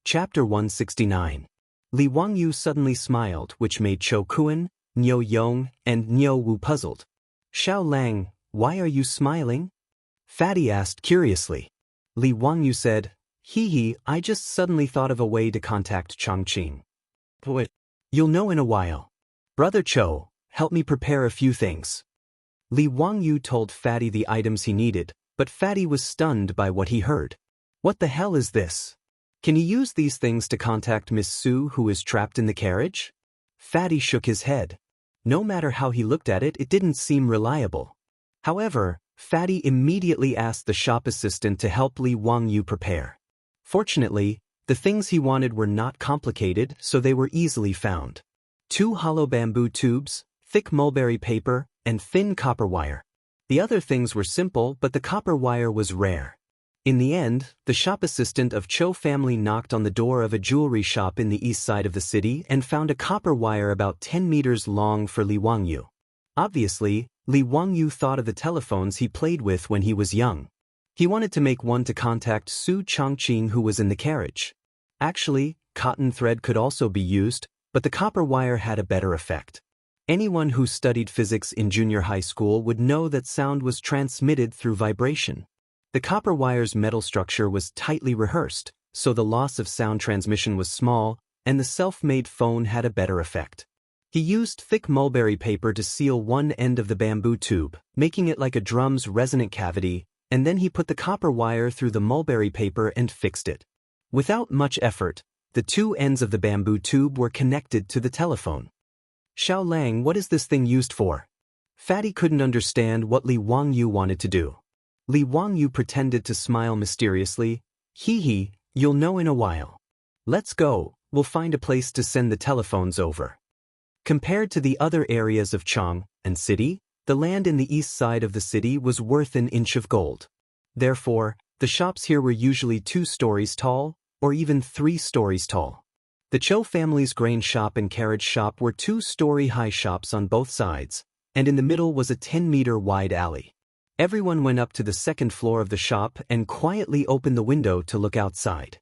Chapter 169. Li Wangyu suddenly smiled, which made Chou Kuan, Niu Yong, and Niu Wu puzzled. Xiao Lang, why are you smiling? Fatty asked curiously. Li Wangyu said, Hee, I just suddenly thought of a way to contact Chongqing. What? You'll know in a while. Brother Chou, help me prepare a few things. Li Wangyu told Fatty the items he needed, but Fatty was stunned by what he heard. What the hell is this? Can you use these things to contact Miss Su who is trapped in the carriage? Fatty shook his head. No matter how he looked at it, it didn't seem reliable. However, Fatty immediately asked the shop assistant to help Li Wangyu prepare. Fortunately, the things he wanted were not complicated, so they were easily found. 2 hollow bamboo tubes, thick mulberry paper, and thin copper wire. The other things were simple, but the copper wire was rare. In the end, the shop assistant of Chou family knocked on the door of a jewelry shop in the east side of the city and found a copper wire about 10 meters long for Li Wangyu. Obviously, Li Wangyu thought of the telephones he played with when he was young. He wanted to make one to contact Su Chongqing who was in the carriage. Actually, cotton thread could also be used, but the copper wire had a better effect. Anyone who studied physics in junior high school would know that sound was transmitted through vibration. The copper wire's metal structure was tightly rehearsed, so the loss of sound transmission was small, and the self-made phone had a better effect. He used thick mulberry paper to seal one end of the bamboo tube, making it like a drum's resonant cavity, and then he put the copper wire through the mulberry paper and fixed it. Without much effort, the 2 ends of the bamboo tube were connected to the telephone. Xiao Lang, what is this thing used for? Fatty couldn't understand what Li Wangyu wanted to do. Li Wangyu pretended to smile mysteriously. Hee, you'll know in a while. Let's go, we'll find a place to send the telephones over. Compared to the other areas of Chong and city, the land in the east side of the city was worth an inch of gold. Therefore, the shops here were usually 2 stories tall, or even 3 stories tall. The Chou family's grain shop and carriage shop were 2-story-high shops on both sides, and in the middle was a 10-meter wide alley. Everyone went up to the 2nd floor of the shop and quietly opened the window to look outside.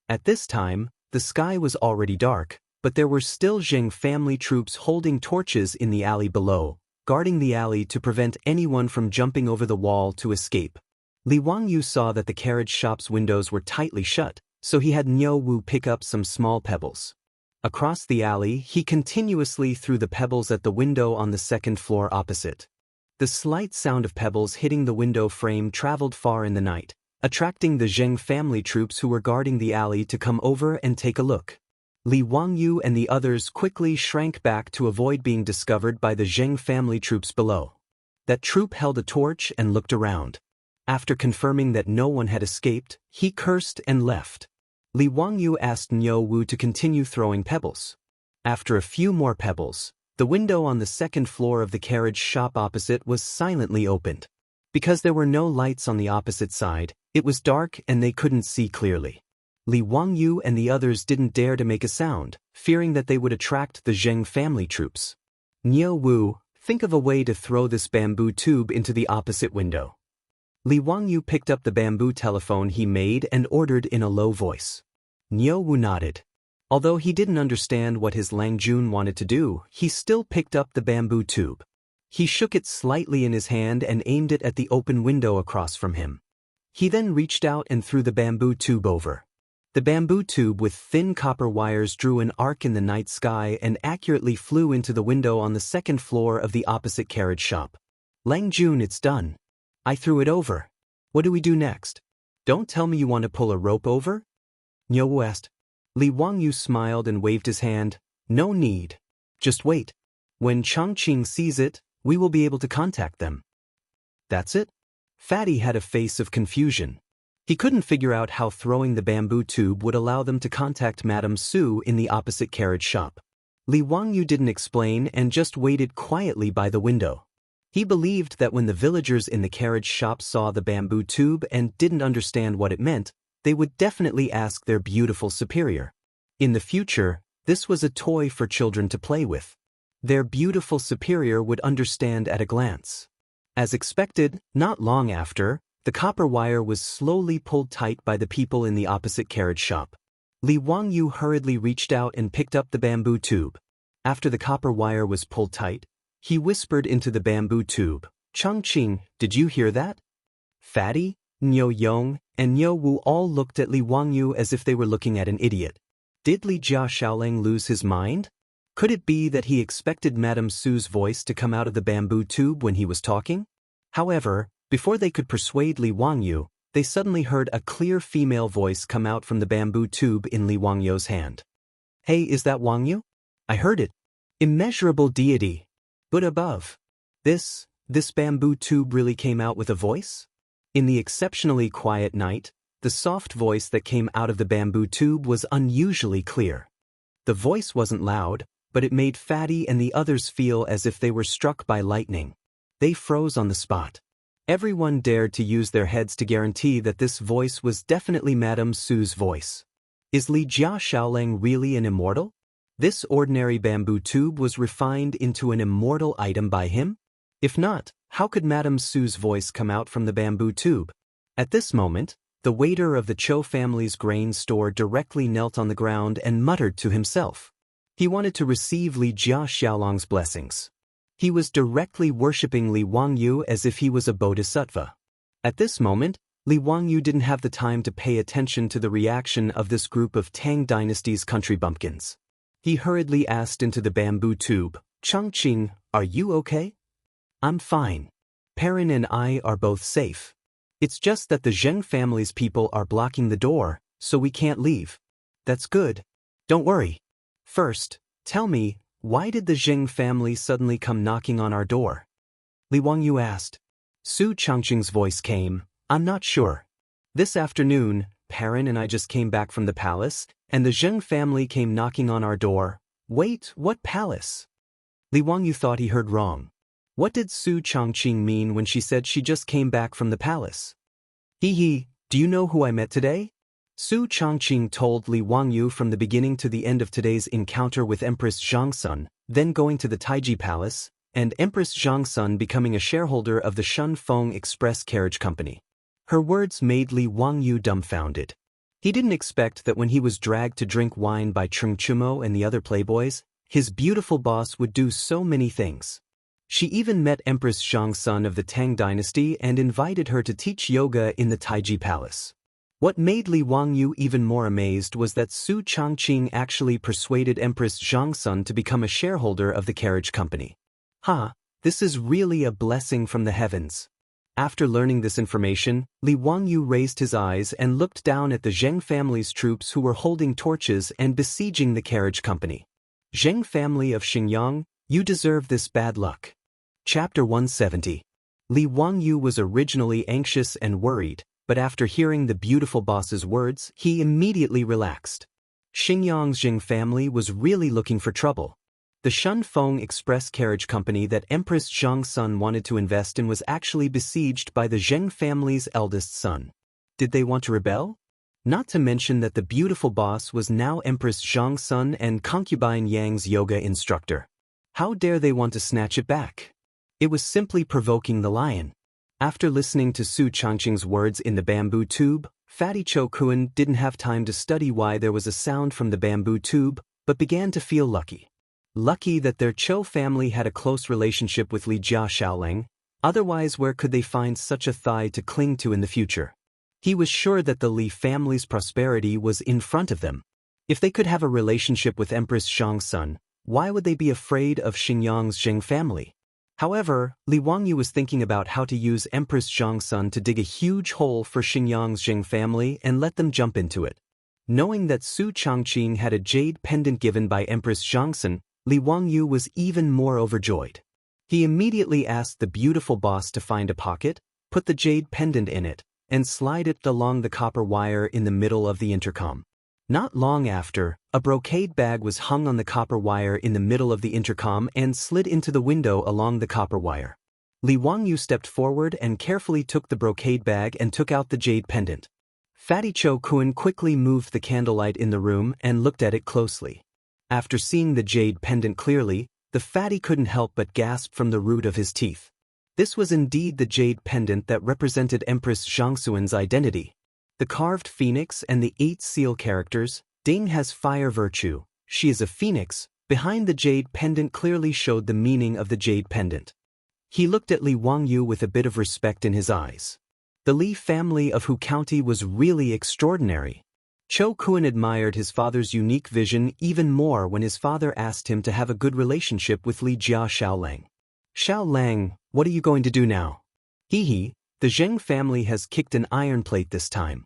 At this time, the sky was already dark, but there were still Zheng family troops holding torches in the alley below, guarding the alley to prevent anyone from jumping over the wall to escape. Li Wangyu saw that the carriage shop's windows were tightly shut, so he had Niu Wu pick up some small pebbles. Across the alley, he continuously threw the pebbles at the window on the 2nd floor opposite. The slight sound of pebbles hitting the window frame traveled far in the night, attracting the Zheng family troops who were guarding the alley to come over and take a look. Li Wangyu and the others quickly shrank back to avoid being discovered by the Zheng family troops below. That troop held a torch and looked around. After confirming that no one had escaped, he cursed and left. Li Wangyu asked Niu Wu to continue throwing pebbles. After a few more pebbles, the window on the 2nd floor of the carriage shop opposite was silently opened. Because there were no lights on the opposite side, it was dark and they couldn't see clearly. Li Wangyu and the others didn't dare to make a sound, fearing that they would attract the Zheng family troops. Niu Wu, think of a way to throw this bamboo tube into the opposite window. Li Wangyu picked up the bamboo telephone he made and ordered in a low voice. Niu Wu nodded. Although he didn't understand what his Langjun wanted to do, he still picked up the bamboo tube. He shook it slightly in his hand and aimed it at the open window across from him. He then reached out and threw the bamboo tube over. The bamboo tube with thin copper wires drew an arc in the night sky and accurately flew into the window on the 2nd floor of the opposite carriage shop. Langjun, it's done. I threw it over. What do we do next? Don't tell me you want to pull a rope over? Niu Wu asked. Li Wangyu smiled and waved his hand. No need. Just wait. When Chongqing sees it, we will be able to contact them. That's it? Fatty had a face of confusion. He couldn't figure out how throwing the bamboo tube would allow them to contact Madame Su in the opposite carriage shop. Li Wangyu didn't explain and just waited quietly by the window. He believed that when the villagers in the carriage shop saw the bamboo tube and didn't understand what it meant, they would definitely ask their beautiful superior. In the future, this was a toy for children to play with. Their beautiful superior would understand at a glance. As expected, not long after, the copper wire was slowly pulled tight by the people in the opposite carriage shop. Li Wangyu hurriedly reached out and picked up the bamboo tube. After the copper wire was pulled tight, he whispered into the bamboo tube, "Changqing, did you hear that?" Fatty, Niu Yong, and Niu Wu all looked at Li Wangyu as if they were looking at an idiot. Did Li Jia Xiaolang lose his mind? Could it be that he expected Madame Su's voice to come out of the bamboo tube when he was talking? However, before they could persuade Li Wangyu, they suddenly heard a clear female voice come out from the bamboo tube in Li Wangyu's hand. "Hey, is that Wangyu? I heard it. Immeasurable deity. But above. This bamboo tube really came out with a voice?" In the exceptionally quiet night, the soft voice that came out of the bamboo tube was unusually clear. The voice wasn't loud, but it made Fatty and the others feel as if they were struck by lightning. They froze on the spot. Everyone dared to use their heads to guarantee that this voice was definitely Madame Su's voice. Is Li Jia Xiaolang really an immortal? This ordinary bamboo tube was refined into an immortal item by him? If not, how could Madame Su's voice come out from the bamboo tube? At this moment, the waiter of the Cho family's grain store directly knelt on the ground and muttered to himself. He wanted to receive Li Jia Xiaolang's blessings. He was directly worshipping Li Wangyu as if he was a bodhisattva. At this moment, Li Wangyu didn't have the time to pay attention to the reaction of this group of Tang Dynasty's country bumpkins. He hurriedly asked into the bamboo tube, "Changqing, are you okay?" "I'm fine. Perrin and I are both safe. It's just that the Zheng family's people are blocking the door, so we can't leave." "That's good. Don't worry. First, tell me, why did the Zheng family suddenly come knocking on our door?" Li Wangyu asked. Su Changqing's voice came, "I'm not sure. This afternoon, Perrin and I just came back from the palace, and the Zheng family came knocking on our door." "Wait, what palace?" Li Wangyu thought he heard wrong. What did Su Changqing mean when she said she just came back from the palace? "Hee, do you know who I met today?" Su Changqing told Li Wangyu from the beginning to the end of today's encounter with Empress Zhangsun, then going to the Taiji Palace, and Empress Zhangsun becoming a shareholder of the Shunfeng Express Carriage Company. Her words made Li Wangyu dumbfounded. He didn't expect that when he was dragged to drink wine by Chung Chumo and the other playboys, his beautiful boss would do so many things. She even met Empress Zhangsun of the Tang Dynasty and invited her to teach yoga in the Taiji Palace. What made Li Wangyu even more amazed was that Su Changqing actually persuaded Empress Zhangsun to become a shareholder of the carriage company. This is really a blessing from the heavens. After learning this information, Li Wangyu raised his eyes and looked down at the Zheng family's troops who were holding torches and besieging the carriage company. "Zheng family of Xingyang, you deserve this bad luck." Chapter 170. Li Wangyu was originally anxious and worried, but after hearing the beautiful boss's words, he immediately relaxed. Xingyang's Zheng family was really looking for trouble. The Shunfeng Express Carriage Company that Empress Zhangsun wanted to invest in was actually besieged by the Zheng family's eldest son. Did they want to rebel? Not to mention that the beautiful boss was now Empress Zhangsun and concubine Yang's yoga instructor. How dare they want to snatch it back? It was simply provoking the lion. After listening to Su Changqing's words in the bamboo tube, Fatty Cho Kun didn't have time to study why there was a sound from the bamboo tube, but began to feel lucky. Lucky that their Cho family had a close relationship with Li Jia Xiaolang, otherwise where could they find such a thigh to cling to in the future? He was sure that the Li family's prosperity was in front of them. If they could have a relationship with Empress Zhangsun, why would they be afraid of Xingyang's Zheng family? However, Li Wangyu was thinking about how to use Empress Zhangsun to dig a huge hole for Xingyang's Zheng family and let them jump into it. Knowing that Su Changqing had a jade pendant given by Empress Zhangsun, Li Wangyu was even more overjoyed. He immediately asked the beautiful boss to find a pocket, put the jade pendant in it, and slide it along the copper wire in the middle of the intercom. Not long after, a brocade bag was hung on the copper wire in the middle of the intercom and slid into the window along the copper wire. Li Wangyu stepped forward and carefully took the brocade bag and took out the jade pendant. Fatty Cho Kun quickly moved the candlelight in the room and looked at it closely. After seeing the jade pendant clearly, the fatty couldn't help but gasp from the root of his teeth. This was indeed the jade pendant that represented Empress Zhangsun's identity. The carved phoenix and the 8 seal characters, Ding has fire virtue. She is a phoenix. Behind the jade pendant clearly showed the meaning of the jade pendant. He looked at Li Wangyu with a bit of respect in his eyes. The Li family of Hu County was really extraordinary. Cho Kuan admired his father's unique vision even more when his father asked him to have a good relationship with Li Jia Xiaolang. Xiaolang, what are you going to do now? Hee, the Zheng family has kicked an iron plate this time.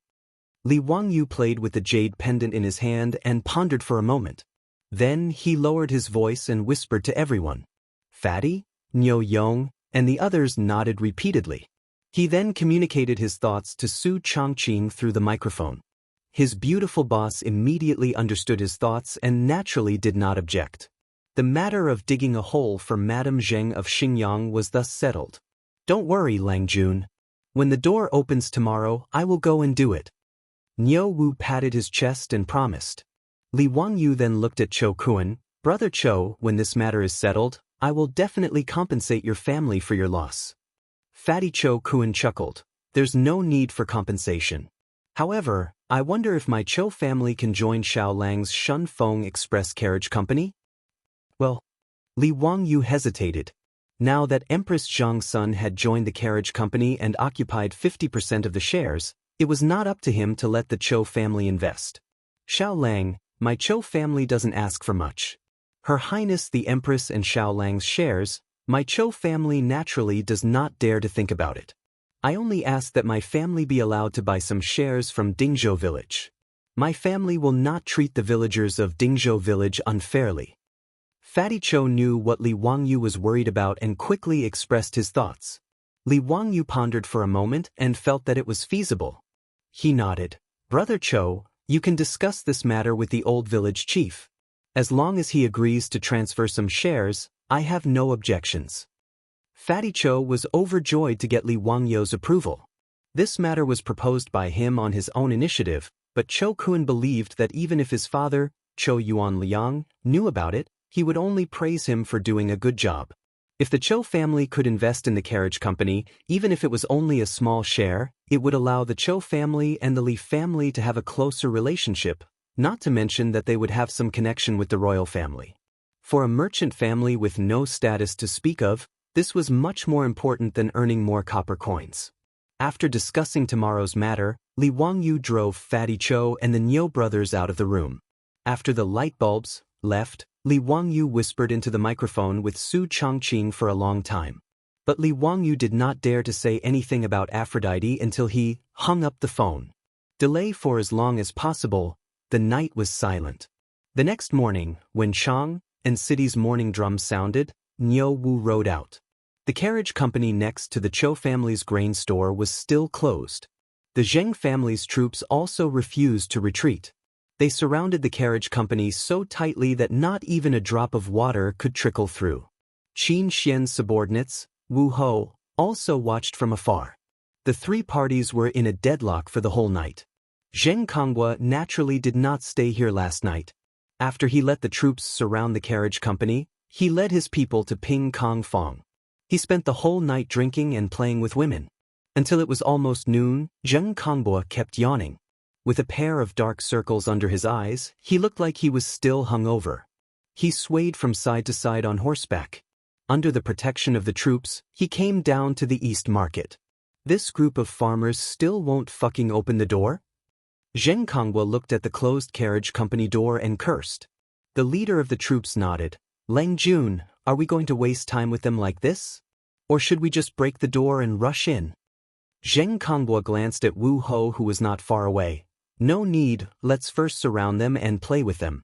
Li Wangyu played with the jade pendant in his hand and pondered for a moment. Then he lowered his voice and whispered to everyone. Fatty, Niu Yong, and the others nodded repeatedly. He then communicated his thoughts to Su Chongqing through the microphone. His beautiful boss immediately understood his thoughts and naturally did not object. The matter of digging a hole for Madame Zheng of Xingyang was thus settled. Don't worry, Lang Jun. When the door opens tomorrow, I will go and do it. Niu Wu patted his chest and promised. Li Wangyu then looked at Cho Kuan. Brother Cho, when this matter is settled, I will definitely compensate your family for your loss. Fatty Cho Kuan chuckled. There's no need for compensation. However, I wonder if my Cho family can join Xiaolang's Shunfeng Express Carriage Company? Well, Li Wangyu hesitated. Now that Empress Zhang's son had joined the carriage company and occupied 50% of the shares, it was not up to him to let the Cho family invest. Xiaolang, my Cho family doesn't ask for much. Her Highness the Empress and Xiaolang's shares, my Cho family naturally does not dare to think about it. I only ask that my family be allowed to buy some shares from Dingzhou village. My family will not treat the villagers of Dingzhou village unfairly. Fatty Cho knew what Li Wangyu was worried about and quickly expressed his thoughts. Li Wangyu pondered for a moment and felt that it was feasible. He nodded. Brother Cho, you can discuss this matter with the old village chief. As long as he agrees to transfer some shares, I have no objections. Fatty Cho was overjoyed to get Li Wangyu's approval. This matter was proposed by him on his own initiative, but Cho Kuan believed that even if his father, Cho Yuan Liang, knew about it, he would only praise him for doing a good job. If the Cho family could invest in the carriage company, even if it was only a small share, it would allow the Cho family and the Li family to have a closer relationship, not to mention that they would have some connection with the royal family. For a merchant family with no status to speak of, this was much more important than earning more copper coins. After discussing tomorrow's matter, Li Wangyu drove Fatty Cho and the Niu brothers out of the room. After the light bulbs left, Li Wangyu whispered into the microphone with Su Chongqing for a long time. But Li Wangyu did not dare to say anything about Aphrodite until he hung up the phone. Delay for as long as possible, the night was silent. The next morning, when Chang and City's morning drum sounded, Niu Wu rode out. The carriage company next to the Cho family's grain store was still closed. The Zheng family's troops also refused to retreat. They surrounded the carriage company so tightly that not even a drop of water could trickle through. Qin Xian's subordinates, Wu Ho, also watched from afar. The three parties were in a deadlock for the whole night. Zheng Konghua naturally did not stay here last night. After he let the troops surround the carriage company, he led his people to Ping Kong Fong. He spent the whole night drinking and playing with women. Until it was almost noon, Zheng Konghua kept yawning. With a pair of dark circles under his eyes, he looked like he was still hungover. He swayed from side to side on horseback. Under the protection of the troops, he came down to the East Market. This group of farmers still won't fucking open the door? Zheng Konghua looked at the closed carriage company door and cursed. The leader of the troops nodded. Lang Jun, are we going to waste time with them like this? Or should we just break the door and rush in? Zheng Konghua glanced at Wu Ho, who was not far away. No need, let's first surround them and play with them.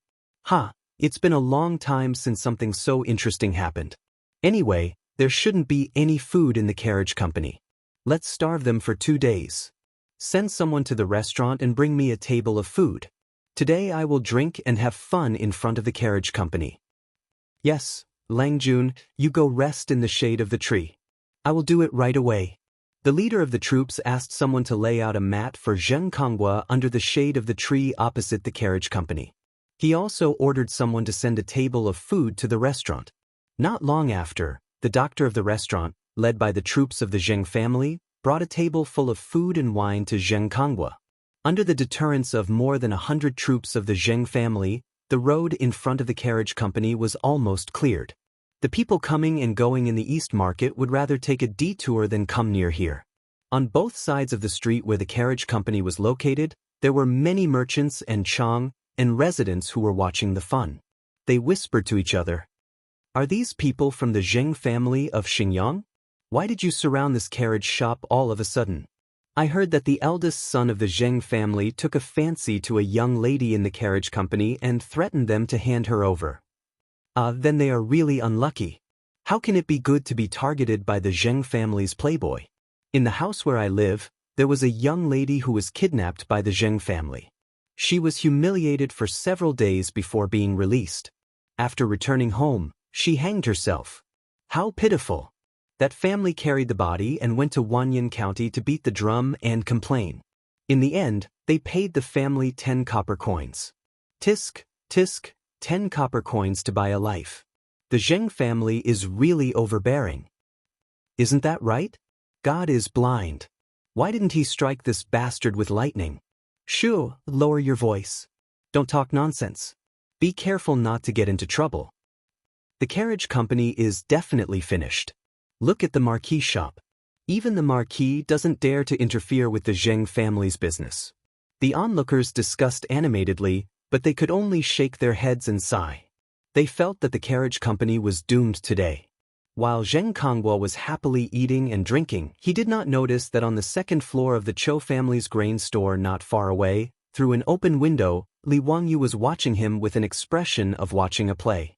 It's been a long time since something so interesting happened. Anyway, there shouldn't be any food in the carriage company. Let's starve them for 2 days. Send someone to the restaurant and bring me a table of food. Today I will drink and have fun in front of the carriage company. Yes, Lang Jun, you go rest in the shade of the tree. I will do it right away. The leader of the troops asked someone to lay out a mat for Zheng Konghua under the shade of the tree opposite the carriage company. He also ordered someone to send a table of food to the restaurant. Not long after, the doctor of the restaurant, led by the troops of the Zheng family, brought a table full of food and wine to Zheng Konghua. Under the deterrence of more than 100 troops of the Zheng family, the road in front of the carriage company was almost cleared. The people coming and going in the East Market would rather take a detour than come near here. On both sides of the street where the carriage company was located, there were many merchants and chong and residents who were watching the fun. They whispered to each other, "Are these people from the Zheng family of Xingyang? Why did you surround this carriage shop all of a sudden? I heard that the eldest son of the Zheng family took a fancy to a young lady in the carriage company and threatened them to hand her over. Then they are really unlucky. How can it be good to be targeted by the Zheng family's playboy? In the house where I live, there was a young lady who was kidnapped by the Zheng family. She was humiliated for several days before being released. After returning home, she hanged herself. How pitiful! That family carried the body and went to Wanyan County to beat the drum and complain. In the end, they paid the family 10 copper coins. Tisk, tisk, 10 copper coins to buy a life. The Zheng family is really overbearing. Isn't that right? God is blind. Why didn't he strike this bastard with lightning? Shoo, lower your voice. Don't talk nonsense. Be careful not to get into trouble. The carriage company is definitely finished. Look at the marquee shop. Even the marquee doesn't dare to interfere with the Zheng family's business. The onlookers discussed animatedly, but they could only shake their heads and sigh. They felt that the carriage company was doomed today. While Zheng Kongbo was happily eating and drinking, he did not notice that on the second floor of the Cho family's grain store not far away, through an open window, Li Wangyu was watching him with an expression of watching a play.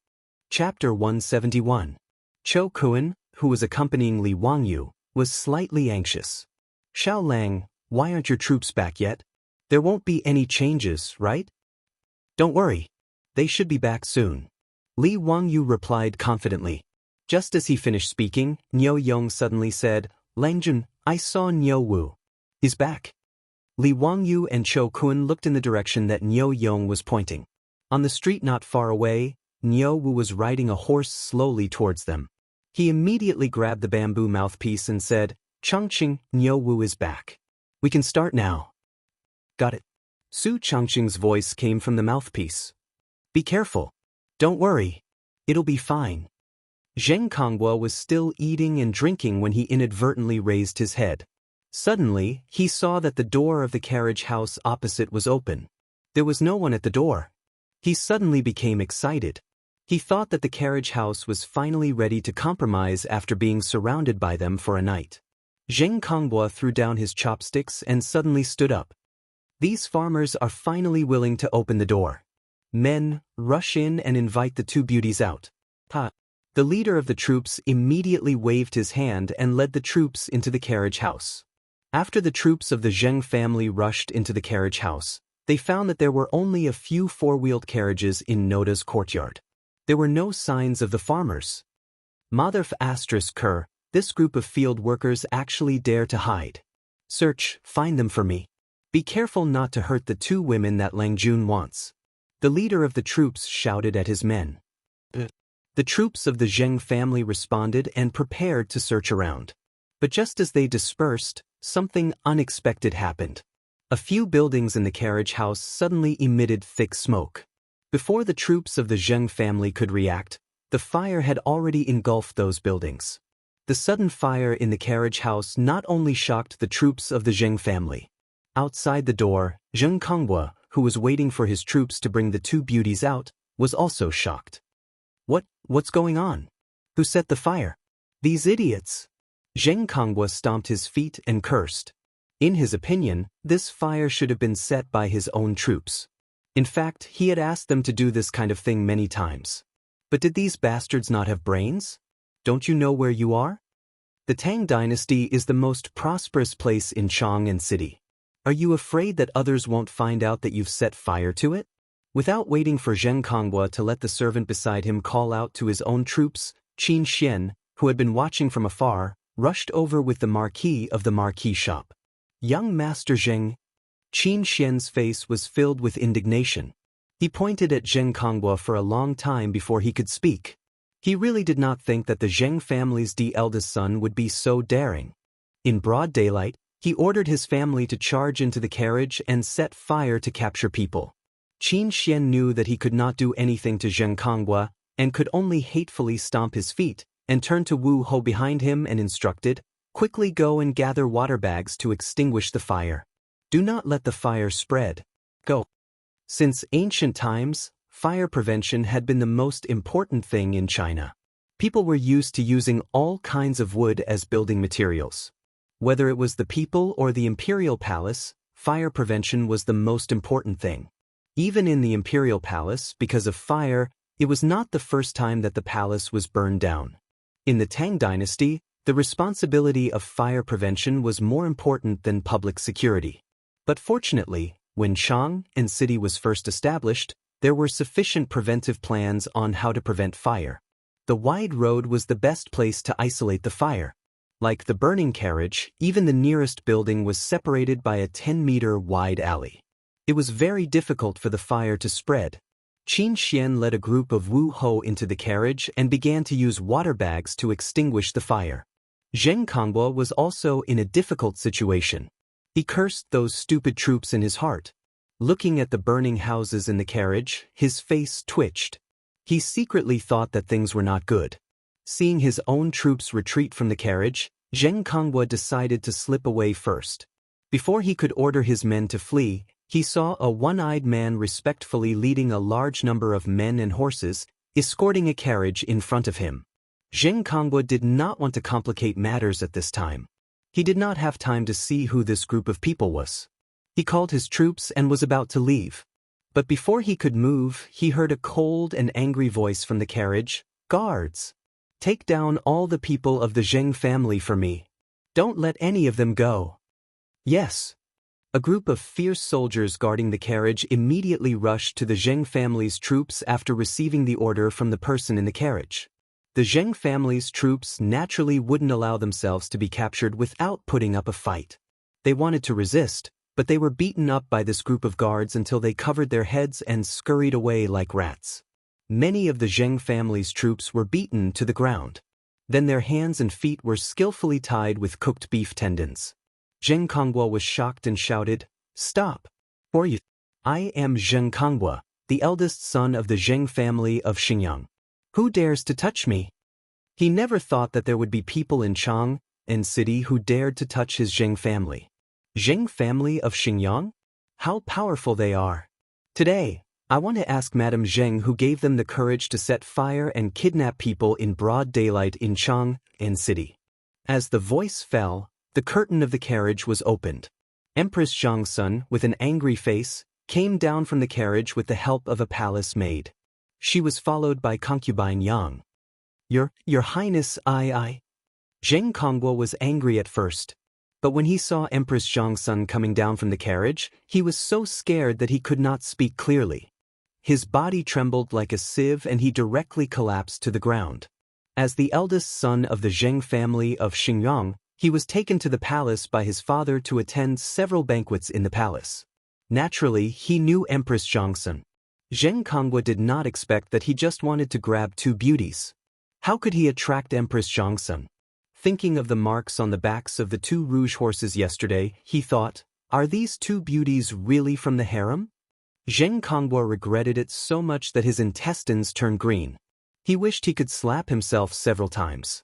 Chapter 171. Cho Kuan, who was accompanying Li Wangyu, was slightly anxious. Xiao Lang, why aren't your troops back yet? There won't be any changes, right? Don't worry. They should be back soon. Li Wangyu replied confidently. Just as he finished speaking, Niu Yong suddenly said, Langjun, I saw Niu Wu. He's back. Li Wangyu and Cho Kun looked in the direction that Niu Yong was pointing. On the street not far away, Niu Wu was riding a horse slowly towards them. He immediately grabbed the bamboo mouthpiece and said, Chongqing, Niu Wu is back. We can start now. Got it. Su Chongqing's voice came from the mouthpiece. Be careful. Don't worry. It'll be fine. Zheng Kongbo was still eating and drinking when he inadvertently raised his head. Suddenly, he saw that the door of the carriage house opposite was open. There was no one at the door. He suddenly became excited. He thought that the carriage house was finally ready to compromise after being surrounded by them for a night. Zheng Kongbo threw down his chopsticks and suddenly stood up. These farmers are finally willing to open the door. Men, rush in and invite the two beauties out. Ha! The leader of the troops immediately waved his hand and led the troops into the carriage house. After the troops of the Zheng family rushed into the carriage house, they found that there were only a few four-wheeled carriages in Noda's courtyard. There were no signs of the farmers. Mother Ker, this group of field workers actually dare to hide. Search, find them for me. Be careful not to hurt the two women that Langjun wants. The leader of the troops shouted at his men. The troops of the Zheng family responded and prepared to search around. But just as they dispersed, something unexpected happened. A few buildings in the carriage house suddenly emitted thick smoke. Before the troops of the Zheng family could react, the fire had already engulfed those buildings. The sudden fire in the carriage house not only shocked the troops of the Zheng family. Outside the door, Zheng Kongbo, who was waiting for his troops to bring the two beauties out, was also shocked. What's going on? Who set the fire? These idiots! Zheng Kongbo stomped his feet and cursed. In his opinion, this fire should have been set by his own troops. In fact, he had asked them to do this kind of thing many times. But did these bastards not have brains? Don't you know where you are? The Tang dynasty is the most prosperous place in Chang'an City. Are you afraid that others won't find out that you've set fire to it? Without waiting for Zheng Kongbo to let the servant beside him call out to his own troops, Qin Xian, who had been watching from afar, rushed over with the marquee of the marquee shop. Young Master Zheng. Qin Xian's face was filled with indignation. He pointed at Zheng Kongbo for a long time before he could speak. He really did not think that the Zheng family's eldest son would be so daring. In broad daylight, He ordered his family to charge into the carriage and set fire to capture people. Qin Xian knew that he could not do anything to Zheng Konghua and could only hatefully stomp his feet, and turned to Wu Ho behind him and instructed, "Quickly go and gather water bags to extinguish the fire. Do not let the fire spread. Go." Since ancient times, fire prevention had been the most important thing in China. People were used to using all kinds of wood as building materials. Whether it was the people or the imperial palace, fire prevention was the most important thing. Even in the imperial palace, because of fire, it was not the first time that the palace was burned down. In the Tang dynasty, the responsibility of fire prevention was more important than public security. But fortunately, when Chang and city was first established, there were sufficient preventive plans on how to prevent fire. The wide road was the best place to isolate the fire. Like the burning carriage, even the nearest building was separated by a 10-meter wide alley. It was very difficult for the fire to spread. Qin Xian led a group of Wu Ho into the carriage and began to use water bags to extinguish the fire. Zheng Konghua was also in a difficult situation. He cursed those stupid troops in his heart. Looking at the burning houses in the carriage, his face twitched. He secretly thought that things were not good. Seeing his own troops retreat from the carriage, Zheng Konghua decided to slip away first. Before he could order his men to flee, he saw a one-eyed man respectfully leading a large number of men and horses, escorting a carriage in front of him. Zheng Konghua did not want to complicate matters at this time. He did not have time to see who this group of people was. He called his troops and was about to leave. But before he could move, he heard a cold and angry voice from the carriage, "Guards! Take down all the people of the Zheng family for me. Don't let any of them go." "Yes." A group of fierce soldiers guarding the carriage immediately rushed to the Zheng family's troops after receiving the order from the person in the carriage. The Zheng family's troops naturally wouldn't allow themselves to be captured without putting up a fight. They wanted to resist, but they were beaten up by this group of guards until they covered their heads and scurried away like rats. Many of the Zheng family's troops were beaten to the ground. Then their hands and feet were skillfully tied with cooked beef tendons. Zheng Konghua was shocked and shouted, "Stop! For you! I am Zheng Konghua, the eldest son of the Zheng family of Xingyang. Who dares to touch me?" He never thought that there would be people in Chang and city who dared to touch his Zheng family. Zheng family of Xingyang? How powerful they are. Today, I want to ask Madame Zheng who gave them the courage to set fire and kidnap people in broad daylight in Chang and city. As the voice fell, the curtain of the carriage was opened. Empress Zhang's son, with an angry face, came down from the carriage with the help of a palace maid. She was followed by concubine Yang. Your Highness, I. Zheng Konghua was angry at first. But when he saw Empress Zhang's son coming down from the carriage, he was so scared that he could not speak clearly. His body trembled like a sieve and he directly collapsed to the ground. As the eldest son of the Zheng family of Xingyang, he was taken to the palace by his father to attend several banquets in the palace. Naturally, he knew Empress Zhang's son. Zheng Konghua did not expect that he just wanted to grab two beauties. How could he attract Empress Zhang's son? Thinking of the marks on the backs of the two rouge horses yesterday, he thought, are these two beauties really from the harem? Zheng Konghua regretted it so much that his intestines turned green. He wished he could slap himself several times.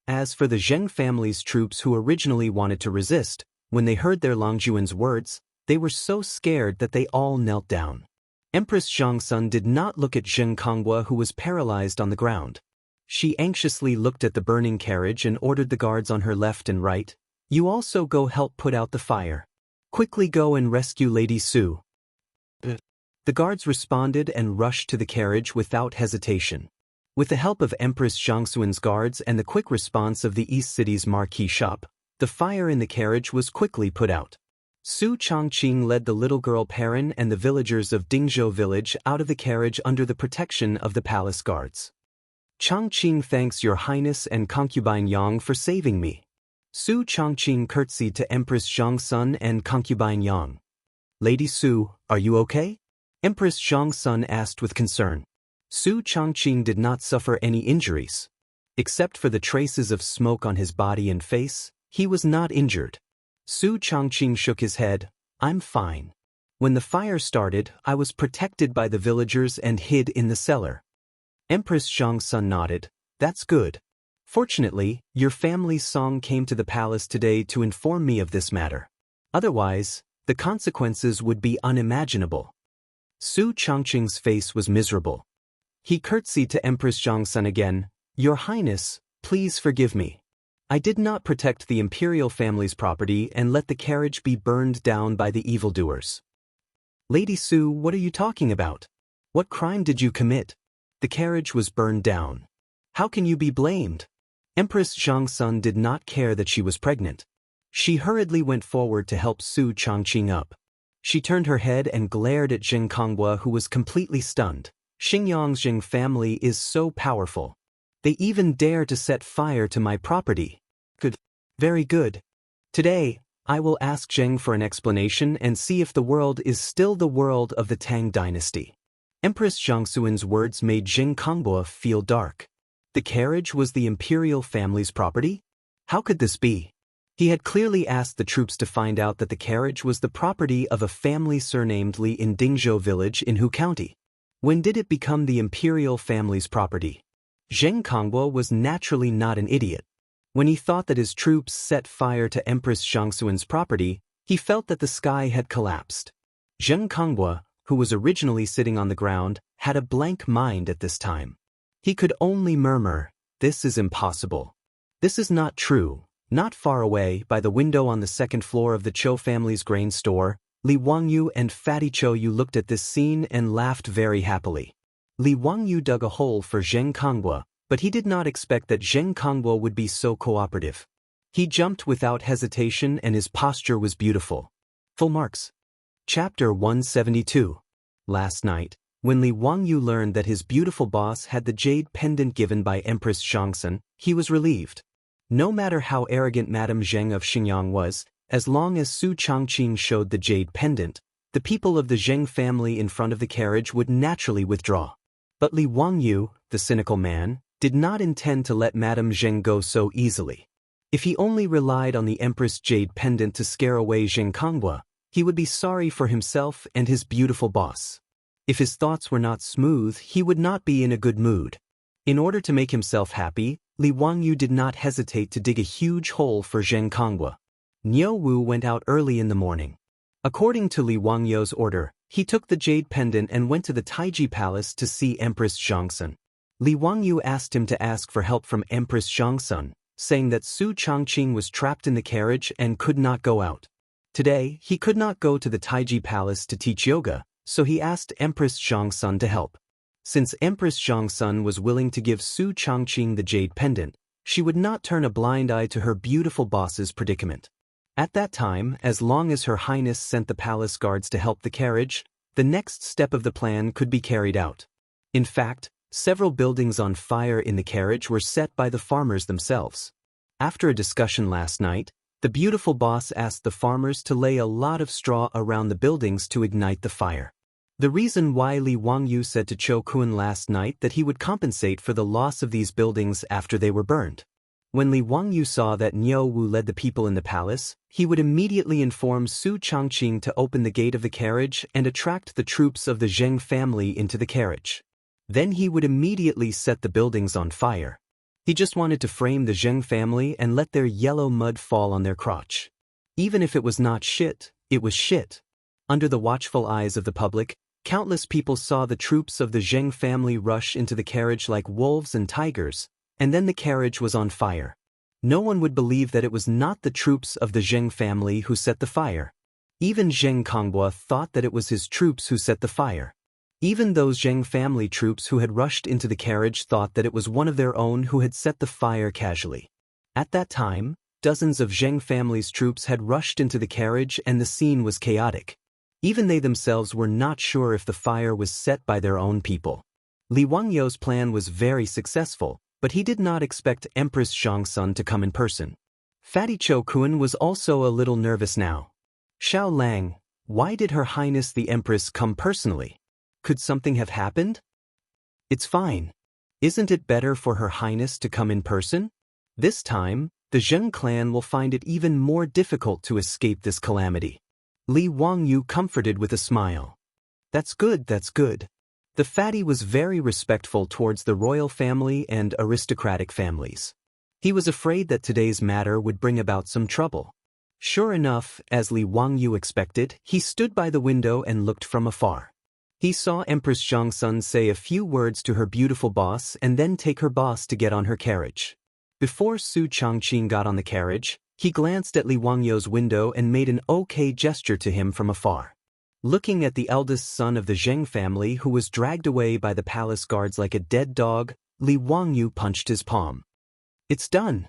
As for the Zheng family's troops who originally wanted to resist, when they heard their Longjuan's words, they were so scared that they all knelt down. Empress Zhang's son did not look at Zheng Konghua who was paralyzed on the ground. She anxiously looked at the burning carriage and ordered the guards on her left and right, "You also go help put out the fire. Quickly go and rescue Lady Su." The guards responded and rushed to the carriage without hesitation. With the help of Empress Zhangxuan's guards and the quick response of the East City's marquee shop, the fire in the carriage was quickly put out. Su Changqing led the little girl Perrin and the villagers of Dingzhou village out of the carriage under the protection of the palace guards. "Changqing thanks your highness and concubine Yang for saving me." Su Changqing curtsied to Empress Zhang's son and concubine Yang. "Lady Su, are you okay?" Empress Zhang's son asked with concern. Su Changqing did not suffer any injuries. Except for the traces of smoke on his body and face, he was not injured. Su Changqing shook his head. I'm fine. When the fire started, I was protected by the villagers and hid in the cellar. Empress Xianxia nodded. That's good. Fortunately, your family's song came to the palace today to inform me of this matter. Otherwise, the consequences would be unimaginable. Su Changqing's face was miserable. He curtsied to Empress Xianxia again. Your Highness, please forgive me. I did not protect the imperial family's property and let the carriage be burned down by the evildoers. Lady Su, what are you talking about? What crime did you commit? The carriage was burned down. How can you be blamed? Empress Xianxia did not care that she was pregnant. She hurriedly went forward to help Su Changqing up. She turned her head and glared at Zheng Konghua, who was completely stunned. Xingyang's Zheng family is so powerful. They even dare to set fire to my property. Good. Very good. Today, I will ask Zheng for an explanation and see if the world is still the world of the Tang dynasty. Empress Zhangxuan's words made Zheng Konghua feel dark. The carriage was the imperial family's property? How could this be? He had clearly asked the troops to find out that the carriage was the property of a family surnamed Li in Dingzhou village in Hu County. When did it become the imperial family's property? Zheng Konghua was naturally not an idiot. When he thought that his troops set fire to Empress Zhangxuan's property, he felt that the sky had collapsed. Zheng Konghua, who was originally sitting on the ground, had a blank mind at this time. He could only murmur, "This is impossible. This is not true." Not far away, by the window on the second floor of the Chou family's grain store, Li Wangyu and Fatty Chou Yu looked at this scene and laughed very happily. Li Wangyu dug a hole for Zheng Konghua, but he did not expect that Zheng Konghua would be so cooperative. He jumped without hesitation and his posture was beautiful. Full marks. Chapter 172. Last night, when Li Wangyu learned that his beautiful boss had the jade pendant given by Empress Xianxia, he was relieved. No matter how arrogant Madame Zheng of Xingyang was, as long as Su Changqing showed the jade pendant, the people of the Zheng family in front of the carriage would naturally withdraw. But Li Wangyu, the cynical man, did not intend to let Madame Zheng go so easily. If he only relied on the Empress jade pendant to scare away Zheng Konghua, he would be sorry for himself and his beautiful boss. If his thoughts were not smooth, he would not be in a good mood. In order to make himself happy, Li Wangyu did not hesitate to dig a huge hole for Zheng Konghua. Niu Wu went out early in the morning. According to Li Wangyu's order, he took the jade pendant and went to the Taiji Palace to see Empress Xianxia. Li Wangyu asked him to ask for help from Empress Xianxia, saying that Su Changqing was trapped in the carriage and could not go out. Today, he could not go to the Taiji Palace to teach yoga, so he asked Empress Xianxia to help. Since Empress Xianxia was willing to give Su Changqing the jade pendant, she would not turn a blind eye to her beautiful boss's predicament. At that time, as long as Her Highness sent the palace guards to help the carriage, the next step of the plan could be carried out. In fact, several buildings on fire in the carriage were set by the farmers themselves. After a discussion last night, the beautiful boss asked the farmers to lay a lot of straw around the buildings to ignite the fire. The reason why Li Wangyu said to Chou Kun last night that he would compensate for the loss of these buildings after they were burned. When Li Wangyu saw that Niu Wu led the people in the palace, he would immediately inform Su Changqing to open the gate of the carriage and attract the troops of the Zheng family into the carriage. Then he would immediately set the buildings on fire. He just wanted to frame the Zheng family and let their yellow mud fall on their crotch. Even if it was not shit, it was shit. Under the watchful eyes of the public, countless people saw the troops of the Zheng family rush into the carriage like wolves and tigers, and then the carriage was on fire. No one would believe that it was not the troops of the Zheng family who set the fire. Even Zheng Konghua thought that it was his troops who set the fire. Even those Zheng family troops who had rushed into the carriage thought that it was one of their own who had set the fire casually. At that time, dozens of Zheng family's troops had rushed into the carriage and the scene was chaotic. Even they themselves were not sure if the fire was set by their own people. Li Wangyu's plan was very successful, but he did not expect Empress Xianxia to come in person. Fatty Chou Kun was also a little nervous now. Xiao Lang, why did Her Highness the Empress come personally? Could something have happened? It's fine. Isn't it better for Her Highness to come in person? This time, The Zheng clan will find it even more difficult to escape this calamity. Li Wangyu comforted with a smile. That's good, that's good. The fatty was very respectful towards the royal family and aristocratic families. He was afraid that today's matter would bring about some trouble. Sure enough, as Li Wangyu expected, he stood by the window and looked from afar. He saw Empress Zhongsun say a few words to her beautiful boss and then take her boss to get on her carriage. Before Su Changqing got on the carriage, he glanced at Li Wangyu's window and made an okay gesture to him from afar. Looking at the eldest son of the Zheng family who was dragged away by the palace guards like a dead dog, Li Wangyu punched his palm. It's done.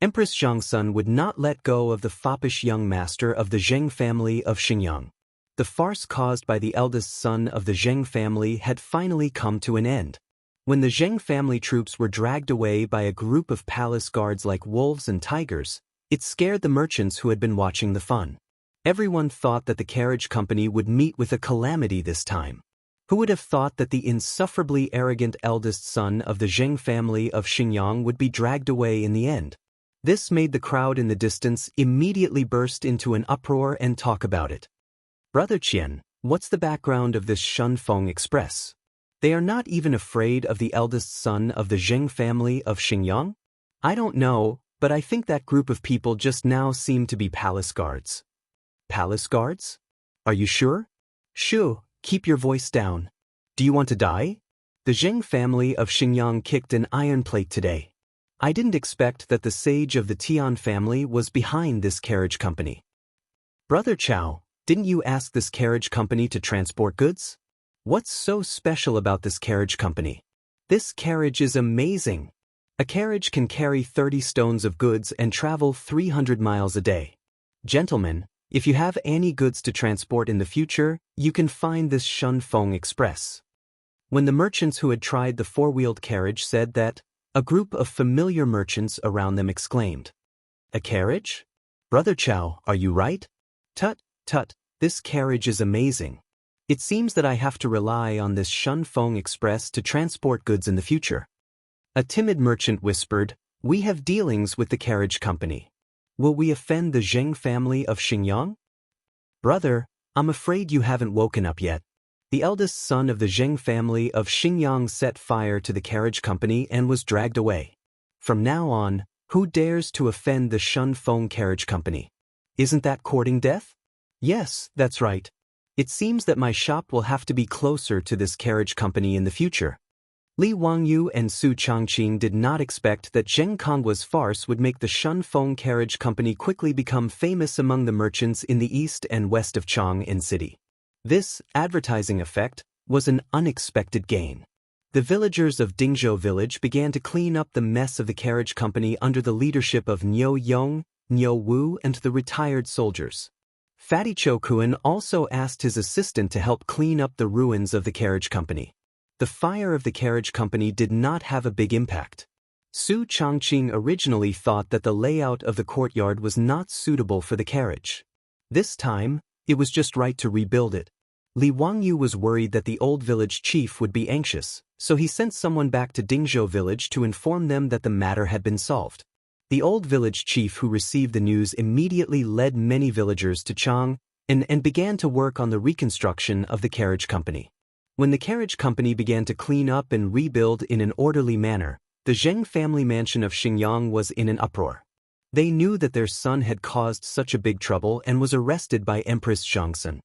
Empress Zhongsun would not let go of the foppish young master of the Zheng family of Xinjiang. The farce caused by the eldest son of the Zheng family had finally come to an end. When the Zheng family troops were dragged away by a group of palace guards like wolves and tigers, it scared the merchants who had been watching the fun. Everyone thought that the carriage company would meet with a calamity this time. Who would have thought that the insufferably arrogant eldest son of the Zheng family of Xinjiang would be dragged away in the end? This made the crowd in the distance immediately burst into an uproar and talk about it. Brother Qian, what's the background of this Shunfeng Express? They are not even afraid of the eldest son of the Zheng family of Xinjiang? I don't know, but I think that group of people just now seem to be palace guards. Palace guards? Are you sure? Shu, keep your voice down. Do you want to die? The Zheng family of Xinjiang kicked an iron plate today. I didn't expect that the sage of the Tian family was behind this carriage company. Brother Chao, didn't you ask this carriage company to transport goods? What's so special about this carriage company? This carriage is amazing. A carriage can carry 30 stones of goods and travel 300 miles a day. Gentlemen, if you have any goods to transport in the future, you can find this Shunfeng Express. When the merchants who had tried the four-wheeled carriage said that, a group of familiar merchants around them exclaimed, "A carriage? Brother Chao, are you right? Tut, tut, this carriage is amazing. It seems that I have to rely on this Shunfeng Express to transport goods in the future." A timid merchant whispered, "We have dealings with the carriage company. Will we offend the Zheng family of Xinjiang?" Brother, I'm afraid you haven't woken up yet. The eldest son of the Zheng family of Xinjiang set fire to the carriage company and was dragged away. From now on, who dares to offend the Shunfeng carriage company? Isn't that courting death? Yes, that's right. It seems that my shop will have to be closer to this carriage company in the future. Li Wangyu and Su Changqing did not expect that Zheng Kongwa's farce would make the Shunfeng carriage company quickly become famous among the merchants in the east and west of Chang'an City. This advertising effect was an unexpected gain. The villagers of Dingzhou village began to clean up the mess of the carriage company under the leadership of Niu Yong, Niu Wu, and the retired soldiers. Fatty Chokuan also asked his assistant to help clean up the ruins of the carriage company. The fire of the carriage company did not have a big impact. Su Changqing originally thought that the layout of the courtyard was not suitable for the carriage. This time, it was just right to rebuild it. Li Wangyu was worried that the old village chief would be anxious, so he sent someone back to Dingzhou village to inform them that the matter had been solved. The old village chief who received the news immediately led many villagers to Chang and began to work on the reconstruction of the carriage company. When the carriage company began to clean up and rebuild in an orderly manner, the Zheng family mansion of Xinjiang was in an uproar. They knew that their son had caused such a big trouble and was arrested by Empress Zhongsun.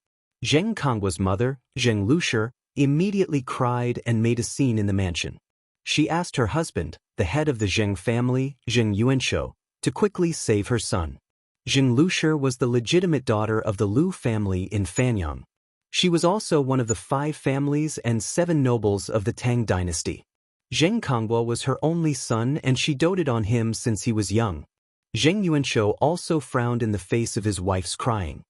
Zheng Kongwa's mother, Zheng Lushi, immediately cried and made a scene in the mansion. She asked her husband, the head of the Zheng family, Zheng Yuanshou, to quickly save her son. Zheng Lushi was the legitimate daughter of the Lu family in Fanyang. She was also one of the 5 families and 7 nobles of the Tang dynasty. Zheng Kongwa was her only son and she doted on him since he was young. Zheng Yuanshou also frowned in the face of his wife's crying.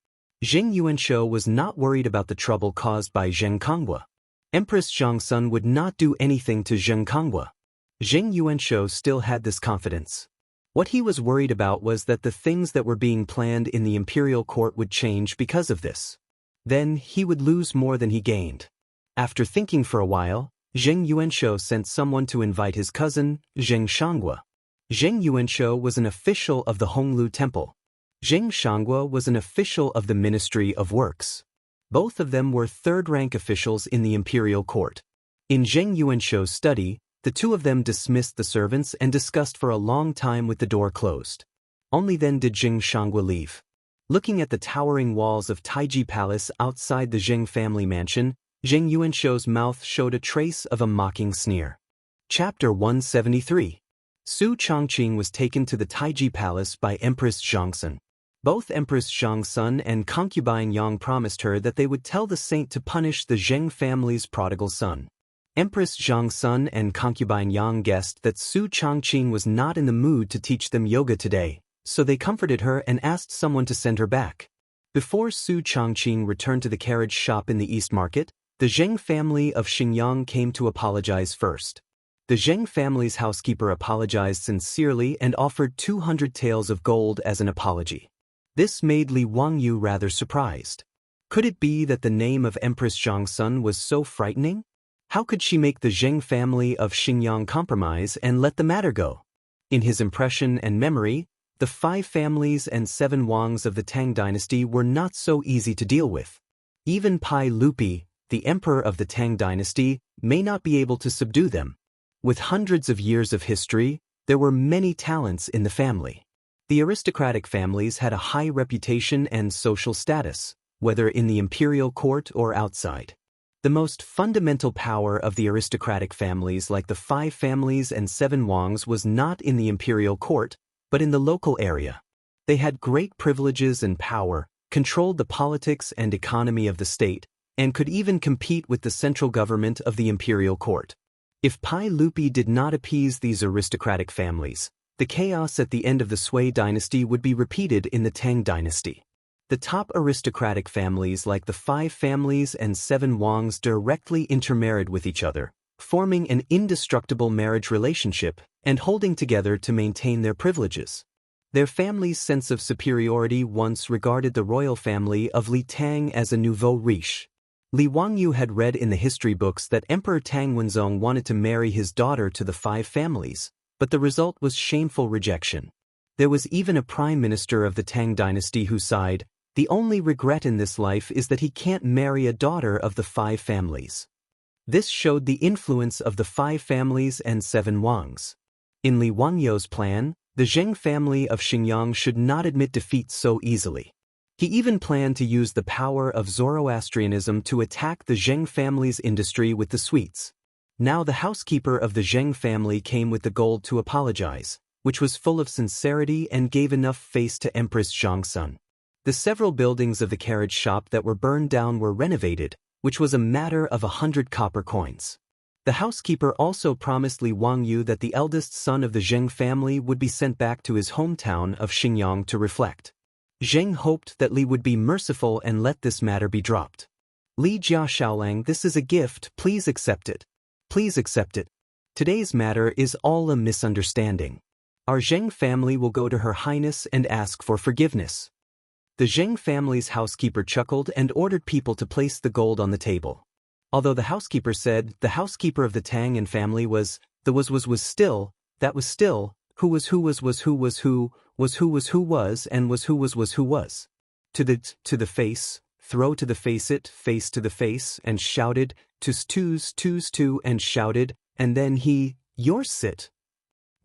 Zheng Yuanshou was not worried about the trouble caused by Zheng Kongwa. Empress Zhongsun would not do anything to Zheng Kongwa. Zheng Yuanshou still had this confidence. What he was worried about was that the things that were being planned in the imperial court would change because of this. Then he would lose more than he gained. After thinking for a while, Zheng Yuanshou sent someone to invite his cousin, Zheng Shangwa. Zheng Yuanshou was an official of the Honglu Temple. Zheng Xianxia was an official of the Ministry of Works. Both of them were third-rank officials in the imperial court. In Zheng Yuanshou's study, the two of them dismissed the servants and discussed for a long time with the door closed. Only then did Zheng Xianxia leave. Looking at the towering walls of Taiji Palace outside the Zheng family mansion, Zheng Yuanshou's mouth showed a trace of a mocking sneer. Chapter 173. Su Chongqing was taken to the Taiji Palace by Empress Zhongsun. Both Empress Zhongsun and concubine Yang promised her that they would tell the saint to punish the Zheng family's prodigal son. Empress Zhongsun and concubine Yang guessed that Su Chongqing was not in the mood to teach them yoga today, so they comforted her and asked someone to send her back. Before Su Chongqing returned to the carriage shop in the East Market, the Zheng family of Xingyang came to apologize first. The Zheng family's housekeeper apologized sincerely and offered 200 taels of gold as an apology. This made Li Wangyu rather surprised. Could it be that the name of Empress Zhongsun was so frightening? How could she make the Zheng family of Xingyang compromise and let the matter go? In his impression and memory, the 5 families and 7 Wangs of the Tang dynasty were not so easy to deal with. Even Pai Lupi, the emperor of the Tang dynasty, may not be able to subdue them. With hundreds of years of history, there were many talents in the family. The aristocratic families had a high reputation and social status, whether in the imperial court or outside. The most fundamental power of the aristocratic families, like the 5 families and 7 Wangs, was not in the imperial court, but in the local area. They had great privileges and power, controlled the politics and economy of the state, and could even compete with the central government of the imperial court. If Pai Lupi did not appease these aristocratic families, the chaos at the end of the Sui dynasty would be repeated in the Tang dynasty. The top aristocratic families, like the 5 families and 7 Wangs, directly intermarried with each other, forming an indestructible marriage relationship and holding together to maintain their privileges. Their family's sense of superiority once regarded the royal family of Li Tang as a nouveau riche. Li Wangyu had read in the history books that Emperor Tang Wenzong wanted to marry his daughter to the 5 families, but the result was shameful rejection. There was even a prime minister of the Tang dynasty who sighed, "The only regret in this life is that he can't marry a daughter of the 5 families." This showed the influence of the 5 families and 7 Wangs. In Li Wangyu's plan, the Zheng family of Xingyang should not admit defeat so easily. He even planned to use the power of Zoroastrianism to attack the Zheng family's industry with the sweets. Now the housekeeper of the Zheng family came with the gold to apologize, which was full of sincerity and gave enough face to Empress Zhongsun. The several buildings of the carriage shop that were burned down were renovated, which was a matter of 100 copper coins. The housekeeper also promised Li Wangyu that the eldest son of the Zheng family would be sent back to his hometown of Xingyang to reflect. Zheng hoped that Li would be merciful and let this matter be dropped. "Li Jia Xiaolang, this is a gift, please accept it. Please accept it. Today's matter is all a misunderstanding. Our Zheng family will go to Her Highness and ask for forgiveness." The Zheng family's housekeeper chuckled and ordered people to place the gold on the table. Although the housekeeper said the housekeeper of the Tang and family was still, that was still, who was who was who was who was and was who was. To the face, throw to the face it, face to the face, and shouted, twos to, and shouted, and then he, "Your sit.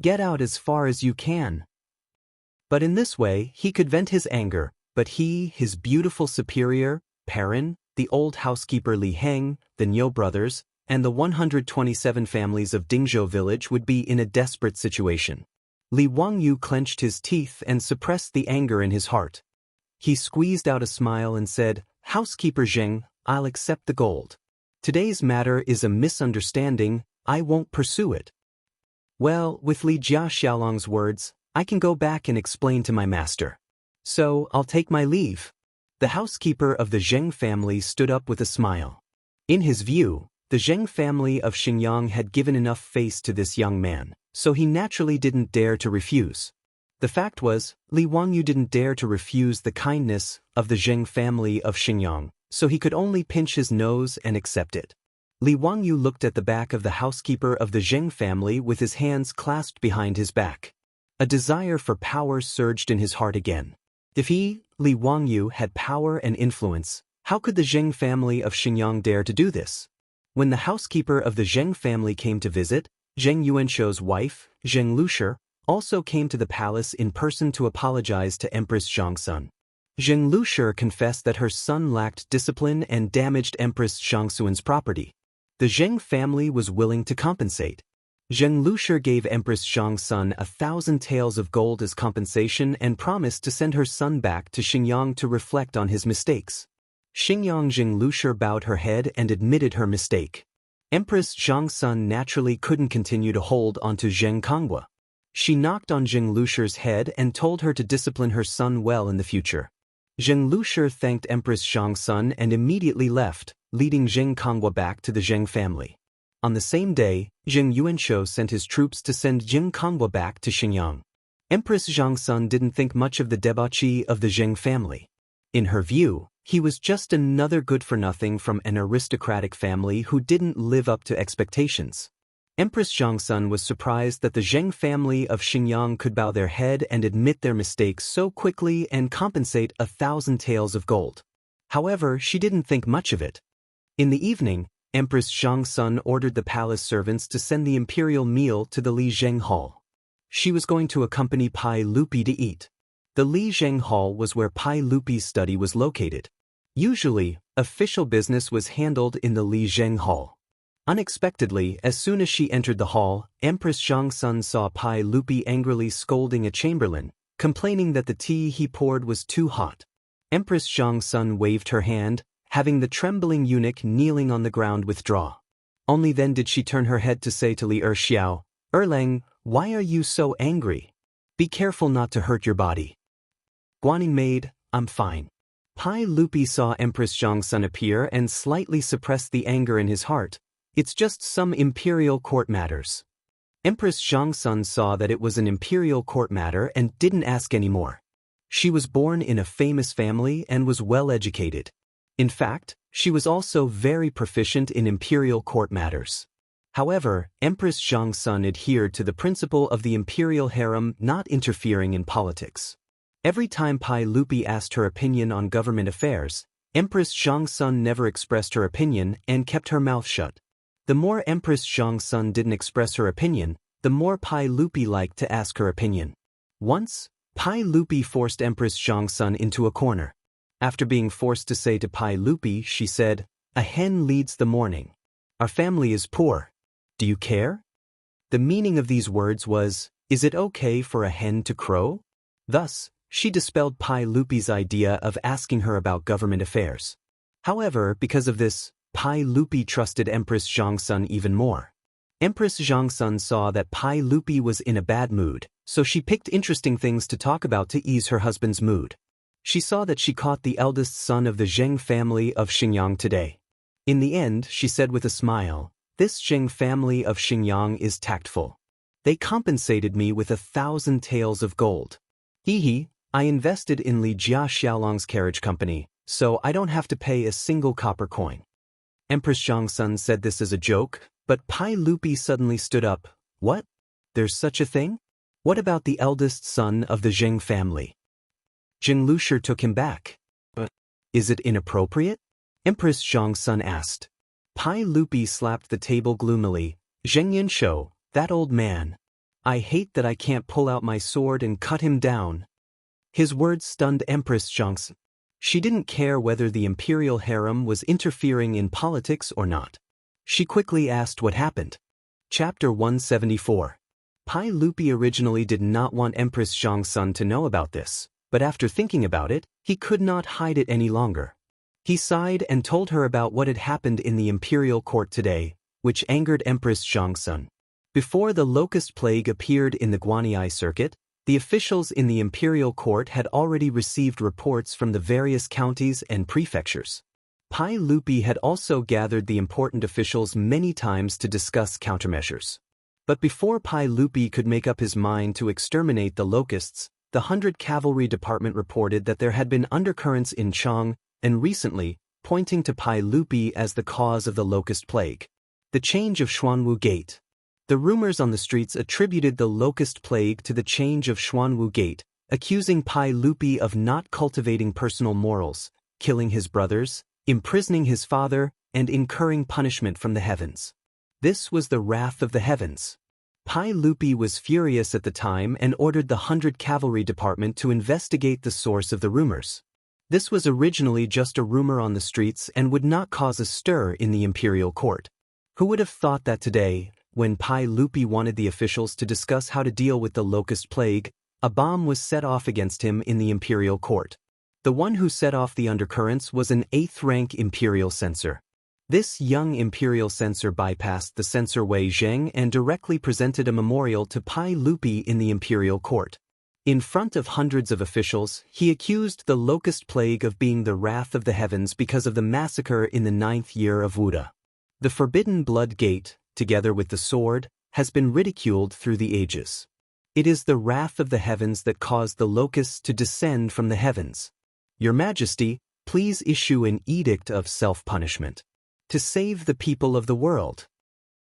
Get out as far as you can." But in this way, he could vent his anger, but he, his beautiful superior, Perrin, the old housekeeper Li Heng, the Niu brothers, and the 127 families of Dingzhou village would be in a desperate situation. Li Wangyu clenched his teeth and suppressed the anger in his heart. He squeezed out a smile and said, "Housekeeper Zheng, I'll accept the gold. Today's matter is a misunderstanding, I won't pursue it." Well, with Li Jia Xiaolang's words, I can go back and explain to my master. So, I'll take my leave. The housekeeper of the Zheng family stood up with a smile. In his view, the Zheng family of Xingyang had given enough face to this young man, so he naturally didn't dare to refuse. The fact was, Li Wangyu didn't dare to refuse the kindness of the Zheng family of Xingyang, so he could only pinch his nose and accept it. Li Wangyu looked at the back of the housekeeper of the Zheng family with his hands clasped behind his back. A desire for power surged in his heart again. If he, Li Wangyu, had power and influence, how could the Zheng family of Xinjiang dare to do this? When the housekeeper of the Zheng family came to visit, Zheng Yuanshou's wife, Zheng Lushi, also came to the palace in person to apologize to Empress Zhangsun. Zheng Lushi confessed that her son lacked discipline and damaged Empress Zhangsun's property. The Zheng family was willing to compensate. Zheng Lushi gave Empress Zhangsun 1,000 taels of gold as compensation and promised to send her son back to Xinjiang to reflect on his mistakes. Xinjiang Zheng Lushi bowed her head and admitted her mistake. Empress Zhangsun naturally couldn't continue to hold onto Zheng Kongwa. She knocked on Zheng Lushi's head and told her to discipline her son well in the future. Zheng Lushi thanked Empress Zhangsun and immediately left, leading Zheng Kongwa back to the Zheng family. On the same day, Zheng Yuanshou sent his troops to send Zheng Kongwa back to Xinjiang. Empress Zhangsun didn't think much of the debauchee of the Zheng family. In her view, he was just another good-for-nothing from an aristocratic family who didn't live up to expectations. Empress Zhangsun was surprised that the Zheng family of Xinjiang could bow their head and admit their mistakes so quickly and compensate 1,000 taels of gold. However, she didn't think much of it. In the evening, Empress Zhangsun ordered the palace servants to send the imperial meal to the Li Zheng Hall. She was going to accompany Pai Lupi to eat. The Li Zheng Hall was where Pai Lupi's study was located. Usually, official business was handled in the Li Zheng Hall. Unexpectedly, as soon as she entered the hall, Empress Zhangsun saw Pai Lupi angrily scolding a chamberlain, complaining that the tea he poured was too hot. Empress Zhangsun waved her hand, having the trembling eunuch kneeling on the ground withdraw. Only then did she turn her head to say to Li Xiao, "Erlang, why are you so angry? Be careful not to hurt your body." "Guanyin maid, I'm fine." Pai Lupi saw Empress Zhangsun appear and slightly suppressed the anger in his heart. "It's just some imperial court matters." Empress Zhangsun saw that it was an imperial court matter and didn't ask any more. She was born in a famous family and was well educated. In fact, she was also very proficient in imperial court matters. However, Empress Zhangsun adhered to the principle of the imperial harem not interfering in politics. Every time Pai Lupi asked her opinion on government affairs, Empress Zhangsun never expressed her opinion and kept her mouth shut. The more Empress Zhangsun didn't express her opinion, the more Pai Lupi liked to ask her opinion. Once, Pai Lupi forced Empress Zhangsun into a corner. After being forced to say to Pai Lupi, she said, "A hen leads the morning. Our family is poor. Do you care?" The meaning of these words was, is it okay for a hen to crow? Thus, she dispelled Pai Lupi's idea of asking her about government affairs. However, because of this, Pai Lupi trusted Empress Zhangsun even more. Empress Zhangsun saw that Pai Lupi was in a bad mood, so she picked interesting things to talk about to ease her husband's mood. She saw that she caught the eldest son of the Zheng family of Xinjiang today. In the end, she said with a smile, "This Zheng family of Xinjiang is tactful. They compensated me with 1,000 taels of gold. Hehe, I invested in Li Jia Xiaolong's carriage company, so I don't have to pay a single copper coin." Empress Zhangsun said this as a joke, but Pai Lupi suddenly stood up. "What? There's such a thing? What about the eldest son of the Zheng family?" Zheng Lushi took him back. "But is it inappropriate?" Empress Zhangsun asked. Pai Lupi slapped the table gloomily. "Zheng Yuanshou, that old man. I hate that I can't pull out my sword and cut him down." His words stunned Empress Zhangsun. She didn't care whether the imperial harem was interfering in politics or not. She quickly asked what happened. Chapter 174. Pai Lupi originally did not want Empress Zhangsun to know about this, but after thinking about it, he could not hide it any longer. He sighed and told her about what had happened in the imperial court today, which angered Empress Zhangsun. Before the locust plague appeared in the Guanyi circuit, the officials in the imperial court had already received reports from the various counties and prefectures. Pai Lupi had also gathered the important officials many times to discuss countermeasures. But before Pai Lupi could make up his mind to exterminate the locusts, the 100 Cavalry Department reported that there had been undercurrents in Chang, and recently, pointing to Pai Lupi as the cause of the locust plague. The change of Xuanwu Gate. The rumors on the streets attributed the locust plague to the change of Xuanwu Gate, accusing Pai Lupi of not cultivating personal morals, killing his brothers, imprisoning his father, and incurring punishment from the heavens. This was the wrath of the heavens. Pai Lupi was furious at the time and ordered the 100 Cavalry Department to investigate the source of the rumors. This was originally just a rumor on the streets and would not cause a stir in the imperial court. Who would have thought that today, when Pai Lupi wanted the officials to discuss how to deal with the locust plague, a bomb was set off against him in the imperial court. The one who set off the undercurrents was an 8th-rank imperial censor. This young imperial censor bypassed the censor Wei Zheng and directly presented a memorial to Pai Lupi in the imperial court. In front of hundreds of officials, he accused the locust plague of being the wrath of the heavens because of the massacre in the 9th year of Wuda. The Forbidden Blood Gate, together with the sword, has been ridiculed through the ages. It is the wrath of the heavens that caused the locusts to descend from the heavens. Your Majesty, please issue an edict of self-punishment to save the people of the world.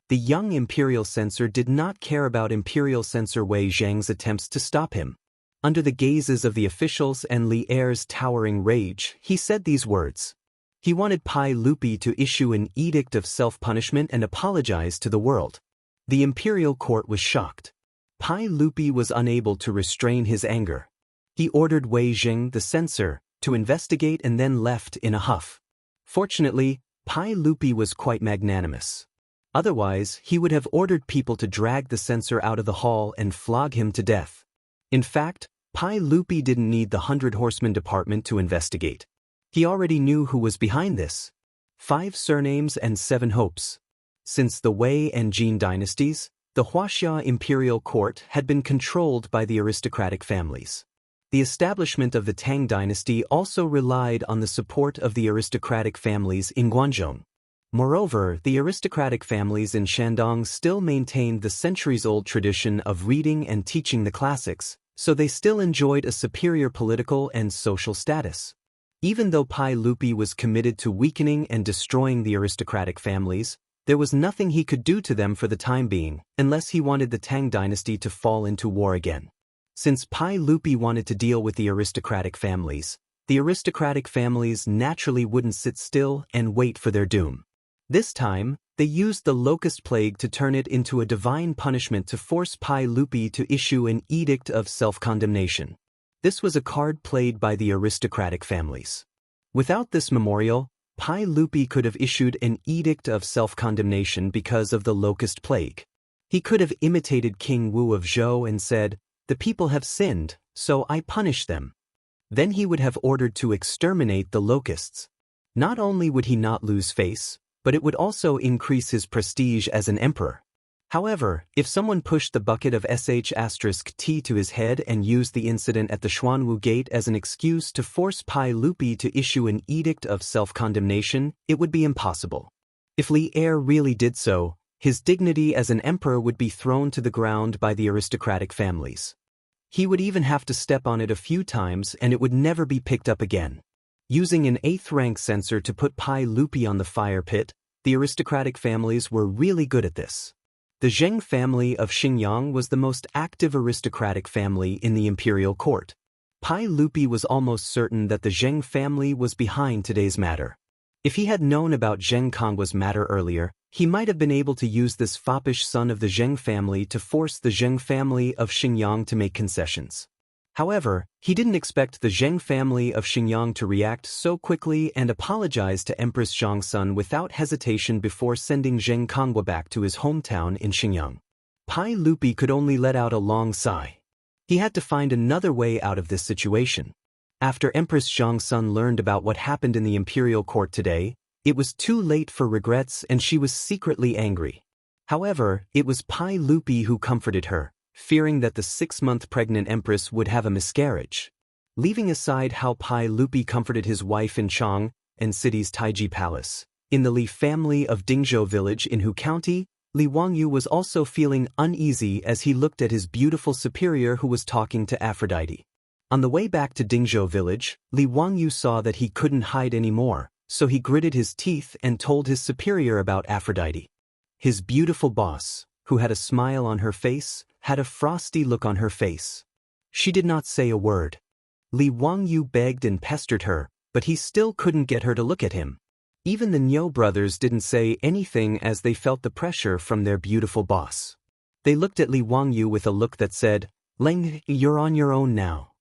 The young imperial censor did not care about imperial censor Wei Zheng's attempts to stop him. Under the gazes of the officials and Li Er's towering rage, he said these words. He wanted Pai Lupi to issue an edict of self-punishment and apologize to the world. The imperial court was shocked. Pai Lupi was unable to restrain his anger. He ordered Wei Zheng, the censor, to investigate and then left in a huff. Fortunately, Pai Lupi was quite magnanimous. Otherwise, he would have ordered people to drag the censor out of the hall and flog him to death. In fact, Pai Lupi didn't need the 100 Horsemen Department to investigate. He already knew who was behind this. 5 surnames and 7 hopes. Since the Wei and Jin dynasties, the Wuxia imperial court had been controlled by the aristocratic families. The establishment of the Tang dynasty also relied on the support of the aristocratic families in Guangzhou. Moreover, the aristocratic families in Shandong still maintained the centuries-old tradition of reading and teaching the classics, so they still enjoyed a superior political and social status. Even though Pai Lupi was committed to weakening and destroying the aristocratic families, there was nothing he could do to them for the time being, unless he wanted the Tang dynasty to fall into war again. Since Pai Lupi wanted to deal with the aristocratic families naturally wouldn't sit still and wait for their doom. This time, they used the locust plague to turn it into a divine punishment to force Pai Lupi to issue an edict of self-condemnation. This was a card played by the aristocratic families. Without this memorial, Pai Lupi could have issued an edict of self-condemnation because of the locust plague. He could have imitated King Wu of Zhou and said, "The people have sinned, so I punish them." Then he would have ordered to exterminate the locusts. Not only would he not lose face, but it would also increase his prestige as an emperor. However, if someone pushed the bucket of sh*t to his head and used the incident at the Xuanwu Gate as an excuse to force Pai Lupi to issue an edict of self-condemnation, it would be impossible. If Li Er really did so, his dignity as an emperor would be thrown to the ground by the aristocratic families. He would even have to step on it a few times and it would never be picked up again. Using an 8th-rank censor to put Pai Lupi on the fire pit, the aristocratic families were really good at this. The Zheng family of Xingyang was the most active aristocratic family in the imperial court. Pai Lupi was almost certain that the Zheng family was behind today's matter. If he had known about Zheng Kongwa's matter earlier, he might have been able to use this foppish son of the Zheng family to force the Zheng family of Xingyang to make concessions. However, he didn't expect the Zheng family of Xingyang to react so quickly and apologize to Empress Zhongsun without hesitation before sending Zheng Kongwa back to his hometown in Xingyang. Pai Lupi could only let out a long sigh. He had to find another way out of this situation. After Empress Zhongsun learned about what happened in the imperial court today, it was too late for regrets and she was secretly angry. However, it was Pai Lupi who comforted her, fearing that the 6-month pregnant empress would have a miscarriage. Leaving aside how Pai Lupi comforted his wife in Chang and city's Taiji Palace, in the Li family of Dingzhou village in Hu County, Li Wangyu was also feeling uneasy as he looked at his beautiful superior who was talking to Aphrodite. On the way back to Dingzhou village, Li Wangyu saw that he couldn't hide anymore, so he gritted his teeth and told his superior about Aphrodite. His beautiful boss, who had a smile on her face, had a frosty look on her face. She did not say a word. Li Wangyu begged and pestered her, but he still couldn't get her to look at him. Even the Niu brothers didn't say anything as they felt the pressure from their beautiful boss. They looked at Li Wangyu with a look that said, "Leng, you're on your own now."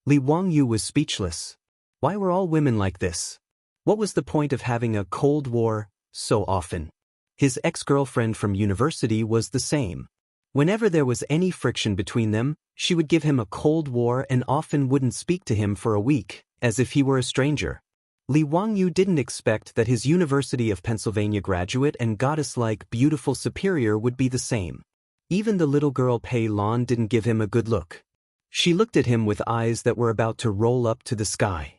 Li Wangyu was speechless. Why were all women like this? What was the point of having a Cold War so often? His ex-girlfriend from university was the same. Whenever there was any friction between them, she would give him a Cold War and often wouldn't speak to him for a week, as if he were a stranger. Li Wangyu didn't expect that his University of Pennsylvania graduate and goddess-like beautiful superior would be the same. Even the little girl Pei Lon didn't give him a good look. She looked at him with eyes that were about to roll up to the sky.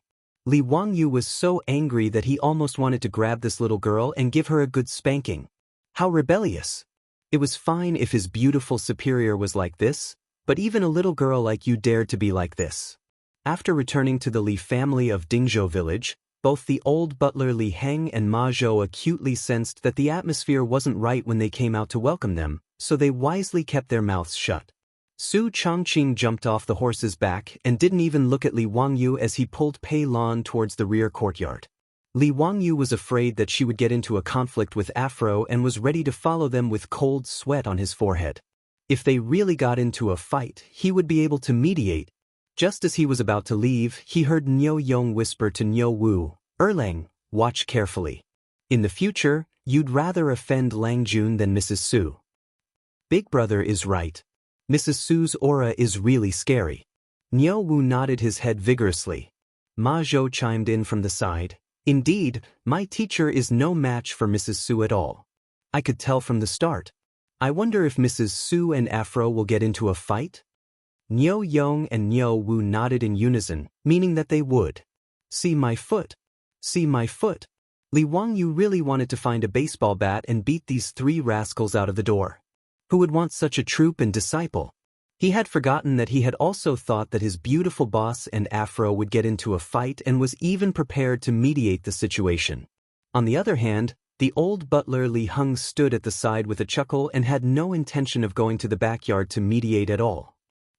Li Wangyu was so angry that he almost wanted to grab this little girl and give her a good spanking. How rebellious! It was fine if his beautiful superior was like this, but even a little girl like you dared to be like this. After returning to the Li family of Dingzhou village, both the old butler Li Heng and Ma Zhou acutely sensed that the atmosphere wasn't right when they came out to welcome them, so they wisely kept their mouths shut. Su Changqing jumped off the horse's back and didn't even look at Li Wangyu as he pulled Pei Lon towards the rear courtyard. Li Wangyu was afraid that she would get into a conflict with Afro and was ready to follow them with cold sweat on his forehead. If they really got into a fight, he would be able to mediate. Just as he was about to leave, he heard Niu Yong whisper to Niu Wu, "Erlang, watch carefully. In the future, you'd rather offend Lang Jun than Mrs. Su." Big brother is right. Mrs. Su's aura is really scary. Niu Wu nodded his head vigorously. Ma Zhou chimed in from the side, "Indeed, my teacher is no match for Mrs. Su at all. I could tell from the start. I wonder if Mrs. Su and Afro will get into a fight?" Niu Yong and Niu Wu nodded in unison, meaning that they would. "See my foot. See my foot." Li Wangyu really wanted to find a baseball bat and beat these three rascals out of the door. Who would want such a troop and disciple? He had forgotten that he had also thought that his beautiful boss and Afro would get into a fight and was even prepared to mediate the situation. On the other hand, the old butler Li Heng stood at the side with a chuckle and had no intention of going to the backyard to mediate at all.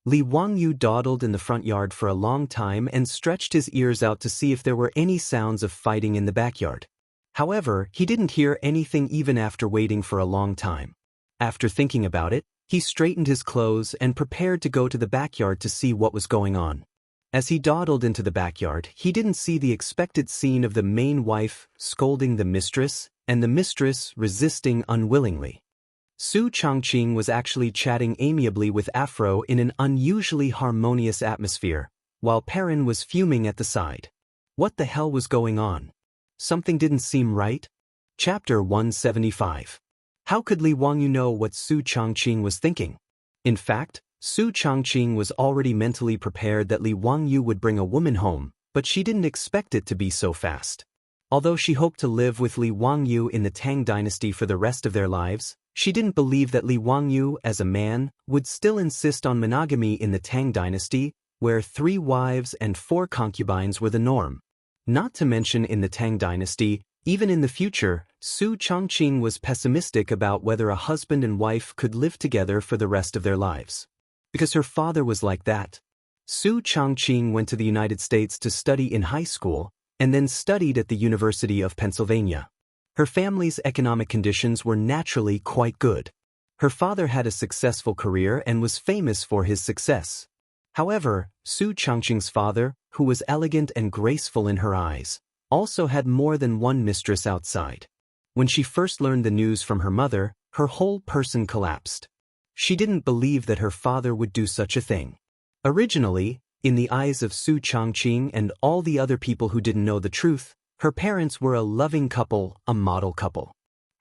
Li Wangyu dawdled in the front yard for a long time and stretched his ears out to see if there were any sounds of fighting in the backyard. However, he didn't hear anything even after waiting for a long time. After thinking about it, he straightened his clothes and prepared to go to the backyard to see what was going on. As he dawdled into the backyard, he didn't see the expected scene of the main wife scolding the mistress and the mistress resisting unwillingly. Su Changqing was actually chatting amiably with Afro in an unusually harmonious atmosphere, while Perrin was fuming at the side. What the hell was going on? Something didn't seem right? Chapter 175. How could Li Wangyu know what Su Changqing was thinking? In fact, Su Changqing was already mentally prepared that Li Wangyu would bring a woman home, but she didn't expect it to be so fast. Although she hoped to live with Li Wangyu in the Tang dynasty for the rest of their lives, she didn't believe that Li Wangyu, as a man, would still insist on monogamy in the Tang dynasty, where 3 wives and 4 concubines were the norm. Not to mention in the Tang dynasty, even in the future, Su Changqing was pessimistic about whether a husband and wife could live together for the rest of their lives. Because her father was like that. Su Changqing went to the United States to study in high school, and then studied at the University of Pennsylvania. Her family's economic conditions were naturally quite good. Her father had a successful career and was famous for his success. However, Su Changqing's father, who was elegant and graceful in her eyes, also had more than one mistress outside. When she first learned the news from her mother, her whole person collapsed. She didn't believe that her father would do such a thing. Originally, in the eyes of Su Changqing and all the other people who didn't know the truth, her parents were a loving couple, a model couple.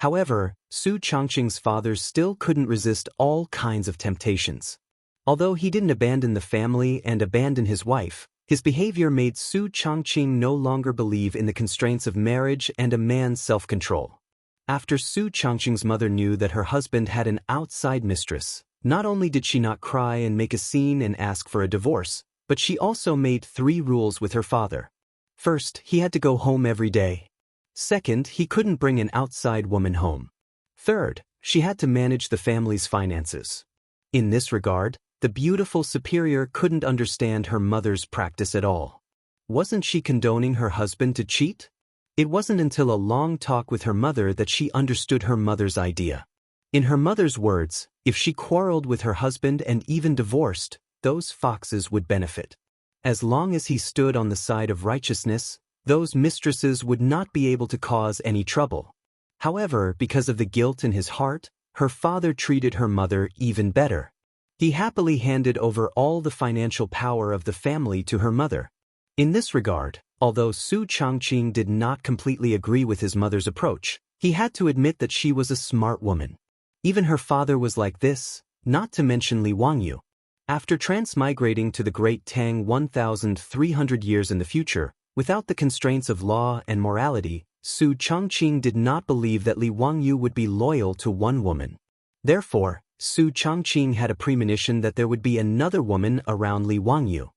However, Su Changqing's father still couldn't resist all kinds of temptations. Although he didn't abandon the family and abandon his wife, his behavior made Su Changqing no longer believe in the constraints of marriage and a man's self-control. After Su Changqing's mother knew that her husband had an outside mistress, not only did she not cry and make a scene and ask for a divorce, but she also made 3 rules with her father. First, he had to go home every day. Second, he couldn't bring an outside woman home. Third, she had to manage the family's finances. In this regard, the beautiful superior couldn't understand her mother's practice at all. Wasn't she condoning her husband to cheat? It wasn't until a long talk with her mother that she understood her mother's idea. In her mother's words, if she quarreled with her husband and even divorced, those foxes would benefit. As long as he stood on the side of righteousness, those mistresses would not be able to cause any trouble. However, because of the guilt in his heart, her father treated her mother even better. He happily handed over all the financial power of the family to her mother. In this regard, although Su Changqing did not completely agree with his mother's approach, he had to admit that she was a smart woman. Even her father was like this, not to mention Li Wangyu. After transmigrating to the Great Tang 1,300 years in the future, without the constraints of law and morality, Su Changqing did not believe that Li Wangyu would be loyal to one woman. Therefore, Su Changqing had a premonition that there would be another woman around Li Wangyu.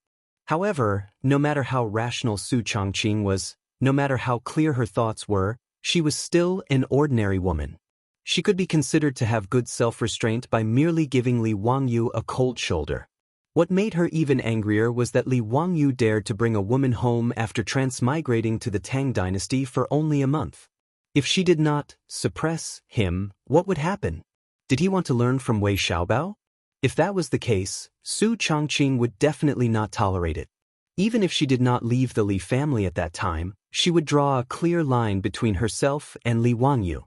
However, no matter how rational Su Changqing was, no matter how clear her thoughts were, she was still an ordinary woman. She could be considered to have good self-restraint by merely giving Li Wangyu a cold shoulder. What made her even angrier was that Li Wangyu dared to bring a woman home after transmigrating to the Tang dynasty for only a month. If she did not suppress him, what would happen? Did he want to learn from Wei Xiaobao? If that was the case, Su Changqing would definitely not tolerate it. Even if she did not leave the Li family at that time, she would draw a clear line between herself and Li Wangyu.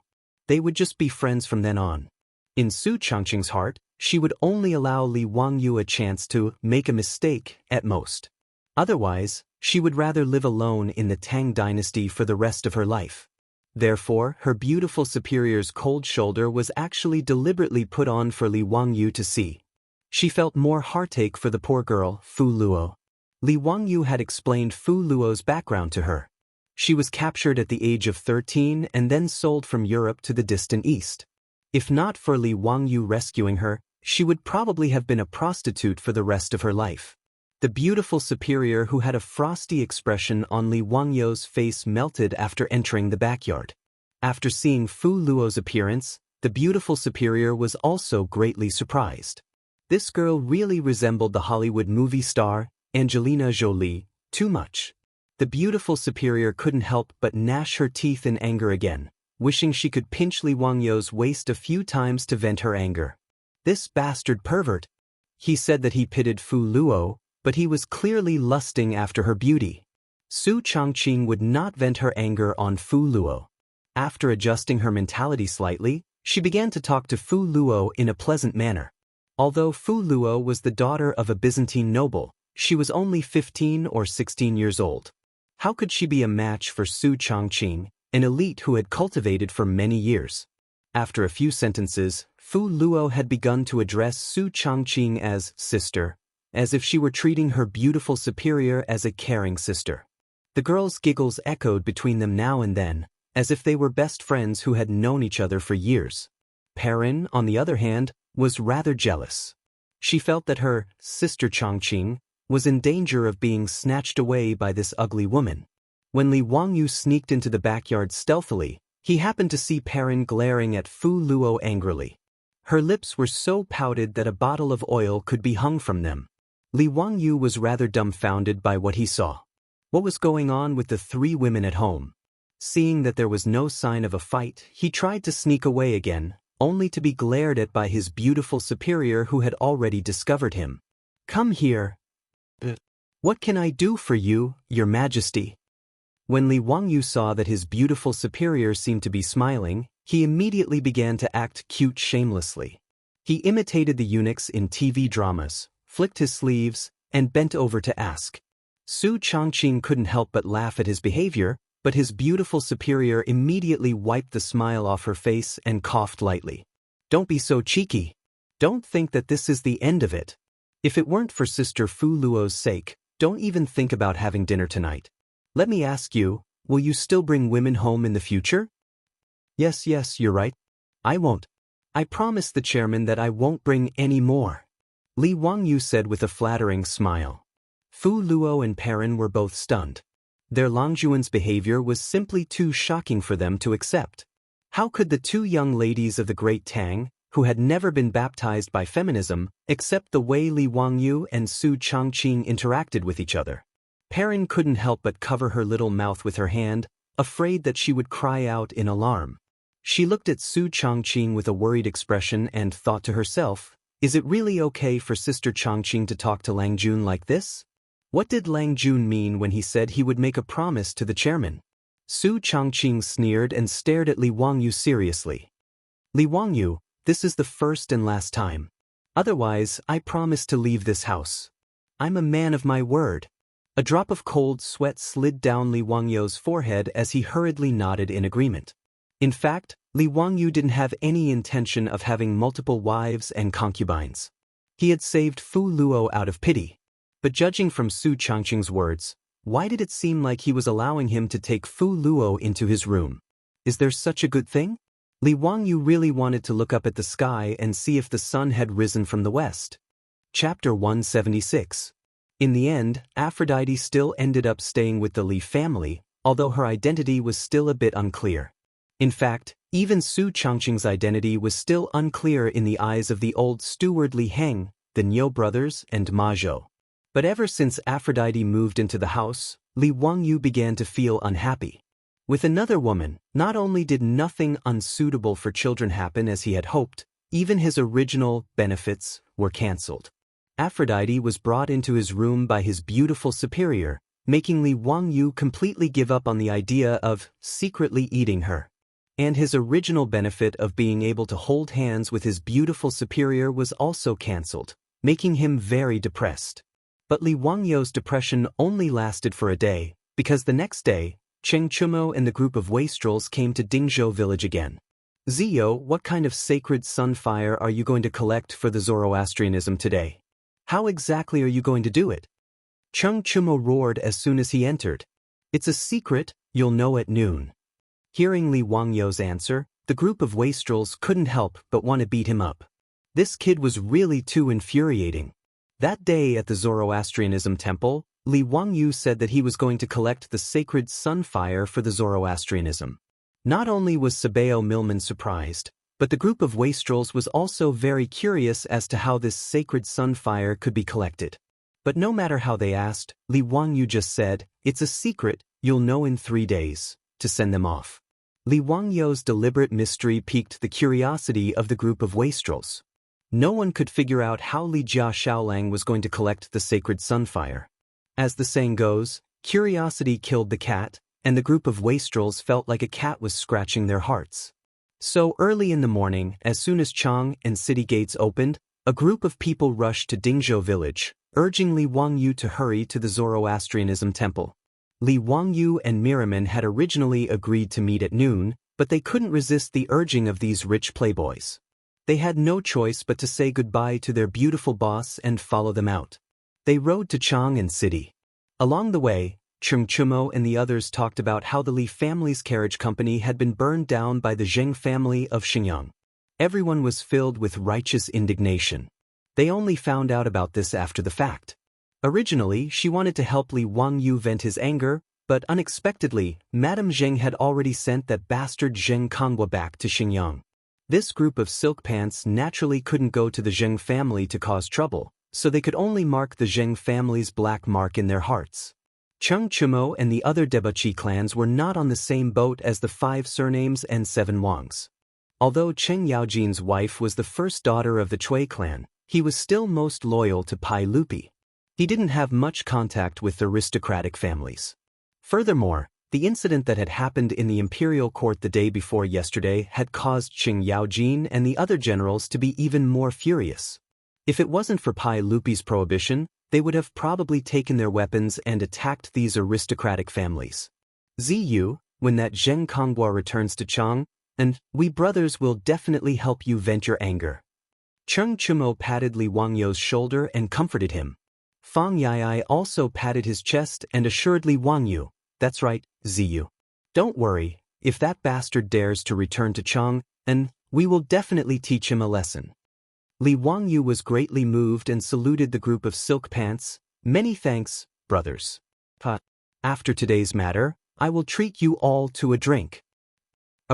They would just be friends from then on. In Su Changqing's heart, she would only allow Li Wangyu a chance to make a mistake at most. Otherwise, she would rather live alone in the Tang dynasty for the rest of her life. Therefore, her beautiful superior's cold shoulder was actually deliberately put on for Li Wangyu to see. She felt more heartache for the poor girl, Fu Luo. Li Wangyu had explained Fu Luo's background to her. She was captured at the age of 13 and then sold from Europe to the distant East. If not for Li Wangyu rescuing her, she would probably have been a prostitute for the rest of her life. The beautiful superior who had a frosty expression on Li Wangyu's face melted after entering the backyard. After seeing Fu Luo's appearance, the beautiful superior was also greatly surprised. This girl really resembled the Hollywood movie star, Angelina Jolie, too much. The beautiful superior couldn't help but gnash her teeth in anger again, wishing she could pinch Li Wangyu's waist a few times to vent her anger. This bastard pervert! He said that he pitied Fu Luo, but he was clearly lusting after her beauty. Su Changqing would not vent her anger on Fu Luo. After adjusting her mentality slightly, she began to talk to Fu Luo in a pleasant manner. Although Fu Luo was the daughter of a Byzantine noble, she was only 15 or 16 years old. How could she be a match for Su Changqing, an elite who had cultivated for many years? After a few sentences, Fu Luo had begun to address Su Changqing as sister, as if she were treating her beautiful superior as a caring sister. The girls' giggles echoed between them now and then, as if they were best friends who had known each other for years. Perrin, on the other hand, was rather jealous. She felt that her sister Changqing was in danger of being snatched away by this ugly woman. When Li Wangyu sneaked into the backyard stealthily, he happened to see Perrin glaring at Fu Luo angrily. Her lips were so pouted that a bottle of oil could be hung from them. Li Wangyu was rather dumbfounded by what he saw. What was going on with the three women at home? Seeing that there was no sign of a fight, he tried to sneak away again, only to be glared at by his beautiful superior who had already discovered him. "Come here. What can I do for you, Your Majesty?" When Li Wangyu saw that his beautiful superior seemed to be smiling, he immediately began to act cute shamelessly. He imitated the eunuchs in TV dramas, flicked his sleeves, and bent over to ask. Su Changqing couldn't help but laugh at his behavior, but his beautiful superior immediately wiped the smile off her face and coughed lightly. "Don't be so cheeky. Don't think that this is the end of it. If it weren't for Sister Fu Luo's sake, don't even think about having dinner tonight. Let me ask you, will you still bring women home in the future?" Yes, you're right. I won't. I promise the chairman that I won't bring any more," Li Wangyu said with a flattering smile. Fu Luo and Perrin were both stunned. Their Longjuan's behavior was simply too shocking for them to accept. How could the two young ladies of the Great Tang, who had never been baptized by feminism, accept the way Li Wangyu and Su Changqing interacted with each other? Perrin couldn't help but cover her little mouth with her hand, afraid that she would cry out in alarm. She looked at Su Changqing with a worried expression and thought to herself, is it really okay for Sister Changqing to talk to Lang Jun like this? What did Lang Jun mean when he said he would make a promise to the chairman? Su Changqing sneered and stared at Li Wangyu seriously. Li Wangyu, this is the first and last time. Otherwise, I promise to leave this house. I'm a man of my word. A drop of cold sweat slid down Li Wangyu's forehead as he hurriedly nodded in agreement. In fact, Li Wangyu didn't have any intention of having multiple wives and concubines. He had saved Fu Luo out of pity. But judging from Su Changqing's words, why did it seem like he was allowing him to take Fu Luo into his room? Is there such a good thing? Li Wangyu really wanted to look up at the sky and see if the sun had risen from the west. Chapter 176. In the end, Aphrodite still ended up staying with the Li family, although her identity was still a bit unclear. In fact, even Su Changqing's identity was still unclear in the eyes of the old steward Li Heng, the Niu brothers, and Ma Zhou. But ever since Aphrodite moved into the house, Li Wangyu began to feel unhappy. With another woman, not only did nothing unsuitable for children happen as he had hoped, even his original benefits were cancelled. Aphrodite was brought into his room by his beautiful superior, making Li Wangyu completely give up on the idea of secretly eating her. And his original benefit of being able to hold hands with his beautiful superior was also cancelled, making him very depressed. But Li Wangyu's depression only lasted for a day, because the next day, Cheng Chumo and the group of wastrels came to Dingzhou village again. Ziyo, what kind of sacred sunfire are you going to collect for the Zoroastrianism today? How exactly are you going to do it? Cheng Chumo roared as soon as he entered. It's a secret, you'll know at noon. Hearing Li Wangyu's answer, the group of wastrels couldn't help but want to beat him up. This kid was really too infuriating. That day at the Zoroastrianism temple, Li Wangyu said that he was going to collect the sacred sunfire for the Zoroastrianism. Not only was Sabeo Milman surprised, but the group of wastrels was also very curious as to how this sacred sunfire could be collected. But no matter how they asked, Li Wangyu just said, it's a secret, you'll know in 3 days, to send them off. Li Wangyu's deliberate mystery piqued the curiosity of the group of wastrels. No one could figure out how Li Jia Xiaolang was going to collect the sacred sunfire. As the saying goes, curiosity killed the cat, and the group of wastrels felt like a cat was scratching their hearts. So early in the morning, as soon as Chang and city gates opened, a group of people rushed to Dingzhou village, urging Li Wangyu to hurry to the Zoroastrianism temple. Li Wangyu and Miraman had originally agreed to meet at noon, but they couldn't resist the urging of these rich playboys. They had no choice but to say goodbye to their beautiful boss and follow them out. They rode to Chang'an City. Along the way, Cheng Chumo and the others talked about how the Li family's carriage company had been burned down by the Zheng family of Xinjiang. Everyone was filled with righteous indignation. They only found out about this after the fact. Originally, she wanted to help Li Wangyu vent his anger, but unexpectedly, Madame Zheng had already sent that bastard Zheng Kongwa back to Xinjiang. This group of silk pants naturally couldn't go to the Zheng family to cause trouble, so they could only mark the Zheng family's black mark in their hearts. Cheng Chumo and the other Debachi clans were not on the same boat as the 5 surnames and 7 Wangs. Although Cheng Yaojin's wife was the first daughter of the Chui clan, he was still most loyal to Pai Lupi. He didn't have much contact with the aristocratic families. Furthermore, the incident that had happened in the imperial court the day before yesterday had caused Cheng Yaojin and the other generals to be even more furious. If it wasn't for Pai Lupi's prohibition, they would have probably taken their weapons and attacked these aristocratic families. Ziyu, when that Zheng Kongwa returns to Chang, and we brothers will definitely help you vent your anger. Cheng Chumo patted Li Wangyu's shoulder and comforted him. Fang Yai also patted his chest and assured Li Wangyu, that's right, Ziyu. Don't worry, if that bastard dares to return to Chang, and we will definitely teach him a lesson. Li Wangyu was greatly moved and saluted the group of silk pants. Many thanks, brothers. After today's matter, I will treat you all to a drink.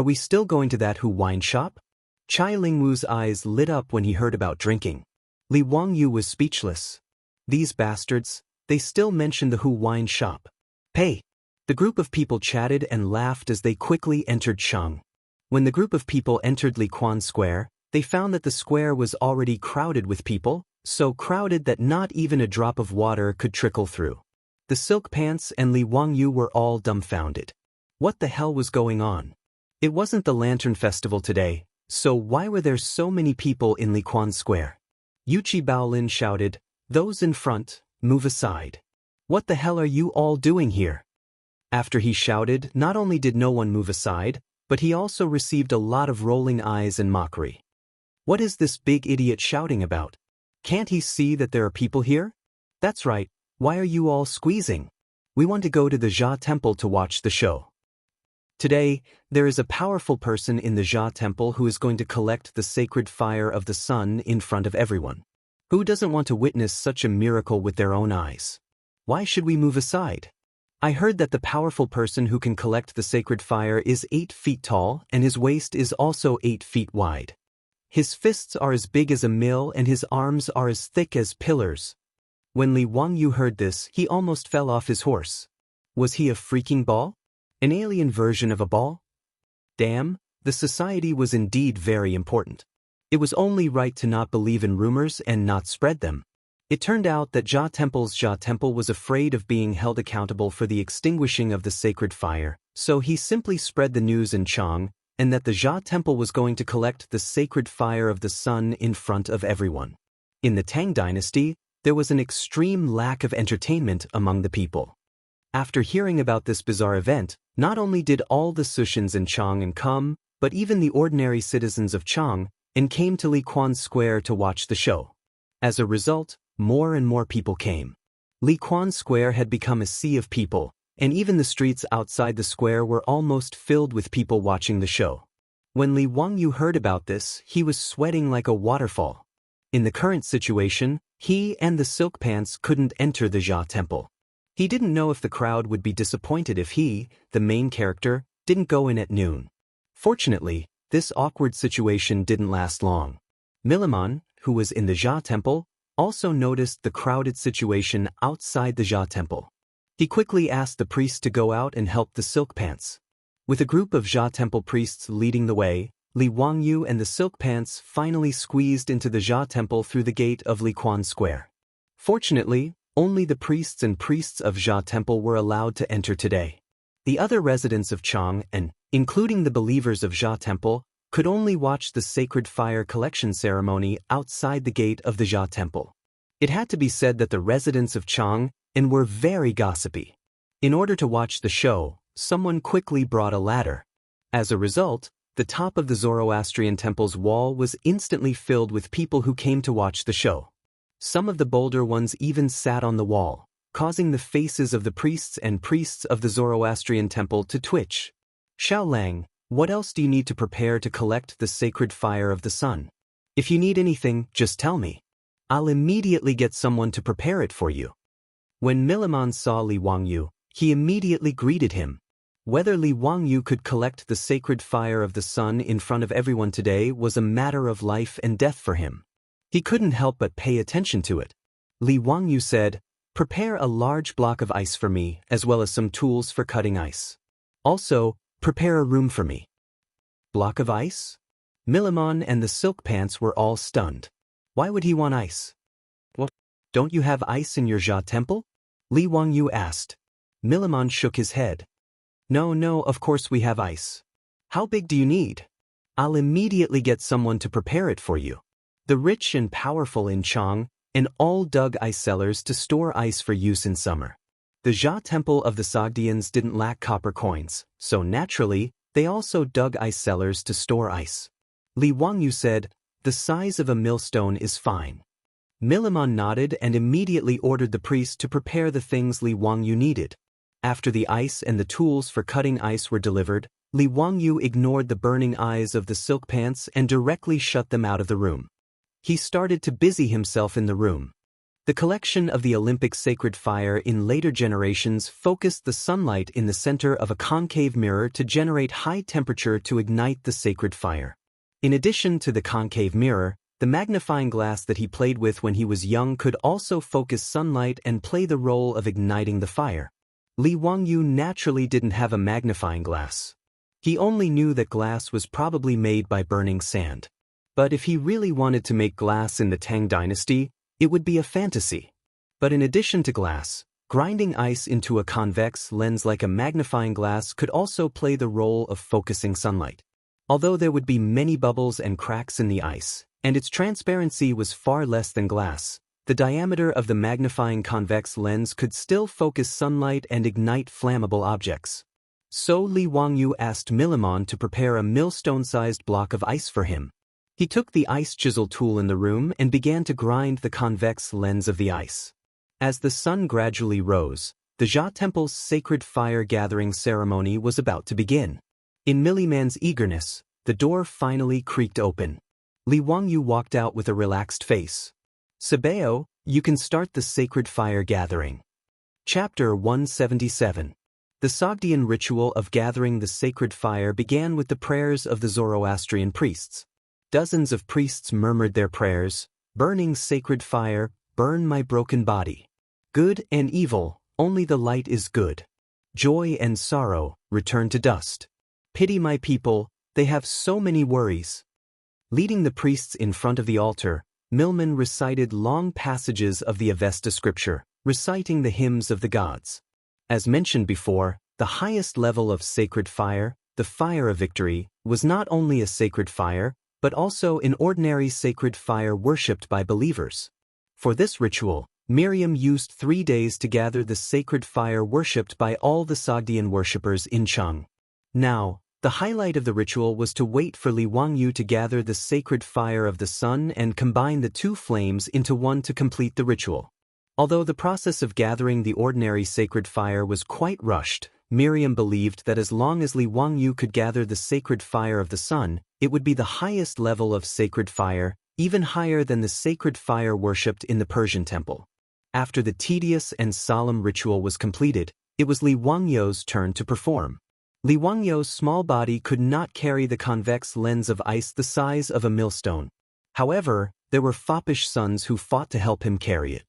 Are we still going to that Hu wine shop? Chai Lingwu's eyes lit up when he heard about drinking. Li Wangyu was speechless. These bastards, they still mentioned the Hu wine shop. Hey! The group of people chatted and laughed as they quickly entered Cheng. When the group of people entered Liquan Square, they found that the square was already crowded with people, so crowded that not even a drop of water could trickle through. The Silk Pants and Li Wangyu were all dumbfounded. What the hell was going on? It wasn't the Lantern Festival today, so why were there so many people in Liquan Square? Yuchi Baolin shouted, "Those in front, move aside. What the hell are you all doing here?" After he shouted, not only did no one move aside, but he also received a lot of rolling eyes and mockery. What is this big idiot shouting about? Can't he see that there are people here? That's right, why are you all squeezing? We want to go to the Jia Temple to watch the show. Today, there is a powerful person in the Jia Temple who is going to collect the sacred fire of the sun in front of everyone. Who doesn't want to witness such a miracle with their own eyes? Why should we move aside? I heard that the powerful person who can collect the sacred fire is 8 feet tall and his waist is also 8 feet wide. His fists are as big as a mill and his arms are as thick as pillars. When Li Wangyu heard this, he almost fell off his horse. Was he a freaking ball? An alien version of a ball? Damn, the society was indeed very important. It was only right to not believe in rumors and not spread them. It turned out that Jia Temple was afraid of being held accountable for the extinguishing of the sacred fire, so he simply spread the news in Chang, and that the Jia Temple was going to collect the sacred fire of the sun in front of everyone. In the Tang Dynasty, there was an extreme lack of entertainment among the people. After hearing about this bizarre event, not only did all the Sushins in Chang'an come, but even the ordinary citizens of Chang and came to Liquan Square to watch the show. As a result, more and more people came. Liquan Square had become a sea of people, and even the streets outside the square were almost filled with people watching the show. When Li Wangyu heard about this, he was sweating like a waterfall. In the current situation, he and the Silk Pants couldn't enter the Jia Temple. He didn't know if the crowd would be disappointed if he, the main character, didn't go in at noon. Fortunately, this awkward situation didn't last long. Milliman, who was in the Jia Temple, also noticed the crowded situation outside the Jia Temple. He quickly asked the priest to go out and help the Silk Pants. With a group of Jia Temple priests leading the way, Li Wangyu and the Silk Pants finally squeezed into the Jia Temple through the gate of Liquan Square. Fortunately, only the priests and priests of Jia Temple were allowed to enter today. The other residents of Chang'an, including the believers of Jia Temple, could only watch the sacred fire collection ceremony outside the gate of the Jia Temple. It had to be said that the residents of Chang'an were very gossipy. In order to watch the show, someone quickly brought a ladder. As a result, the top of the Zoroastrian temple's wall was instantly filled with people who came to watch the show. Some of the bolder ones even sat on the wall, causing the faces of the priests and priests of the Zoroastrian temple to twitch. Xiaolang, what else do you need to prepare to collect the sacred fire of the sun? If you need anything, just tell me. I'll immediately get someone to prepare it for you. When Milliman saw Li Wangyu, he immediately greeted him. Whether Li Wangyu could collect the sacred fire of the sun in front of everyone today was a matter of life and death for him. He couldn't help but pay attention to it. Li Wangyu said, "Prepare a large block of ice for me, as well as some tools for cutting ice. Also, prepare a room for me." Block of ice? Milliman and the Silk Pants were all stunned. Why would he want ice? What? Don't you have ice in your Jia Temple? Li Wangyu asked. Milliman shook his head. No, of course we have ice. How big do you need? I'll immediately get someone to prepare it for you. The rich and powerful in Chang and all dug ice cellars to store ice for use in summer. The Jia Temple of the Sogdians didn't lack copper coins, so naturally, they also dug ice cellars to store ice. Li Wangyu said, "The size of a millstone is fine." Milliman nodded and immediately ordered the priest to prepare the things Li Wangyu needed. After the ice and the tools for cutting ice were delivered, Li Wangyu ignored the burning eyes of the Silk Pants and directly shut them out of the room. He started to busy himself in the room. The collection of the Olympic sacred fire in later generations focused the sunlight in the center of a concave mirror to generate high temperature to ignite the sacred fire. In addition to the concave mirror, the magnifying glass that he played with when he was young could also focus sunlight and play the role of igniting the fire. Li Wangyu naturally didn't have a magnifying glass. He only knew that glass was probably made by burning sand. But if he really wanted to make glass in the Tang dynasty, it would be a fantasy. But in addition to glass, grinding ice into a convex lens like a magnifying glass could also play the role of focusing sunlight. Although there would be many bubbles and cracks in the ice, and its transparency was far less than glass, the diameter of the magnifying convex lens could still focus sunlight and ignite flammable objects. So Li Wangyu asked Milimon to prepare a millstone-sized block of ice for him. He took the ice chisel tool in the room and began to grind the convex lens of the ice. As the sun gradually rose, the Jia Temple's sacred fire gathering ceremony was about to begin. In Milliman's eagerness, the door finally creaked open. Li Wangyu walked out with a relaxed face. "Sabeo, you can start the sacred fire gathering." Chapter 177. The Sogdian ritual of gathering the sacred fire began with the prayers of the Zoroastrian priests. Dozens of priests murmured their prayers, "Burning sacred fire, burn my broken body. Good and evil, only the light is good. Joy and sorrow, return to dust. Pity my people, they have so many worries." Leading the priests in front of the altar, Milman recited long passages of the Avesta scripture, reciting the hymns of the gods. As mentioned before, the highest level of sacred fire, the fire of victory, was not only a sacred fire, but also an ordinary sacred fire worshipped by believers. For this ritual, Miriam used 3 days to gather the sacred fire worshipped by all the Sogdian worshippers in Cheng. Now, the highlight of the ritual was to wait for Li Wangyu to gather the sacred fire of the sun and combine the two flames into one to complete the ritual. Although the process of gathering the ordinary sacred fire was quite rushed, Miriam believed that as long as Li Wangyu could gather the sacred fire of the sun, it would be the highest level of sacred fire, even higher than the sacred fire worshipped in the Persian temple. After the tedious and solemn ritual was completed, it was Li Wangyu's turn to perform. Li Wangyu's small body could not carry the convex lens of ice the size of a millstone. However, there were foppish sons who fought to help him carry it.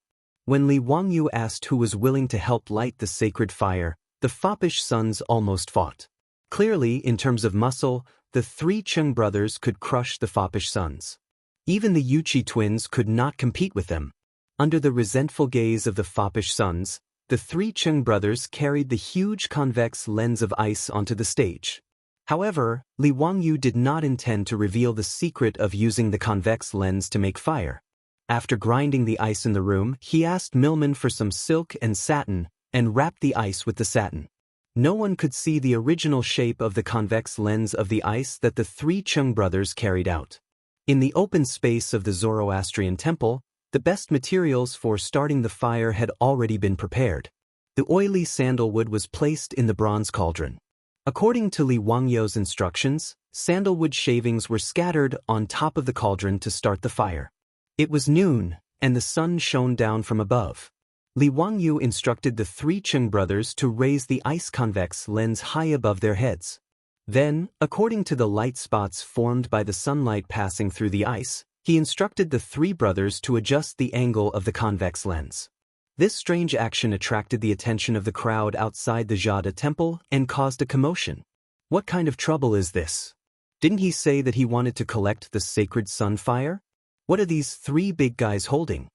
When Li Wangyu asked who was willing to help light the sacred fire, the foppish sons almost fought. Clearly, in terms of muscle, the 3 Cheng brothers could crush the foppish sons. Even the Yuchi twins could not compete with them. Under the resentful gaze of the foppish sons, the 3 Cheng brothers carried the huge convex lens of ice onto the stage. However, Li Wangyu did not intend to reveal the secret of using the convex lens to make fire. After grinding the ice in the room, he asked Milman for some silk and satin, and wrapped the ice with the satin. No one could see the original shape of the convex lens of the ice that the 3 Cheng brothers carried out. In the open space of the Zoroastrian temple, the best materials for starting the fire had already been prepared. The oily sandalwood was placed in the bronze cauldron. According to Li Wangyu's instructions, sandalwood shavings were scattered on top of the cauldron to start the fire. It was noon, and the sun shone down from above. Li Wangyu instructed the 3 Cheng brothers to raise the ice convex lens high above their heads. Then, according to the light spots formed by the sunlight passing through the ice, he instructed the 3 brothers to adjust the angle of the convex lens. This strange action attracted the attention of the crowd outside the Jia temple and caused a commotion. What kind of trouble is this? Didn't he say that he wanted to collect the sacred sun fire? What are these 3 big guys holding?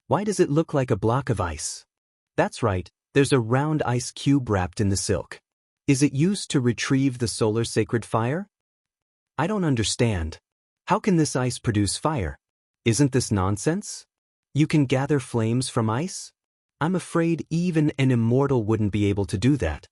Why does it look like a block of ice? That's right, there's a round ice cube wrapped in the silk. Is it used to retrieve the solar sacred fire? I don't understand. How can this ice produce fire? Isn't this nonsense? You can gather flames from ice? I'm afraid even an immortal wouldn't be able to do that.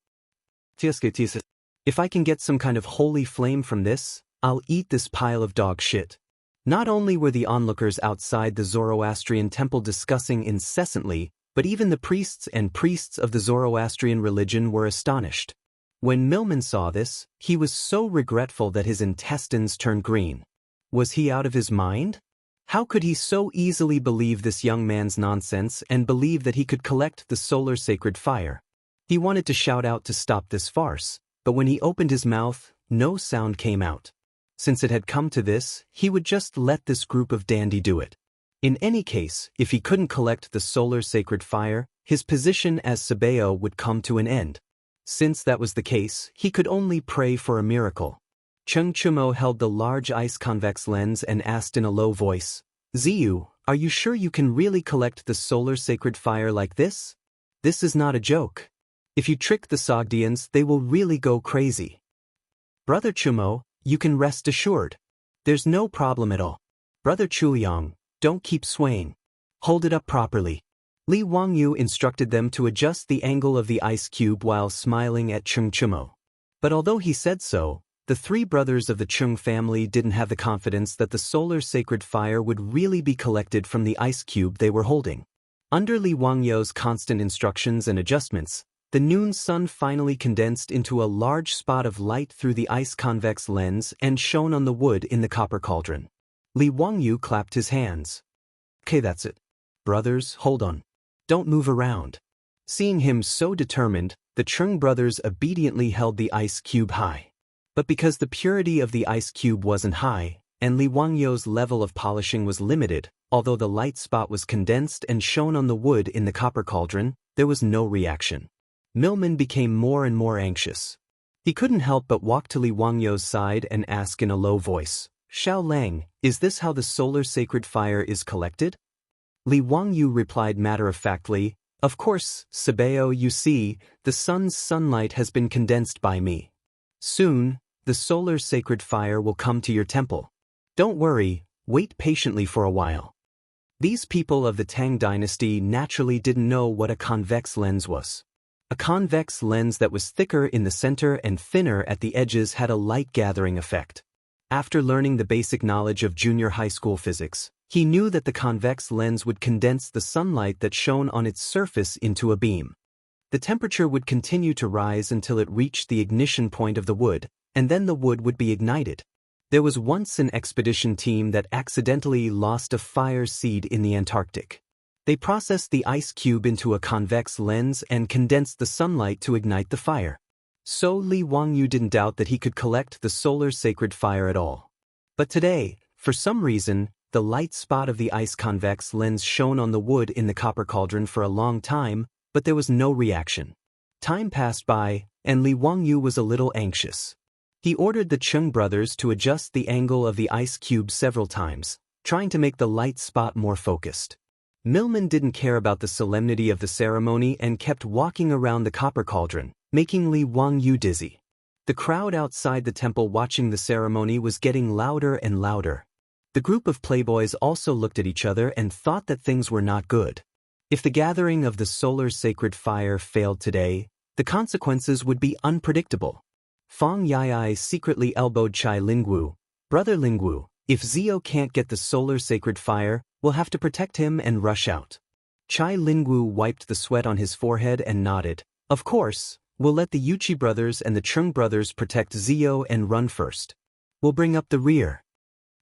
If I can get some kind of holy flame from this, I'll eat this pile of dog shit. Not only were the onlookers outside the Zoroastrian temple discussing incessantly, but even the priests and priests of the Zoroastrian religion were astonished. When Milman saw this, he was so regretful that his intestines turned green. Was he out of his mind? How could he so easily believe this young man's nonsense and believe that he could collect the solar sacred fire? He wanted to shout out to stop this farce, but when he opened his mouth, no sound came out. Since it had come to this, he would just let this group of dandy do it. In any case, if he couldn't collect the solar sacred fire, his position as Sabeo would come to an end. Since that was the case, he could only pray for a miracle. Cheng Chumo held the large ice convex lens and asked in a low voice, "Ziyu, are you sure you can really collect the solar sacred fire like this? This is not a joke. If you trick the Sogdians, they will really go crazy." "Brother Chumo, you can rest assured. There's no problem at all. Brother Chuliang, don't keep swaying. Hold it up properly." Li Wangyu instructed them to adjust the angle of the ice cube while smiling at Cheng Chumo. But although he said so, the three brothers of the Chung family didn't have the confidence that the solar sacred fire would really be collected from the ice cube they were holding. Under Li Wangyu's constant instructions and adjustments, the noon sun finally condensed into a large spot of light through the ice convex lens and shone on the wood in the copper cauldron. Li Wangyu clapped his hands. "Okay, that's it. Brothers, hold on. Don't move around." Seeing him so determined, the Chung brothers obediently held the ice cube high. But because the purity of the ice cube wasn't high, and Li Wangyu's level of polishing was limited, although the light spot was condensed and shone on the wood in the copper cauldron, there was no reaction. Milman became more and more anxious. He couldn't help but walk to Li Wangyu's side and ask in a low voice, "Xiao Lang, is this how the solar sacred fire is collected?" Li Wangyu replied matter-of-factly, "Of course, Sabeo, you see, the sun's sunlight has been condensed by me. Soon, the solar sacred fire will come to your temple. Don't worry, wait patiently for a while." These people of the Tang dynasty naturally didn't know what a convex lens was. A convex lens that was thicker in the center and thinner at the edges had a light-gathering effect. After learning the basic knowledge of junior high school physics, he knew that the convex lens would condense the sunlight that shone on its surface into a beam. The temperature would continue to rise until it reached the ignition point of the wood, and then the wood would be ignited. There was once an expedition team that accidentally lost a fire seed in the Antarctic. They processed the ice cube into a convex lens and condensed the sunlight to ignite the fire. So Li Wangyu didn't doubt that he could collect the solar sacred fire at all. But today, for some reason, the light spot of the ice convex lens shone on the wood in the copper cauldron for a long time, but there was no reaction. Time passed by, and Li Wangyu was a little anxious. He ordered the Chung brothers to adjust the angle of the ice cube several times, trying to make the light spot more focused. Milman didn't care about the solemnity of the ceremony and kept walking around the copper cauldron, making Li Wangyu dizzy. The crowd outside the temple watching the ceremony was getting louder and louder. The group of playboys also looked at each other and thought that things were not good. If the gathering of the solar sacred fire failed today, the consequences would be unpredictable. Fang Yai secretly elbowed Chai Lingwu. "Brother Lingwu, if Zio can't get the solar sacred fire, we'll have to protect him and rush out." Chai Lingwu wiped the sweat on his forehead and nodded. "Of course, we'll let the Yuchi brothers and the Chung brothers protect Zio and run first. We'll bring up the rear."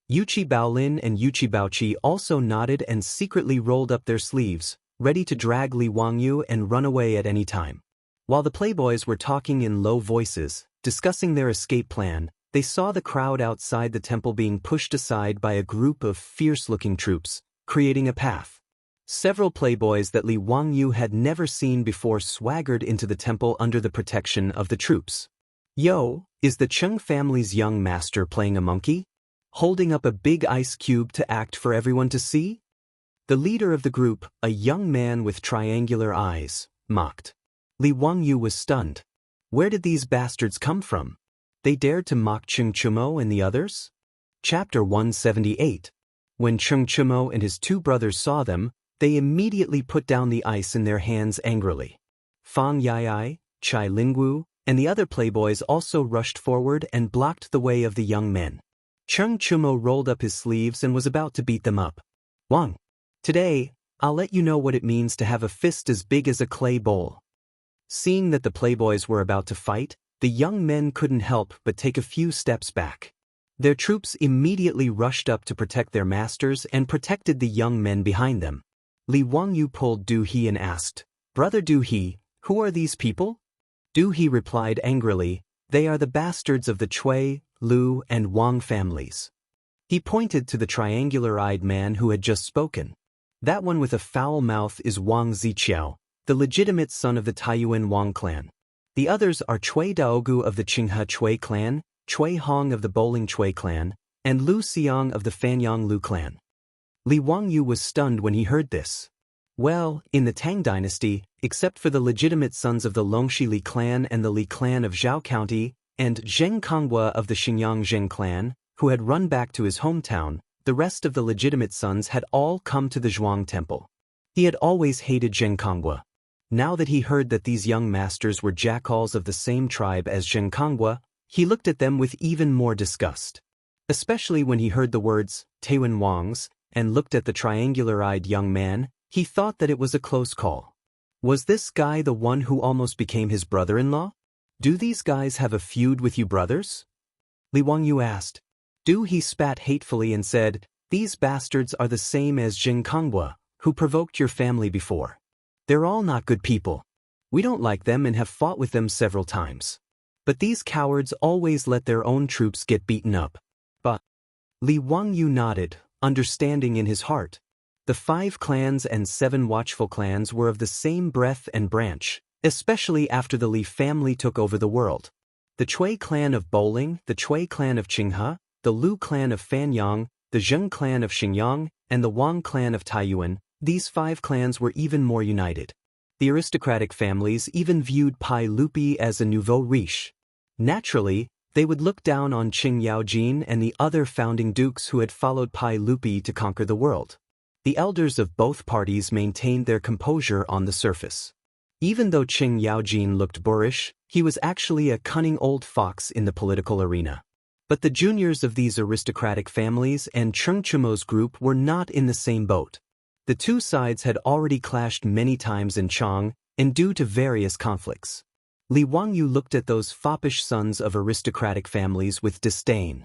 Yuchi Baolin and Yuchi Baoqi also nodded and secretly rolled up their sleeves, ready to drag Li Wangyu and run away at any time. While the playboys were talking in low voices, discussing their escape plan, they saw the crowd outside the temple being pushed aside by a group of fierce-looking troops, creating a path. Several playboys that Li Wangyu had never seen before swaggered into the temple under the protection of the troops. "Yo, is the Chung family's young master playing a monkey? Holding up a big ice cube to act for everyone to see?" The leader of the group, a young man with triangular eyes, mocked. Li Wangyu was stunned. Where did these bastards come from? They dared to mock Cheng Chumo and the others? Chapter 178. When Cheng Chumo and his two brothers saw them, they immediately put down the ice in their hands angrily. Fang Yai, Chai Lingwu, and the other playboys also rushed forward and blocked the way of the young men. Cheng Chumo rolled up his sleeves and was about to beat them up. "Wang, today, I'll let you know what it means to have a fist as big as a clay bowl." Seeing that the playboys were about to fight, the young men couldn't help but take a few steps back. Their troops immediately rushed up to protect their masters and protected the young men behind them. Li Wangyu pulled Du He and asked, "Brother Du He, who are these people?" Du He replied angrily, "They are the bastards of the Cui, Lu, and Wang families." He pointed to the triangular-eyed man who had just spoken. "That one with a foul mouth is Wang Ziqiao, the legitimate son of the Taiyuan Wang clan. The others are Cui Daogu of the Qinghe Cui clan, Cui Hong of the Bowling Cui clan, and Lu Xiang of the Fanyang Lu clan." Li Wangyu was stunned when he heard this. Well, in the Tang dynasty, except for the legitimate sons of the Longxi Li clan and the Li clan of Zhao County, and Zheng Konghua of the Xinjiang Zheng clan, who had run back to his hometown, the rest of the legitimate sons had all come to the Zhuang temple. He had always hated Zheng Konghua. Now that he heard that these young masters were jackals of the same tribe as Zheng Konghua, he looked at them with even more disgust. Especially when he heard the words, Taiwan Wangs, and looked at the triangular-eyed young man, he thought that it was a close call. Was this guy the one who almost became his brother-in-law? Do these guys have a feud with you brothers? Li Wangyu asked. Du He spat hatefully and said, "These bastards are the same as Zheng Konghua, who provoked your family before. They're all not good people. We don't like them and have fought with them several times. But these cowards always let their own troops get beaten up." But Li Wangyu nodded, understanding in his heart. The 5 clans and 7 watchful clans were of the same breadth and branch, especially after the Li family took over the world. The Cui clan of Bowling, the Cui clan of Qinghe, the Lu clan of Fanyang, the Zheng clan of Xinjiang, and the Wang clan of Taiyuan, these 5 clans were even more united. The aristocratic families even viewed Pai Lupi as a nouveau riche. Naturally, they would look down on Qing Yaojin and the other founding dukes who had followed Pai Lupi to conquer the world. The elders of both parties maintained their composure on the surface. Even though Qing Yaojin looked boorish, he was actually a cunning old fox in the political arena. But the juniors of these aristocratic families and Cheng Chumo's group were not in the same boat. The two sides had already clashed many times in Chang, and due to various conflicts. Li Wangyu looked at those foppish sons of aristocratic families with disdain.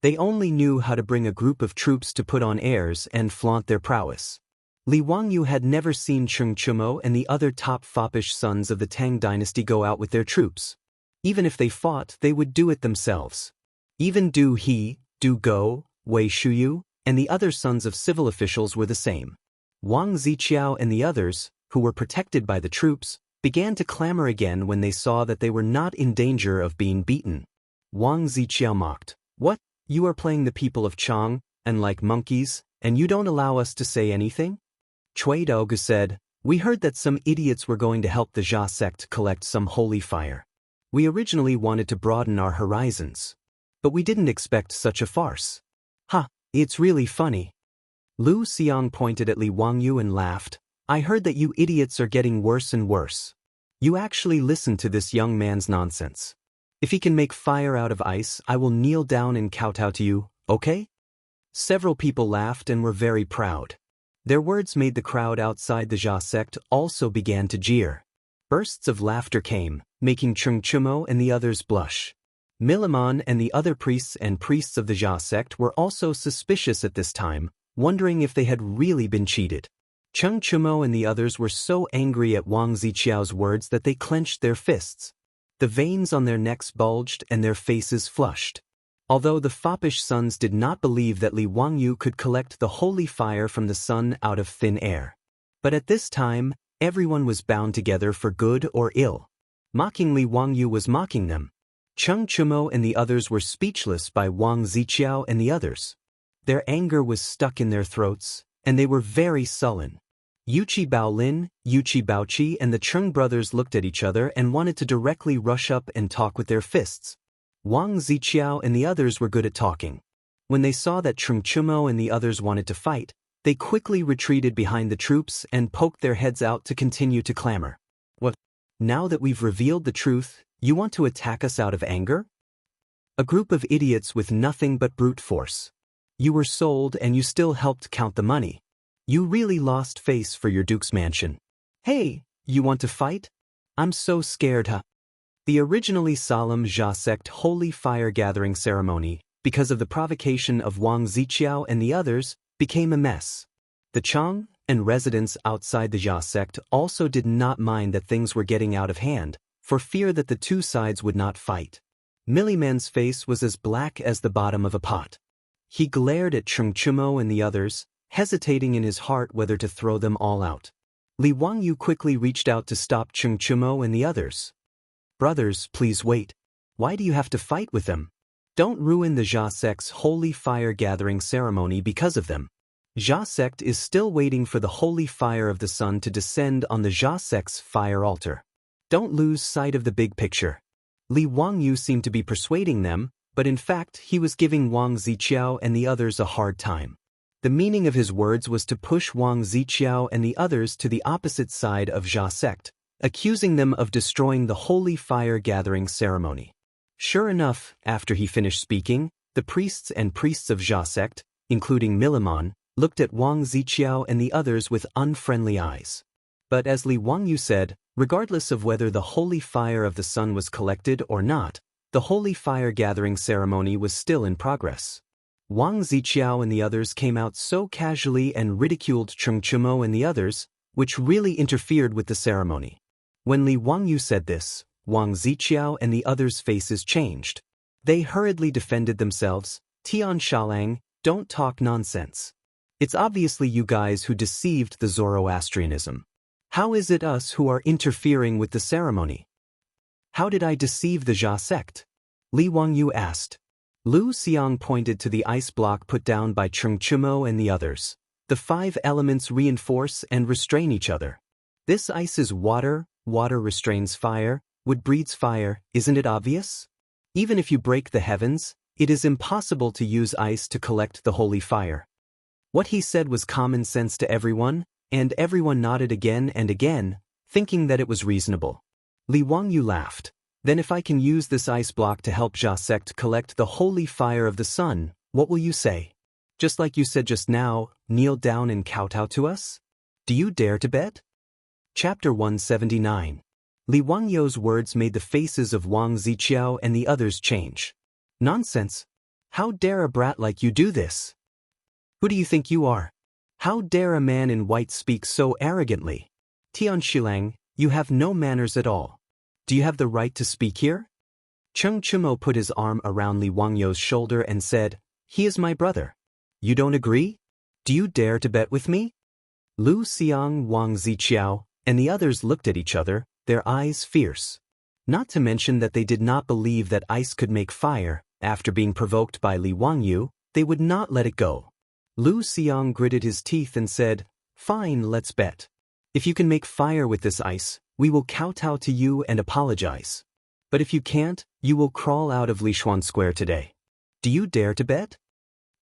They only knew how to bring a group of troops to put on airs and flaunt their prowess. Li Wangyu had never seen Cheng Chumo and the other top foppish sons of the Tang dynasty go out with their troops. Even if they fought, they would do it themselves. Even Du He, Du Go, Wei Shuyu, and the other sons of civil officials were the same. Wang Ziqiao and the others, who were protected by the troops, began to clamor again when they saw that they were not in danger of being beaten. Wang Ziqiao mocked, "What? You are playing the people of Chang, and like monkeys, and you don't allow us to say anything?" Cui Daogu said, "We heard that some idiots were going to help the Jia sect collect some holy fire. We originally wanted to broaden our horizons. But we didn't expect such a farce. Ha, it's really funny." Lu Xiang pointed at Li Wangyu and laughed. "I heard that you idiots are getting worse and worse. You actually listen to this young man's nonsense. If he can make fire out of ice, I will kneel down and kowtow to you, okay?" Several people laughed and were very proud. Their words made the crowd outside the Jia sect also began to jeer. Bursts of laughter came, making Cheng Chumo and the others blush. Miliman and the other priests of the Jia sect were also suspicious at this time, wondering if they had really been cheated. Cheng Chumo and the others were so angry at Wang Ziqiao's words that they clenched their fists. The veins on their necks bulged and their faces flushed. Although the foppish sons did not believe that Li Wangyu could collect the holy fire from the sun out of thin air. But at this time, everyone was bound together for good or ill. Mocking Li Wangyu was mocking them. Cheng Chumo and the others were speechless by Wang Ziqiao and the others. Their anger was stuck in their throats, and they were very sullen. Yuqi Baolin, Yuqi Baoqi and the Cheng brothers looked at each other and wanted to directly rush up and talk with their fists. Wang Ziqiao and the others were good at talking. When they saw that Cheng Chumo and the others wanted to fight, they quickly retreated behind the troops and poked their heads out to continue to clamor. "What? Now that we've revealed the truth, you want to attack us out of anger? A group of idiots with nothing but brute force. You were sold and you still helped count the money. You really lost face for your duke's mansion. Hey, you want to fight? I'm so scared, huh?" The originally solemn Jia sect holy fire gathering ceremony because of the provocation of Wang Ziqiao and the others, became a mess. The Chang and residents outside the Jia sect also did not mind that things were getting out of hand, for fear that the two sides would not fight. Milliman's face was as black as the bottom of a pot. He glared at Cheng Chumo and the others, hesitating in his heart whether to throw them all out. Li Wangyu quickly reached out to stop Cheng Chumo and the others. "Brothers, please wait. Why do you have to fight with them? Don't ruin the Jia sect's holy fire gathering ceremony because of them. Jia sect is still waiting for the holy fire of the sun to descend on the Jia sect's fire altar. Don't lose sight of the big picture." Li Wangyu seemed to be persuading them, but in fact he was giving Wang Ziqiao and the others a hard time. The meaning of his words was to push Wang Ziqiao and the others to the opposite side of Jia sect, accusing them of destroying the holy fire gathering ceremony. Sure enough, after he finished speaking, the priests of Jia sect, including Milliman, looked at Wang Ziqiao and the others with unfriendly eyes. But as Li Wangyu said, regardless of whether the holy fire of the sun was collected or not, the holy fire gathering ceremony was still in progress. Wang Ziqiao and the others came out so casually and ridiculed Cheng Chumo and the others, which really interfered with the ceremony. When Li Wangyu said this, Wang Ziqiao and the others' faces changed. They hurriedly defended themselves. "Tian Shalang, don't talk nonsense. It's obviously you guys who deceived the Zoroastrianism. How is it us who are interfering with the ceremony?" "How did I deceive the Jia sect?" Li Wangyu asked. Lu Xiang pointed to the ice block put down by Cheng Chumo and the others. "The 5 elements reinforce and restrain each other. This ice is water, water restrains fire, wood breeds fire, isn't it obvious? Even if you break the heavens, it is impossible to use ice to collect the holy fire." What he said was common sense to everyone, and everyone nodded again and again, thinking that it was reasonable. Li Wangyu laughed. "Then if I can use this ice block to help Jia sect collect the holy fire of the sun, what will you say? Just like you said just now, kneel down and kowtow to us? Do you dare to bet?" Chapter 179. Li Wangyu's words made the faces of Wang Ziqiao and the others change. "Nonsense! How dare a brat like you do this? Who do you think you are? How dare a man in white speak so arrogantly? Tian Shilang, you have no manners at all. Do you have the right to speak here?" Cheng Chumo put his arm around Li Wangyu's shoulder and said, "He is my brother. You don't agree? Do you dare to bet with me?" Lu Xiang, Wang Ziqiao, and the others looked at each other, their eyes fierce. Not to mention that they did not believe that ice could make fire. After being provoked by Li Wangyu, they would not let it go. Lu Xiang gritted his teeth and said, "Fine, let's bet. If you can make fire with this ice, we will kowtow to you and apologize. But if you can't, you will crawl out of Lishuan Square today. Do you dare to bet?"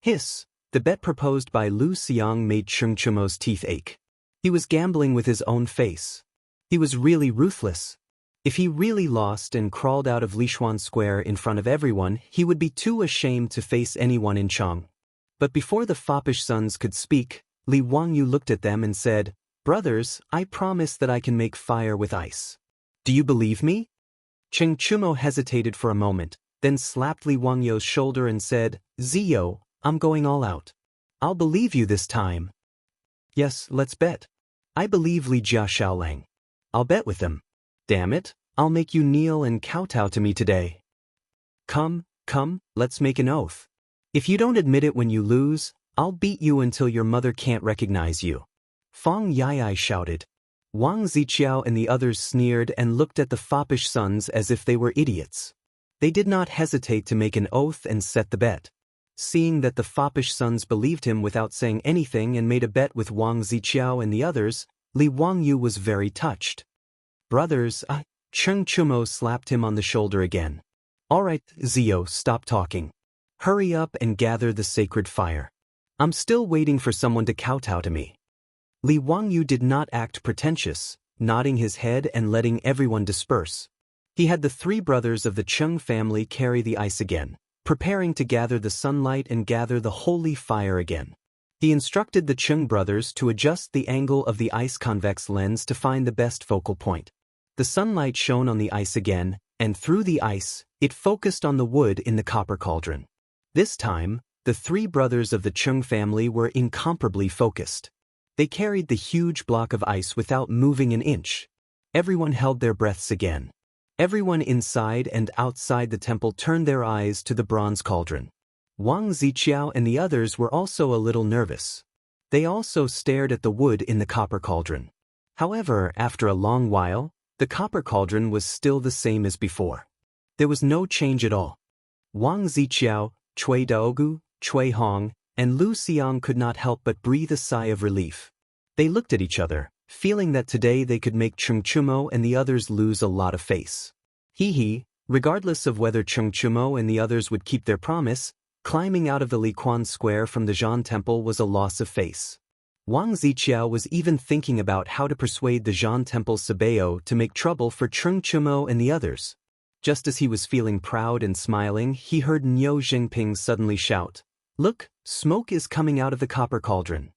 Hiss! The bet proposed by Lu Xiang made Cheng Chumo's teeth ache. He was gambling with his own face. He was really ruthless. If he really lost and crawled out of Lishuan Square in front of everyone, he would be too ashamed to face anyone in Chang. But before the foppish sons could speak, Li Wangyu looked at them and said, "Brothers, I promise that I can make fire with ice. Do you believe me?" Cheng Chumo hesitated for a moment, then slapped Li Wangyu's shoulder and said, "Ziyo, I'm going all out. I'll believe you this time." "Yes, let's bet. I believe Li Jia Shaolang. I'll bet with them. Damn it, I'll make you kneel and kowtow to me today." Come, let's make an oath. If you don't admit it when you lose, I'll beat you until your mother can't recognize you." Fang Yai shouted. Wang Ziqiao and the others sneered and looked at the foppish sons as if they were idiots. They did not hesitate to make an oath and set the bet. Seeing that the foppish sons believed him without saying anything and made a bet with Wang Ziqiao and the others, Li Wangyu was very touched. "Brothers, Cheng Chumo slapped him on the shoulder again. "All right, Zio, stop talking. Hurry up and gather the sacred fire. I'm still waiting for someone to kowtow to me." Li Wangyu did not act pretentious, nodding his head and letting everyone disperse. He had the 3 brothers of the Cheng family carry the ice again, preparing to gather the sunlight and gather the holy fire again. He instructed the Cheng brothers to adjust the angle of the ice convex lens to find the best focal point. The sunlight shone on the ice again, and through the ice, it focused on the wood in the copper cauldron. This time, the three brothers of the Cheng family were incomparably focused. They carried the huge block of ice without moving an inch. Everyone held their breaths again. Everyone inside and outside the temple turned their eyes to the bronze cauldron. Wang Ziqiao and the others were also a little nervous. They also stared at the wood in the copper cauldron. However, after a long while, the copper cauldron was still the same as before. There was no change at all. Wang Ziqiao, Cui Daogu, Cui Hong, and Lu Xiang could not help but breathe a sigh of relief. They looked at each other, feeling that today they could make Cheng Chumo and the others lose a lot of face. Regardless of whether Cheng Chumo and the others would keep their promise, climbing out of the Liquan Square from the Zhan Temple was a loss of face. Wang Ziqiao was even thinking about how to persuade the Zhan Temple Sabeo to make trouble for Cheng Chumo and the others. Just as he was feeling proud and smiling, he heard Niu Jingping suddenly shout, "Look, smoke is coming out of the copper cauldron."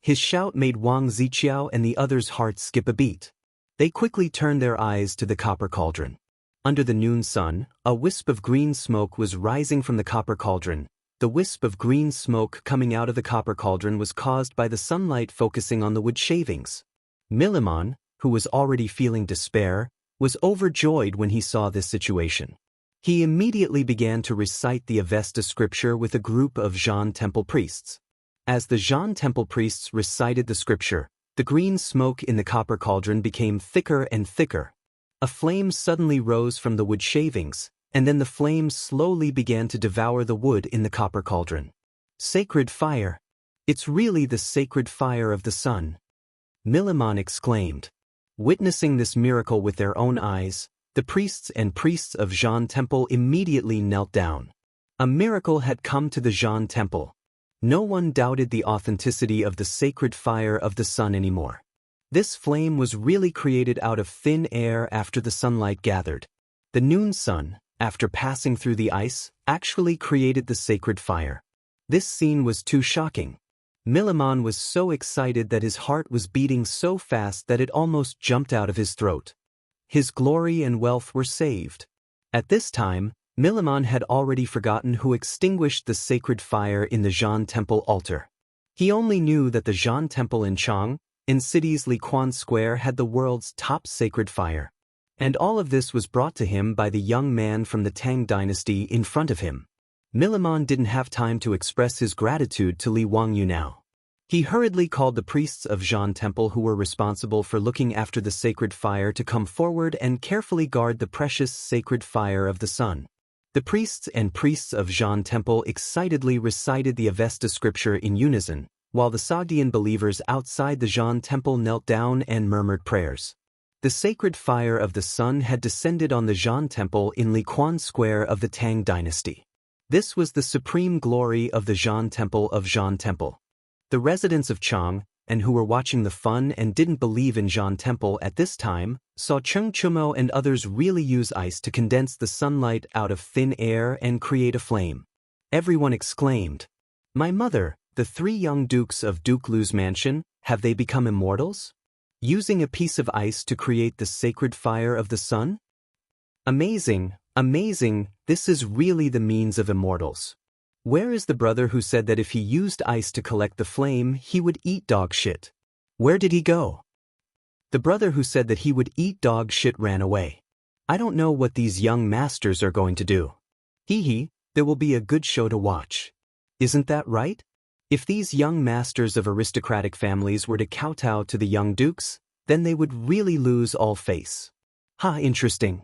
His shout made Wang Ziqiao and the others' hearts skip a beat. They quickly turned their eyes to the copper cauldron. Under the noon sun, a wisp of green smoke was rising from the copper cauldron. The wisp of green smoke coming out of the copper cauldron was caused by the sunlight focusing on the wood shavings. Milimon, who was already feeling despair, was overjoyed when he saw this situation. He immediately began to recite the Avesta scripture with a group of Zhan Temple priests. As the Zhan Temple priests recited the scripture, the green smoke in the copper cauldron became thicker and thicker. A flame suddenly rose from the wood shavings, and then the flame slowly began to devour the wood in the copper cauldron. Sacred fire! It's really the sacred fire of the sun! Milimon exclaimed. Witnessing this miracle with their own eyes, the priests and priests of Zhan Temple immediately knelt down. A miracle had come to the Zhan Temple. No one doubted the authenticity of the sacred fire of the sun anymore. This flame was really created out of thin air after the sunlight gathered. The noon sun, after passing through the ice, actually created the sacred fire. This scene was too shocking. Milimon was so excited that his heart was beating so fast that it almost jumped out of his throat. His glory and wealth were saved. At this time, Milimon had already forgotten who extinguished the sacred fire in the Zhan Temple altar. He only knew that the Zhan Temple in Chang, in city's Liquan Square, had the world's top sacred fire. And all of this was brought to him by the young man from the Tang dynasty in front of him. Milimon didn't have time to express his gratitude to Li Wangyu now. He hurriedly called the priests of Zhan Temple who were responsible for looking after the sacred fire to come forward and carefully guard the precious sacred fire of the sun. The priests and priests of Zhan Temple excitedly recited the Avesta scripture in unison, while the Sogdian believers outside the Zhan Temple knelt down and murmured prayers. The sacred fire of the sun had descended on the Zhan Temple in Liquan Square of the Tang dynasty. This was the supreme glory of the Zhan Temple of Zhan Temple. The residents of Chang, and who were watching the fun and didn't believe in Zhan Temple at this time, saw Cheng Chumo and others really use ice to condense the sunlight out of thin air and create a flame. Everyone exclaimed, "My mother, the three young dukes of Duke Lu's mansion, have they become immortals? Using a piece of ice to create the sacred fire of the sun? Amazing, amazing, this is really the means of immortals. Where is the brother who said that if he used ice to collect the flame, he would eat dog shit? Where did he go? The brother who said that he would eat dog shit ran away. I don't know what these young masters are going to do. There will be a good show to watch. Isn't that right? If these young masters of aristocratic families were to kowtow to the young dukes, then they would really lose all face." Interesting.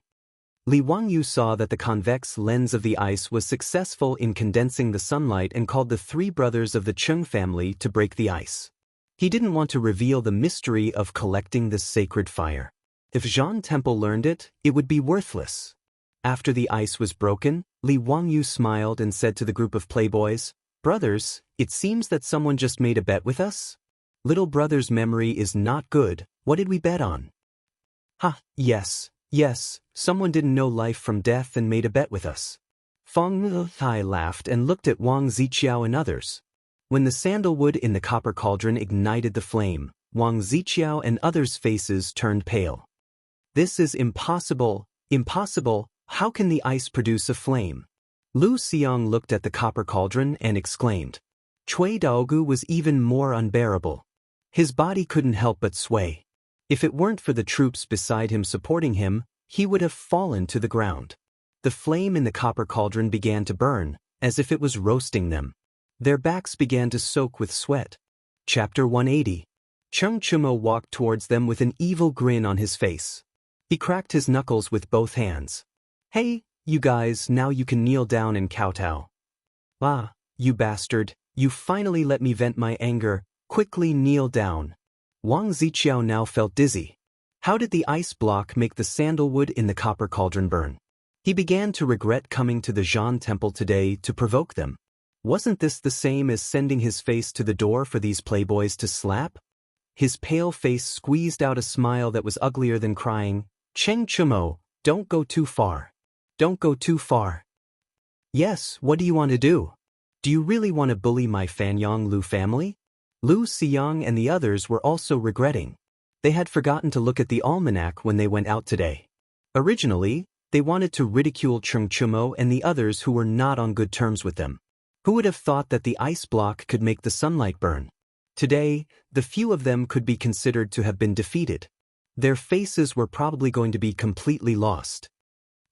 Li Wangyu saw that the convex lens of the ice was successful in condensing the sunlight and called the three brothers of the Cheng family to break the ice. He didn't want to reveal the mystery of collecting the sacred fire. If Zhan Temple learned it, it would be worthless. After the ice was broken, Li Wangyu smiled and said to the group of playboys, "Brothers, it seems that someone just made a bet with us? Little brother's memory is not good. What did we bet on?" Yes, someone didn't know life from death and made a bet with us. Feng Hai laughed and looked at Wang Ziqiao and others. When the sandalwood in the copper cauldron ignited the flame, Wang Ziqiao and others' faces turned pale. "This is impossible, impossible, how can the ice produce a flame?" Lu Xiang looked at the copper cauldron and exclaimed. Cui Daogu was even more unbearable. His body couldn't help but sway. If it weren't for the troops beside him supporting him, he would have fallen to the ground. The flame in the copper cauldron began to burn, as if it was roasting them. Their backs began to soak with sweat. Chapter 180. Cheng Chumo walked towards them with an evil grin on his face. He cracked his knuckles with both hands. Hey, you guys, now you can kneel down and kowtow. Ah, you bastard, you finally let me vent my anger, quickly kneel down. Wang Ziqiao now felt dizzy. How did the ice block make the sandalwood in the copper cauldron burn? He began to regret coming to the Zhan temple today to provoke them. Wasn't this the same as sending his face to the door for these playboys to slap? His pale face squeezed out a smile that was uglier than crying. Cheng Chumo, don't go too far. Don't go too far. Yes, what do you want to do? Do you really want to bully my Fanyang Lu family? Lu Xiang and the others were also regretting. They had forgotten to look at the almanac when they went out today. Originally, they wanted to ridicule Cheng Chumo and the others who were not on good terms with them. Who would have thought that the ice block could make the sunlight burn? Today, the few of them could be considered to have been defeated. Their faces were probably going to be completely lost.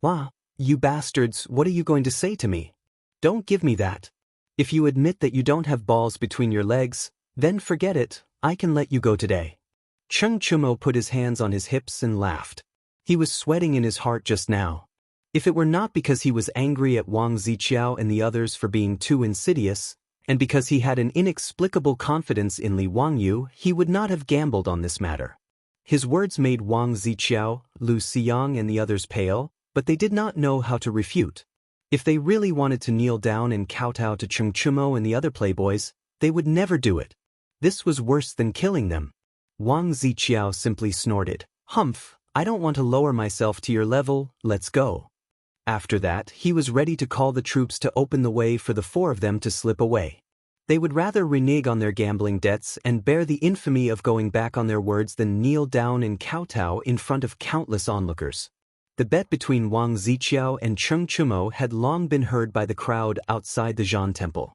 Wah, you bastards, what are you going to say to me? Don't give me that. If you admit that you don't have balls between your legs, then forget it, I can let you go today. Cheng Chumo put his hands on his hips and laughed. He was sweating in his heart just now. If it were not because he was angry at Wang Ziqiao and the others for being too insidious, and because he had an inexplicable confidence in Li Wangyu, he would not have gambled on this matter. His words made Wang Ziqiao, Lu Xiang and the others pale, but they did not know how to refute. If they really wanted to kneel down and kowtow to Cheng Chumo and the other playboys, they would never do it. This was worse than killing them. Wang Ziqiao simply snorted. Humph, I don't want to lower myself to your level, let's go. After that, he was ready to call the troops to open the way for the four of them to slip away. They would rather renege on their gambling debts and bear the infamy of going back on their words than kneel down and kowtow in front of countless onlookers. The bet between Wang Ziqiao and Cheng Chumo had long been heard by the crowd outside the Zhan temple.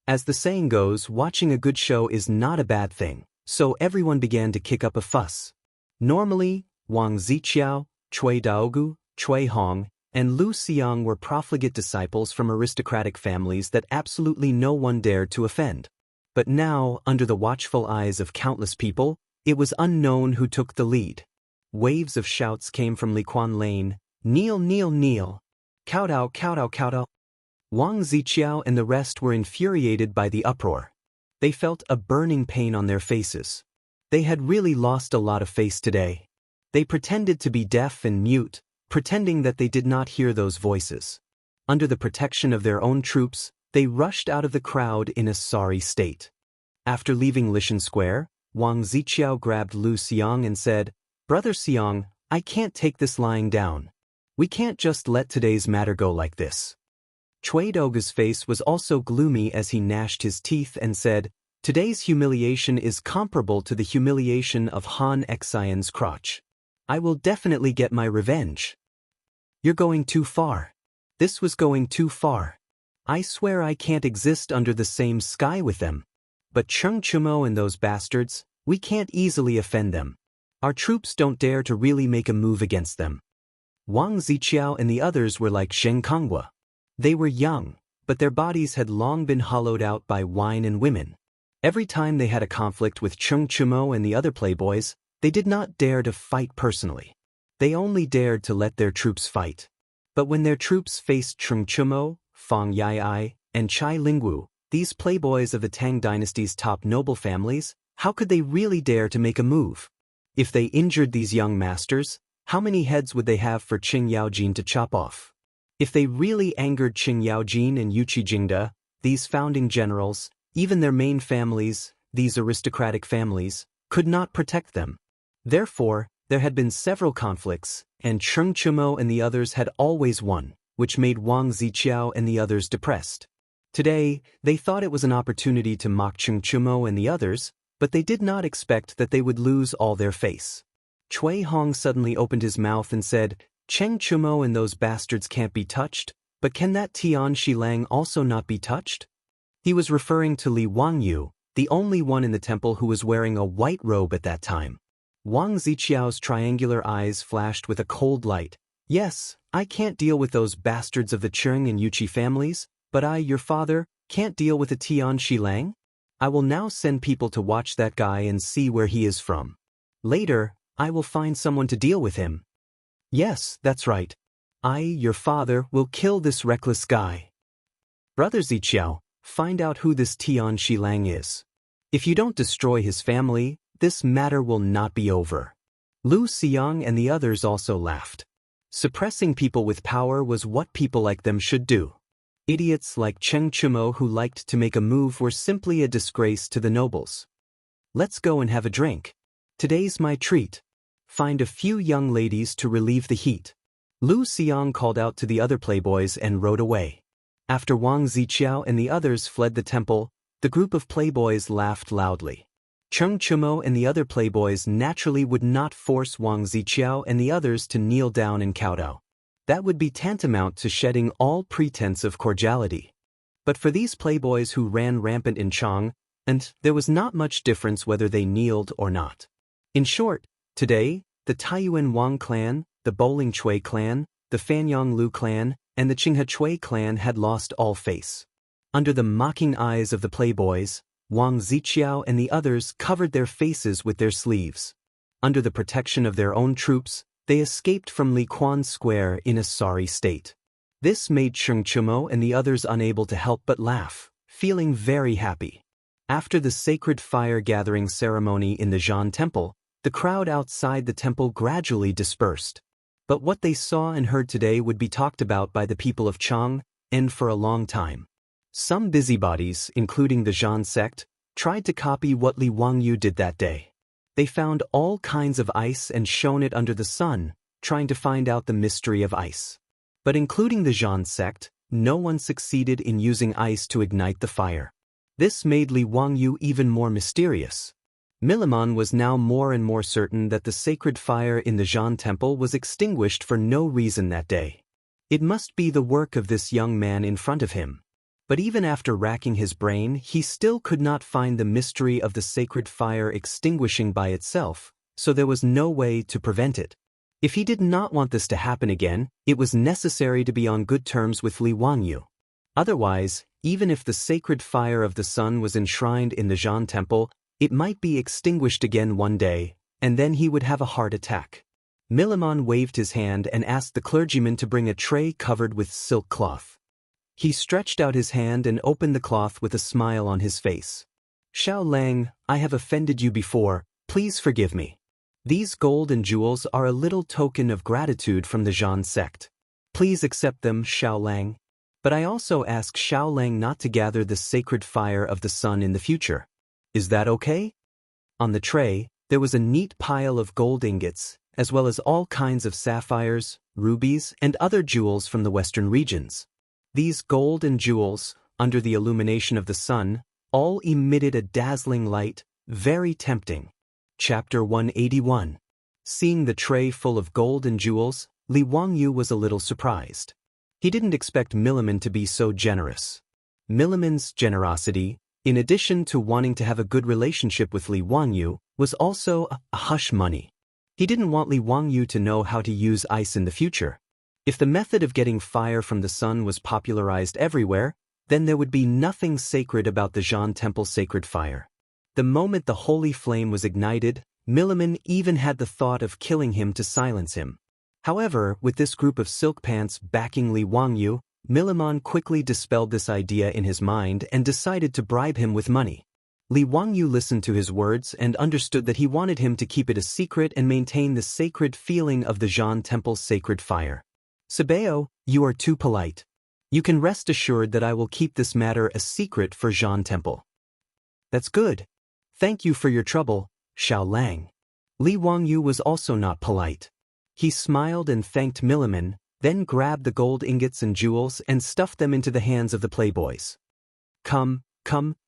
As the saying goes, watching a good show is not a bad thing, so everyone began to kick up a fuss. Normally, Wang Ziqiao, Cui Daogu, Cui Hong, and Lu Xiang were profligate disciples from aristocratic families that absolutely no one dared to offend. But now, under the watchful eyes of countless people, it was unknown who took the lead. Waves of shouts came from Liquan Lane. Kneel, kneel, kneel. Kowtow, kowtow, kowtow. Wang Ziqiao and the rest were infuriated by the uproar. They felt a burning pain on their faces. They had really lost a lot of face today. They pretended to be deaf and mute, pretending that they did not hear those voices. Under the protection of their own troops, they rushed out of the crowd in a sorry state. After leaving Lishan Square, Wang Ziqiao grabbed Lu Xiang and said, Brother Xiang, I can't take this lying down. We can't just let today's matter go like this. Cui Daogu's face was also gloomy as he gnashed his teeth and said, Today's humiliation is comparable to the humiliation of Han Xian's crotch. I will definitely get my revenge. You're going too far. This was going too far. I swear I can't exist under the same sky with them. But Cheng Chumo and those bastards, we can't easily offend them. Our troops don't dare to really make a move against them. Wang Ziqiao and the others were like Shen Konghua. They were young, but their bodies had long been hollowed out by wine and women. Every time they had a conflict with Cheng Chumo and the other playboys, they did not dare to fight personally. They only dared to let their troops fight. But when their troops faced Cheng Chumo, Fang Yai, and Chai Lingwu, these playboys of the Tang dynasty's top noble families, how could they really dare to make a move? If they injured these young masters, how many heads would they have for Qing Yaojin to chop off? If they really angered Qing Yaojin and Yuqi Jingda, these founding generals, even their main families, these aristocratic families, could not protect them. Therefore, there had been several conflicts, and Cheng Chumo and the others had always won, which made Wang Ziqiao and the others depressed. Today, they thought it was an opportunity to mock Cheng Chumo and the others, but they did not expect that they would lose all their face. Cui Hong suddenly opened his mouth and said, Cheng Chumo and those bastards can't be touched, But can that Tian Shilang also not be touched? He was referring to Li Wangyu, the only one in the temple who was wearing a white robe at that time. Wang Ziqiao's triangular eyes flashed with a cold light. Yes, I can't deal with those bastards of the Cheng and Yuqi families, but I, your father, can't deal with a Tian Shilang? I will now send people to watch that guy and see where he is from. Later, I will find someone to deal with him. Yes, that's right. I, your father, will kill this reckless guy. Brother Ziqiao, find out who this Tian Shilang is. If you don't destroy his family, this matter will not be over. Lu Xiang and the others also laughed. Suppressing people with power was what people like them should do. Idiots like Cheng Chumo who liked to make a move were simply a disgrace to the nobles. Let's go and have a drink. Today's my treat. Find a few young ladies to relieve the heat. Lu Xiang called out to the other playboys and rode away. After Wang Ziqiao and the others fled the temple, the group of playboys laughed loudly. Cheng Chumo and the other playboys naturally would not force Wang Ziqiao and the others to kneel down and kowtow. That would be tantamount to shedding all pretense of cordiality. But for these playboys who ran rampant in Chang, and there was not much difference whether they kneeled or not. In short, today, the Taiyuan Wang clan, the Bowling Chui clan, the Fanyang Lu clan, and the Qinghe Chui clan had lost all face. Under the mocking eyes of the playboys, Wang Ziqiao and the others covered their faces with their sleeves. Under the protection of their own troops, they escaped from Li Quan Square in a sorry state. This made Cheng Chumo and the others unable to help but laugh, feeling very happy. After the sacred fire gathering ceremony in the Zhan Temple, the crowd outside the temple gradually dispersed. But what they saw and heard today would be talked about by the people of Chang, and for a long time. Some busybodies, including the Zhan sect, tried to copy what Li Wangyu did that day. They found all kinds of ice and shone it under the sun, trying to find out the mystery of ice. But including the Zhan sect, no one succeeded in using ice to ignite the fire. This made Li Wangyu even more mysterious. Milliman was now more and more certain that the sacred fire in the Zhan temple was extinguished for no reason that day. It must be the work of this young man in front of him. But even after racking his brain, he still could not find the mystery of the sacred fire extinguishing by itself, so there was no way to prevent it. If he did not want this to happen again, it was necessary to be on good terms with Li Wangyu. Otherwise, even if the sacred fire of the sun was enshrined in the Zhan temple, it might be extinguished again one day, and then he would have a heart attack. Milliman waved his hand and asked the clergyman to bring a tray covered with silk cloth. He stretched out his hand and opened the cloth with a smile on his face. Xiao Lang, I have offended you before, please forgive me. These gold and jewels are a little token of gratitude from the Zhan sect. Please accept them, Xiao Lang. But I also ask Xiao Lang not to gather the sacred fire of the sun in the future. Is that okay? On the tray, there was a neat pile of gold ingots, as well as all kinds of sapphires, rubies, and other jewels from the western regions. These gold and jewels, under the illumination of the sun, all emitted a dazzling light, very tempting. Chapter 181. Seeing the tray full of gold and jewels, Li Wangyu was a little surprised. He didn't expect Milliman to be so generous. Milliman's generosity, in addition to wanting to have a good relationship with Li Wangyu, was also a hush money. He didn't want Li Wangyu to know how to use ice in the future. If the method of getting fire from the sun was popularized everywhere, then there would be nothing sacred about the Zhan temple sacred fire. The moment the holy flame was ignited, Milliman even had the thought of killing him to silence him. However, with this group of silk pants backing Li Wangyu, Milliman quickly dispelled this idea in his mind and decided to bribe him with money. Li Wangyu listened to his words and understood that he wanted him to keep it a secret and maintain the sacred feeling of the Zhan temple's sacred fire. Sabeo, you are too polite. You can rest assured that I will keep this matter a secret for Zhan temple. That's good. Thank you for your trouble, Xiao Lang. Li Wangyu was also not polite. He smiled and thanked Milliman, then grabbed the gold ingots and jewels and stuffed them into the hands of the playboys. Come,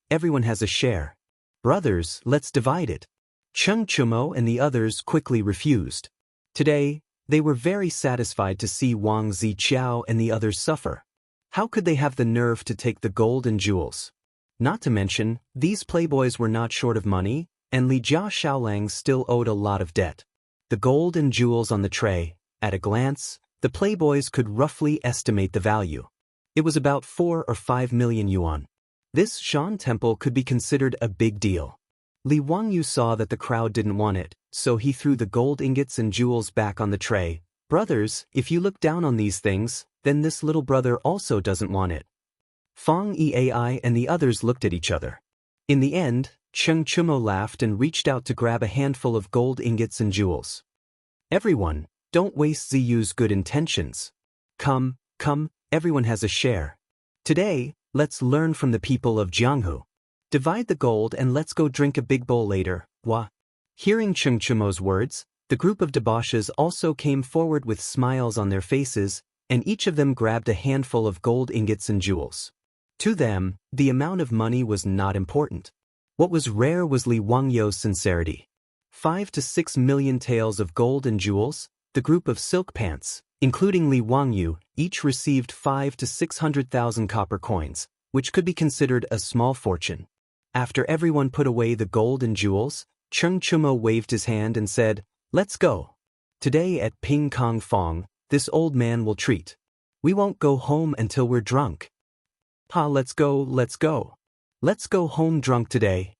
everyone has a share. Brothers, let's divide it. Cheng Chumo and the others quickly refused. Today, they were very satisfied to see Wang Ziqiao and the others suffer. How could they have the nerve to take the gold and jewels? Not to mention, these playboys were not short of money, and Li Jia Xiaolang still owed a lot of debt. The gold and jewels on the tray, at a glance, the playboys could roughly estimate the value. It was about 4 or 5 million yuan. This Shan temple could be considered a big deal. Li Wangyu saw that the crowd didn't want it, so he threw the gold ingots and jewels back on the tray. Brothers, if you look down on these things, then this little brother also doesn't want it. Fang Eai and the others looked at each other. In the end, Cheng Chumo laughed and reached out to grab a handful of gold ingots and jewels. Everyone, don't waste Ziyu's good intentions. Come, everyone has a share. Today, let's learn from the people of Jianghu. Divide the gold and let's go drink a big bowl later, wah. Hearing Cheng Chumo's words, the group of debauches also came forward with smiles on their faces, and each of them grabbed a handful of gold ingots and jewels. To them, the amount of money was not important. What was rare was Li Wangyu's sincerity. 5 to 6 million taels of gold and jewels, the group of silk pants, including Li Wangyu, each received 5 to 600,000 copper coins, which could be considered a small fortune. After everyone put away the gold and jewels, Cheng Chumo waved his hand and said, "Let's go. Today at Ping Kong Fong, this old man will treat. We won't go home until we're drunk. Pa, let's go. Let's go home drunk today."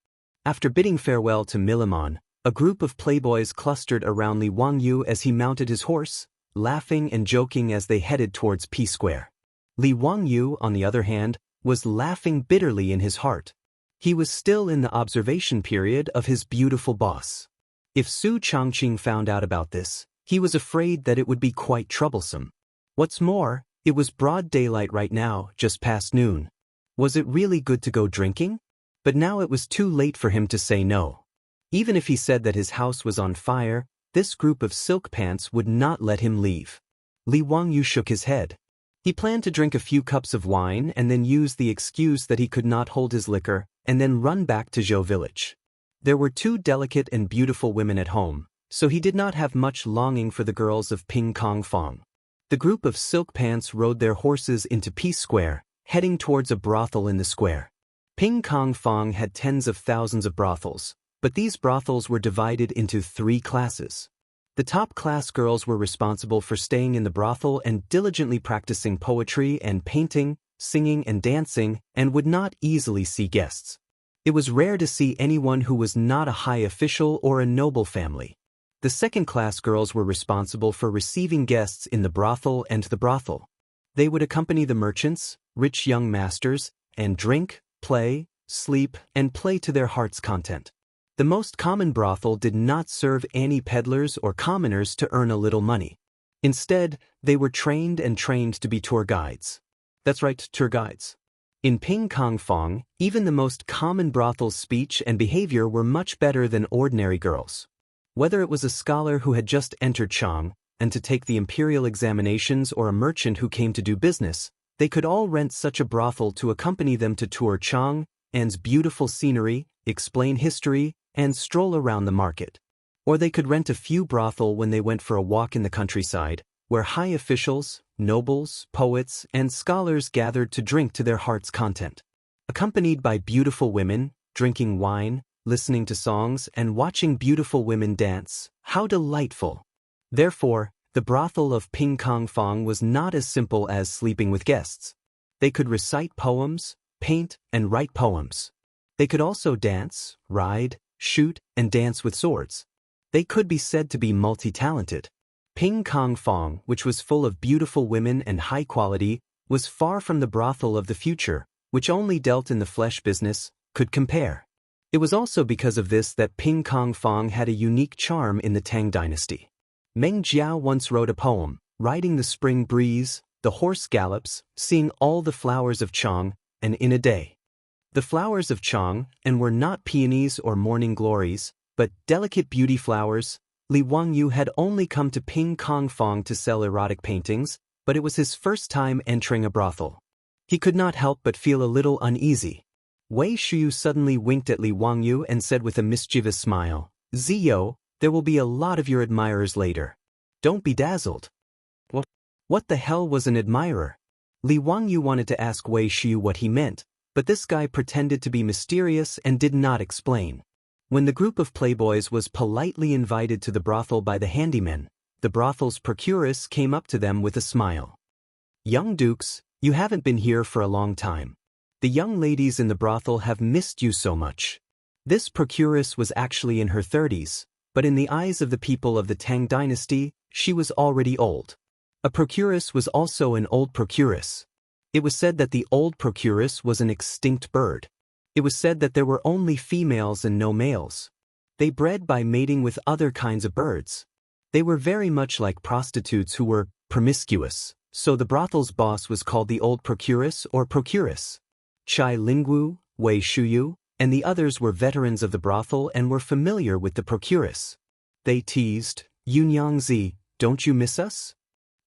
After bidding farewell to Milimon, a group of playboys clustered around Li Wangyu as he mounted his horse, laughing and joking as they headed towards P Square. Li Wangyu, on the other hand, was laughing bitterly in his heart. He was still in the observation period of his beautiful boss. If Su Changqing found out about this, he was afraid that it would be quite troublesome. What's more, it was broad daylight right now, just past noon. Was it really good to go drinking? But now it was too late for him to say no. Even if he said that his house was on fire, this group of silk pants would not let him leave. Li Wangyu shook his head. He planned to drink a few cups of wine and then use the excuse that he could not hold his liquor, and then run back to Zhou village. There were 2 delicate and beautiful women at home, so he did not have much longing for the girls of Ping Kong Fong. The group of silk pants rode their horses into Peace Square, heading towards a brothel in the square. Ping Kong Fong had tens of thousands of brothels, but these brothels were divided into 3 classes. The top-class girls were responsible for staying in the brothel and diligently practicing poetry and painting, singing and dancing, and would not easily see guests. It was rare to see anyone who was not a high official or a noble family. The second-class girls were responsible for receiving guests in the brothel and the brothel. They would accompany the merchants, rich young masters, and drink, play, sleep, and play to their heart's content. The most common brothel did not serve any peddlers or commoners to earn a little money. Instead, they were trained to be tour guides. That's right, tour guides. In Ping Kong Fong, even the most common brothel's speech and behavior were much better than ordinary girls. Whether it was a scholar who had just entered Chang and to take the imperial examinations or a merchant who came to do business, they could all rent such a brothel to accompany them to tour Chang'an's beautiful scenery, explain history, and stroll around the market. Or they could rent a few brothel when they went for a walk in the countryside, where high officials, nobles, poets, and scholars gathered to drink to their heart's content. Accompanied by beautiful women, drinking wine, listening to songs, and watching beautiful women dance, how delightful! Therefore, the brothel of Ping Kong Fong was not as simple as sleeping with guests. They could recite poems, paint, and write poems. They could also dance, ride, shoot, and dance with swords. They could be said to be multi-talented. Ping Kong Fong, which was full of beautiful women and high quality, was far from the brothel of the future, which only dealt in the flesh business, could compare. It was also because of this that Ping Kong Fong had a unique charm in the Tang dynasty. Meng Jiao once wrote a poem, riding the spring breeze, the horse gallops, seeing all the flowers of Chang, and in a day. The flowers of Chang, and were not peonies or morning glories, but delicate beauty flowers. Li Wangyu had only come to Ping Kong Fong to sell erotic paintings, but it was his first time entering a brothel. He could not help but feel a little uneasy. Wei Shuyu suddenly winked at Li Wangyu and said with a mischievous smile, "Ziyo, there will be a lot of your admirers later. Don't be dazzled." What the hell was an admirer? Li Wangyu wanted to ask Wei Shu what he meant, but this guy pretended to be mysterious and did not explain. When the group of playboys was politely invited to the brothel by the handyman, the brothel's procuress came up to them with a smile. "Young dukes, you haven't been here for a long time. The young ladies in the brothel have missed you so much." This procuress was actually in her 30s, but in the eyes of the people of the Tang dynasty, she was already old. A procuress was also an old procuress. It was said that the old procuress was an extinct bird. It was said that there were only females and no males. They bred by mating with other kinds of birds. They were very much like prostitutes who were promiscuous, so the brothel's boss was called the old procuress or procuress. Chai Lingwu, Wei Shuyu, and the others were veterans of the brothel and were familiar with the procuress. They teased, "Yunyangzi, don't you miss us?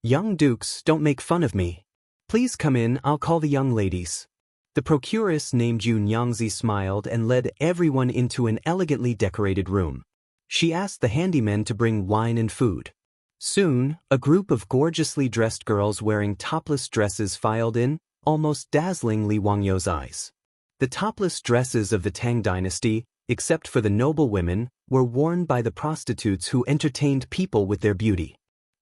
Young dukes, don't make fun of me. Please come in, I'll call the young ladies." The procuress named Yunyangzi smiled and led everyone into an elegantly decorated room. She asked the handyman to bring wine and food. Soon, a group of gorgeously dressed girls wearing topless dresses filed in, almost dazzling Li Wangyu's eyes. The topless dresses of the Tang dynasty, except for the noble women, were worn by the prostitutes who entertained people with their beauty.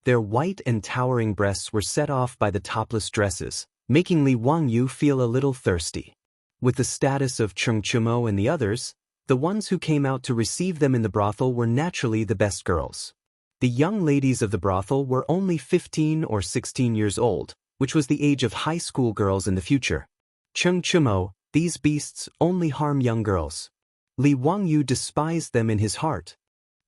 Their white and towering breasts were set off by the topless dresses, making Li Wangyu feel a little thirsty. With the status of Chengchumo and the others, the ones who came out to receive them in the brothel were naturally the best girls. The young ladies of the brothel were only 15 or 16 years old, which was the age of high school girls in the future. Chengchumo, these beasts only harm young girls. Li Wangyu despised them in his heart.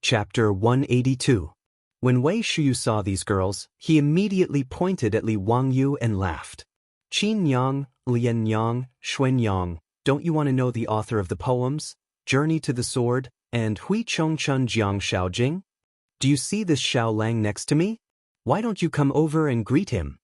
Chapter 182. When Wei Shuyu saw these girls, he immediately pointed at Li Wangyu and laughed. "Qin Yang, Lian Yang, Xuan Yang, don't you want to know the author of the poems, Journey to the Sword, and Hui Chongchun Jiang Shaojing? Do you see this Xiao Lang next to me? Why don't you come over and greet him?"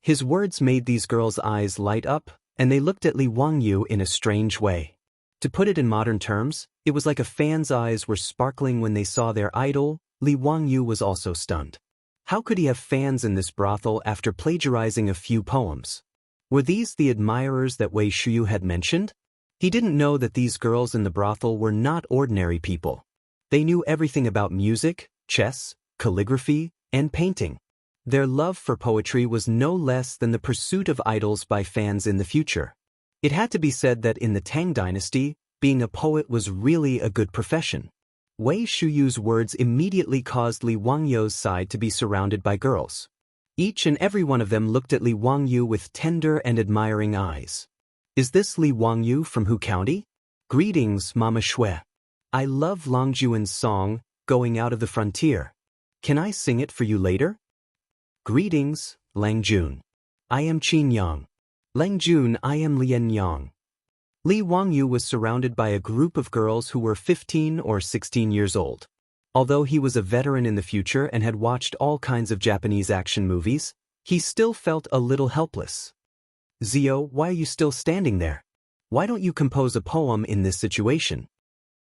His words made these girls' eyes light up, and they looked at Li Wangyu in a strange way. To put it in modern terms, it was like a fan's eyes were sparkling when they saw their idol. Li Wangyu was also stunned. How could he have fans in this brothel after plagiarizing a few poems? Were these the admirers that Wei Shuyu had mentioned? He didn't know that these girls in the brothel were not ordinary people. They knew everything about music, chess, calligraphy, and painting. Their love for poetry was no less than the pursuit of idols by fans in the future. It had to be said that in the Tang dynasty, being a poet was really a good profession. Wei Shuyu's words immediately caused Li Wangyu's side to be surrounded by girls. Each and every one of them looked at Li Wangyu with tender and admiring eyes. "Is this Li Wangyu from Hu County? Greetings, Mama Shui. I love Longjuan's song, Going Out of the Frontier. Can I sing it for you later?" "Greetings, Langjun. I am Qin Yang. Langjun, I am Lian Yang." Li Wangyu was surrounded by a group of girls who were 15 or 16 years old. Although he was a veteran in the future and had watched all kinds of Japanese action movies, he still felt a little helpless. "Zio, why are you still standing there? Why don't you compose a poem in this situation?"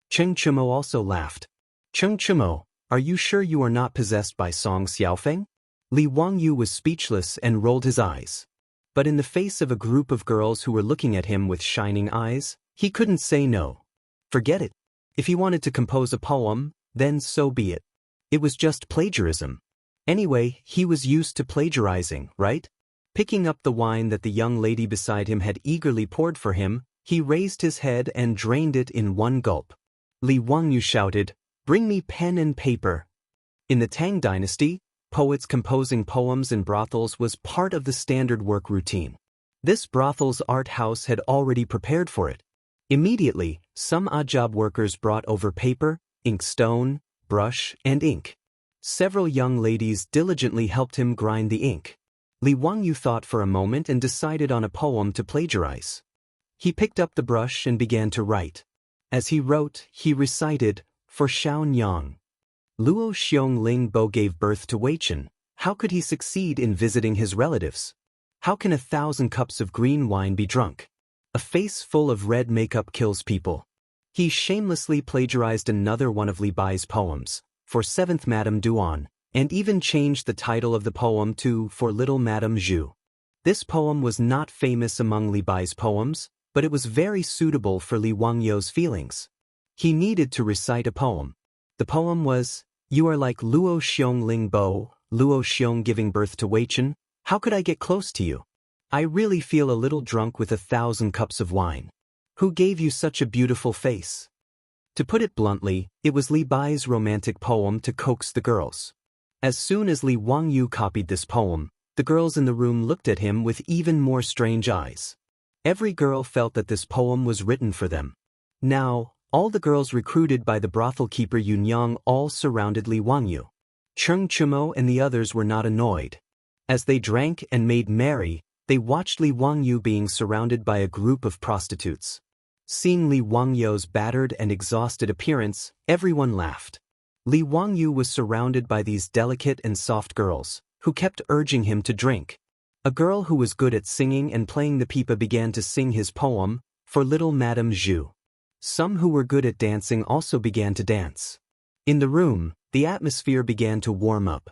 Cheng Chumo also laughed. "Cheng Chumo, are you sure you are not possessed by Song Xiaofeng?" Li Wangyu was speechless and rolled his eyes. But in the face of a group of girls who were looking at him with shining eyes, he couldn't say no. Forget it. If he wanted to compose a poem, then so be it. It was just plagiarism. Anyway, he was used to plagiarizing, right? Picking up the wine that the young lady beside him had eagerly poured for him, he raised his head and drained it in one gulp. Li Wangyu shouted, "Bring me pen and paper." In the Tang dynasty, poets composing poems in brothels was part of the standard work routine. This brothel's art house had already prepared for it. Immediately, some odd job workers brought over paper, inkstone, brush, and ink. Several young ladies diligently helped him grind the ink. Li Wangyu thought for a moment and decided on a poem to plagiarize. He picked up the brush and began to write. As he wrote, he recited, "For Xiao Yang. Luo Xiong Ling Bo gave birth to Wei Chen. How could he succeed in visiting his relatives? How can 1,000 cups of green wine be drunk? A face full of red makeup kills people." He shamelessly plagiarized another one of Li Bai's poems, For 7th Madame Duan, and even changed the title of the poem to For Little Madame Zhu. This poem was not famous among Li Bai's poems, but it was very suitable for Li Wangyou's feelings. He needed to recite a poem. The poem was, "You are like Luo Xiong Ling Bo, Luo Xiong giving birth to Weichen. How could I get close to you? I really feel a little drunk with 1,000 cups of wine. Who gave you such a beautiful face?" To put it bluntly, it was Li Bai's romantic poem to coax the girls. As soon as Li Wangyou copied this poem, the girls in the room looked at him with even more strange eyes. Every girl felt that this poem was written for them. Now, all the girls recruited by the brothel keeper Yunyang all surrounded Li Wangyou. Cheng Chumo and the others were not annoyed. As they drank and made merry, they watched Li Wangyou being surrounded by a group of prostitutes. Seeing Li Wangyou's battered and exhausted appearance, everyone laughed. Li Wangyou was surrounded by these delicate and soft girls, who kept urging him to drink. A girl who was good at singing and playing the pipa began to sing his poem, "For Little Madame Zhu." Some who were good at dancing also began to dance. In the room, the atmosphere began to warm up.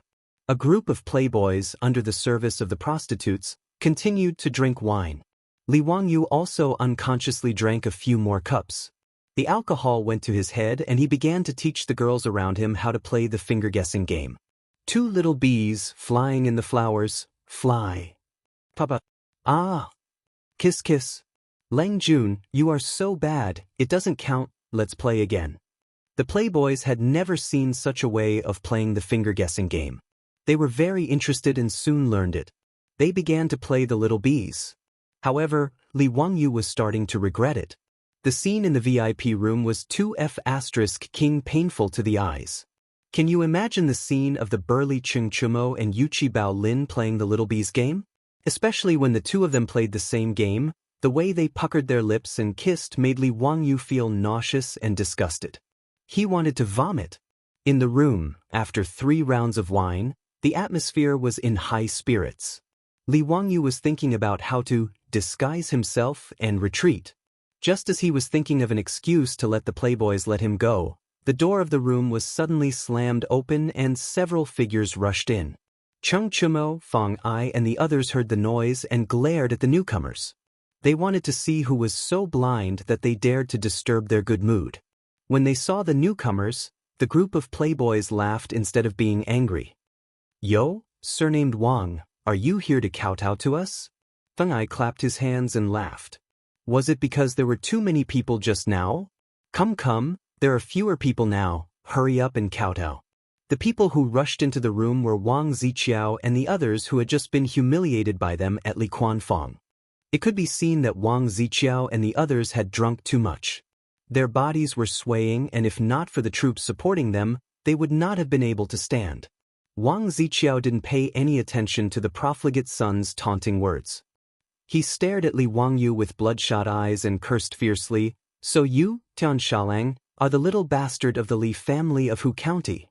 A group of playboys, under the service of the prostitutes, continued to drink wine. Li Wangyou also unconsciously drank a few more cups. The alcohol went to his head and he began to teach the girls around him how to play the finger-guessing game. Two little bees, flying in the flowers, fly. Papa. Ah. Kiss kiss. Lang Jun, you are so bad, it doesn't count, let's play again. The playboys had never seen such a way of playing the finger-guessing game. They were very interested and soon learned it. They began to play the little bees. However, Li Wangyou was starting to regret it. The scene in the VIP room was 2F** king painful to the eyes. Can you imagine the scene of the burly Cheng Chumo and Yuchi Bao Lin playing the little bees game? Especially when the two of them played the same game, the way they puckered their lips and kissed made Li Wangyou feel nauseous and disgusted. He wanted to vomit. In the room, after 3 rounds of wine, the atmosphere was in high spirits. Li Wangyou was thinking about how to disguise himself and retreat. Just as he was thinking of an excuse to let the playboys let him go, the door of the room was suddenly slammed open and several figures rushed in. Cheng Chumo, Fang Ai and the others heard the noise and glared at the newcomers. They wanted to see who was so blind that they dared to disturb their good mood. When they saw the newcomers, the group of playboys laughed instead of being angry. "Yo, surnamed Wang, are you here to kowtow to us?" Fang Ai clapped his hands and laughed. "Was it because there were too many people just now? Come, there are fewer people now, hurry up and kowtow." The people who rushed into the room were Wang Ziqiao and the others who had just been humiliated by them at Li Quanfang. It could be seen that Wang Ziqiao and the others had drunk too much. Their bodies were swaying and if not for the troops supporting them, they would not have been able to stand. Wang Ziqiao didn't pay any attention to the profligate son's taunting words. He stared at Li Wangyou with bloodshot eyes and cursed fiercely, "So you, Tian Shalang, are the little bastard of the Li family of Hu County."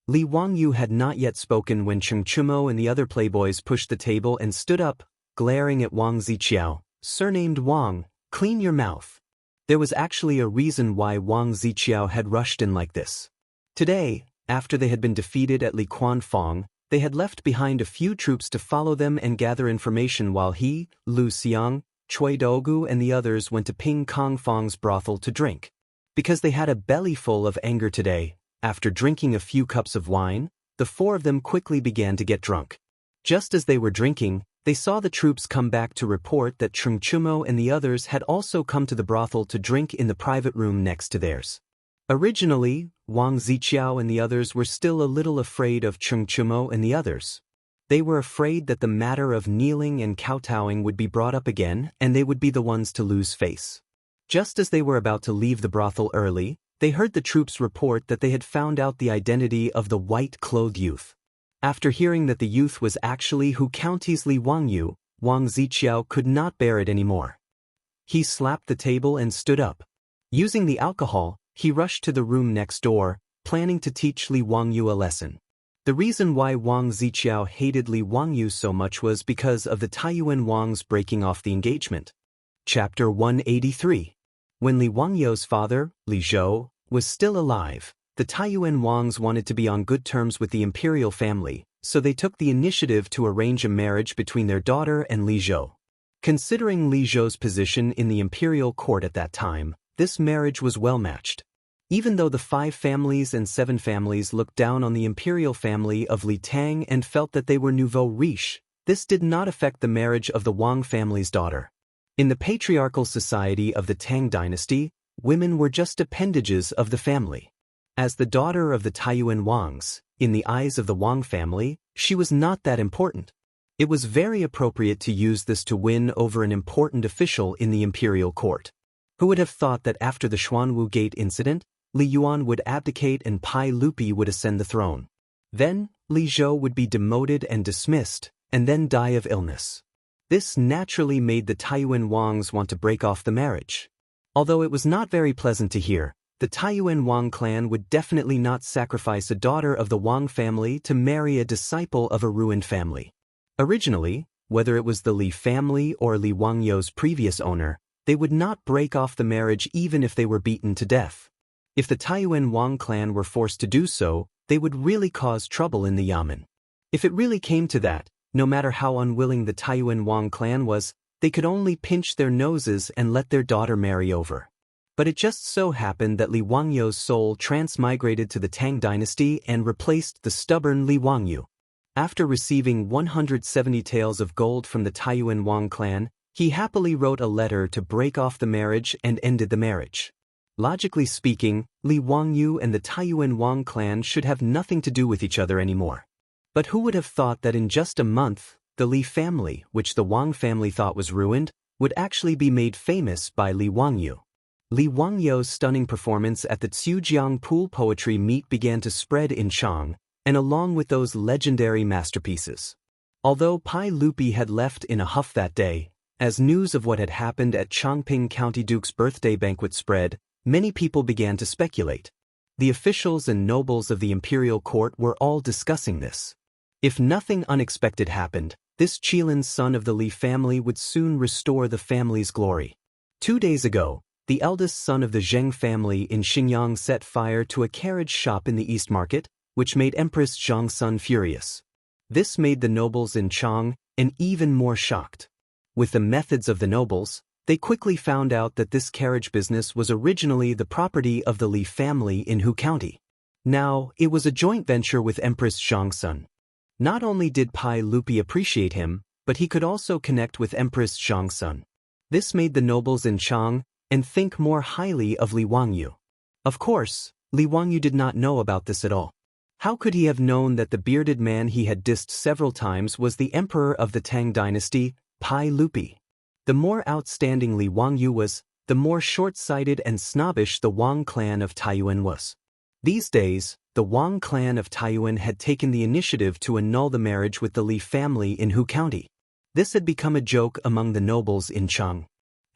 Li Wangyou had not yet spoken when Cheng Chumo and the other playboys pushed the table and stood up, glaring at Wang Ziqiao. "Surnamed Wang, clean your mouth." There was actually a reason why Wang Ziqiao had rushed in like this. Today, after they had been defeated at Li Quanfang, they had left behind a few troops to follow them and gather information while he, Lu Xiang, Chui Dogu and the others went to Ping Kong Fang's brothel to drink. Because they had a belly full of anger today, after drinking a few cups of wine, the 4 of them quickly began to get drunk. Just as they were drinking, they saw the troops come back to report that Cheng Chumo and the others had also come to the brothel to drink in the private room next to theirs. Originally, Wang Ziqiao and the others were still a little afraid of Cheng Chumo and the others. They were afraid that the matter of kneeling and kowtowing would be brought up again and they would be the ones to lose face. Just as they were about to leave the brothel early, they heard the troops report that they had found out the identity of the white-clothed youth. After hearing that the youth was actually Hu County's Li Wangyou, Wang Ziqiao could not bear it anymore. He slapped the table and stood up. Using the alcohol, he rushed to the room next door, planning to teach Li Wangyou a lesson. The reason why Wang Ziqiao hated Li Wangyou so much was because of the Taiyuan Wangs breaking off the engagement. Chapter 183. When Li Wangyou's father, Li Zhou, was still alive, the Taiyuan Wangs wanted to be on good terms with the imperial family, so they took the initiative to arrange a marriage between their daughter and Li Zhou. Considering Li Zhou's position in the imperial court at that time, this marriage was well matched. Even though the 5 families and 7 families looked down on the imperial family of Li Tang and felt that they were nouveau riche, this did not affect the marriage of the Wang family's daughter. In the patriarchal society of the Tang dynasty, women were just appendages of the family. As the daughter of the Taiyuan Wangs, in the eyes of the Wang family, she was not that important. It was very appropriate to use this to win over an important official in the imperial court. Who would have thought that after the Xuanwu Gate incident, Li Yuan would abdicate and Pai Lupi would ascend the throne. Then, Li Zhou would be demoted and dismissed, and then die of illness. This naturally made the Taiyuan Wangs want to break off the marriage. Although it was not very pleasant to hear, the Taiyuan Wang clan would definitely not sacrifice a daughter of the Wang family to marry a disciple of a ruined family. Originally, whether it was the Li family or Li Wangyou's previous owner, they would not break off the marriage even if they were beaten to death. If the Taiyuan Wang clan were forced to do so, they would really cause trouble in the Yamen. If it really came to that, no matter how unwilling the Taiyuan Wang clan was, they could only pinch their noses and let their daughter marry over. But it just so happened that Li Wangyou's soul transmigrated to the Tang dynasty and replaced the stubborn Li Wangyu. After receiving 170 taels of gold from the Taiyuan Wang clan, he happily wrote a letter to break off the marriage and ended the marriage. Logically speaking, Li Wangyu and the Taiyuan Wang clan should have nothing to do with each other anymore. But who would have thought that in just a month, the Li family, which the Wang family thought was ruined, would actually be made famous by Li Wangyu. Li Wangyou's stunning performance at the Zhujiang Pool Poetry Meet began to spread in Chang, and along with those legendary masterpieces. Although Pai Lupi had left in a huff that day, as news of what had happened at Chongping County Duke's birthday banquet spread, many people began to speculate. The officials and nobles of the imperial court were all discussing this. If nothing unexpected happened, this Qilin son of the Li family would soon restore the family's glory. 2 days ago, the eldest son of the Zheng family in Xinjiang set fire to a carriage shop in the East Market, which made Empress Zhongsun furious. This made the nobles in Chang even more shocked. With the methods of the nobles, they quickly found out that this carriage business was originally the property of the Li family in Hu County. Now, it was a joint venture with Empress Zhongsun. Not only did Pai Lupi appreciate him, but he could also connect with Empress Zhongsun. This made the nobles in Chang and think more highly of Li Wangyu. Of course, Li Wangyu did not know about this at all. How could he have known that the bearded man he had dissed several times was the emperor of the Tang dynasty, Pai Lupi? The more outstanding Li Wangyu was, the more short-sighted and snobbish the Wang clan of Taiyuan was. These days, the Wang clan of Taiyuan had taken the initiative to annul the marriage with the Li family in Hu County. This had become a joke among the nobles in Chang.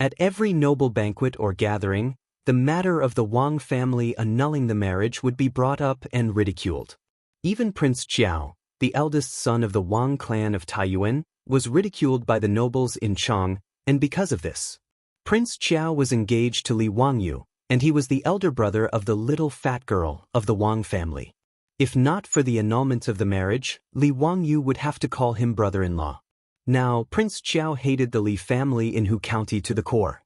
At every noble banquet or gathering, the matter of the Wang family annulling the marriage would be brought up and ridiculed. Even Prince Qiao, the eldest son of the Wang clan of Taiyuan, was ridiculed by the nobles in Chang, and because of this, Prince Qiao was engaged to Li Wangyu, and he was the elder brother of the little fat girl of the Wang family. If not for the annulment of the marriage, Li Wangyu would have to call him brother-in-law. Now, Prince Qiao hated the Li family in Hu County to the core.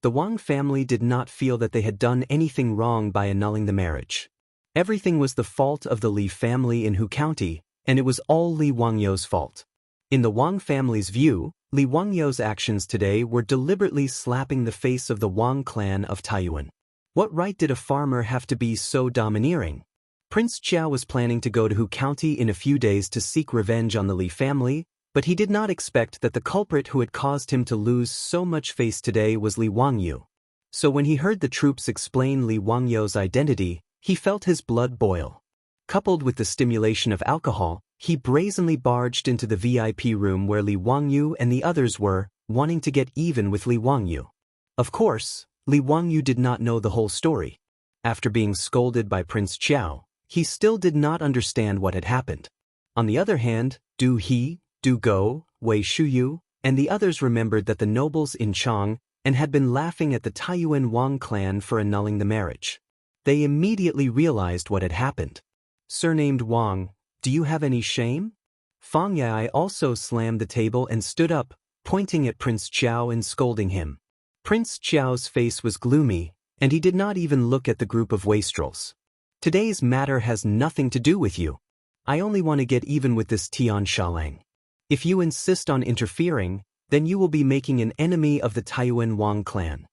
The Wang family did not feel that they had done anything wrong by annulling the marriage. Everything was the fault of the Li family in Hu County, and it was all Li Wangyou's fault. In the Wang family's view, Li Wangyou's actions today were deliberately slapping the face of the Wang clan of Taiyuan. What right did a farmer have to be so domineering? Prince Qiao was planning to go to Hu County in a few days to seek revenge on the Li family, but he did not expect that the culprit who had caused him to lose so much face today was Li Wangyu. So when he heard the troops explain Li Wangyou's identity, he felt his blood boil. Coupled with the stimulation of alcohol, he brazenly barged into the VIP room where Li Wangyu and the others were, wanting to get even with Li Wangyu. Of course, Li Wangyu did not know the whole story. After being scolded by Prince Qiao, he still did not understand what had happened. On the other hand, Du He, Du Go, Wei Shuyu, and the others remembered that the nobles in Chang and had been laughing at the Taiyuan Wang clan for annulling the marriage. They immediately realized what had happened. Surnamed Wang, do you have any shame? Fang Yai also slammed the table and stood up, pointing at Prince Qiao and scolding him. Prince Qiao's face was gloomy, and he did not even look at the group of wastrels. Today's matter has nothing to do with you. I only want to get even with this Tian Shalang. If you insist on interfering, then you will be making an enemy of the Taiyuan Wang clan.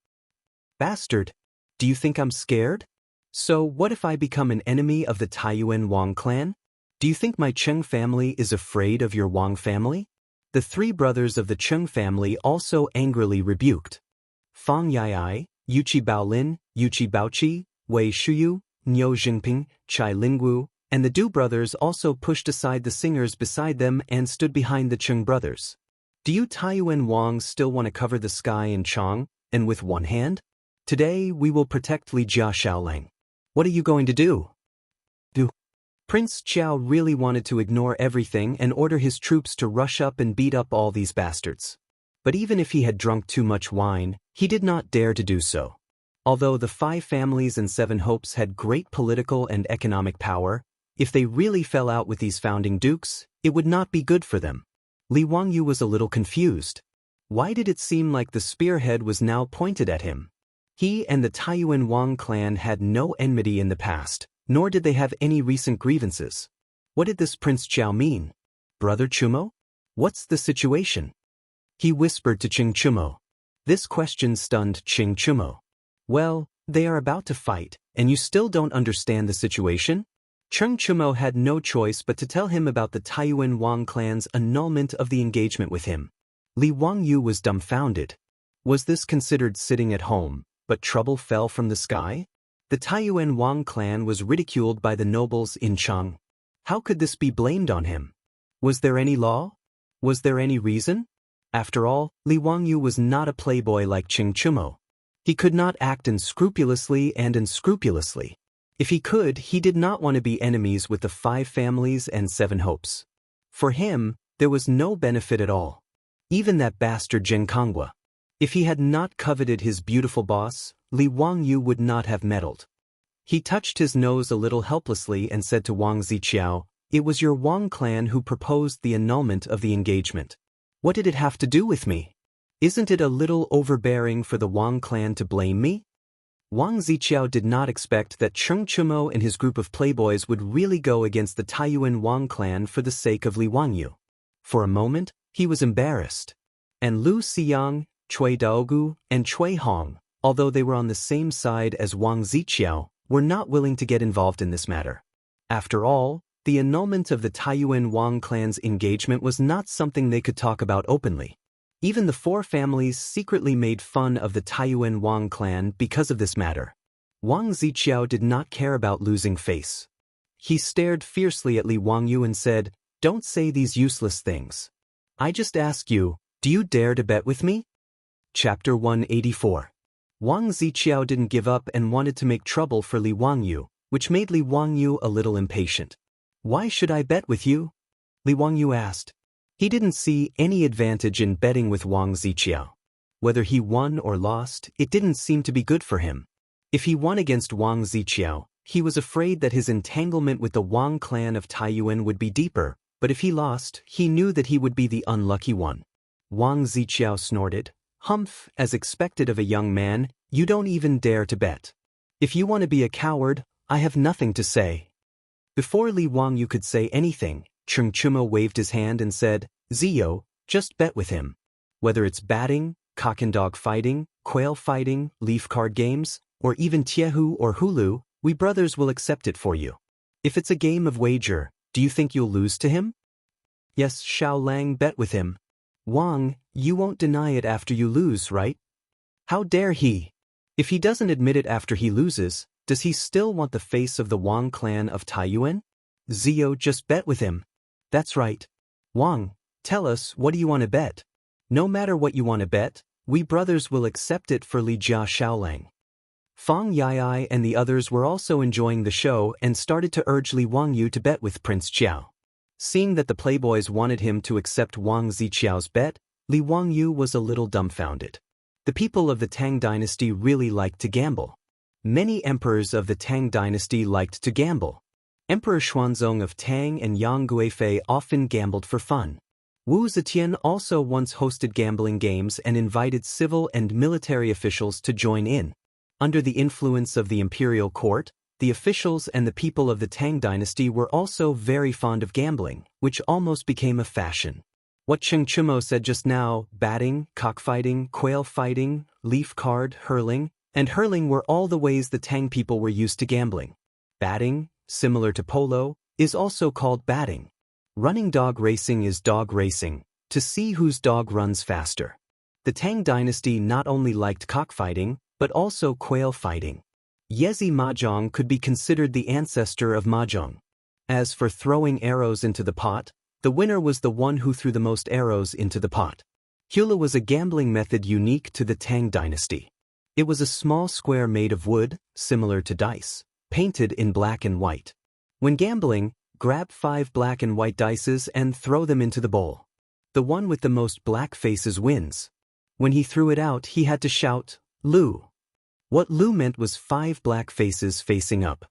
Bastard! Do you think I'm scared? So what if I become an enemy of the Taiyuan Wang clan? Do you think my Cheng family is afraid of your Wang family? The three brothers of the Cheng family also angrily rebuked. Fang Yai, Yuqi Baolin, Yuqi Baoqi, Wei Shuyu, Niu Jingping, Chai Lingwu, and the Du brothers also pushed aside the singers beside them and stood behind the Cheng brothers. Do you Taiyuan Wangs still want to cover the sky in Chang, and with one hand? Today we will protect Li Jia Shaolang. What are you going to do? Prince Qiao really wanted to ignore everything and order his troops to rush up and beat up all these bastards. But even if he had drunk too much wine, he did not dare to do so. Although the 5 families and 7 hopes had great political and economic power, if they really fell out with these founding dukes, it would not be good for them. Li Wangyu was a little confused. Why did it seem like the spearhead was now pointed at him? He and the Taiyuan Wang clan had no enmity in the past, nor did they have any recent grievances. What did this Prince Qiao mean? Brother Chumo? What's the situation? He whispered to Ching Chumo. This question stunned Ching Chumo. Well, they are about to fight, and you still don't understand the situation? Cheng Chumo had no choice but to tell him about the Taiyuan Wang clan's annulment of the engagement with him. Li Wangyu was dumbfounded. Was this considered sitting at home, but trouble fell from the sky? The Taiyuan Wang clan was ridiculed by the nobles in Chang. How could this be blamed on him? Was there any law? Was there any reason? After all, Li Wangyu was not a playboy like Ching Chumo. He could not act unscrupulously and unscrupulously. If he could, he did not want to be enemies with the 5 families and 7 hopes. For him, there was no benefit at all. Even that bastard Zheng Kongwa. If he had not coveted his beautiful boss, Li Wangyu would not have meddled. He touched his nose a little helplessly and said to Wang Ziqiao, "It was your Wang clan who proposed the annulment of the engagement. What did it have to do with me? Isn't it a little overbearing for the Wang clan to blame me?" Wang Ziqiao did not expect that Cheng Chumo and his group of playboys would really go against the Taiyuan Wang clan for the sake of Li Wangyu. For a moment, he was embarrassed. And Lu Xiyang, Cui Daogu, and Cui Hong, although they were on the same side as Wang Ziqiao, were not willing to get involved in this matter. After all, the annulment of the Taiyuan Wang clan's engagement was not something they could talk about openly. Even the 4 families secretly made fun of the Taiyuan Wang clan because of this matter. Wang Ziqiao did not care about losing face. He stared fiercely at Li Wangyu and said, "Don't say these useless things. I just ask you, do you dare to bet with me?" Chapter 184. Wang Ziqiao didn't give up and wanted to make trouble for Li Wangyu, which made Li Wangyu a little impatient. "Why should I bet with you?" Li Wangyu asked. He didn't see any advantage in betting with Wang Ziqiao. Whether he won or lost, it didn't seem to be good for him. If he won against Wang Ziqiao, he was afraid that his entanglement with the Wang clan of Taiyuan would be deeper, but if he lost, he knew that he would be the unlucky one. Wang Ziqiao snorted. "Humph, as expected of a young man, you don't even dare to bet. If you want to be a coward, I have nothing to say." Before Li Wangyu could say anything, Cheng Chumo waved his hand and said, "Zio, just bet with him. Whether it's batting, cock and dog fighting, quail fighting, leaf card games, or even Tiehu or Hulu, we brothers will accept it for you. If it's a game of wager, do you think you'll lose to him?" "Yes, Xiao Lang, bet with him." "Wang, you won't deny it after you lose, right?" "How dare he? If he doesn't admit it after he loses, does he still want the face of the Wang clan of Taiyuan?" "Zio, just bet with him." "That's right. Wang, tell us, what do you want to bet?" "No matter what you want to bet, we brothers will accept it for Li Jia Shaolang." Fang Yai and the others were also enjoying the show and started to urge Li Wangyu to bet with Prince Qiao. Seeing that the playboys wanted him to accept Wang Ziqiao's bet, Li Wangyu was a little dumbfounded. The people of the Tang dynasty really liked to gamble. Many emperors of the Tang dynasty liked to gamble. Emperor Xuanzong of Tang and Yang Guifei often gambled for fun. Wu Zetian also once hosted gambling games and invited civil and military officials to join in. Under the influence of the imperial court, the officials and the people of the Tang dynasty were also very fond of gambling, which almost became a fashion. What Cheng Chumo said just now, batting, cockfighting, quail fighting, leaf card, hurling, and hurling were all the ways the Tang people were used to gambling. Batting, similar to polo, is also called batting. Running dog racing is dog racing, to see whose dog runs faster. The Tang dynasty not only liked cockfighting, but also quail fighting. Yezi Mahjong could be considered the ancestor of Mahjong. As for throwing arrows into the pot, the winner was the one who threw the most arrows into the pot. Hula was a gambling method unique to the Tang dynasty. It was a small square made of wood, similar to dice, painted in black and white. When gambling, grab 5 black and white dices and throw them into the bowl. The one with the most black faces wins. When he threw it out, he had to shout, "Lu." What Lu meant was 5 black faces facing up.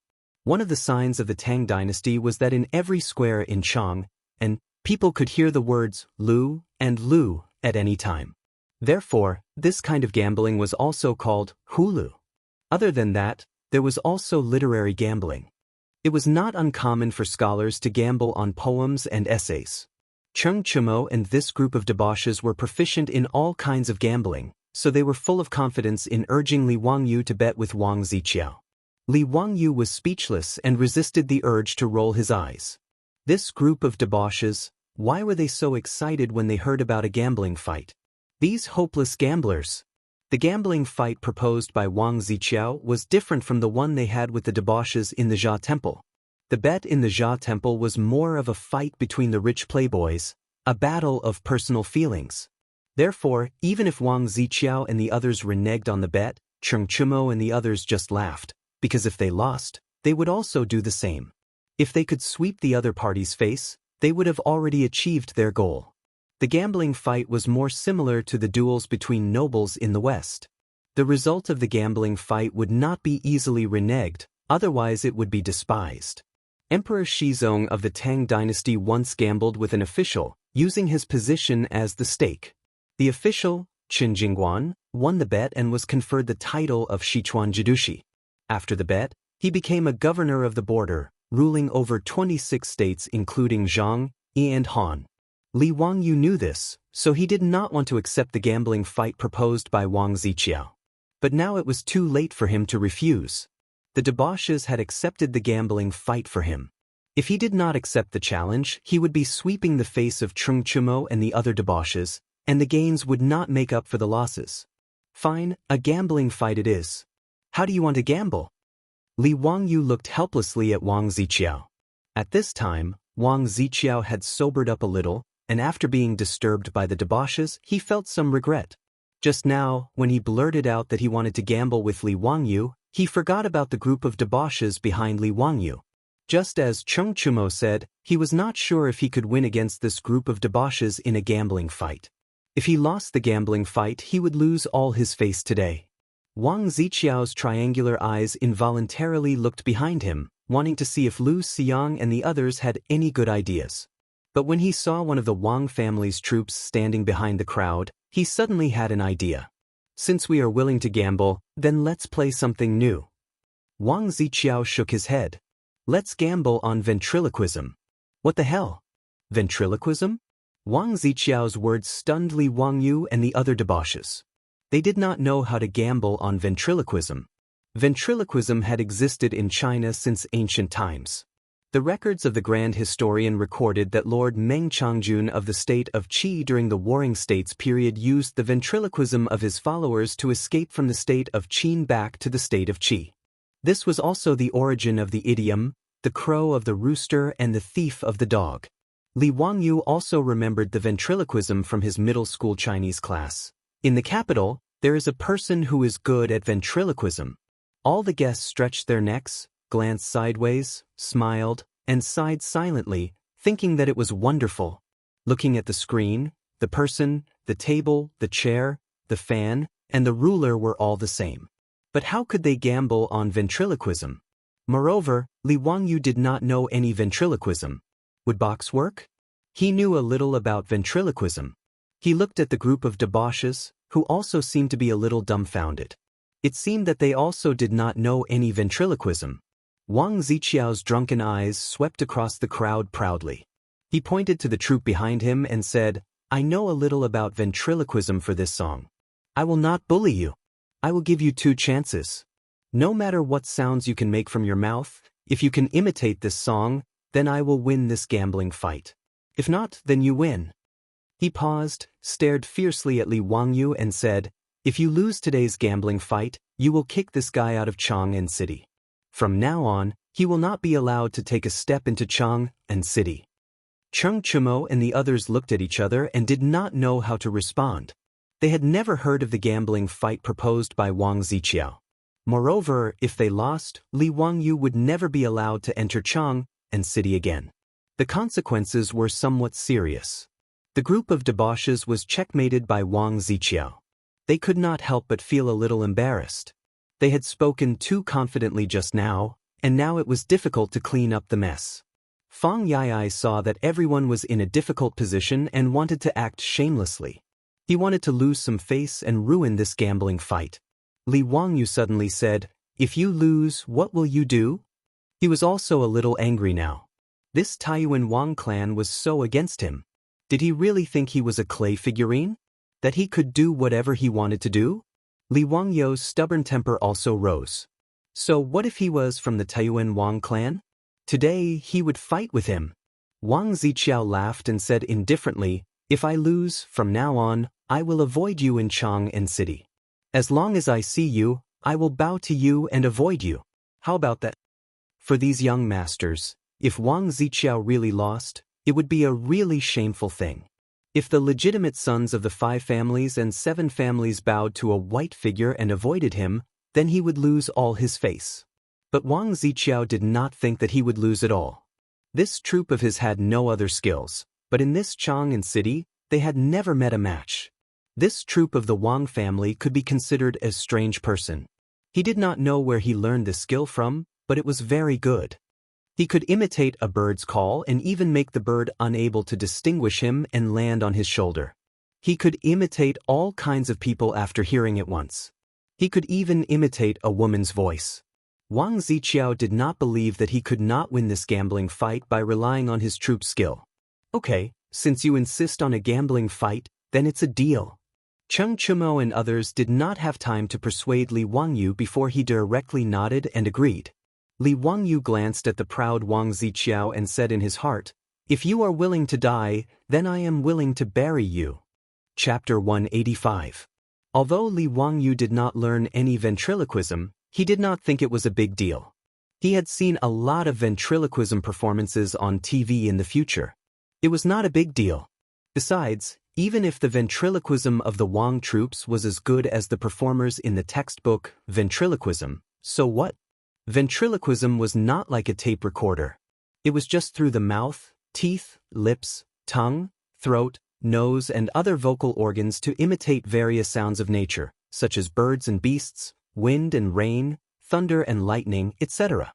One of the signs of the Tang dynasty was that in every square in Chang, and people could hear the words Lu and Lu at any time. Therefore, this kind of gambling was also called hulu. Other than that, there was also literary gambling. It was not uncommon for scholars to gamble on poems and essays. Cheng Chumo and this group of debauches were proficient in all kinds of gambling, so they were full of confidence in urging Li Wangyu to bet with Wang Ziqiao. Li Wangyu was speechless and resisted the urge to roll his eyes. This group of debauches, why were they so excited when they heard about a gambling fight? These hopeless gamblers. The gambling fight proposed by Wang Ziqiao was different from the one they had with the debauches in the Jia Temple. The bet in the Jia Temple was more of a fight between the rich playboys, a battle of personal feelings. Therefore, even if Wang Ziqiao and the others reneged on the bet, Cheng Chumo and the others just laughed, because if they lost, they would also do the same. If they could sweep the other party's face, they would have already achieved their goal. The gambling fight was more similar to the duels between nobles in the West. The result of the gambling fight would not be easily reneged, otherwise it would be despised. Emperor Shizong of the Tang dynasty once gambled with an official, using his position as the stake. The official, Qin Jingguan, won the bet and was conferred the title of Sichuan Jidushi. After the bet, he became a governor of the border, ruling over 26 states including Zhang, Yi and Han. Li Wangyu knew this, so he did not want to accept the gambling fight proposed by Wang Ziqiao. But now it was too late for him to refuse. The debauches had accepted the gambling fight for him. If he did not accept the challenge, he would be sweeping the face of Cheng Chumo and the other debauches, and the gains would not make up for the losses. Fine, a gambling fight it is. How do you want to gamble? Li Wangyu looked helplessly at Wang Ziqiao. At this time, Wang Ziqiao had sobered up a little, and after being disturbed by the debauches, he felt some regret. Just now, when he blurted out that he wanted to gamble with Li Wangyu, he forgot about the group of debauches behind Li Wangyu. Just as Cheng Chumo said, he was not sure if he could win against this group of debauches in a gambling fight. If he lost the gambling fight, he would lose all his face today. Wang Ziqiao's triangular eyes involuntarily looked behind him, wanting to see if Lu Xiang and the others had any good ideas. But when he saw one of the Wang family's troops standing behind the crowd, he suddenly had an idea. Since we are willing to gamble, then let's play something new. Wang Ziqiao shook his head. Let's gamble on ventriloquism. What the hell? Ventriloquism? Wang Ziqiao's words stunned Li Wangyu and the other debauches. They did not know how to gamble on ventriloquism. Ventriloquism had existed in China since ancient times. The records of the Grand Historian recorded that Lord Meng Changjun of the state of Qi during the Warring States period used the ventriloquism of his followers to escape from the state of Qin back to the state of Qi. This was also the origin of the idiom, the crow of the rooster and the thief of the dog. Li Wangyu also remembered the ventriloquism from his middle school Chinese class. In the capital, there is a person who is good at ventriloquism. All the guests stretched their necks, glanced sideways, smiled, and sighed silently, thinking that it was wonderful. Looking at the screen, the person, the table, the chair, the fan, and the ruler were all the same. But how could they gamble on ventriloquism? Moreover, Li Wangyu did not know any ventriloquism. Would box work? He knew a little about ventriloquism. He looked at the group of debauches, who also seemed to be a little dumbfounded. It seemed that they also did not know any ventriloquism. Wang Ziqiao's drunken eyes swept across the crowd proudly. He pointed to the troupe behind him and said, "I know a little about ventriloquism for this song. I will not bully you. I will give you 2 chances. No matter what sounds you can make from your mouth, if you can imitate this song, then I will win this gambling fight. If not, then you win." He paused, stared fiercely at Li Wangyu and said, "If you lose today's gambling fight, you will kick this guy out of Chang'an City. From now on, he will not be allowed to take a step into Chang'an City." Cheng Chumo and the others looked at each other and did not know how to respond. They had never heard of the gambling fight proposed by Wang Ziqiao. Moreover, if they lost, Li Wangyu would never be allowed to enter Chang'an City again. The consequences were somewhat serious. The group of debauches was checkmated by Wang Ziqiao. They could not help but feel a little embarrassed. They had spoken too confidently just now, and now it was difficult to clean up the mess. Fang Yai saw that everyone was in a difficult position and wanted to act shamelessly. He wanted to lose some face and ruin this gambling fight. Li Wangyu suddenly said, "If you lose, what will you do?" He was also a little angry now. This Taiyuan Wang clan was so against him. Did he really think he was a clay figurine? That he could do whatever he wanted to do? Li Wangyu's stubborn temper also rose. So what if he was from the Taiyuan Wang clan? Today he would fight with him. Wang Ziqiao laughed and said indifferently, "If I lose, from now on, I will avoid you in Chang'an City. As long as I see you, I will bow to you and avoid you. How about that?" For these young masters, if Wang Ziqiao really lost, it would be a really shameful thing. If the legitimate sons of the 5 families and 7 families bowed to a white figure and avoided him, then he would lose all his face. But Wang Ziqiao did not think that he would lose at all. This troupe of his had no other skills, but in this Chang'an City, they had never met a match. This troupe of the Wang family could be considered a strange person. He did not know where he learned this skill from, but it was very good. He could imitate a bird's call and even make the bird unable to distinguish him and land on his shoulder. He could imitate all kinds of people after hearing it once. He could even imitate a woman's voice. Wang Ziqiao did not believe that he could not win this gambling fight by relying on his troupe's skill. "Okay, since you insist on a gambling fight, then it's a deal." Cheng Chumo and others did not have time to persuade Li Wangyu before he directly nodded and agreed. Li Wangyu glanced at the proud Wang Ziqiao and said in his heart, "If you are willing to die, then I am willing to bury you." Chapter 185. Although Li Wangyu did not learn any ventriloquism, he did not think it was a big deal. He had seen a lot of ventriloquism performances on TV in the future. It was not a big deal. Besides, even if the ventriloquism of the Wang troops was as good as the performers in the textbook Ventriloquism, so what? Ventriloquism was not like a tape recorder. It was just through the mouth, teeth, lips, tongue, throat, nose and other vocal organs to imitate various sounds of nature, such as birds and beasts, wind and rain, thunder and lightning, etc.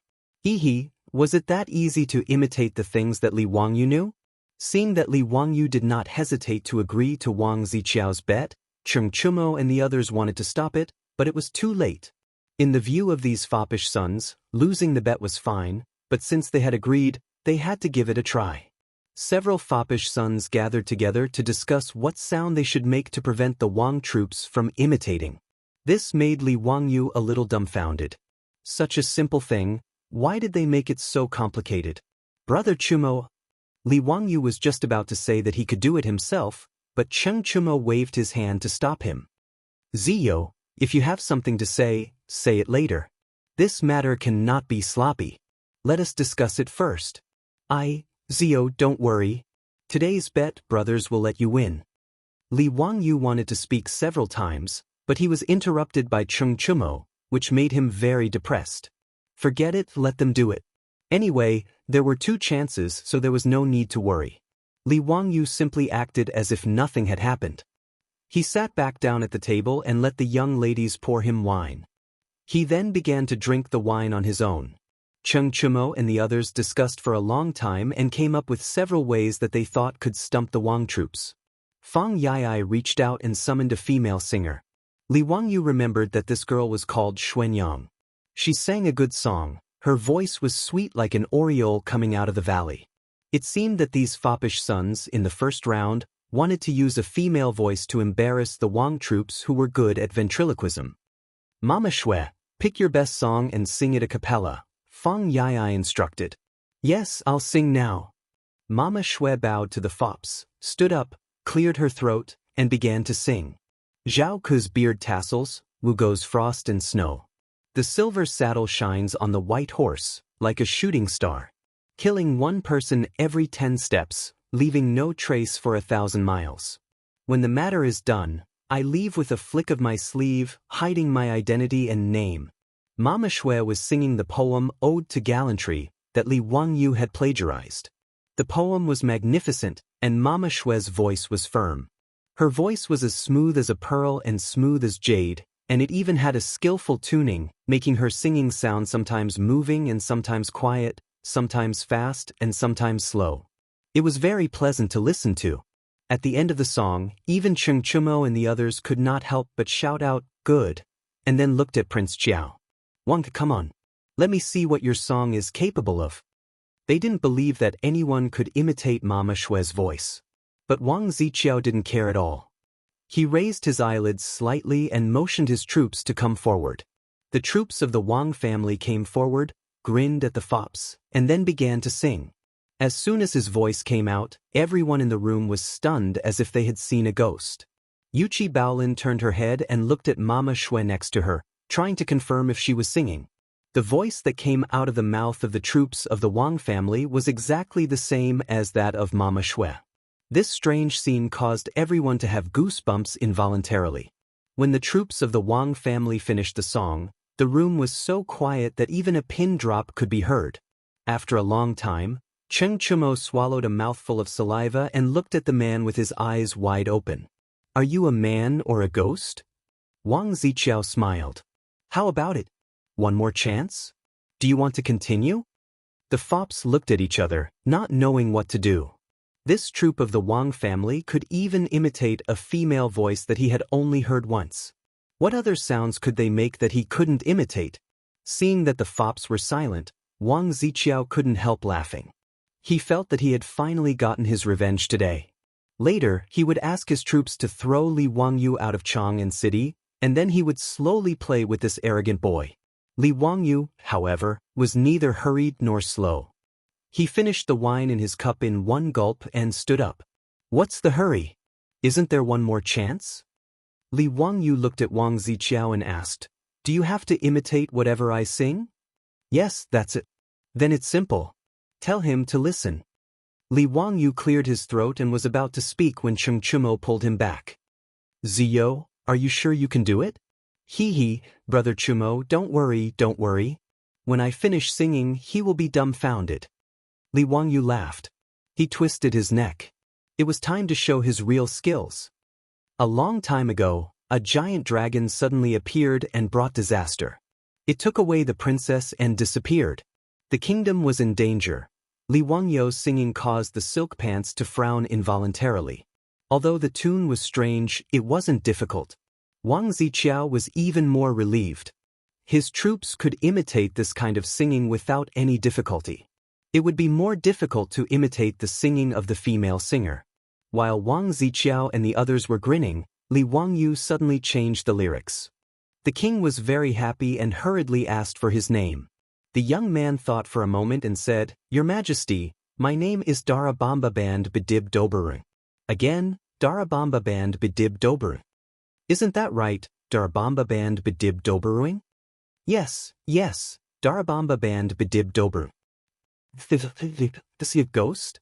Was it that easy to imitate the things that Li Wangyu knew? Seeing that Li Wangyu did not hesitate to agree to Wang Ziqiao's bet, Cheng Chumo and the others wanted to stop it, but it was too late. In the view of these foppish sons, losing the bet was fine, but since they had agreed, they had to give it a try. Several foppish sons gathered together to discuss what sound they should make to prevent the Wang troops from imitating. This made Li Wangyu a little dumbfounded. Such a simple thing, why did they make it so complicated? Brother Chumo. Li Wangyu was just about to say that he could do it himself, but Cheng Chumo waved his hand to stop him. "Ziyo, if you have something to say it later. This matter cannot be sloppy. Let us discuss it first." Ziyo, don't worry. Today's bet, brothers, will let you win." Li Wangyu wanted to speak several times, but he was interrupted by Cheng Chumo, which made him very depressed. Forget it, let them do it. Anyway, there were 2 chances, so there was no need to worry. Li Wangyu simply acted as if nothing had happened. He sat back down at the table and let the young ladies pour him wine. He then began to drink the wine on his own. Cheng Chumo and the others discussed for a long time and came up with several ways that they thought could stump the Wang troops. Fang Yai reached out and summoned a female singer. Li Wangyu remembered that this girl was called Xuanyang. She sang a good song. Her voice was sweet like an oriole coming out of the valley. It seemed that these foppish sons, in the first round, wanted to use a female voice to embarrass the Wang troops who were good at ventriloquism. Mama Shui, pick your best song and sing it a cappella, Fang Yai instructed. Yes, I'll sing now. Mama Shui bowed to the fops, stood up, cleared her throat, and began to sing. Zhao Ku's beard tassels, Wu Go's frost and snow. The silver saddle shines on the white horse, like a shooting star, killing one person every 10 steps, leaving no trace for 1,000 miles. When the matter is done, I leave with a flick of my sleeve, hiding my identity and name. Mama Shui was singing the poem Ode to Gallantry that Li Wangyu had plagiarized. The poem was magnificent, and Mama Shui's voice was firm. Her voice was as smooth as a pearl and smooth as jade, and it even had a skillful tuning, making her singing sound sometimes moving and sometimes quiet, sometimes fast and sometimes slow. It was very pleasant to listen to. At the end of the song, even Cheng Chumo and the others could not help but shout out, "Good," and then looked at Prince Chiao. "Wang, come on. Let me see what your song is capable of." They didn't believe that anyone could imitate Mama Shui's voice. But Wang Ziqiao didn't care at all. He raised his eyelids slightly and motioned his troops to come forward. The troops of the Wang family came forward, grinned at the fops, and then began to sing. As soon as his voice came out, everyone in the room was stunned as if they had seen a ghost. Yuchi Baolin turned her head and looked at Mama Shui next to her, trying to confirm if she was singing. The voice that came out of the mouth of the troops of the Wang family was exactly the same as that of Mama Shui. This strange scene caused everyone to have goosebumps involuntarily. When the troops of the Wang family finished the song, the room was so quiet that even a pin drop could be heard. After a long time, Cheng Chumo swallowed a mouthful of saliva and looked at the man with his eyes wide open. "Are you a man or a ghost?" Wang Ziqiao smiled. "How about it? One more chance? Do you want to continue?" The fops looked at each other, not knowing what to do. This troop of the Wang family could even imitate a female voice that he had only heard once. What other sounds could they make that he couldn't imitate? Seeing that the fops were silent, Wang Ziqiao couldn't help laughing. He felt that he had finally gotten his revenge today. Later, he would ask his troops to throw Li Wangyu out of Chang'an City, and then he would slowly play with this arrogant boy. Li Wangyu, however, was neither hurried nor slow. He finished the wine in his cup in one gulp and stood up. "What's the hurry? Isn't there one more chance?" Li Wangyu looked at Wang Ziqiao and asked, "Do you have to imitate whatever I sing?" "Yes, that's it." "Then it's simple. Tell him to listen." Li Wangyu cleared his throat and was about to speak when Cheng Chumo pulled him back. "Ziyo, are you sure you can do it?" He, Brother Chumo, don't worry. When I finish singing, he will be dumbfounded." Li Wangyu laughed. He twisted his neck. It was time to show his real skills. A long time ago, a giant dragon suddenly appeared and brought disaster. It took away the princess and disappeared. The kingdom was in danger. Li Wangyu's singing caused the silk pants to frown involuntarily. Although the tune was strange, it wasn't difficult. Wang Ziqiao was even more relieved. His troops could imitate this kind of singing without any difficulty. It would be more difficult to imitate the singing of the female singer. While Wang Ziqiao and the others were grinning, Li Wangyu suddenly changed the lyrics. The king was very happy and hurriedly asked for his name. The young man thought for a moment and said, "Your Majesty, my name is Darabamba Band Bidib Doberu." Again, Darabamba Band Bidib Doberu. "Isn't that right, Darabamba Band Bidib Doberuing?" Yes, Darabamba Band Bidib Doberu." Is he a ghost?"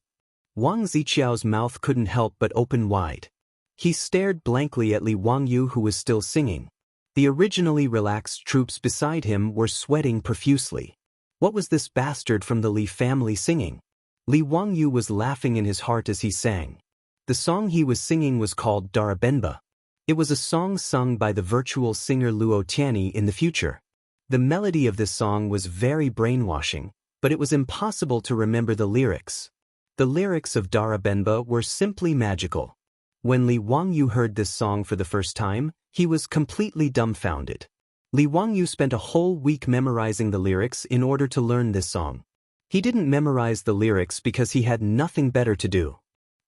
Wang Ziqiao's mouth couldn't help but open wide. He stared blankly at Li Wangyu, who was still singing. The originally relaxed troops beside him were sweating profusely. What was this bastard from the Li family singing? Li Wangyu was laughing in his heart as he sang. The song he was singing was called Darabenba. It was a song sung by the virtual singer Luo Tianyi in the future. The melody of this song was very brainwashing, but it was impossible to remember the lyrics. The lyrics of Dara Benba were simply magical. When Li Wangyu heard this song for the first time, he was completely dumbfounded. Li Wangyu spent a whole week memorizing the lyrics in order to learn this song. He didn't memorize the lyrics because he had nothing better to do.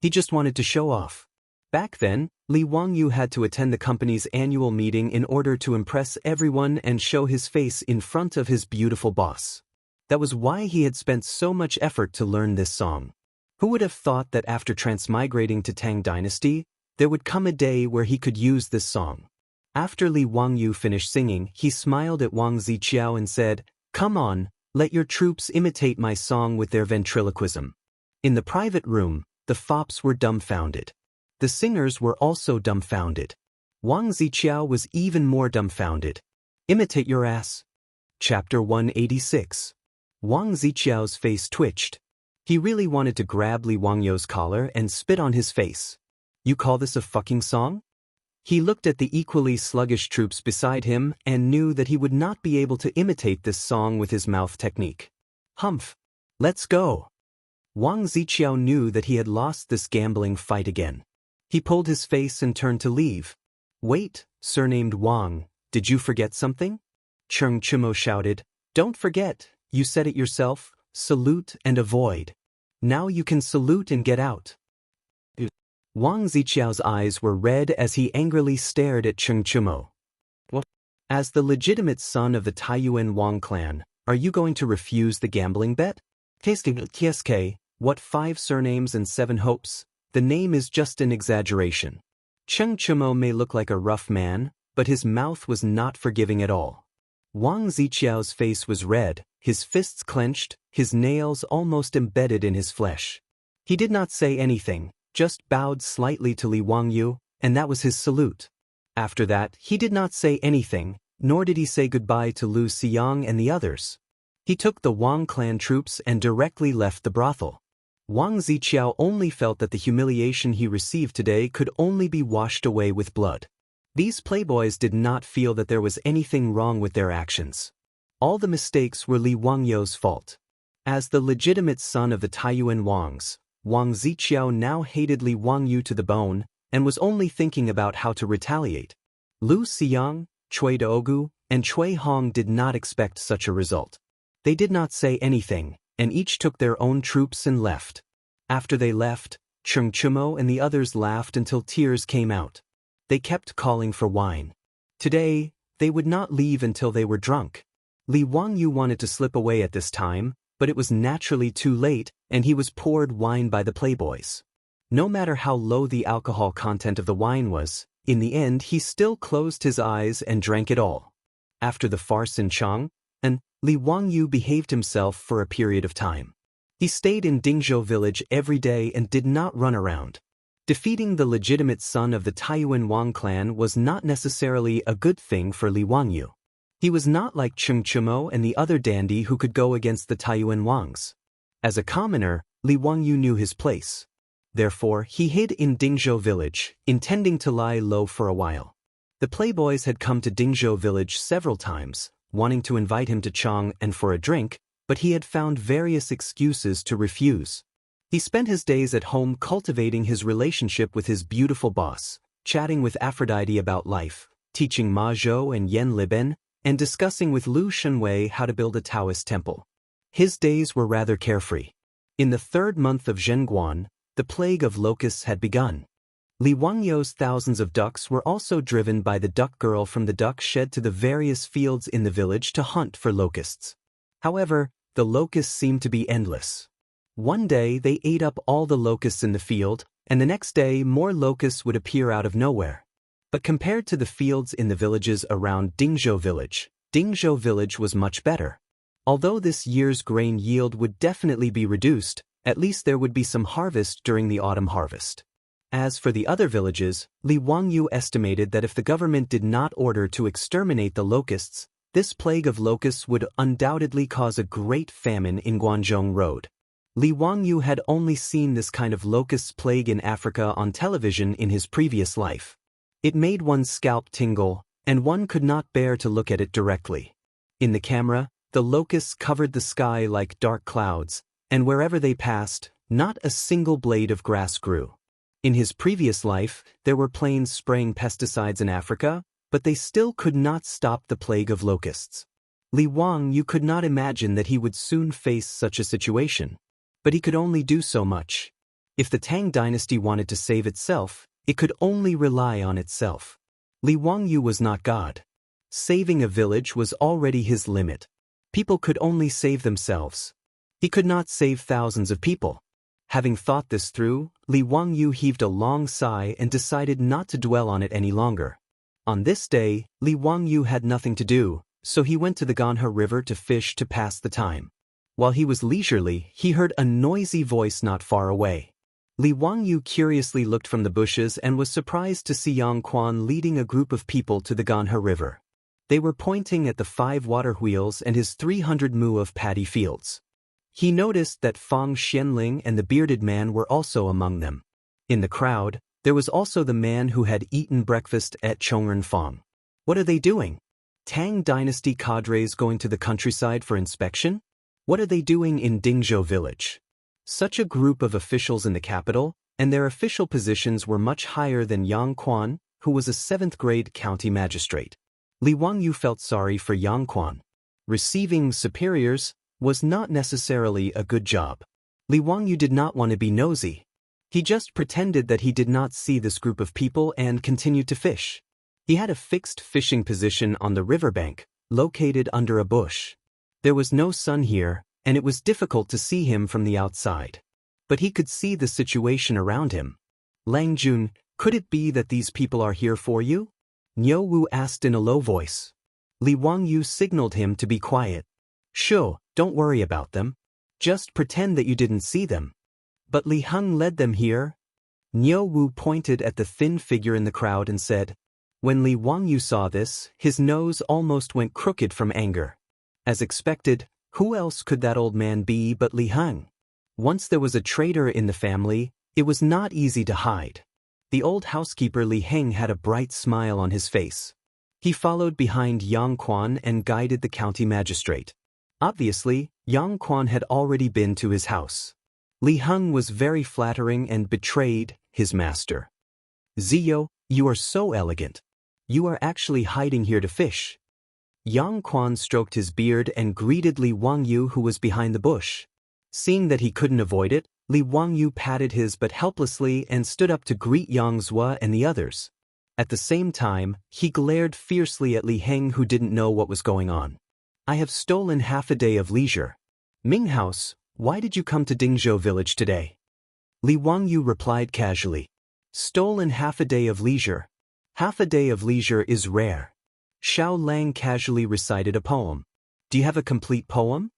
He just wanted to show off. Back then, Li Wangyu had to attend the company's annual meeting in order to impress everyone and show his face in front of his beautiful boss. That was why he had spent so much effort to learn this song. Who would have thought that after transmigrating to Tang Dynasty, there would come a day where he could use this song? After Li Wangyu finished singing, he smiled at Wang Ziqiao and said, "Come on, let your troops imitate my song with their ventriloquism." In the private room, the fops were dumbfounded. The singers were also dumbfounded. Wang Ziqiao was even more dumbfounded. "Imitate your ass." Chapter 186. Wang Ziqiao's face twitched. He really wanted to grab Li Wangyu's collar and spit on his face. "You call this a fucking song?" He looked at the equally sluggish troops beside him and knew that he would not be able to imitate this song with his mouth technique. "Humph. Let's go." Wang Ziqiao knew that he had lost this gambling fight again. He pulled his face and turned to leave. "Wait, surnamed Wang, did you forget something?" Cheng Chimo shouted. "Don't forget, you said it yourself, salute and avoid. Now you can salute and get out." Wang Ziqiao's eyes were red as he angrily stared at Cheng Chimo. "What? As the legitimate son of the Taiyuan Wang clan, are you going to refuse the gambling bet? TSK, what 5 surnames and 7 hopes? The name is just an exaggeration." Cheng Chimo may look like a rough man, but his mouth was not forgiving at all. Wang Ziqiao's face was red, his fists clenched, his nails almost embedded in his flesh. He did not say anything, just bowed slightly to Li Wangyu, and that was his salute. After that, he did not say anything, nor did he say goodbye to Lu Xiang and the others. He took the Wang clan troops and directly left the brothel. Wang Ziqiao only felt that the humiliation he received today could only be washed away with blood. These playboys did not feel that there was anything wrong with their actions. All the mistakes were Li Wangyu's fault. As the legitimate son of the Taiyuan Wangs, Wang Ziqiao now hated Li Wangyu to the bone and was only thinking about how to retaliate. Lu Xiang, Cui Daogu, and Cui Hong did not expect such a result. They did not say anything, and each took their own troops and left. After they left, Cheng Chimo and the others laughed until tears came out. They kept calling for wine. Today, they would not leave until they were drunk. Li Wangyu wanted to slip away at this time, but it was naturally too late, and he was poured wine by the playboys. No matter how low the alcohol content of the wine was, in the end he still closed his eyes and drank it all. After the farce in Chang, Li Wangyu behaved himself for a period of time. He stayed in Dingzhou village every day and did not run around. Defeating the legitimate son of the Taiyuan Wang clan was not necessarily a good thing for Li Wangyu. He was not like Cheng Chimo and the other dandy who could go against the Taiyuan Wangs. As a commoner, Li Wangyu knew his place. Therefore, he hid in Dingzhou village, intending to lie low for a while. The playboys had come to Dingzhou village several times, wanting to invite him to Chang and for a drink, but he had found various excuses to refuse. He spent his days at home cultivating his relationship with his beautiful boss, chatting with Aphrodite about life, teaching Ma Zhou and Yan Liben, and discussing with Lu Shenwei how to build a Taoist temple. His days were rather carefree. In the 3rd month of Zhenguan, the plague of locusts had begun. Li Wangyu's thousands of ducks were also driven by the duck girl from the duck shed to the various fields in the village to hunt for locusts. However, the locusts seemed to be endless. One day they ate up all the locusts in the field, and the next day more locusts would appear out of nowhere. But compared to the fields in the villages around Dingzhou village was much better. Although this year's grain yield would definitely be reduced, at least there would be some harvest during the autumn harvest. As for the other villages, Li Wangyu estimated that if the government did not order to exterminate the locusts, this plague of locusts would undoubtedly cause a great famine in Guanzhong Road. Li Wangyu had only seen this kind of locust plague in Africa on television in his previous life. It made one's scalp tingle, and one could not bear to look at it directly. In the camera, the locusts covered the sky like dark clouds, and wherever they passed, not a single blade of grass grew. In his previous life, there were planes spraying pesticides in Africa, but they still could not stop the plague of locusts. Li Wangyu could not imagine that he would soon face such a situation. But he could only do so much. If the Tang dynasty wanted to save itself, it could only rely on itself. Li Wangyu was not God. Saving a village was already his limit. People could only save themselves. He could not save thousands of people. Having thought this through, Li Wangyu heaved a long sigh and decided not to dwell on it any longer. On this day, Li Wangyu had nothing to do, so he went to the Ganhe River to fish to pass the time. While he was leisurely, he heard a noisy voice not far away. Li Wangyu curiously looked from the bushes and was surprised to see Yang Quan leading a group of people to the Ganhe River. They were pointing at the 5 water wheels and his 300 mu of paddy fields. He noticed that Fang Xianling and the bearded man were also among them. In the crowd, there was also the man who had eaten breakfast at Chongren Fang. What are they doing? Tang dynasty cadres going to the countryside for inspection? What are they doing in Dingzhou village? Such a group of officials in the capital, and their official positions were much higher than Yang Quan, who was a 7th-grade county magistrate. Li Wangyu felt sorry for Yang Quan. Receiving superiors was not necessarily a good job. Li Wangyu did not want to be nosy. He just pretended that he did not see this group of people and continued to fish. He had a fixed fishing position on the riverbank, located under a bush. There was no sun here, and it was difficult to see him from the outside. But he could see the situation around him. Lang Jun, could it be that these people are here for you? Niu Wu asked in a low voice. Li Wangyu signaled him to be quiet. Sure, don't worry about them. Just pretend that you didn't see them. But Li Heng led them here. Niu Wu pointed at the thin figure in the crowd and said. When Li Wangyu saw this, his nose almost went crooked from anger. As expected, who else could that old man be but Li Heng? Once there was a traitor in the family, it was not easy to hide. The old housekeeper Li Heng had a bright smile on his face. He followed behind Yang Quan and guided the county magistrate. Obviously, Yang Quan had already been to his house. Li Heng was very flattering and betrayed his master. Ziyo, you are so elegant. You are actually hiding here to fish. Yang Quan stroked his beard and greeted Li Wangyu, who was behind the bush. Seeing that he couldn't avoid it, Li Wangyu patted his butt helplessly and stood up to greet Yang Zua and the others. At the same time, he glared fiercely at Li Heng, who didn't know what was going on. I have stolen half a day of leisure. Ming House, why did you come to Dingzhou village today? Li Wangyu replied casually. Stolen half a day of leisure. Half a day of leisure is rare. Xiao Lang casually recited a poem. Do you have a complete poem?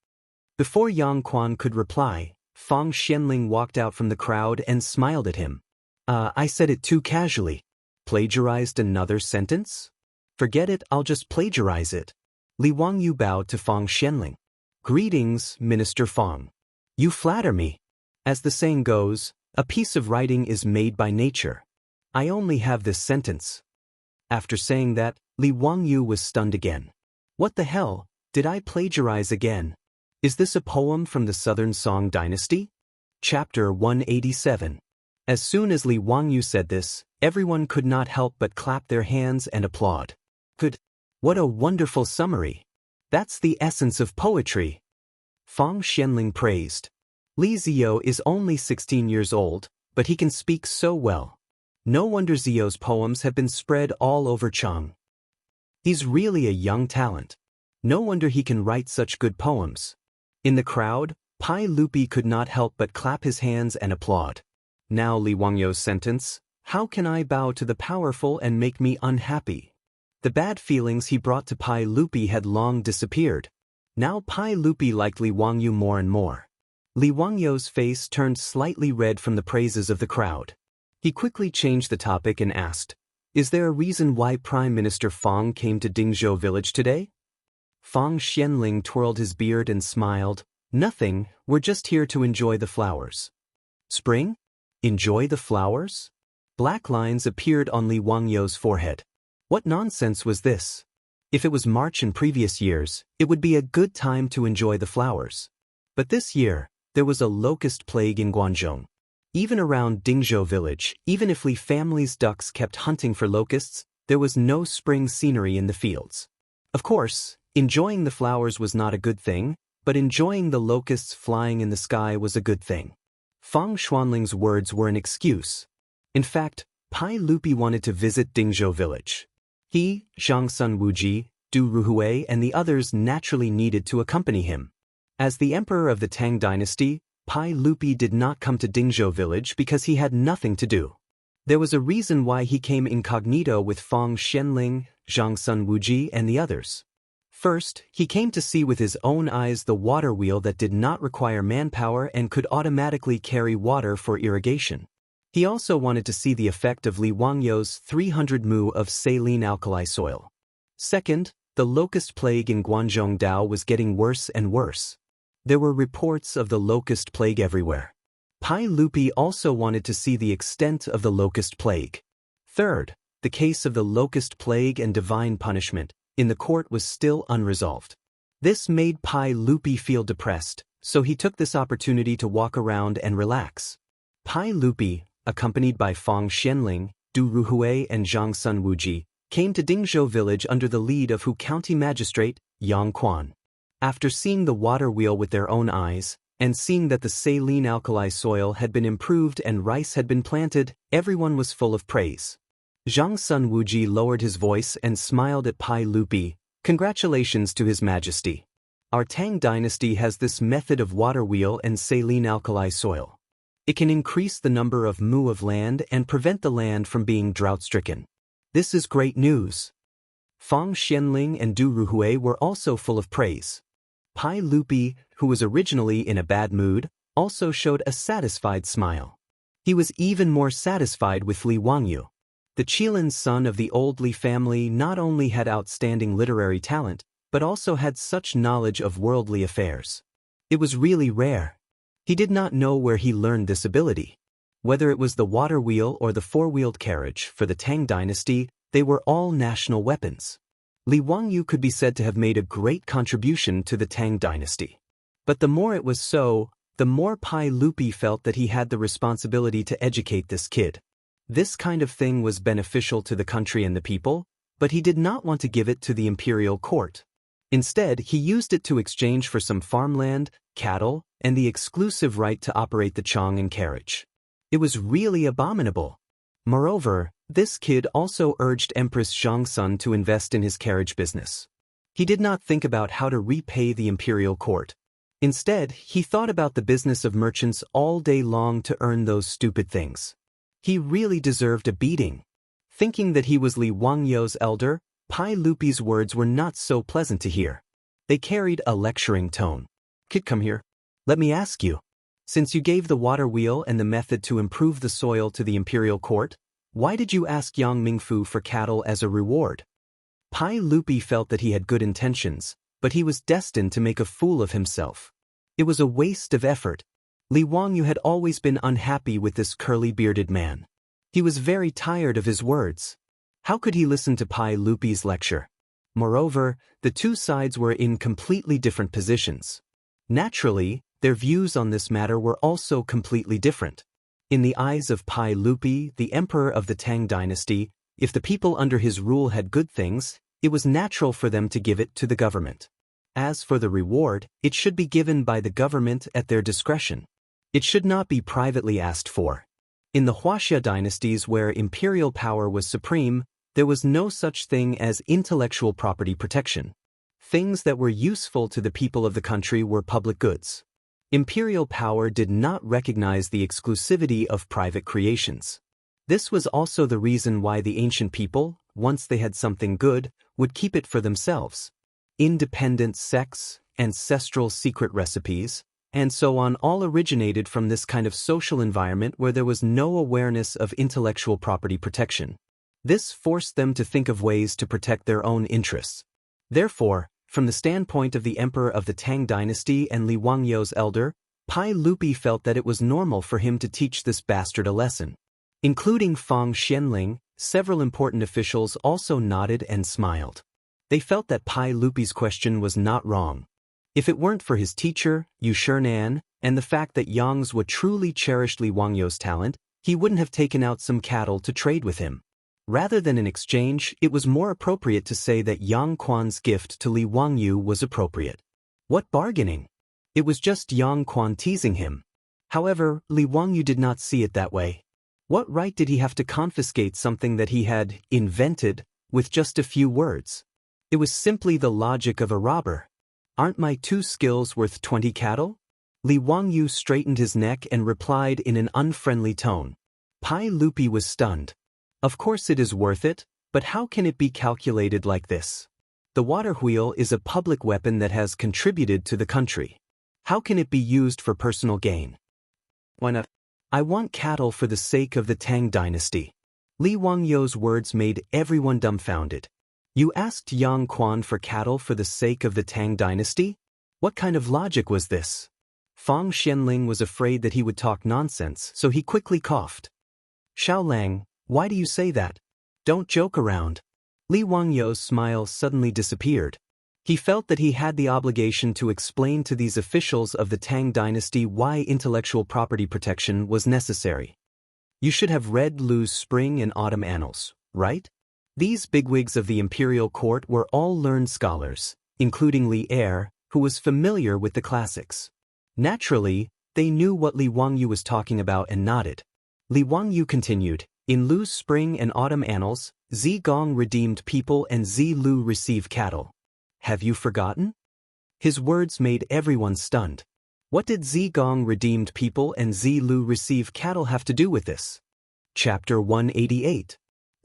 Before Yang Quan could reply, Fang Xianling walked out from the crowd and smiled at him. I said it too casually. Plagiarized another sentence? Forget it, I'll just plagiarize it. Li Wangyu bowed to Fang Xianling. Greetings, Minister Fang. You flatter me. As the saying goes, a piece of writing is made by nature. I only have this sentence. After saying that, Li Wangyu was stunned again. What the hell, did I plagiarize again? Is this a poem from the Southern Song Dynasty? Chapter 187. As soon as Li Wangyu said this, everyone could not help but clap their hands and applaud. Good. What a wonderful summary. That's the essence of poetry. Fang Xianling praised. Li Ziyo is only 16 years old, but he can speak so well. No wonder Ziyo's poems have been spread all over Chang. He's really a young talent. No wonder he can write such good poems. In the crowd, Pai Lupi could not help but clap his hands and applaud. Now Li Wangyu's sentence, how can I bow to the powerful and make me unhappy? The bad feelings he brought to Pai Lupi had long disappeared. Now Pai Lupi liked Li Wangyu more and more. Li Wangyu's face turned slightly red from the praises of the crowd. He quickly changed the topic and asked, Is there a reason why Prime Minister Fang came to Dingzhou village today? Fang Xianling twirled his beard and smiled. Nothing, we're just here to enjoy the flowers. Spring? Enjoy the flowers? Black lines appeared on Li Wangyu's forehead. What nonsense was this? If it was March in previous years, it would be a good time to enjoy the flowers. But this year, there was a locust plague in Guangzhou. Even around Dingzhou village, even if Li family's ducks kept hunting for locusts, there was no spring scenery in the fields. Of course, enjoying the flowers was not a good thing, but enjoying the locusts flying in the sky was a good thing. Fang Xuanling's words were an excuse. In fact, Pai Lupi wanted to visit Dingzhou village. He, Zhang Sun Wuji, Du Ruhui and the others naturally needed to accompany him. As the emperor of the Tang dynasty, Pai Lupi did not come to Dingzhou village because he had nothing to do. There was a reason why he came incognito with Fang Xianling, Zhang Sun Wuji and the others. First, he came to see with his own eyes the water wheel that did not require manpower and could automatically carry water for irrigation. He also wanted to see the effect of Li Wangyou's 300 mu of saline alkali soil. Second, the locust plague in Guangzhou Dao was getting worse and worse. There were reports of the locust plague everywhere. Pai Lupi also wanted to see the extent of the locust plague. Third, the case of the locust plague and divine punishment in the court was still unresolved. This made Pai Lupi feel depressed, so he took this opportunity to walk around and relax. Pai Lupi, accompanied by Fang Xianling, Du Ruhui and Zhang Sun Wuji, came to Dingzhou village under the lead of Hu County Magistrate, Yang Quan. After seeing the water wheel with their own eyes, and seeing that the saline alkali soil had been improved and rice had been planted, everyone was full of praise. Zhang Sun Wuji lowered his voice and smiled at Pai Lupi. Congratulations to His Majesty. Our Tang dynasty has this method of water wheel and saline alkali soil. It can increase the number of mu of land and prevent the land from being drought-stricken. This is great news. Fang Xianling and Du Ruhui were also full of praise. Pai Lupi, who was originally in a bad mood, also showed a satisfied smile. He was even more satisfied with Li Wangyu. The Qilin son of the old Li family not only had outstanding literary talent, but also had such knowledge of worldly affairs. It was really rare. He did not know where he learned this ability. Whether it was the water wheel or the four-wheeled carriage for the Tang dynasty, they were all national weapons. Li Wangyu could be said to have made a great contribution to the Tang dynasty. But the more it was so, the more Pai Lupi felt that he had the responsibility to educate this kid. This kind of thing was beneficial to the country and the people, but he did not want to give it to the imperial court. Instead, he used it to exchange for some farmland, cattle, and the exclusive right to operate the chong and carriage. It was really abominable. Moreover, this kid also urged Empress Zhangsun to invest in his carriage business. He did not think about how to repay the imperial court. Instead, he thought about the business of merchants all day long to earn those stupid things. He really deserved a beating. Thinking that he was Li Wangyou's elder, Pai Lupi's words were not so pleasant to hear. They carried a lecturing tone. Kid, come here. Let me ask you. Since you gave the water wheel and the method to improve the soil to the imperial court, why did you ask Yang Mingfu for cattle as a reward? Pai Lupi felt that he had good intentions, but he was destined to make a fool of himself. It was a waste of effort. Li Wangyu had always been unhappy with this curly-bearded man. He was very tired of his words. How could he listen to Pai Lupi's lecture? Moreover, the two sides were in completely different positions. Naturally, their views on this matter were also completely different. In the eyes of Pai Lupi, the emperor of the Tang dynasty, if the people under his rule had good things, it was natural for them to give it to the government. As for the reward, it should be given by the government at their discretion. It should not be privately asked for. In the Wuxia dynasties where imperial power was supreme, there was no such thing as intellectual property protection. Things that were useful to the people of the country were public goods. Imperial power did not recognize the exclusivity of private creations. This was also the reason why the ancient people, once they had something good, would keep it for themselves. Independent sects, ancestral secret recipes, and so on all originated from this kind of social environment where there was no awareness of intellectual property protection. This forced them to think of ways to protect their own interests. Therefore, from the standpoint of the emperor of the Tang dynasty and Li Wangyou's elder, Pai Lupi felt that it was normal for him to teach this bastard a lesson. Including Fang Xianling, several important officials also nodded and smiled. They felt that Pai Lupi's question was not wrong. If it weren't for his teacher, Yu Shernan, and the fact that Yang Zhuo truly cherished Li Wangyu's talent, he wouldn't have taken out some cattle to trade with him. Rather than an exchange, it was more appropriate to say that Yang Quan's gift to Li Wangyu was appropriate. What bargaining? It was just Yang Quan teasing him. However, Li Wangyu did not see it that way. What right did he have to confiscate something that he had invented with just a few words? It was simply the logic of a robber. Aren't my 2 skills worth 20 cattle? Li Wangyu straightened his neck and replied in an unfriendly tone. Pai Lupi was stunned. Of course it is worth it, but how can it be calculated like this? The water wheel is a public weapon that has contributed to the country. How can it be used for personal gain? Why not? I want cattle for the sake of the Tang dynasty. Li Wangyu's words made everyone dumbfounded. You asked Yang Quan for cattle for the sake of the Tang dynasty? What kind of logic was this? Fang Xianling was afraid that he would talk nonsense, so he quickly coughed. Xiaolang, why do you say that? Don't joke around. Li Wangyu's smile suddenly disappeared. He felt that he had the obligation to explain to these officials of the Tang dynasty why intellectual property protection was necessary. You should have read Lu's Spring and Autumn Annals, right? These bigwigs of the imperial court were all learned scholars, including Li Er, who was familiar with the classics. Naturally, they knew what Li Wangyu was talking about and nodded. Li Wangyu continued, in Lu's Spring and Autumn Annals, Zi Gong redeemed people and Zi Lu received cattle. Have you forgotten? His words made everyone stunned. What did Zi Gong redeemed people and Zi Lu receive cattle have to do with this? Chapter 188.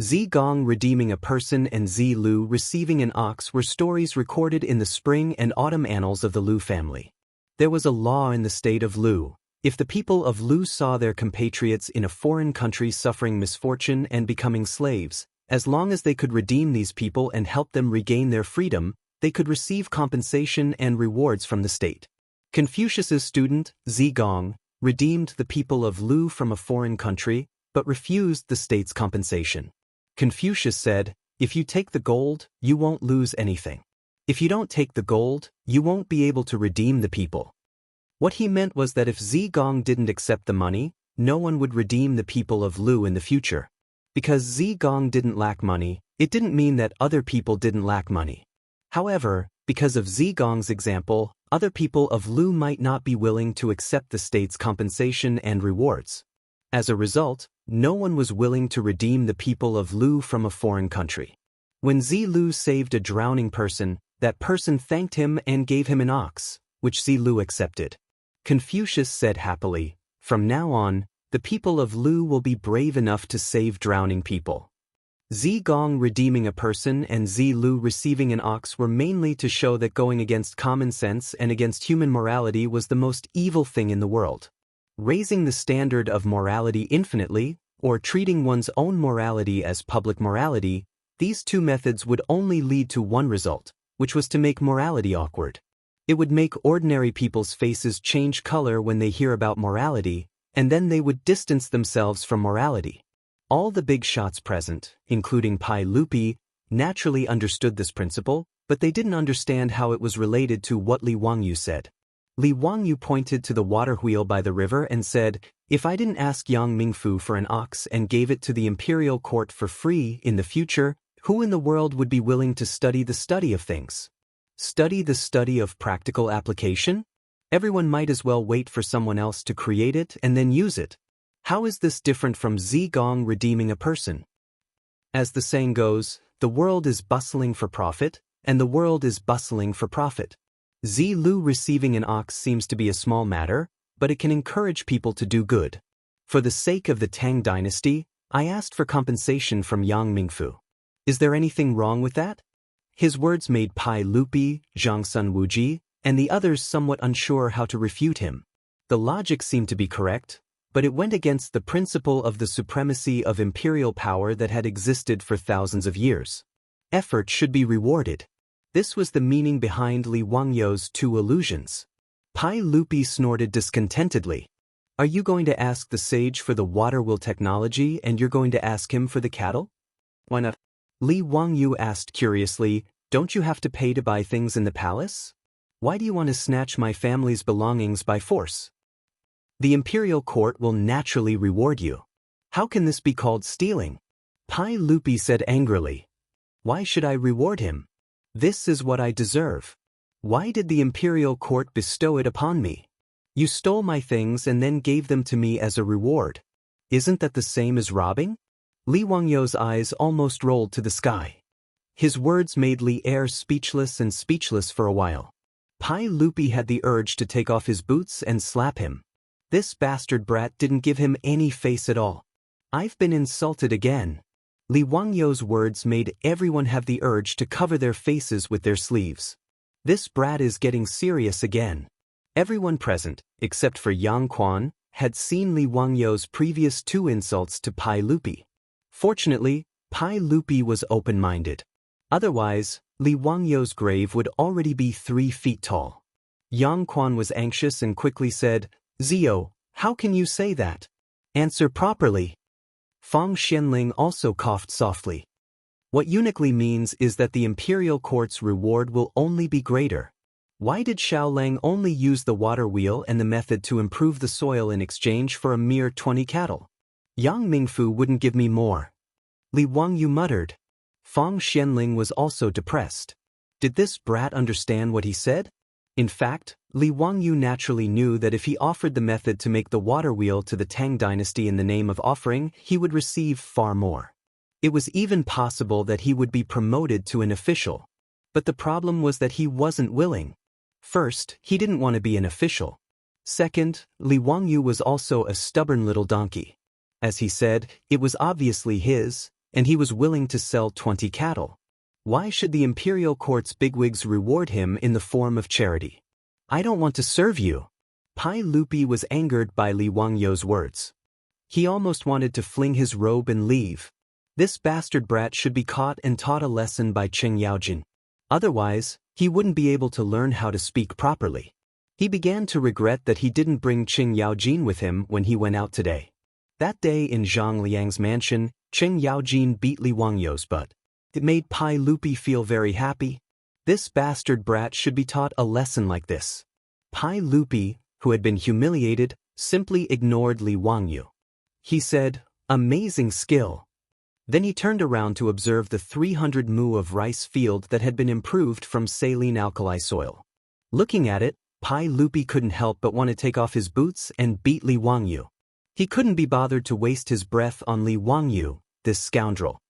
Zi Gong redeeming a person and Zi Lu receiving an ox were stories recorded in the Spring and Autumn Annals of the Lu family. There was a law in the state of Lu. If the people of Lu saw their compatriots in a foreign country suffering misfortune and becoming slaves, as long as they could redeem these people and help them regain their freedom, they could receive compensation and rewards from the state. Confucius's student, Zi Gong, redeemed the people of Lu from a foreign country, but refused the state's compensation. Confucius said, if you take the gold, you won't lose anything. If you don't take the gold, you won't be able to redeem the people. What he meant was that if Zi Gong didn't accept the money, no one would redeem the people of Lu in the future. Because Zi Gong didn't lack money, it didn't mean that other people didn't lack money. However, because of Zi Gong's example, other people of Lu might not be willing to accept the state's compensation and rewards. As a result, no one was willing to redeem the people of Lu from a foreign country. When Zi Lu saved a drowning person, that person thanked him and gave him an ox, which Zi Lu accepted. Confucius said happily, from now on, the people of Lu will be brave enough to save drowning people. Zi Gong redeeming a person and Zi Lu receiving an ox were mainly to show that going against common sense and against human morality was the most evil thing in the world. Raising the standard of morality infinitely, or treating one's own morality as public morality, these two methods would only lead to one result, which was to make morality awkward. It would make ordinary people's faces change color when they hear about morality, and then they would distance themselves from morality. All the big shots present, including Pai Lupi, naturally understood this principle, but they didn't understand how it was related to what Li Wangyu said. Li Wangyu pointed to the water wheel by the river and said, if I didn't ask Yang Mingfu for an ox and gave it to the imperial court for free in the future, who in the world would be willing to study the study of things? Study the study of practical application? Everyone might as well wait for someone else to create it and then use it. How is this different from Zi Gong redeeming a person? As the saying goes, the world is bustling for profit, and the world is bustling for profit. Zi Lu receiving an ox seems to be a small matter, but it can encourage people to do good. For the sake of the Tang dynasty, I asked for compensation from Yang Mingfu. Is there anything wrong with that? His words made Pai Lupi, Zhang Sun Wuji, and the others somewhat unsure how to refute him. The logic seemed to be correct, but it went against the principle of the supremacy of imperial power that had existed for thousands of years. Effort should be rewarded. This was the meaning behind Li Wangyu's two illusions. Pai Lupi snorted discontentedly. Are you going to ask the sage for the water wheel technology and you're going to ask him for the cattle? Why not? Li Wangyu asked curiously, Don't you have to pay to buy things in the palace? Why do you want to snatch my family's belongings by force? The imperial court will naturally reward you. How can this be called stealing? Pai Lupi said angrily. Why should I reward him? This is what I deserve. Why did the imperial court bestow it upon me? You stole my things and then gave them to me as a reward. Isn't that the same as robbing? Li Wangyou's eyes almost rolled to the sky. His words made Li Er speechless for a while. Pai Lupi had the urge to take off his boots and slap him. This bastard brat didn't give him any face at all. I've been insulted again. Li Wangyou's words made everyone have the urge to cover their faces with their sleeves. This brat is getting serious again. Everyone present, except for Yang Quan, had seen Li Wangyou's previous 2 insults to Pai Lupi. Fortunately, Pai Lupi was open-minded. Otherwise, Li Wangyou's grave would already be 3 feet tall. Yang Quan was anxious and quickly said, Zio, how can you say that? Answer properly. Fang Xianling also coughed softly. What uniquely means is that the imperial court's reward will only be greater. Why did Xiaolang only use the water wheel and the method to improve the soil in exchange for a mere 20 cattle? Yang Mingfu wouldn't give me more. Li Wangyou muttered. Fang Xianling was also depressed. Did this brat understand what he said? In fact, Li Wangyou naturally knew that if he offered the method to make the water wheel to the Tang dynasty in the name of offering, he would receive far more. It was even possible that he would be promoted to an official. But the problem was that he wasn't willing. First, he didn't want to be an official. Second, Li Wangyou was also a stubborn little donkey. As he said, it was obviously his, and he was willing to sell 20 cattle. Why should the imperial court's bigwigs reward him in the form of charity? I don't want to serve you. Pai Lupi was angered by Li Wangyou's words. He almost wanted to fling his robe and leave. This bastard brat should be caught and taught a lesson by Qing Yaojin. Otherwise, he wouldn't be able to learn how to speak properly. He began to regret that he didn't bring Qing Yaojin with him when he went out today. That day in Zhang Liang's mansion, Qing Yaojin beat Li Wangyou's butt. It made Pai Lupi feel very happy. This bastard brat should be taught a lesson like this. Pai Lupi, who had been humiliated, simply ignored Li Wangyou. He said, amazing skill. Then he turned around to observe the 300 mu of rice field that had been improved from saline alkali soil. Looking at it, Pai Lupi couldn't help but want to take off his boots and beat Li Wangyou. He couldn't be bothered to waste his breath on Li Wangyou, this scoundrel.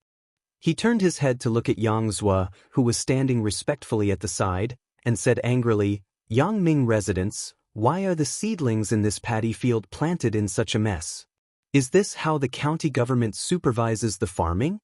He turned his head to look at Yang Zua, who was standing respectfully at the side, and said angrily, Yangming residents, why are the seedlings in this paddy field planted in such a mess? Is this how the county government supervises the farming?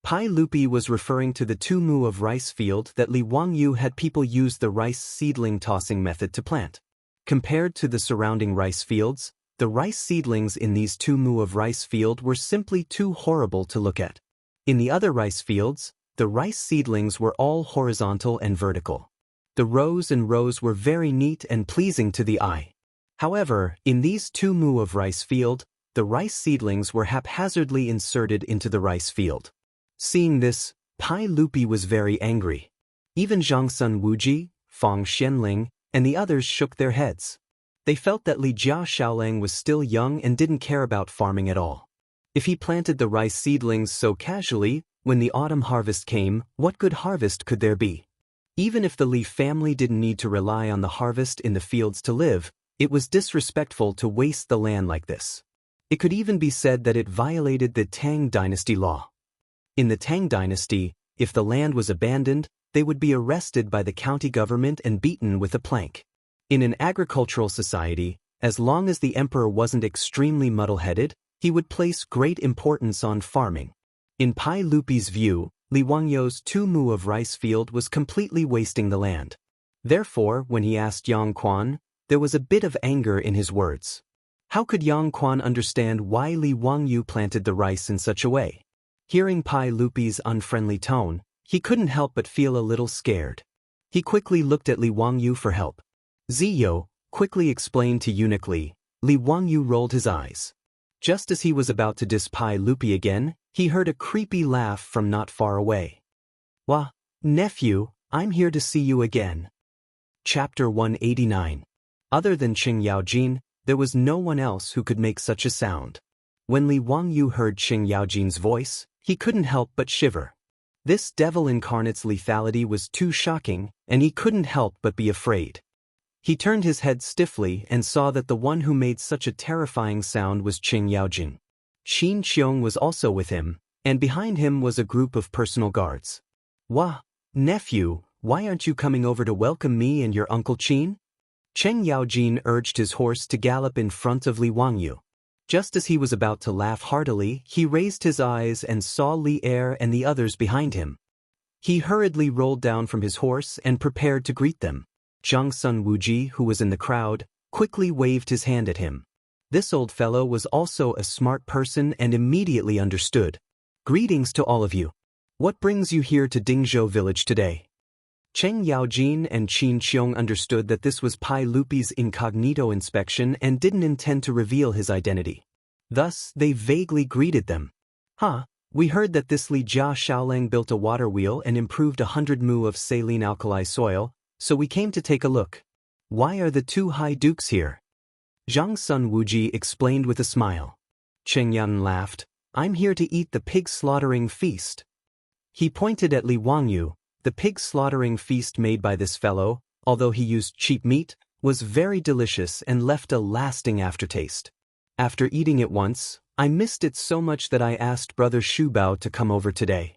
Pai Lupi was referring to the 2 mu of rice field that Li Wangyou had people use the rice seedling tossing method to plant. Compared to the surrounding rice fields, the rice seedlings in these 2 mu of rice field were simply too horrible to look at. In the other rice fields, the rice seedlings were all horizontal and vertical. The rows and rows were very neat and pleasing to the eye. However, in these 2 mu of rice field, the rice seedlings were haphazardly inserted into the rice field. Seeing this, Pai Lupi was very angry. Even Zhangsun Wuji, Fang Xianling, and the others shook their heads. They felt that Li Jia Xiaolang was still young and didn't care about farming at all. If he planted the rice seedlings so casually, when the autumn harvest came, what good harvest could there be? Even if the Li family didn't need to rely on the harvest in the fields to live, it was disrespectful to waste the land like this. It could even be said that it violated the Tang dynasty law. In the Tang dynasty, if the land was abandoned, they would be arrested by the county government and beaten with a plank. In an agricultural society, as long as the emperor wasn't extremely muddle-headed, he would place great importance on farming. In Pai Lupi's view, Li Wangyou's 2 mu of rice field was completely wasting the land. Therefore, when he asked Yang Quan, there was a bit of anger in his words. How could Yang Quan understand why Li Wangyou planted the rice in such a way? Hearing Pai Lupi's unfriendly tone, he couldn't help but feel a little scared. He quickly looked at Li Wangyou for help. Ziyo quickly explained to Eunuch Li. Li Wangyou rolled his eyes. Just as he was about to diss Pai Lupi again, he heard a creepy laugh from not far away. Wah, Nephew, I'm here to see you again. Chapter 189. Other than Qing Yaojin, there was no one else who could make such a sound. When Li Wangyu heard Qing Yaojin's voice, he couldn't help but shiver. This devil incarnate's lethality was too shocking, and he couldn't help but be afraid. He turned his head stiffly and saw that the one who made such a terrifying sound was Qing Yaojin. Xin Qiong was also with him, and behind him was a group of personal guards. Wah, nephew, why aren't you coming over to welcome me and your Uncle Qin? Qing Yaojin urged his horse to gallop in front of Li Wangyu. Just as he was about to laugh heartily, he raised his eyes and saw Li Er and the others behind him. He hurriedly rolled down from his horse and prepared to greet them. Zhang Sun Wuji, who was in the crowd, quickly waved his hand at him. This old fellow was also a smart person and immediately understood. Greetings to all of you. What brings you here to Dingzhou village today? Cheng Yaojin and Qin Qiong understood that this was Pai Lupi's incognito inspection and didn't intend to reveal his identity. Thus, they vaguely greeted them. We heard that this Li Jia Xiaolang built a water wheel and improved 100 mu of saline alkali soil, so we came to take a look. Why are the two high dukes here? Zhang Sun Wuji explained with a smile. Cheng Yan laughed. I'm here to eat the pig slaughtering feast. He pointed at Li Wangyu. The pig slaughtering feast made by this fellow, although he used cheap meat, was very delicious and left a lasting aftertaste. After eating it once, I missed it so much that I asked Brother Shubao to come over today.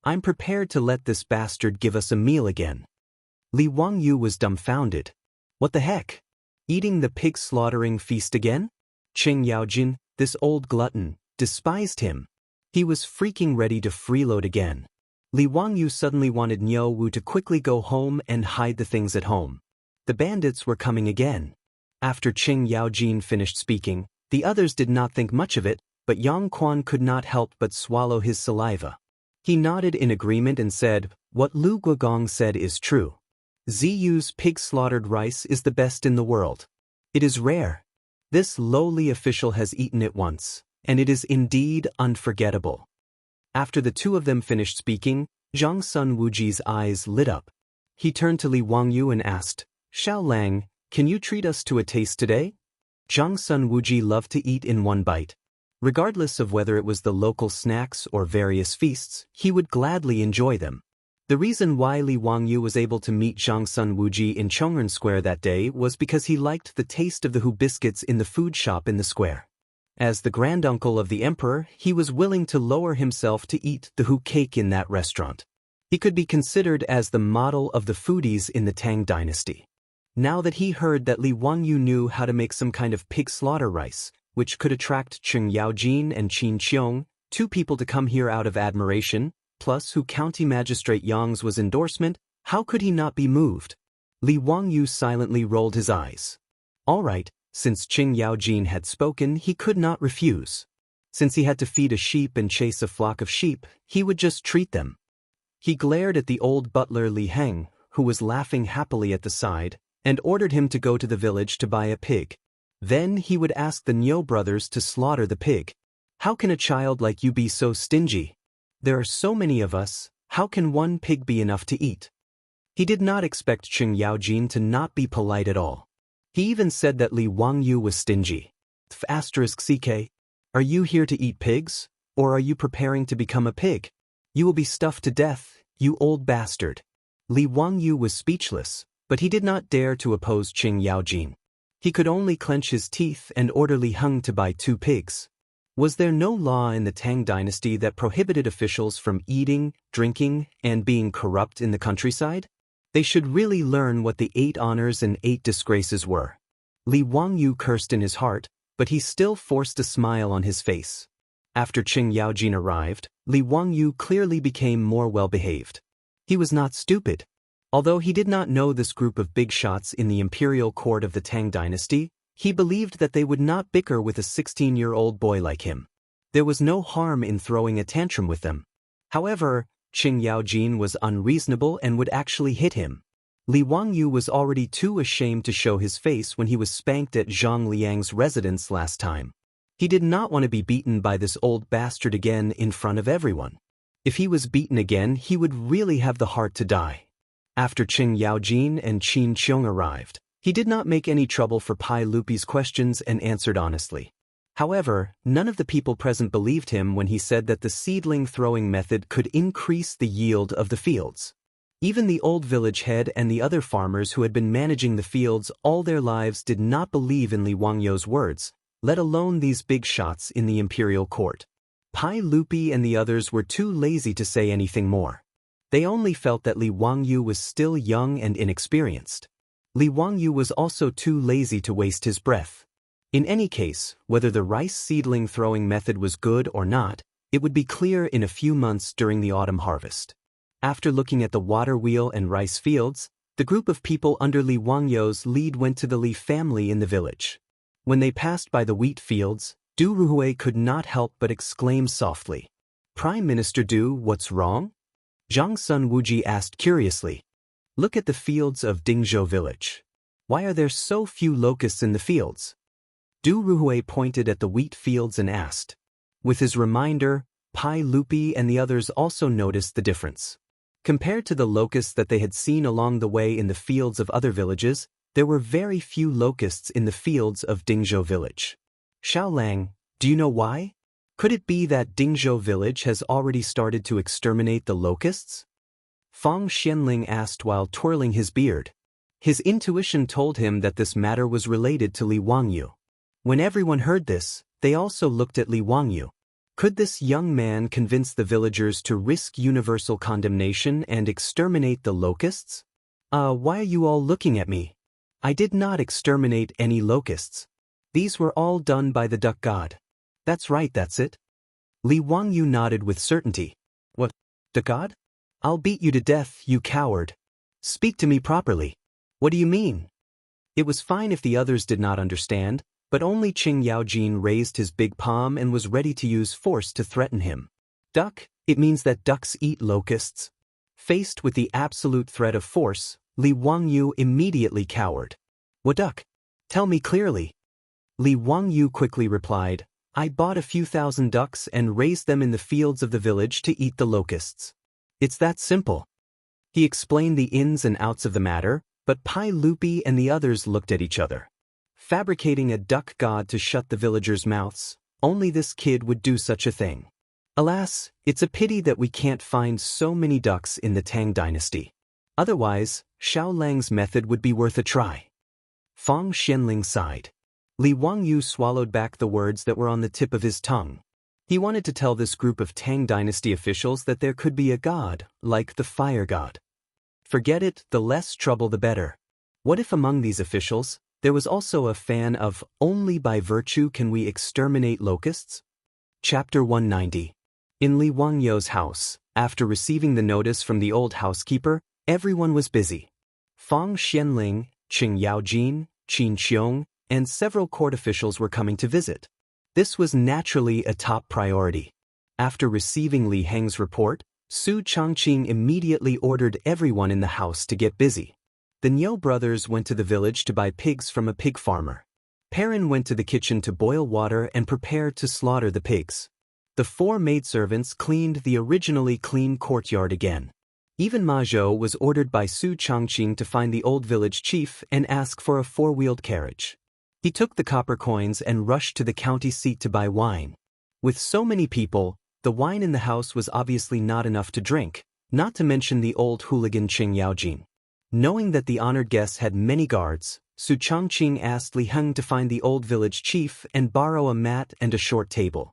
I'm prepared to let this bastard give us a meal again. Li Wangyu was dumbfounded. What the heck? Eating the pig slaughtering feast again? Qing Yaojin, this old glutton, despised him. He was freaking ready to freeload again. Li Wangyu suddenly wanted Niu Wu to quickly go home and hide the things at home. The bandits were coming again. After Qing Yaojin finished speaking, the others did not think much of it, but Yang Quan could not help but swallow his saliva. He nodded in agreement and said, what Lu Guogong said is true. Ziyu's pig-slaughtered rice is the best in the world. It is rare. This lowly official has eaten it once, and it is indeed unforgettable. After the two of them finished speaking, Zhang Sun Wuji's eyes lit up. He turned to Li Wangyu and asked, Xiao Lang, can you treat us to a taste today? Zhang Sun Wuji loved to eat in one bite. Regardless of whether it was the local snacks or various feasts, he would gladly enjoy them. The reason why Li Wangyu was able to meet Zhang Sun Wuji in Chongren Square that day was because he liked the taste of the Hu biscuits in the food shop in the square. As the granduncle of the emperor, he was willing to lower himself to eat the Hu cake in that restaurant. He could be considered as the model of the foodies in the Tang dynasty. Now that he heard that Li Wangyu knew how to make some kind of pig slaughter rice, which could attract Qing Yaojin and Qin Qiong, two people to come here out of admiration, plus who County Magistrate Yang's was endorsement, how could he not be moved? Li Wangyu silently rolled his eyes. All right. Since Qing Yaojin had spoken, he could not refuse. Since he had to feed a sheep and chase a flock of sheep, he would just treat them. He glared at the old butler Li Heng, who was laughing happily at the side, and ordered him to go to the village to buy a pig. Then he would ask the Niu brothers to slaughter the pig. How can a child like you be so stingy? There are so many of us, how can one pig be enough to eat? He did not expect Qing Yaojin to not be polite at all. He even said that Li Wangyu was stingy. *CK, are you here to eat pigs, or are you preparing to become a pig? You will be stuffed to death, you old bastard. Li Wangyu was speechless, but he did not dare to oppose Qing Yaojin. He could only clench his teeth and order Li Heng to buy 2 pigs. Was there no law in the Tang dynasty that prohibited officials from eating, drinking, and being corrupt in the countryside? They should really learn what the 8 honors and 8 disgraces were. Li Wangyu cursed in his heart, but he still forced a smile on his face. After Qing Yaojin arrived, Li Wangyu clearly became more well-behaved. He was not stupid. Although he did not know this group of big shots in the imperial court of the Tang dynasty, he believed that they would not bicker with a 16-year-old boy like him. There was no harm in throwing a tantrum with them. However, Qing Yaojin was unreasonable and would actually hit him. Li Wangyu was already too ashamed to show his face when he was spanked at Zhang Liang's residence last time. He did not want to be beaten by this old bastard again in front of everyone. If he was beaten again, he would really have the heart to die. After Qing Yaojin and Qin Qiong arrived, he did not make any trouble for Pai Lupi's questions and answered honestly. However, none of the people present believed him when he said that the seedling throwing method could increase the yield of the fields. Even the old village head and the other farmers who had been managing the fields all their lives did not believe in Li Wangyu's words, let alone these big shots in the imperial court. Pai Lupi and the others were too lazy to say anything more. They only felt that Li Wangyu was still young and inexperienced. Li Wangyu was also too lazy to waste his breath. In any case, whether the rice seedling throwing method was good or not, it would be clear in a few months during the autumn harvest. After looking at the water wheel and rice fields, the group of people under Li Wangyu's lead went to the Li family in the village. When they passed by the wheat fields, Du Ruhui could not help but exclaim softly, "Prime Minister Du, what's wrong?" Zhang Sun Wuji asked curiously. "Look at the fields of Dingzhou village. Why are there so few locusts in the fields?" Du Ruhui pointed at the wheat fields and asked. With his reminder, Pai Lupi and the others also noticed the difference. Compared to the locusts that they had seen along the way in the fields of other villages, there were very few locusts in the fields of Dingzhou village. Xiaolang, do you know why? Could it be that Dingzhou village has already started to exterminate the locusts? Fang Xianling asked while twirling his beard. His intuition told him that this matter was related to Li Wangyu. When everyone heard this, they also looked at Li Wangyu. Could this young man convince the villagers to risk universal condemnation and exterminate the locusts? Why are you all looking at me? I did not exterminate any locusts. These were all done by the duck god. That's right, that's it. Li Wangyu nodded with certainty. What, the god? I'll beat you to death, you coward. Speak to me properly. What do you mean? It was fine if the others did not understand, but only Qing Yaojin raised his big palm and was ready to use force to threaten him. Duck, it means that ducks eat locusts. Faced with the absolute threat of force, Li Wangyu immediately cowered. What duck? Tell me clearly. Li Wangyu quickly replied, I bought a few thousand ducks and raised them in the fields of the village to eat the locusts. It's that simple. He explained the ins and outs of the matter, but Pai Lupi and the others looked at each other. Fabricating a duck god to shut the villagers' mouths, only this kid would do such a thing. Alas, it's a pity that we can't find so many ducks in the Tang dynasty. Otherwise, Xiaolang's method would be worth a try. Fang Xianling sighed. Li Wangyu swallowed back the words that were on the tip of his tongue. He wanted to tell this group of Tang dynasty officials that there could be a god, like the fire god. Forget it, the less trouble the better. What if among these officials, there was also a fan of only by virtue can we exterminate locusts? Chapter 190. In Li Wangyu's house, after receiving the notice from the old housekeeper, everyone was busy. Fang Xianling, Qing Yaojin, Qin Qiong, and several court officials were coming to visit. This was naturally a top priority. After receiving Li Heng's report, Su Changqing immediately ordered everyone in the house to get busy. The Niu brothers went to the village to buy pigs from a pig farmer. Perrin went to the kitchen to boil water and prepare to slaughter the pigs. The 4 maidservants cleaned the originally clean courtyard again. Even Ma Zhou was ordered by Su Changqing to find the old village chief and ask for a 4-wheeled carriage. He took the copper coins and rushed to the county seat to buy wine. With so many people, the wine in the house was obviously not enough to drink, not to mention the old hooligan Qing Yaojin. Knowing that the honored guests had many guards, Su Changqing asked Li Heng to find the old village chief and borrow a mat and a short table.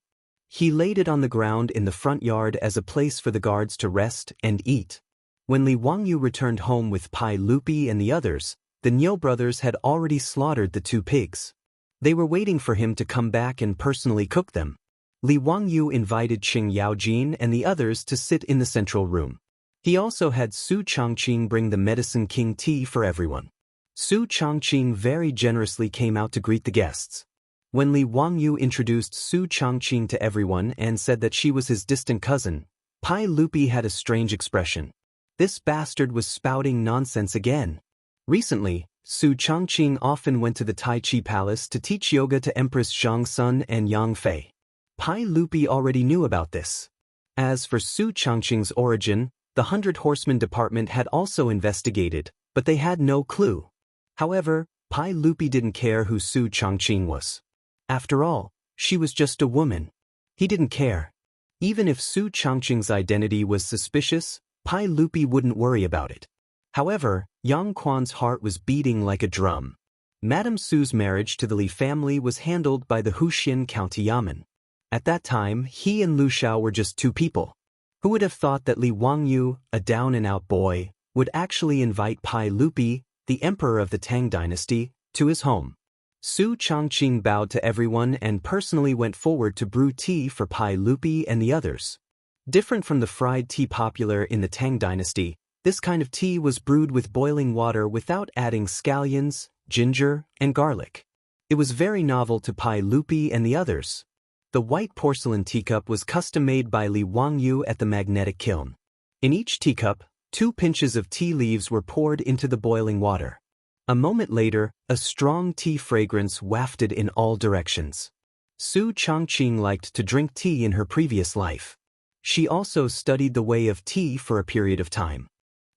He laid it on the ground in the front yard as a place for the guards to rest and eat. When Li Wangyu returned home with Pai Lupi and the others, the Niu brothers had already slaughtered the 2 pigs. They were waiting for him to come back and personally cook them. Li Wangyu invited Qing Yaojin and the others to sit in the central room. He also had Su Changqing bring the Medicine King tea for everyone. Su Changqing very generously came out to greet the guests. When Li Wangyu introduced Su Changqing to everyone and said that she was his distant cousin, Pai Lupi had a strange expression. This bastard was spouting nonsense again. Recently, Su Changqing often went to the Tai Chi Palace to teach yoga to Empress Zhang Sun and Yang Fei. Pai Lupi already knew about this. As for Su Changqing's origin, the 100 Horsemen Department had also investigated, but they had no clue. However, Pai Lupi didn't care who Su Changqing was. After all, she was just a woman. He didn't care. Even if Su Changqing's identity was suspicious, Pai Lupi wouldn't worry about it. However, Yang Quan's heart was beating like a drum. Madame Su's marriage to the Li family was handled by the Huxian County Yamen. At that time, he and Lu Xiao were just two people. Who would have thought that Li Wangyu, a down-and-out boy, would actually invite Pai Lupi, the emperor of the Tang dynasty, to his home? Su Changqing bowed to everyone and personally went forward to brew tea for Pai Lupi and the others. Different from the fried tea popular in the Tang dynasty, this kind of tea was brewed with boiling water without adding scallions, ginger, and garlic. It was very novel to Pai Lupi and the others. The white porcelain teacup was custom-made by Li Wangyu at the magnetic kiln. In each teacup, 2 pinches of tea leaves were poured into the boiling water. A moment later, a strong tea fragrance wafted in all directions. Su Changqing liked to drink tea in her previous life. She also studied the way of tea for a period of time.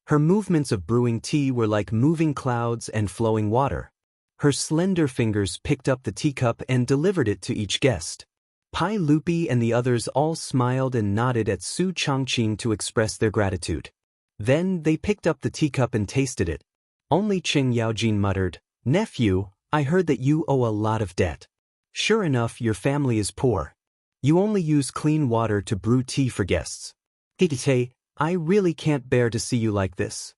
Her movements of brewing tea were like moving clouds and flowing water. Her slender fingers picked up the teacup and delivered it to each guest. Pai Lupi and the others all smiled and nodded at Su Changqing to express their gratitude. Then they picked up the teacup and tasted it. Only Qing Yaojin muttered, "Nephew, I heard that you owe a lot of debt. Sure enough, your family is poor. You only use clean water to brew tea for guests. Hey, I really can't bear to see you like this."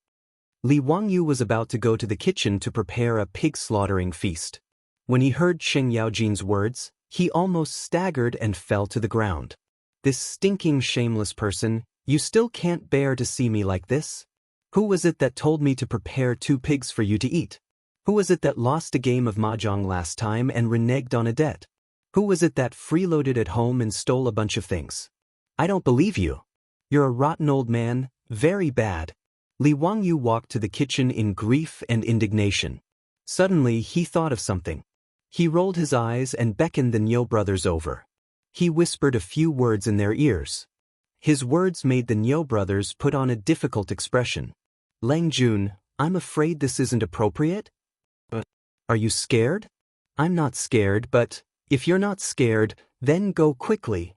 Li Wangyu was about to go to the kitchen to prepare a pig slaughtering feast. When he heard Qing Yaojin's words, he almost staggered and fell to the ground. "This stinking shameless person, you still can't bear to see me like this? Who was it that told me to prepare 2 pigs for you to eat? Who was it that lost a game of mahjong last time and reneged on a debt? Who was it that freeloaded at home and stole a bunch of things? I don't believe you. You're a rotten old man, very bad." Li Wangyu walked to the kitchen in grief and indignation. Suddenly, he thought of something. He rolled his eyes and beckoned the Niu brothers over. He whispered a few words in their ears. His words made the Niu brothers put on a difficult expression. "Lang Jun, I'm afraid this isn't appropriate." "Are you scared?" "I'm not scared, but if you're not scared, then go quickly."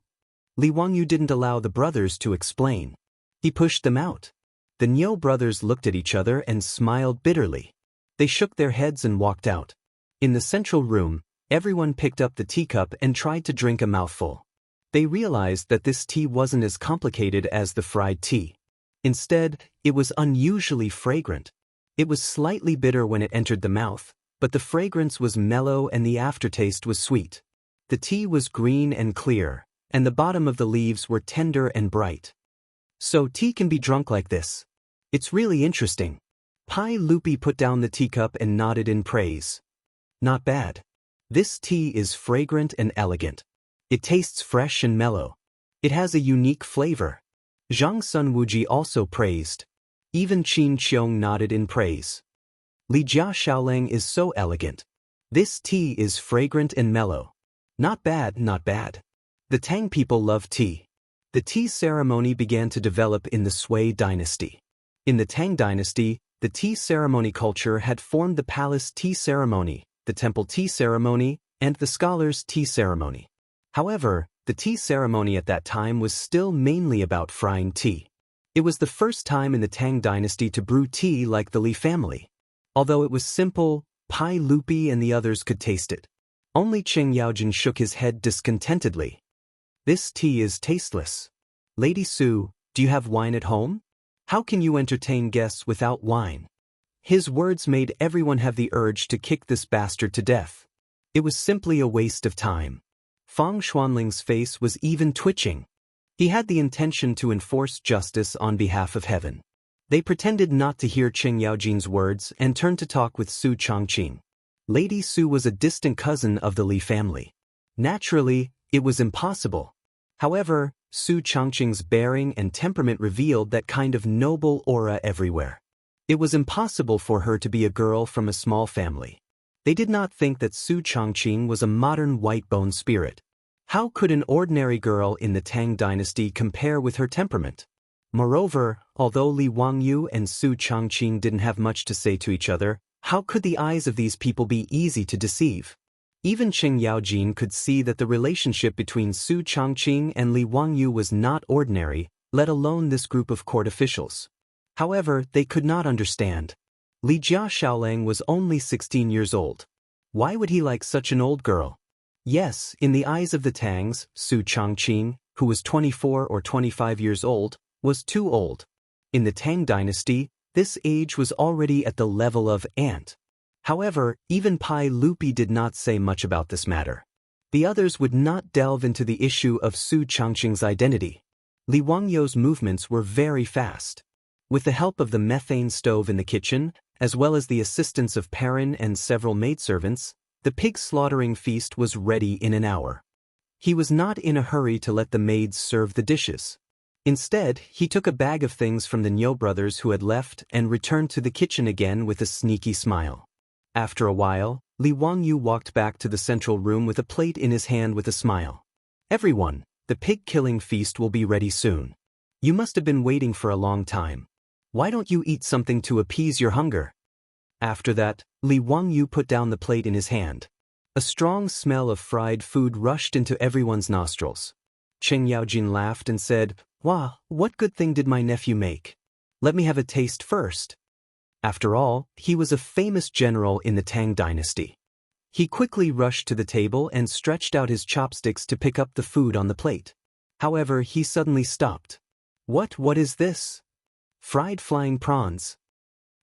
Li Wangyu didn't allow the brothers to explain. He pushed them out. The Niu brothers looked at each other and smiled bitterly. They shook their heads and walked out. In the central room, everyone picked up the teacup and tried to drink a mouthful. They realized that this tea wasn't as complicated as the fried tea. Instead, it was unusually fragrant. It was slightly bitter when it entered the mouth, but the fragrance was mellow and the aftertaste was sweet. The tea was green and clear, and the bottom of the leaves were tender and bright. "So tea can be drunk like this. It's really interesting." Pai Lupi put down the teacup and nodded in praise. "Not bad. This tea is fragrant and elegant. It tastes fresh and mellow. It has a unique flavor." Zhang Sunwuji also praised. Even Qin Qiong nodded in praise. "Li Jia Xiaolang is so elegant. This tea is fragrant and mellow. Not bad, not bad." The Tang people love tea. The tea ceremony began to develop in the Sui dynasty. In the Tang dynasty, the tea ceremony culture had formed the palace tea ceremony, the temple tea ceremony, and the scholars' tea ceremony. However, the tea ceremony at that time was still mainly about frying tea. It was the first time in the Tang dynasty to brew tea like the Li family. Although it was simple, Pai Lupi and the others could taste it. Only Qing Yaojin shook his head discontentedly. "This tea is tasteless. Lady Su, do you have wine at home? How can you entertain guests without wine?" His words made everyone have the urge to kick this bastard to death. It was simply a waste of time. Fang Xuanling's face was even twitching. He had the intention to enforce justice on behalf of heaven. They pretended not to hear Qing Yaojin's words and turned to talk with Su Changqing. Lady Su was a distant cousin of the Li family. Naturally, it was impossible. However, Su Changqing's bearing and temperament revealed that kind of noble aura everywhere. It was impossible for her to be a girl from a small family. They did not think that Su Changqing was a modern white-bone spirit. How could an ordinary girl in the Tang dynasty compare with her temperament? Moreover, although Li Wangyu and Su Changqing didn't have much to say to each other, how could the eyes of these people be easy to deceive? Even Qing Yaojin could see that the relationship between Su Changqing and Li Wangyu was not ordinary, let alone this group of court officials. However, they could not understand. Li Jia Xiaolang was only 16 years old. Why would he like such an old girl? Yes, in the eyes of the Tangs, Su Changqing, who was 24 or 25 years old, was too old. In the Tang dynasty, this age was already at the level of aunt. However, even Pai Lupi did not say much about this matter. The others would not delve into the issue of Su Changqing's identity. Li Wangyu's movements were very fast. With the help of the methane stove in the kitchen, as well as the assistance of Perrin and several maidservants, the pig slaughtering feast was ready in an hour. He was not in a hurry to let the maids serve the dishes. Instead, he took a bag of things from the Niu brothers who had left and returned to the kitchen again with a sneaky smile. After a while, Li Wangyu walked back to the central room with a plate in his hand with a smile. Everyone, the pig-killing feast will be ready soon. You must have been waiting for a long time. Why don't you eat something to appease your hunger? After that, Li Wangyu put down the plate in his hand. A strong smell of fried food rushed into everyone's nostrils. Qing Yaojin laughed and said, "Wow, what good thing did my nephew make? Let me have a taste first." After all, he was a famous general in the Tang dynasty. He quickly rushed to the table and stretched out his chopsticks to pick up the food on the plate. However, he suddenly stopped. What is this? Fried flying prawns.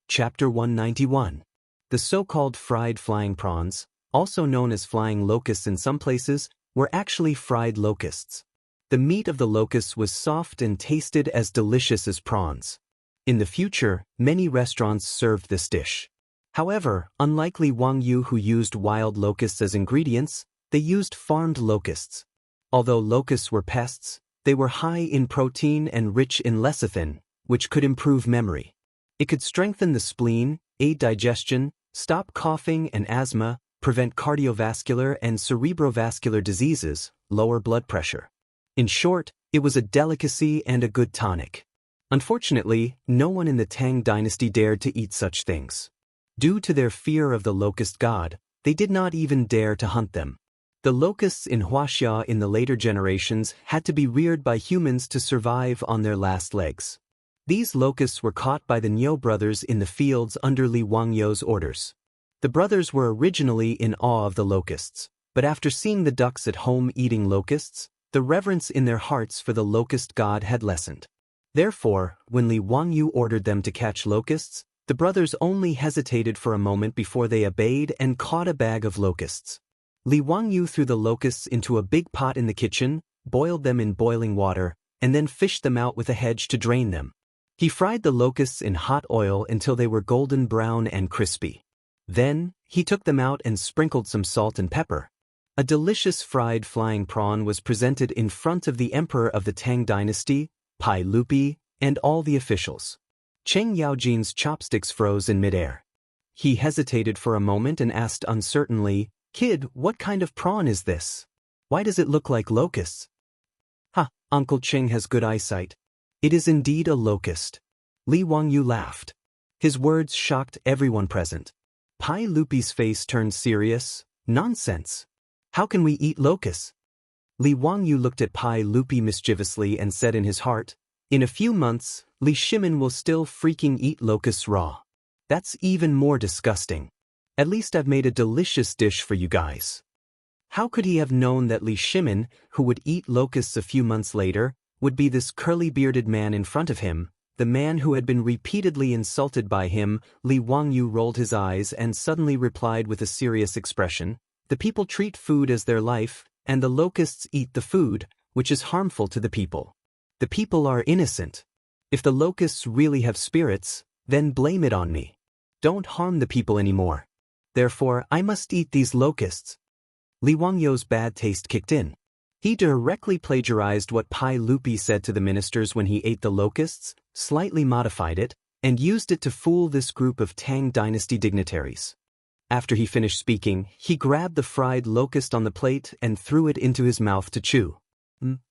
Chapter 191. The so-called fried flying prawns, also known as flying locusts in some places, were actually fried locusts. The meat of the locusts was soft and tasted as delicious as prawns. In the future, many restaurants served this dish. However, unlike Li Wangyu who used wild locusts as ingredients, they used farmed locusts. Although locusts were pests, they were high in protein and rich in lecithin, which could improve memory. It could strengthen the spleen, aid digestion, stop coughing and asthma, prevent cardiovascular and cerebrovascular diseases, lower blood pressure. In short, it was a delicacy and a good tonic. Unfortunately, no one in the Tang dynasty dared to eat such things. Due to their fear of the locust god, they did not even dare to hunt them. The locusts in Wuxia in the later generations had to be reared by humans to survive on their last legs. These locusts were caught by the Niu brothers in the fields under Li Wangyu's orders. The brothers were originally in awe of the locusts, but after seeing the ducks at home eating locusts, the reverence in their hearts for the locust god had lessened. Therefore, when Li Wangyu ordered them to catch locusts, the brothers only hesitated for a moment before they obeyed and caught a bag of locusts. Li Wangyu threw the locusts into a big pot in the kitchen, boiled them in boiling water, and then fished them out with a hedge to drain them. He fried the locusts in hot oil until they were golden brown and crispy. Then, he took them out and sprinkled some salt and pepper. A delicious fried flying prawn was presented in front of the emperor of the Tang dynasty, Pai Lupi, and all the officials. Qing Yaojin's chopsticks froze in midair. He hesitated for a moment and asked uncertainly, "Kid, what kind of prawn is this? Why does it look like locusts?" "Ha, Uncle Qing has good eyesight. It is indeed a locust." Li Wangyu laughed. His words shocked everyone present. Pai Lupi's face turned serious. "Nonsense. How can we eat locusts?" Li Wangyu looked at Pai Lupi mischievously and said in his heart, "In a few months, Li Shimin will still freaking eat locusts raw. That's even more disgusting. At least I've made a delicious dish for you guys." How could he have known that Li Shimin, who would eat locusts a few months later, would be this curly-bearded man in front of him, the man who had been repeatedly insulted by him? Li Wangyu rolled his eyes and suddenly replied with a serious expression, "The people treat food as their life, and the locusts eat the food, which is harmful to the people. The people are innocent. If the locusts really have spirits, then blame it on me. Don't harm the people anymore. Therefore, I must eat these locusts." Li Wangyu's bad taste kicked in. He directly plagiarized what Pai Lupi said to the ministers when he ate the locusts, slightly modified it, and used it to fool this group of Tang dynasty dignitaries. After he finished speaking, he grabbed the fried locust on the plate and threw it into his mouth to chew.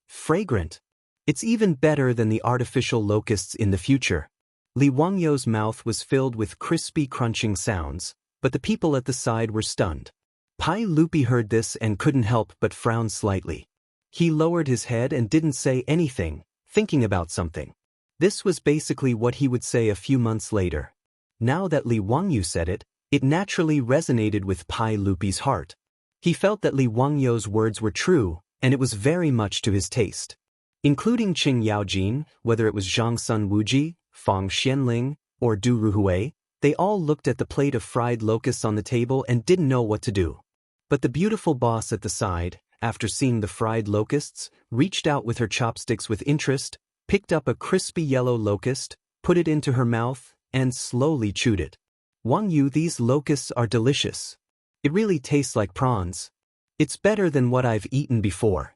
Fragrant. It's even better than the artificial locusts in the future. Li Wangyou's mouth was filled with crispy crunching sounds, but the people at the side were stunned. Pai Lupi heard this and couldn't help but frown slightly. He lowered his head and didn't say anything, thinking about something. This was basically what he would say a few months later. Now that Li Wangyou said it, it naturally resonated with Pai Lupi's heart. He felt that Li Wangyou's words were true, and it was very much to his taste. Including Qing Yaojin, whether it was Zhang Sun Wuji, Fang Xianling, or Du Ruhui, they all looked at the plate of fried locusts on the table and didn't know what to do. But the beautiful boss at the side, after seeing the fried locusts, reached out with her chopsticks with interest, picked up a crispy yellow locust, put it into her mouth, and slowly chewed it. Wangyou, these locusts are delicious. It really tastes like prawns. It's better than what I've eaten before.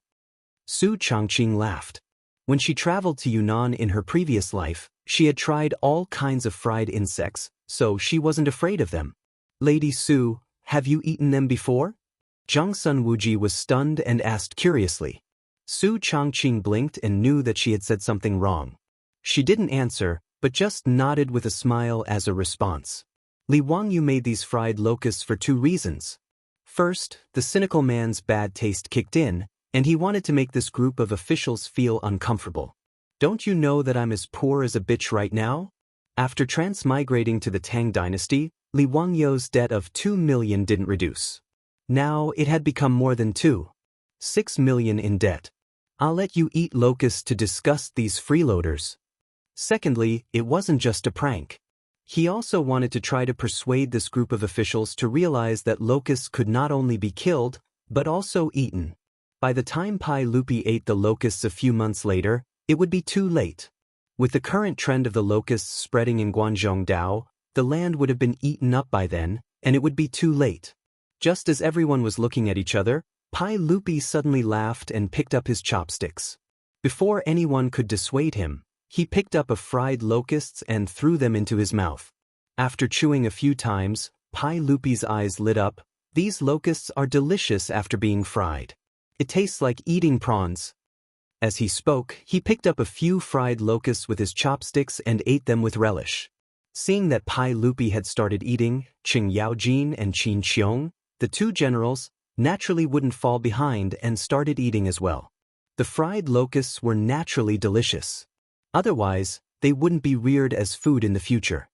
Su Changqing laughed. When she traveled to Yunnan in her previous life, she had tried all kinds of fried insects, so she wasn't afraid of them. Lady Su, have you eaten them before? Zhang Sun Wuji was stunned and asked curiously. Su Changqing blinked and knew that she had said something wrong. She didn't answer, but just nodded with a smile as a response. Li Wangyou made these fried locusts for two reasons. First, the cynical man's bad taste kicked in, and he wanted to make this group of officials feel uncomfortable. Don't you know that I'm as poor as a bitch right now? After transmigrating to the Tang dynasty, Li Wangyou's debt of 2 million didn't reduce. Now it had become more than 6 million in debt. I'll let you eat locusts to disgust these freeloaders. Secondly, it wasn't just a prank. He also wanted to try to persuade this group of officials to realize that locusts could not only be killed, but also eaten. By the time Pai Lupi ate the locusts a few months later, it would be too late. With the current trend of the locusts spreading in Guangzhou Dao, the land would have been eaten up by then, and it would be too late. Just as everyone was looking at each other, Pai Lupi suddenly laughed and picked up his chopsticks. Before anyone could dissuade him, he picked up a fried locusts and threw them into his mouth. After chewing a few times, Pai Lupi's eyes lit up. These locusts are delicious after being fried. It tastes like eating prawns. As he spoke, he picked up a few fried locusts with his chopsticks and ate them with relish. Seeing that Pai Lupi had started eating, Qing Yaojin and Qin Qiong, the two generals, naturally wouldn't fall behind and started eating as well. The fried locusts were naturally delicious. Otherwise, they wouldn't be reared as food in the future.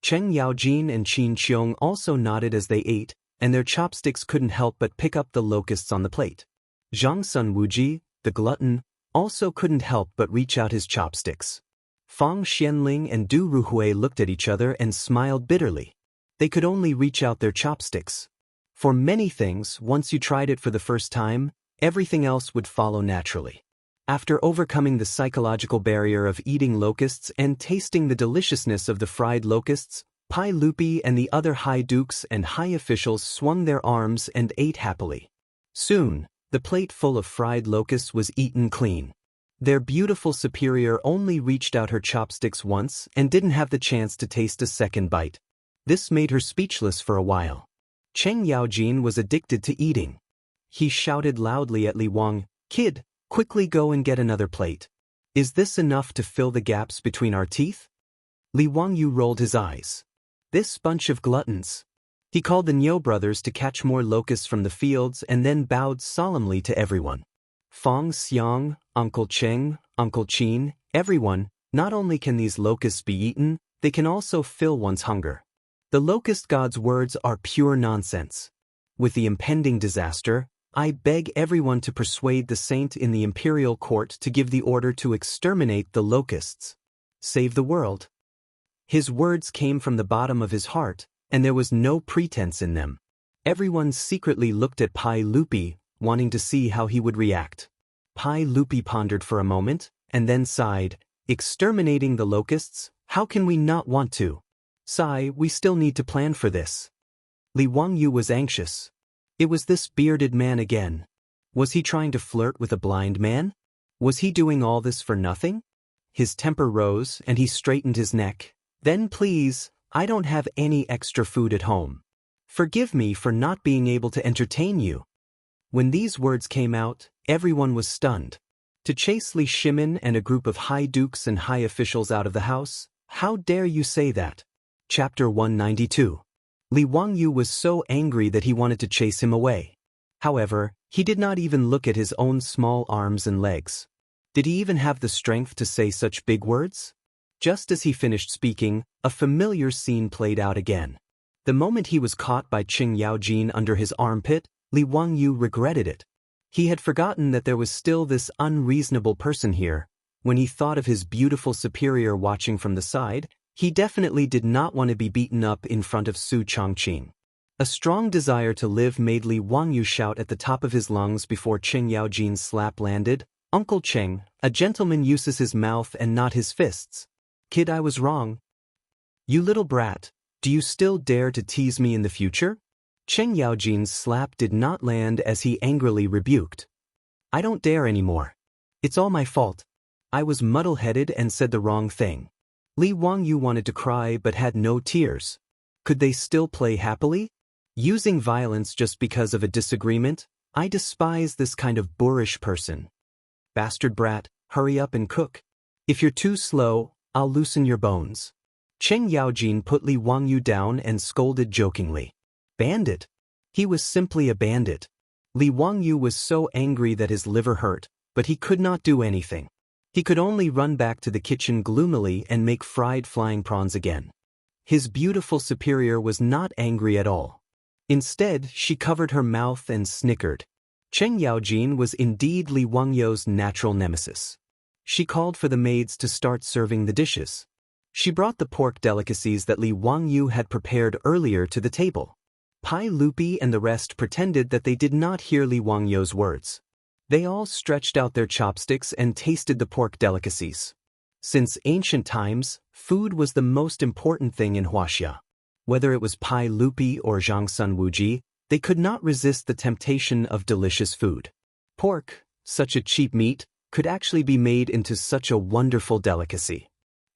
Cheng Yaojin and Qin Qiong also nodded as they ate, and their chopsticks couldn't help but pick up the locusts on the plate. Zhang Sun Wuji, the glutton, also couldn't help but reach out his chopsticks. Fang Xianling and Du Ruhui looked at each other and smiled bitterly. They could only reach out their chopsticks. For many things, once you tried it for the first time, everything else would follow naturally. After overcoming the psychological barrier of eating locusts and tasting the deliciousness of the fried locusts, Pai Lupi and the other high dukes and high officials swung their arms and ate happily. Soon, the plate full of fried locusts was eaten clean. Their beautiful superior only reached out her chopsticks once and didn't have the chance to taste a second bite. This made her speechless for a while. Cheng Yaojin was addicted to eating. He shouted loudly at Li Wang, "Kid, quickly go and get another plate. Is this enough to fill the gaps between our teeth?" Li Wangyou rolled his eyes. This bunch of gluttons. He called the Niu brothers to catch more locusts from the fields and then bowed solemnly to everyone. Fang Xiang, Uncle Cheng, Uncle Qin, everyone, not only can these locusts be eaten, they can also fill one's hunger. The locust god's words are pure nonsense. With the impending disaster, I beg everyone to persuade the saint in the imperial court to give the order to exterminate the locusts. Save the world. His words came from the bottom of his heart, and there was no pretense in them. Everyone secretly looked at Pai Lupi, wanting to see how he would react. Pai Lupi pondered for a moment, and then sighed, "Exterminating the locusts? How can we not want to? Sigh, we still need to plan for this." Li Wangyou was anxious. It was this bearded man again. Was he trying to flirt with a blind man? Was he doing all this for nothing? His temper rose, and he straightened his neck. "Then please, I don't have any extra food at home. Forgive me for not being able to entertain you." When these words came out, everyone was stunned. To chase Li Shimin and a group of high dukes and high officials out of the house? How dare you say that? Chapter 192. Li Wangyu was so angry that he wanted to chase him away. However, he did not even look at his own small arms and legs. Did he even have the strength to say such big words? Just as he finished speaking, a familiar scene played out again. The moment he was caught by Qing Yaojin under his armpit, Li Wangyu regretted it. He had forgotten that there was still this unreasonable person here. When he thought of his beautiful superior watching from the side, he definitely did not want to be beaten up in front of Su Chongqing. A strong desire to live made Li Wangyu shout at the top of his lungs before Qing Yaojin's slap landed, "Uncle Cheng, a gentleman uses his mouth and not his fists. Kid, I was wrong. You little brat, do you still dare to tease me in the future?" Qing Yaojin's slap did not land as he angrily rebuked. "I don't dare anymore. It's all my fault. I was muddle-headed and said the wrong thing." Li Wangyu wanted to cry but had no tears. Could they still play happily? Using violence just because of a disagreement? I despise this kind of boorish person. "Bastard brat, hurry up and cook. If you're too slow, I'll loosen your bones." Qing Yaojin put Li Wangyu down and scolded jokingly. Bandit. He was simply a bandit. Li Wangyu was so angry that his liver hurt, but he could not do anything. He could only run back to the kitchen gloomily and make fried flying prawns again. His beautiful superior was not angry at all. Instead, she covered her mouth and snickered. Qing Yaojin was indeed Li Wangyu's natural nemesis. She called for the maids to start serving the dishes. She brought the pork delicacies that Li Wangyu had prepared earlier to the table. Pai Lupi and the rest pretended that they did not hear Li Wangyu's words. They all stretched out their chopsticks and tasted the pork delicacies. Since ancient times, food was the most important thing in Wuxia. Whether it was Pai Lupi or Zhangsun Wuji, they could not resist the temptation of delicious food. Pork, such a cheap meat, could actually be made into such a wonderful delicacy.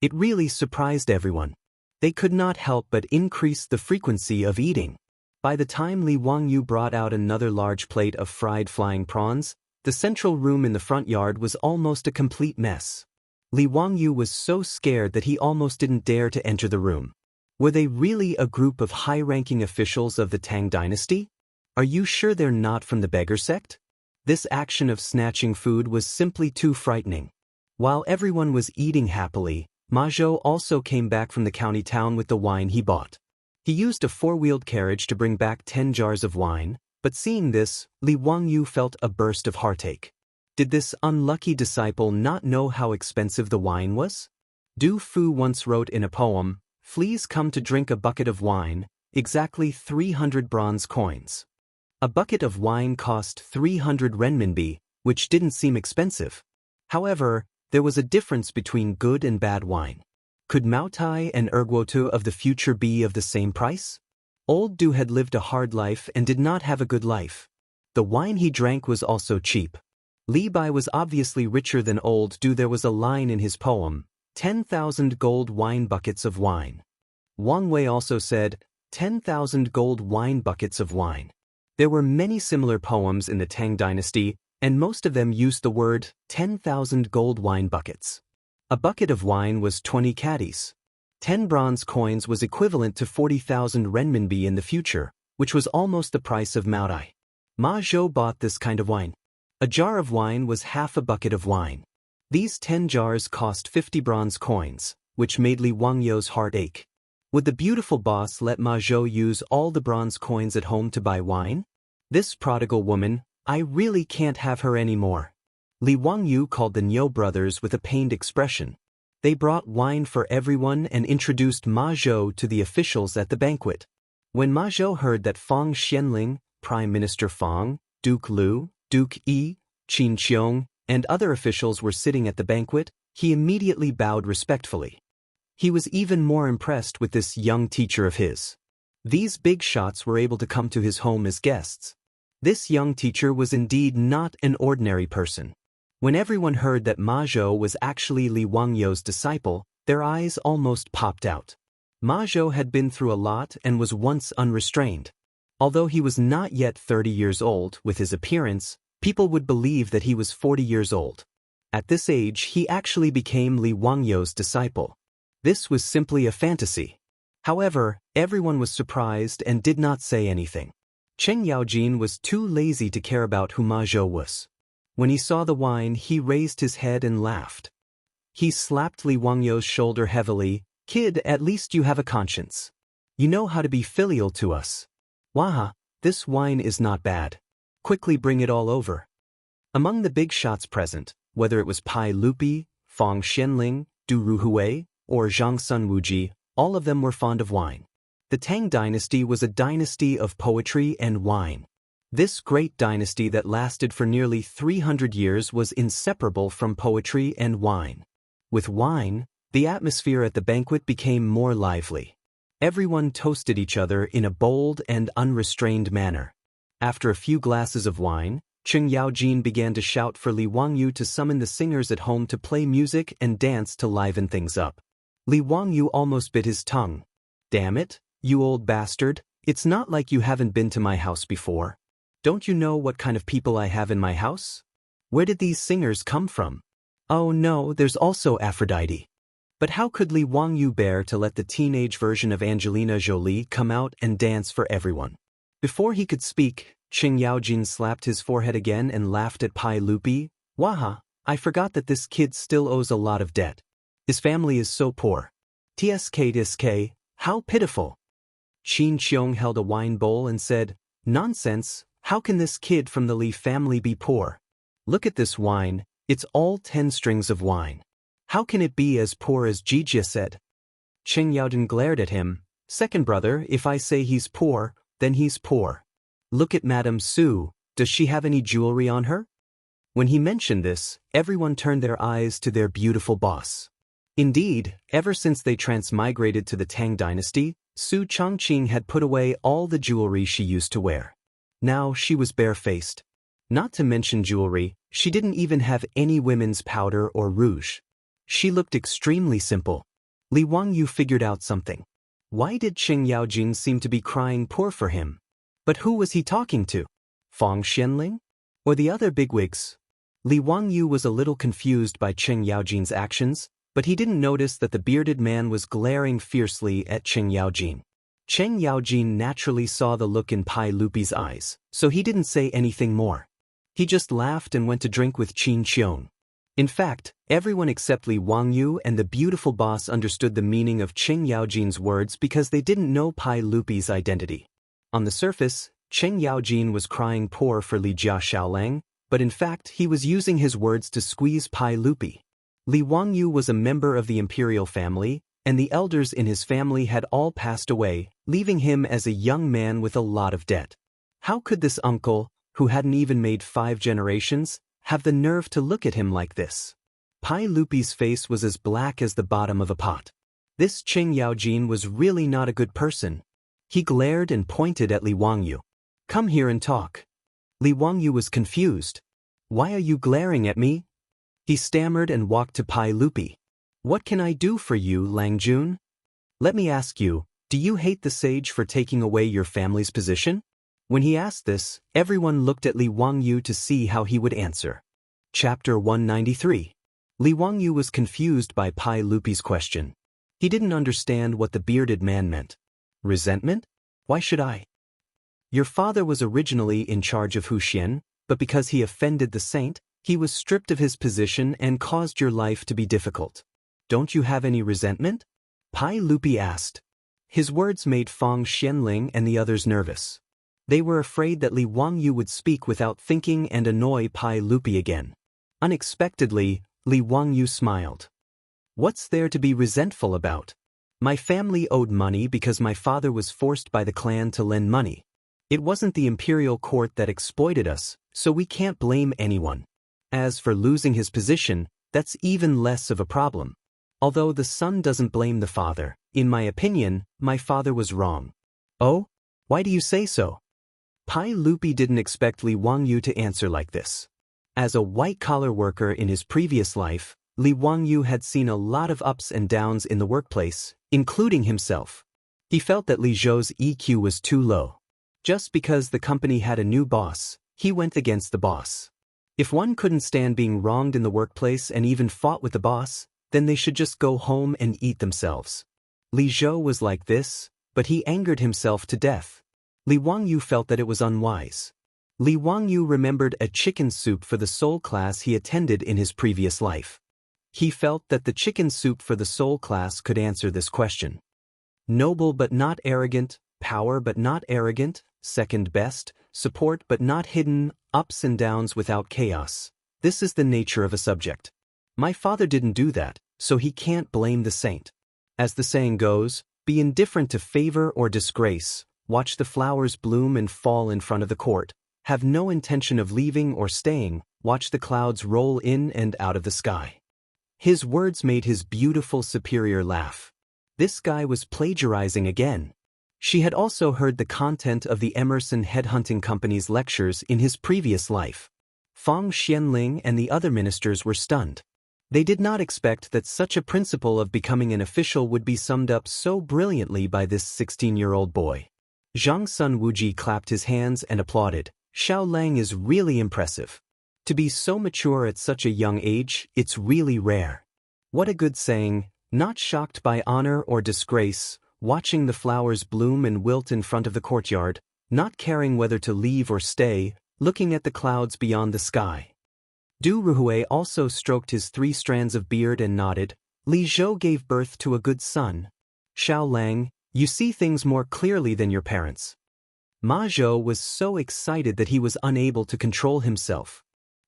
It really surprised everyone. They could not help but increase the frequency of eating. By the time Li Wangyu brought out another large plate of fried flying prawns, the central room in the front yard was almost a complete mess. Li Wangyu was so scared that he almost didn't dare to enter the room. Were they really a group of high-ranking officials of the Tang dynasty? Are you sure they're not from the beggar sect? This action of snatching food was simply too frightening. While everyone was eating happily, Ma Zhou also came back from the county town with the wine he bought. He used a four-wheeled carriage to bring back 10 jars of wine, but seeing this, Li Wangyu felt a burst of heartache. Did this unlucky disciple not know how expensive the wine was? Du Fu once wrote in a poem, "Fleas come to drink a bucket of wine, exactly 300 bronze coins." A bucket of wine cost 300 renminbi, which didn't seem expensive. However, there was a difference between good and bad wine. Could Maotai and Erguotu of the future be of the same price? Old Du had lived a hard life and did not have a good life. The wine he drank was also cheap. Li Bai was obviously richer than Old Du. There was a line in his poem, 10,000 gold wine buckets of wine. Wang Wei also said, 10,000 gold wine buckets of wine. There were many similar poems in the Tang dynasty, and most of them used the word 10,000 gold wine buckets. A bucket of wine was 20 caddies. 10 bronze coins was equivalent to 40,000 renminbi in the future, which was almost the price of Maotai. Ma Zhou bought this kind of wine. A jar of wine was half a bucket of wine. These 10 jars cost 50 bronze coins, which made Li Wangyu's heart ache. Would the beautiful boss let Ma Zhou use all the bronze coins at home to buy wine? This prodigal woman, I really can't have her anymore. Li Wangyu called the Niu brothers with a pained expression. They brought wine for everyone and introduced Ma Zhou to the officials at the banquet. When Ma Zhou heard that Fang Xianling, Prime Minister Fang, Duke Lu, Duke Yi, Qin Qiong, and other officials were sitting at the banquet, he immediately bowed respectfully. He was even more impressed with this young teacher of his. These big shots were able to come to his home as guests. This young teacher was indeed not an ordinary person. When everyone heard that Ma Zhou was actually Li Wangyu's disciple, their eyes almost popped out. Ma Zhou had been through a lot and was once unrestrained. Although he was not yet 30 years old, with his appearance, people would believe that he was 40 years old. At this age, he actually became Li Wangyu's disciple. This was simply a fantasy. However, everyone was surprised and did not say anything. Chen Yaojin was too lazy to care about who Ma Zhou was. When he saw the wine, he raised his head and laughed. He slapped Li Wangyu's shoulder heavily. "Kid, at least you have a conscience. You know how to be filial to us. Waha, this wine is not bad. Quickly bring it all over." Among the big shots present, whether it was Pai Lupi, Fang Xianling, Du Ruhui, or Zhang Sun Wuji, all of them were fond of wine. The Tang dynasty was a dynasty of poetry and wine. This great dynasty that lasted for nearly 300 years was inseparable from poetry and wine. With wine, the atmosphere at the banquet became more lively. Everyone toasted each other in a bold and unrestrained manner. After a few glasses of wine, Chen Yaojin began to shout for Li Wangyu to summon the singers at home to play music and dance to liven things up. Li Wangyu almost bit his tongue. "Damn it, you old bastard, it's not like you haven't been to my house before. Don't you know what kind of people I have in my house? Where did these singers come from? Oh no, there's also Aphrodite." But how could Li Wangyu bear to let the teenage version of Angelina Jolie come out and dance for everyone? Before he could speak, Chen Yaojin slapped his forehead again and laughed at Pai Lupi. "Waha, I forgot that this kid still owes a lot of debt. His family is so poor. Tsk, how pitiful." Qin Qiong held a wine bowl and said, "Nonsense, how can this kid from the Li family be poor? Look at this wine, it's all 10 strings of wine. How can it be as poor as Jijia said?" Chen Yaojin glared at him. "Second brother, if I say he's poor, then he's poor. Look at Madame Su, does she have any jewelry on her?" When he mentioned this, everyone turned their eyes to their beautiful boss. Indeed, ever since they transmigrated to the Tang dynasty, Su Chongqing had put away all the jewelry she used to wear. Now she was barefaced. Not to mention jewelry, she didn't even have any women's powder or rouge. She looked extremely simple. Li Wangyu figured out something. Why did Chen Yaojin seem to be crying poor for him? But who was he talking to? Fang Xianling? Or the other bigwigs? Li Wangyu was a little confused by Chen Yaojin's actions, but he didn't notice that the bearded man was glaring fiercely at Chen Yaojin. Chen Yaojin naturally saw the look in Pai Lupi's eyes, so he didn't say anything more. He just laughed and went to drink with Qin Qiong. In fact, everyone except Li Wangyu and the beautiful boss understood the meaning of Chen Yaojin's words because they didn't know Pai Lupi's identity. On the surface, Chen Yaojin was crying poor for Li Jia Xiaolang, but in fact he was using his words to squeeze Pai Lupi. Li Wangyu was a member of the imperial family, and the elders in his family had all passed away, leaving him as a young man with a lot of debt. How could this uncle, who hadn't even made 5 generations, have the nerve to look at him like this? Pai Lupi's face was as black as the bottom of a pot. This Chen Yaojin was really not a good person. He glared and pointed at Li Wangyu. "Come here and talk." Li Wangyu was confused. "Why are you glaring at me?" He stammered and walked to Pai Lupi. "What can I do for you, Lang Jun? Let me ask you, do you hate the sage for taking away your family's position?" When he asked this, everyone looked at Li Wangyu to see how he would answer. Chapter 193. Li Wangyu was confused by Pai Lupi's question. He didn't understand what the bearded man meant. Resentment? Why should I? Your father was originally in charge of Huxian, but because he offended the saint, he was stripped of his position and caused your life to be difficult. Don't you have any resentment? Pai Lupi asked. His words made Fang Xianling and the others nervous. They were afraid that Li Wangyu would speak without thinking and annoy Pai Lupi again. Unexpectedly, Li Wangyu smiled. What's there to be resentful about? My family owed money because my father was forced by the clan to lend money. It wasn't the imperial court that exploited us, so we can't blame anyone. As for losing his position, that's even less of a problem. Although the son doesn't blame the father, in my opinion, my father was wrong. Oh? Why do you say so? Pai Lupi didn't expect Li Wangyu to answer like this. As a white-collar worker in his previous life, Li Wangyu had seen a lot of ups and downs in the workplace, including himself. He felt that Li Zhou's EQ was too low. Just because the company had a new boss, he went against the boss. If one couldn't stand being wronged in the workplace and even fought with the boss, then they should just go home and eat themselves. Li Zhou was like this, but he angered himself to death. Li Wangyu felt that it was unwise. Li Wangyu remembered a chicken soup for the soul class he attended in his previous life. He felt that the chicken soup for the soul class could answer this question. Noble but not arrogant, power but not arrogant, second best, support but not hidden, ups and downs without chaos. This is the nature of a subject. My father didn't do that, so he can't blame the saint. As the saying goes, be indifferent to favor or disgrace, watch the flowers bloom and fall in front of the court, have no intention of leaving or staying, watch the clouds roll in and out of the sky. His words made his beautiful superior laugh. This guy was plagiarizing again. She had also heard the content of the Emerson Headhunting Company's lectures in his previous life. Fang Xianling and the other ministers were stunned. They did not expect that such a principle of becoming an official would be summed up so brilliantly by this 16-year-old boy. Zhang Sun Wuji clapped his hands and applauded. Xiao Lang is really impressive. To be so mature at such a young age, it's really rare. What a good saying, not shocked by honor or disgrace, watching the flowers bloom and wilt in front of the courtyard, not caring whether to leave or stay, looking at the clouds beyond the sky. Du Ruhui also stroked his 3 strands of beard and nodded. Li Zhou gave birth to a good son. Xiao Lang, you see things more clearly than your parents. Ma Zhou was so excited that he was unable to control himself.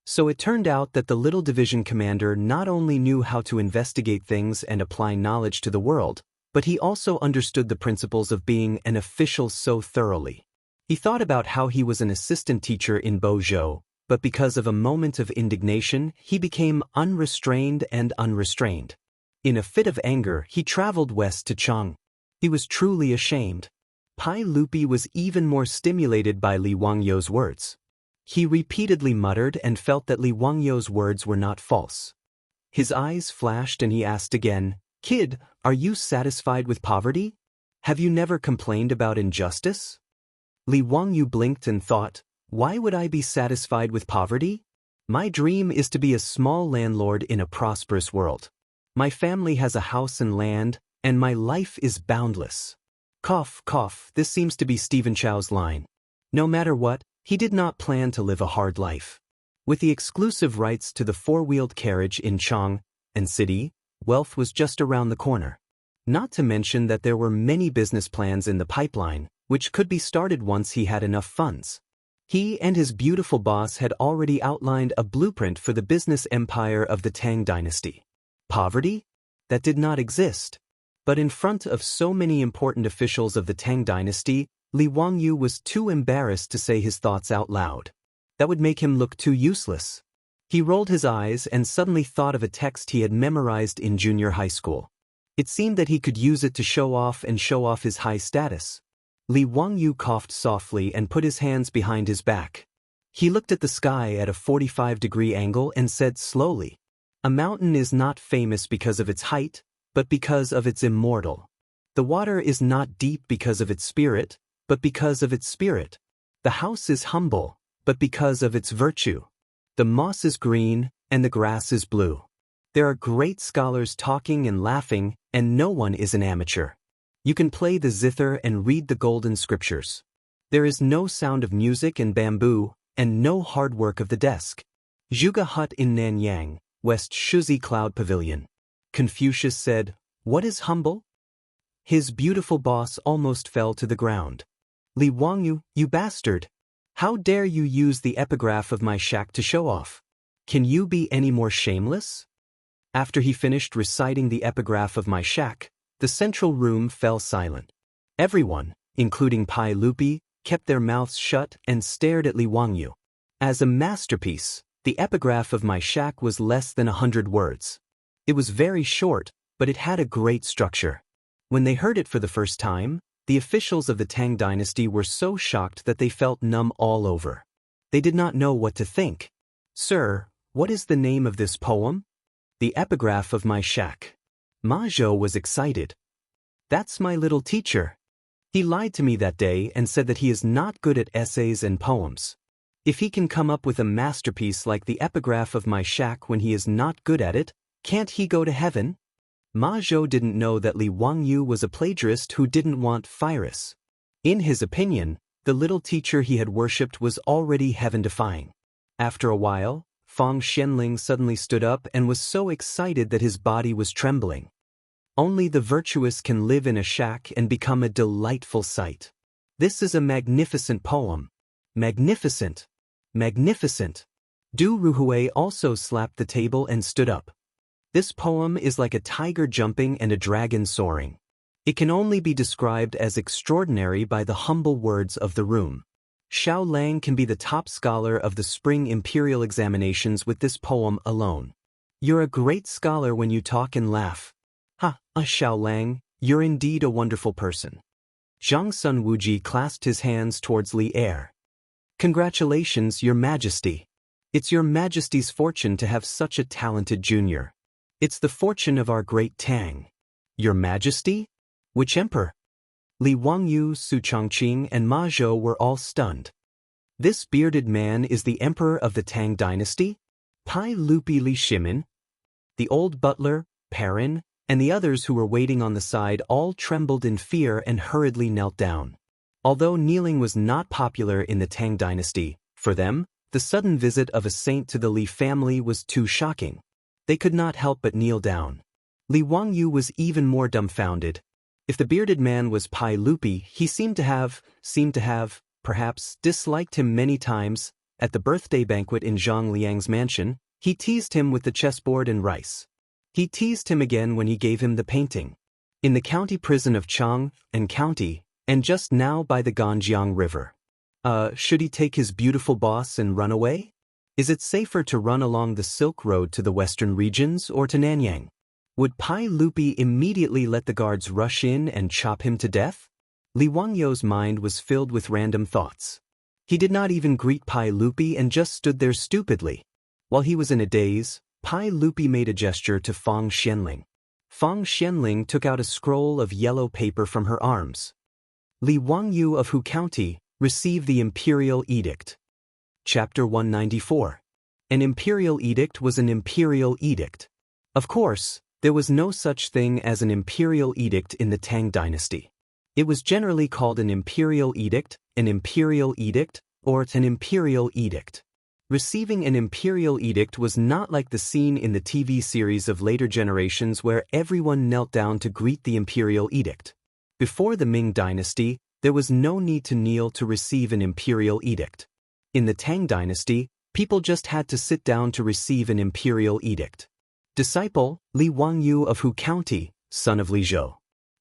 So it turned out that the little division commander not only knew how to investigate things and apply knowledge to the world, but he also understood the principles of being an official so thoroughly. He thought about how he was an assistant teacher in Bozhou, but because of a moment of indignation, he became unrestrained and unrestrained. In a fit of anger, he traveled west to Chang. He was truly ashamed. Pai Lupi was even more stimulated by Li Wangyou's words. He repeatedly muttered and felt that Li Wangyou's words were not false. His eyes flashed and he asked again, "Kid, are you satisfied with poverty? Have you never complained about injustice?" Li Wangyu blinked and thought, why would I be satisfied with poverty? My dream is to be a small landlord in a prosperous world. My family has a house and land, and my life is boundless. Cough, cough, this seems to be Stephen Chow's line. No matter what, he did not plan to live a hard life. With the exclusive rights to the 4-wheeled carriage in Chang and City, wealth was just around the corner. Not to mention that there were many business plans in the pipeline, which could be started once he had enough funds. He and his beautiful boss had already outlined a blueprint for the business empire of the Tang dynasty. Poverty? That did not exist. But in front of so many important officials of the Tang dynasty, Li Wangyu was too embarrassed to say his thoughts out loud. That would make him look too useless. He rolled his eyes and suddenly thought of a text he had memorized in junior high school. It seemed that he could use it to show off his high status. Li Wangyu coughed softly and put his hands behind his back. He looked at the sky at a 45-degree angle and said slowly, "A mountain is not famous because of its height, but because of its immortal. The water is not deep because of its spirit, but because of its spirit. The house is humble, but because of its virtue. The moss is green, and the grass is blue. There are great scholars talking and laughing, and no one is an amateur. You can play the zither and read the golden scriptures. There is no sound of music and bamboo, and no hard work of the desk. Zhuge Hut in Nanyang, West Shuzi Cloud Pavilion." Confucius said, "What is humble?" His beautiful boss almost fell to the ground. "Li Wangyu, you bastard! How dare you use the epigraph of my shack to show off? Can you be any more shameless?" After he finished reciting the epigraph of my shack, the central room fell silent. Everyone, including Pai Lupi, kept their mouths shut and stared at Li Wangyu. As a masterpiece, the epigraph of my shack was less than 100 words. It was very short, but it had a great structure. When they heard it for the first time, the officials of the Tang dynasty were so shocked that they felt numb all over. They did not know what to think. "Sir, what is the name of this poem?" "The epigraph of my shack." Ma Zhou was excited. "That's my little teacher. He lied to me that day and said that he is not good at essays and poems. If he can come up with a masterpiece like the epigraph of my shack when he is not good at it, can't he go to heaven? Ma Zhou didn't know that Li Wangyu was a plagiarist who didn't want virus. In his opinion, the little teacher he had worshipped was already heaven-defying. After a while, Fang Xianling suddenly stood up and was so excited that his body was trembling. Only the virtuous can live in a shack and become a delightful sight. This is a magnificent poem. Magnificent. Magnificent. Du Ruhui also slapped the table and stood up. This poem is like a tiger jumping and a dragon soaring. It can only be described as extraordinary by the humble words of the room. Xiao Lang can be the top scholar of the spring imperial examinations with this poem alone. You're a great scholar when you talk and laugh. Xiao Lang, you're indeed a wonderful person. Zhang Sun Wuji clasped his hands towards Li Er. Congratulations, Your Majesty. It's Your Majesty's fortune to have such a talented junior. It's the fortune of our great Tang. Your Majesty? Which emperor? Li Wangyu, Su Chongqing, and Ma Zhou were all stunned. This bearded man is the emperor of the Tang dynasty? Pai Lupi Li Shimin? The old butler, Perrin, and the others who were waiting on the side all trembled in fear and hurriedly knelt down. Although kneeling was not popular in the Tang dynasty, for them, the sudden visit of a saint to the Li family was too shocking. They could not help but kneel down. Li Wangyu was even more dumbfounded. If the bearded man was Pai Lupi, he seemed to have, perhaps, disliked him many times. At the birthday banquet in Zhang Liang's mansion, he teased him with the chessboard and rice. He teased him again when he gave him the painting. In the county prison of Chang and County, and just now by the Ganjiang River. Should he take his beautiful boss and run away? Is it safer to run along the Silk Road to the western regions or to Nanyang? Would Pai Lupi immediately let the guards rush in and chop him to death? Li Wangyu's mind was filled with random thoughts. He did not even greet Pai Lupi and just stood there stupidly. While he was in a daze, Pai Lupi made a gesture to Fang Xianling. Fang Xianling took out a scroll of yellow paper from her arms. Li Wangyu of Hu County received the imperial edict. Chapter 194. An imperial edict was an imperial edict. Of course, there was no such thing as an imperial edict in the Tang dynasty. It was generally called an imperial edict, or an imperial edict. Receiving an imperial edict was not like the scene in the TV series of later generations where everyone knelt down to greet the imperial edict. Before the Ming dynasty, there was no need to kneel to receive an imperial edict. In the Tang dynasty, people just had to sit down to receive an imperial edict. Disciple, Li Wangyu of Hu County, son of Li Zhou.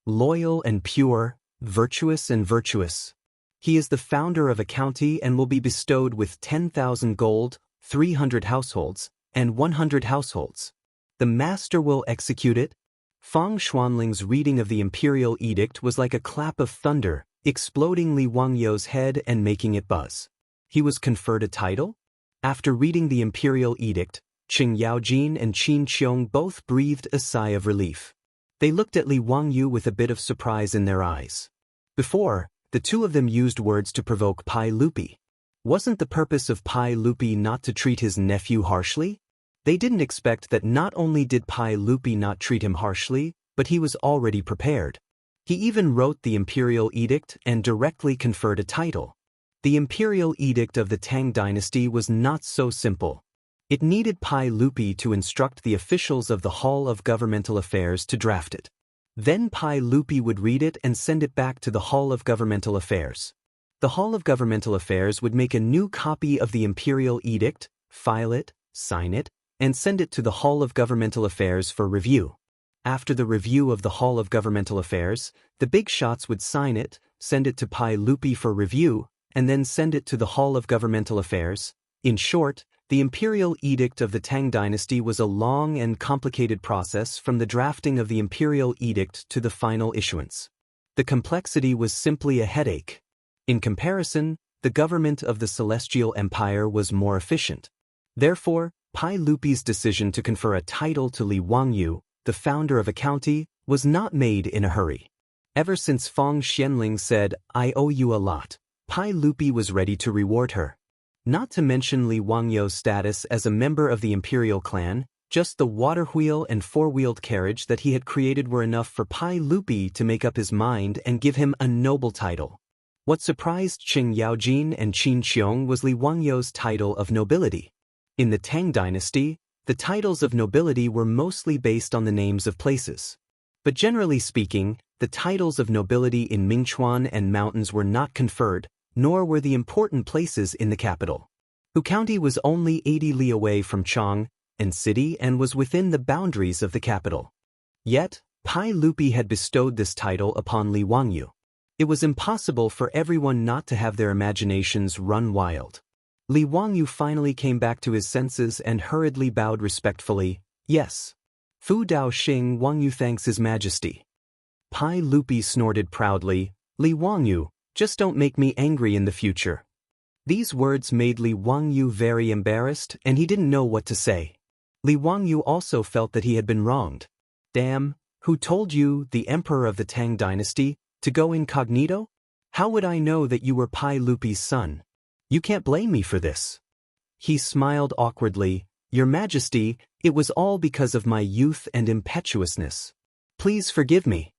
Loyal and pure, virtuous and virtuous. He is the founder of a county and will be bestowed with 10,000 gold, 300 households, and 100 households. The master will execute it. Fang Xuanling's reading of the imperial edict was like a clap of thunder, exploding Li Wangyu's head and making it buzz. He was conferred a title? After reading the imperial edict, Qing Yaojin and Qin Qiong both breathed a sigh of relief. They looked at Li Wangyu with a bit of surprise in their eyes. Before, the two of them used words to provoke Pai Lupi. Wasn't the purpose of Pai Lupi not to treat his nephew harshly? They didn't expect that not only did Pai Lupi not treat him harshly, but he was already prepared. He even wrote the imperial edict and directly conferred a title. The imperial edict of the Tang dynasty was not so simple. It needed Pai Lupi to instruct the officials of the Hall of Governmental Affairs to draft it. Then Pai Lupi would read it and send it back to the Hall of Governmental Affairs. The Hall of Governmental Affairs would make a new copy of the imperial edict, file it, sign it, and send it to the Hall of Governmental Affairs for review. After the review of the Hall of Governmental Affairs, the big shots would sign it, send it to Pai Lupi for review, and then send it to the Hall of Governmental Affairs. In short, the imperial edict of the Tang dynasty was a long and complicated process from the drafting of the imperial edict to the final issuance. The complexity was simply a headache. In comparison, the government of the Celestial Empire was more efficient. Therefore, Pai Lupi's decision to confer a title to Li Wangyu, the founder of a county, was not made in a hurry. Ever since Fang Xianling said, "I owe you a lot," Pai Lupi was ready to reward her. Not to mention Li Wangyu's status as a member of the imperial clan, just the water wheel and four-wheeled carriage that he had created were enough for Pai Lupi to make up his mind and give him a noble title. What surprised Qing Yaojin and Qin Qiong was Li Wangyu's title of nobility. In the Tang dynasty, the titles of nobility were mostly based on the names of places. But generally speaking, the titles of nobility in Mingchuan and mountains were not conferred, nor were the important places in the capital. Hu County was only 80 li away from Chang and city and was within the boundaries of the capital. Yet, Pai Lupi had bestowed this title upon Li Wangyu. It was impossible for everyone not to have their imaginations run wild. Li Wangyu finally came back to his senses and hurriedly bowed respectfully. "Yes. Fu Dao Xing Wangyu thanks His Majesty." Pai Lupi snorted proudly, "Li Wangyu, just don't make me angry in the future." These words made Li Wangyu very embarrassed, and he didn't know what to say. Li Wangyu also felt that he had been wronged. "Damn, who told you, the emperor of the Tang dynasty, to go incognito? How would I know that you were Pai Lupi's son? You can't blame me for this." He smiled awkwardly. "Your Majesty, it was all because of my youth and impetuousness. Please forgive me."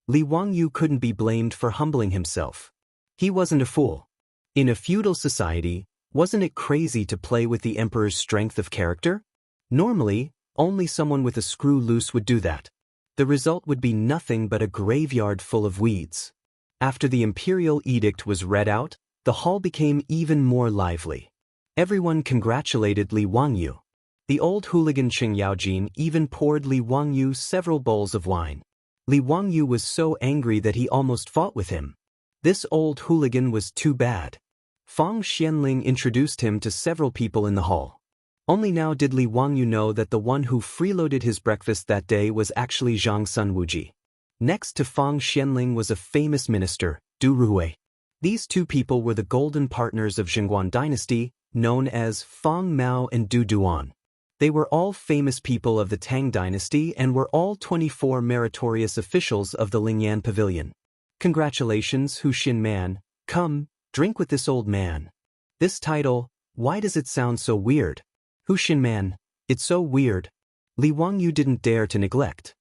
Li Wangyu couldn't be blamed for humbling himself. He wasn't a fool. In a feudal society, wasn't it crazy to play with the emperor's strength of character? Normally, only someone with a screw loose would do that. The result would be nothing but a graveyard full of weeds. After the imperial edict was read out, the hall became even more lively. Everyone congratulated Li Wangyu. The old hooligan Qing Yaojin even poured Li Wangyu several bowls of wine. Li Wangyu was so angry that he almost fought with him. This old hooligan was too bad. Fang Xianling introduced him to several people in the hall. Only now did Li Wangyu know that the one who freeloaded his breakfast that day was actually Zhang Sun Wuji. Next to Fang Xianling was a famous minister, Du Ruhui. These two people were the golden partners of Zhengguan dynasty, known as Fang Mao and Du Duan. They were all famous people of the Tang dynasty and were all 24 meritorious officials of the Lingyan Pavilion. "Congratulations, Hu Xin man. Come, drink with this old man." This title, why does it sound so weird? Hu Xin man, it's so weird. Li Wangyu didn't dare to neglect.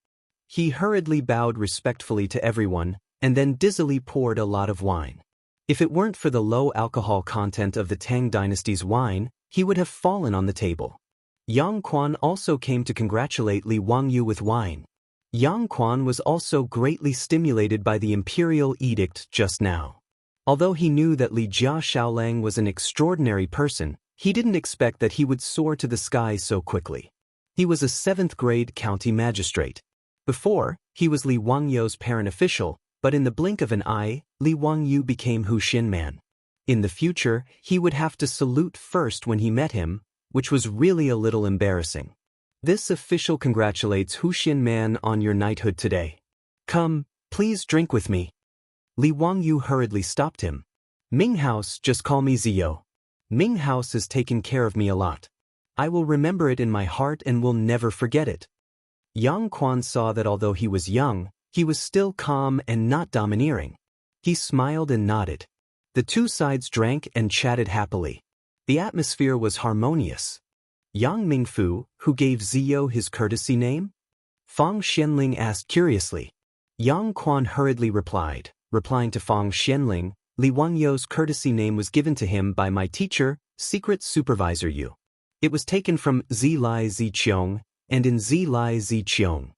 He hurriedly bowed respectfully to everyone, and then dizzily poured a lot of wine. If it weren't for the low alcohol content of the Tang dynasty's wine, he would have fallen on the table. Yang Quan also came to congratulate Li Wangyu with wine. Yang Quan was also greatly stimulated by the imperial edict just now. Although he knew that Li Jia Shaolang was an extraordinary person, he didn't expect that he would soar to the sky so quickly. He was a 7th-grade county magistrate. Before, he was Li Wangyu's parent official, but in the blink of an eye, Li Wangyu became Hu Xin man. In the future, he would have to salute first when he met him, which was really a little embarrassing. "This official congratulates Hu Xin man on your knighthood today. Come, please drink with me." Li Wangyu hurriedly stopped him. "Ming House, just call me Ziyo. Ming House has taken care of me a lot. I will remember it in my heart and will never forget it." Yang Quan saw that although he was young, he was still calm and not domineering. He smiled and nodded. The two sides drank and chatted happily. The atmosphere was harmonious. "Yang Mingfu, who gave Ziyo his courtesy name?" Fang Xianling asked curiously. Yang Quan hurriedly replied. Replying to Fang Xianling, "Li Wangyu's courtesy name was given to him by my teacher, Secret Supervisor Yu. It was taken from Zi Lai Zi Qiong, and in Zi Lai Zi Qiong.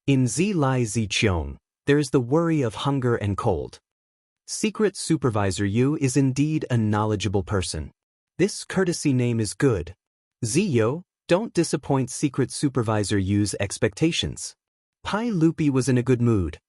In Zi Lai Zi Qiong, there is the worry of hunger and cold. Secret Supervisor Yu is indeed a knowledgeable person. This courtesy name is good. Ziyo, don't disappoint Secret Supervisor Yu's expectations." Pai Lupi was in a good mood.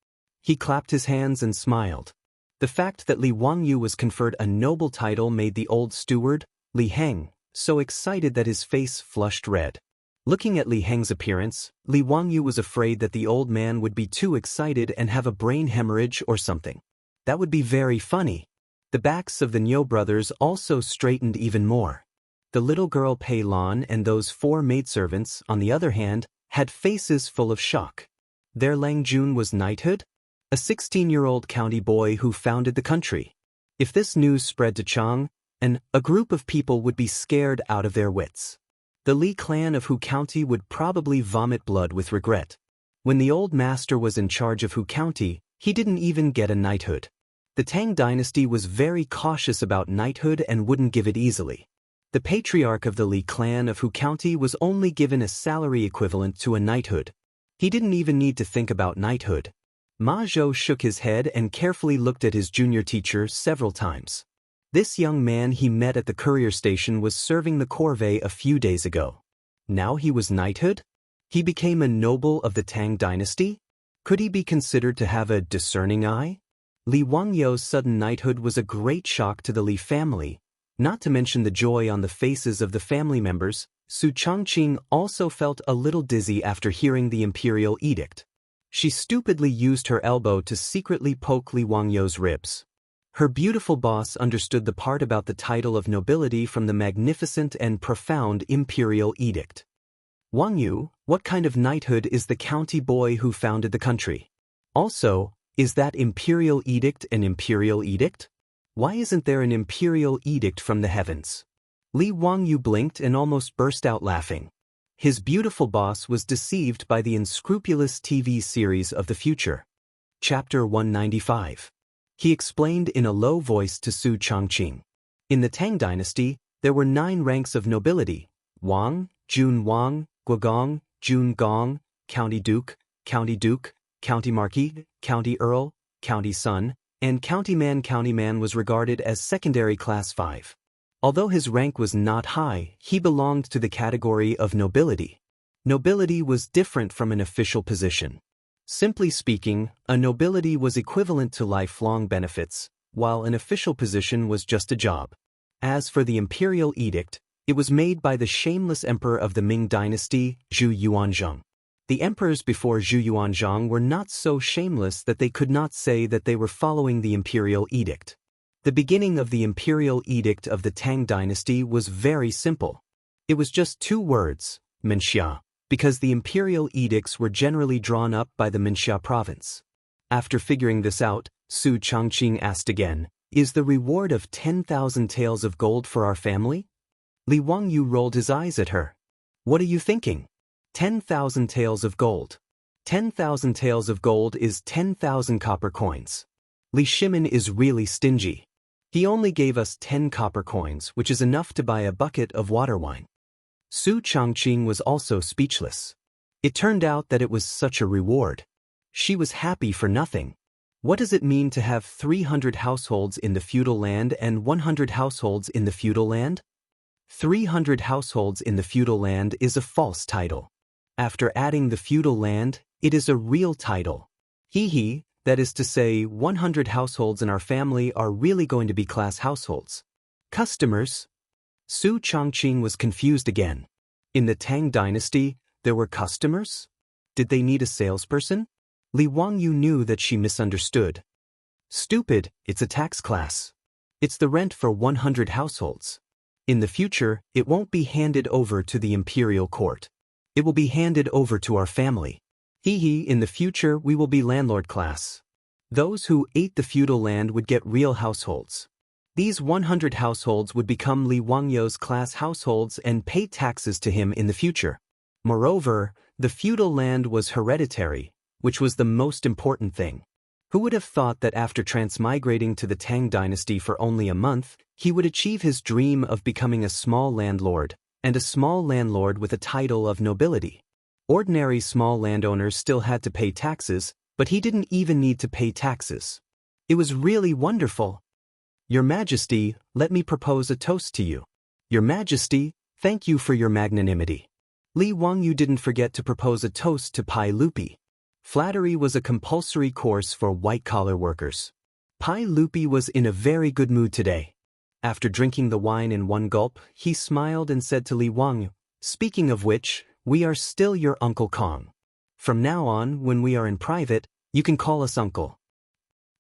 He clapped his hands and smiled. The fact that Li Wangyu was conferred a noble title made the old steward, Li Heng, so excited that his face flushed red. Looking at Li Heng's appearance, Li Wangyu was afraid that the old man would be too excited and have a brain hemorrhage or something. That would be very funny. The backs of the Niu brothers also straightened even more. The little girl Pei Lan and those 4 maidservants, on the other hand, had faces full of shock. Their Lang Jun was knighthood? a 16-year-old county boy who founded the country. If this news spread to Chang, a group of people would be scared out of their wits. The Li clan of Hu County would probably vomit blood with regret. When the old master was in charge of Hu County, he didn't even get a knighthood. The Tang dynasty was very cautious about knighthood and wouldn't give it easily. The patriarch of the Li clan of Hu County was only given a salary equivalent to a knighthood. He didn't even need to think about knighthood. Ma Zhou shook his head and carefully looked at his junior teacher several times. This young man he met at the courier station was serving the corvée a few days ago. Now he was knighthood? He became a noble of the Tang dynasty? Could he be considered to have a discerning eye? Li Wangyou's sudden knighthood was a great shock to the Li family, not to mention the joy on the faces of the family members. Su Changqing also felt a little dizzy after hearing the imperial edict. She stupidly used her elbow to secretly poke Li Wangyou's ribs. Her beautiful boss understood the part about the title of nobility from the magnificent and profound imperial edict. Wangyu, what kind of knighthood is the county boy who founded the country? Also, is that imperial edict an imperial edict? Why isn't there an imperial edict from the heavens? Li Wangyu blinked and almost burst out laughing. His beautiful boss was deceived by the unscrupulous TV series of the future. Chapter 195. He explained in a low voice to Su Changqing. In the Tang dynasty, there were 9 ranks of nobility: Wang, Jun Wang, Guogong, Jun Gong, County Duke, County Marquis, County Earl, County Son, and County Man. County Man was regarded as secondary class 5. Although his rank was not high, he belonged to the category of nobility. Nobility was different from an official position. Simply speaking, a nobility was equivalent to lifelong benefits, while an official position was just a job. As for the imperial edict, it was made by the shameless emperor of the Ming dynasty, Zhu Yuanzhang. The emperors before Zhu Yuanzhang were not so shameless that they could not say that they were following the imperial edict. The beginning of the imperial edict of the Tang dynasty was very simple. It was just 2 words, Minxia, because the imperial edicts were generally drawn up by the Minxia province. After figuring this out, Su Changqing asked again, "Is the reward of 10,000 taels of gold for our family?" Li Wangyu rolled his eyes at her. "What are you thinking? 10,000 taels of gold. 10,000 taels of gold is 10,000 copper coins. Li Shimin is really stingy. He only gave us 10 copper coins, which is enough to buy a bucket of water wine." Su Changqing was also speechless. It turned out that it was such a reward. She was happy for nothing. What does it mean to have 300 households in the feudal land and 100 households in the feudal land? 300 households in the feudal land is a false title. After adding the feudal land, it is a real title. That is to say, 100 households in our family are really going to be class households. Customers? Su Changqing was confused again. In the Tang dynasty, there were customers? Did they need a salesperson? Li Wangyu knew that she misunderstood. Stupid, it's a tax class. It's the rent for 100 households. In the future, it won't be handed over to the imperial court. It will be handed over to our family. In the future we will be landlord class. Those who ate the feudal land would get real households. These 100 households would become Li Wangyou's class households and pay taxes to him in the future. Moreover, the feudal land was hereditary, which was the most important thing. Who would have thought that after transmigrating to the Tang dynasty for only a month, he would achieve his dream of becoming a small landlord, and a small landlord with a title of nobility. Ordinary small landowners still had to pay taxes, but he didn't even need to pay taxes. It was really wonderful. Your Majesty, let me propose a toast to you. Your Majesty, thank you for your magnanimity. Li Wangyu didn't forget to propose a toast to Pai Lupi. Flattery was a compulsory course for white-collar workers. Pai Lupi was in a very good mood today. After drinking the wine in one gulp, he smiled and said to Li Wangyu, "Speaking of which, we are still your Uncle Kong. From now on, when we are in private, you can call us Uncle."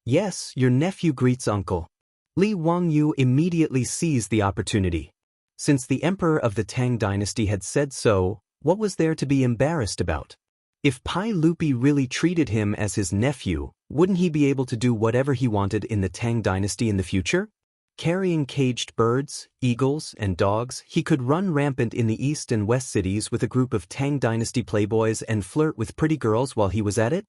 "Yes, your nephew greets Uncle." Li Wangyu immediately seized the opportunity. Since the emperor of the Tang dynasty had said so, what was there to be embarrassed about? If Pai Lupi really treated him as his nephew, Wouldn't he be able to do whatever he wanted in the Tang dynasty in the future? Carrying caged birds, eagles, and dogs, he could run rampant in the east and west cities with a group of Tang dynasty playboys and flirt with pretty girls while he was at it?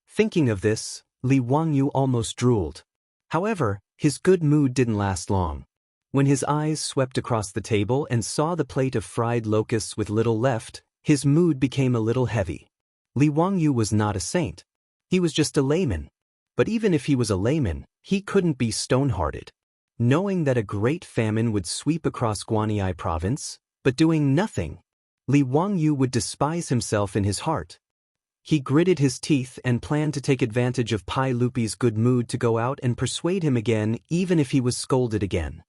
Thinking of this, Li Wangyu almost drooled. However, his good mood didn't last long. When his eyes swept across the table and saw the plate of fried locusts with little left, his mood became a little heavy. Li Wangyu was not a saint. He was just a layman. But even if he was a layman, he couldn't be stone-hearted. Knowing that a great famine would sweep across Guanyi province, but doing nothing, Li Wangyu would despise himself in his heart. He gritted his teeth and planned to take advantage of Pai Lupi's good mood to go out and persuade him again even if he was scolded again.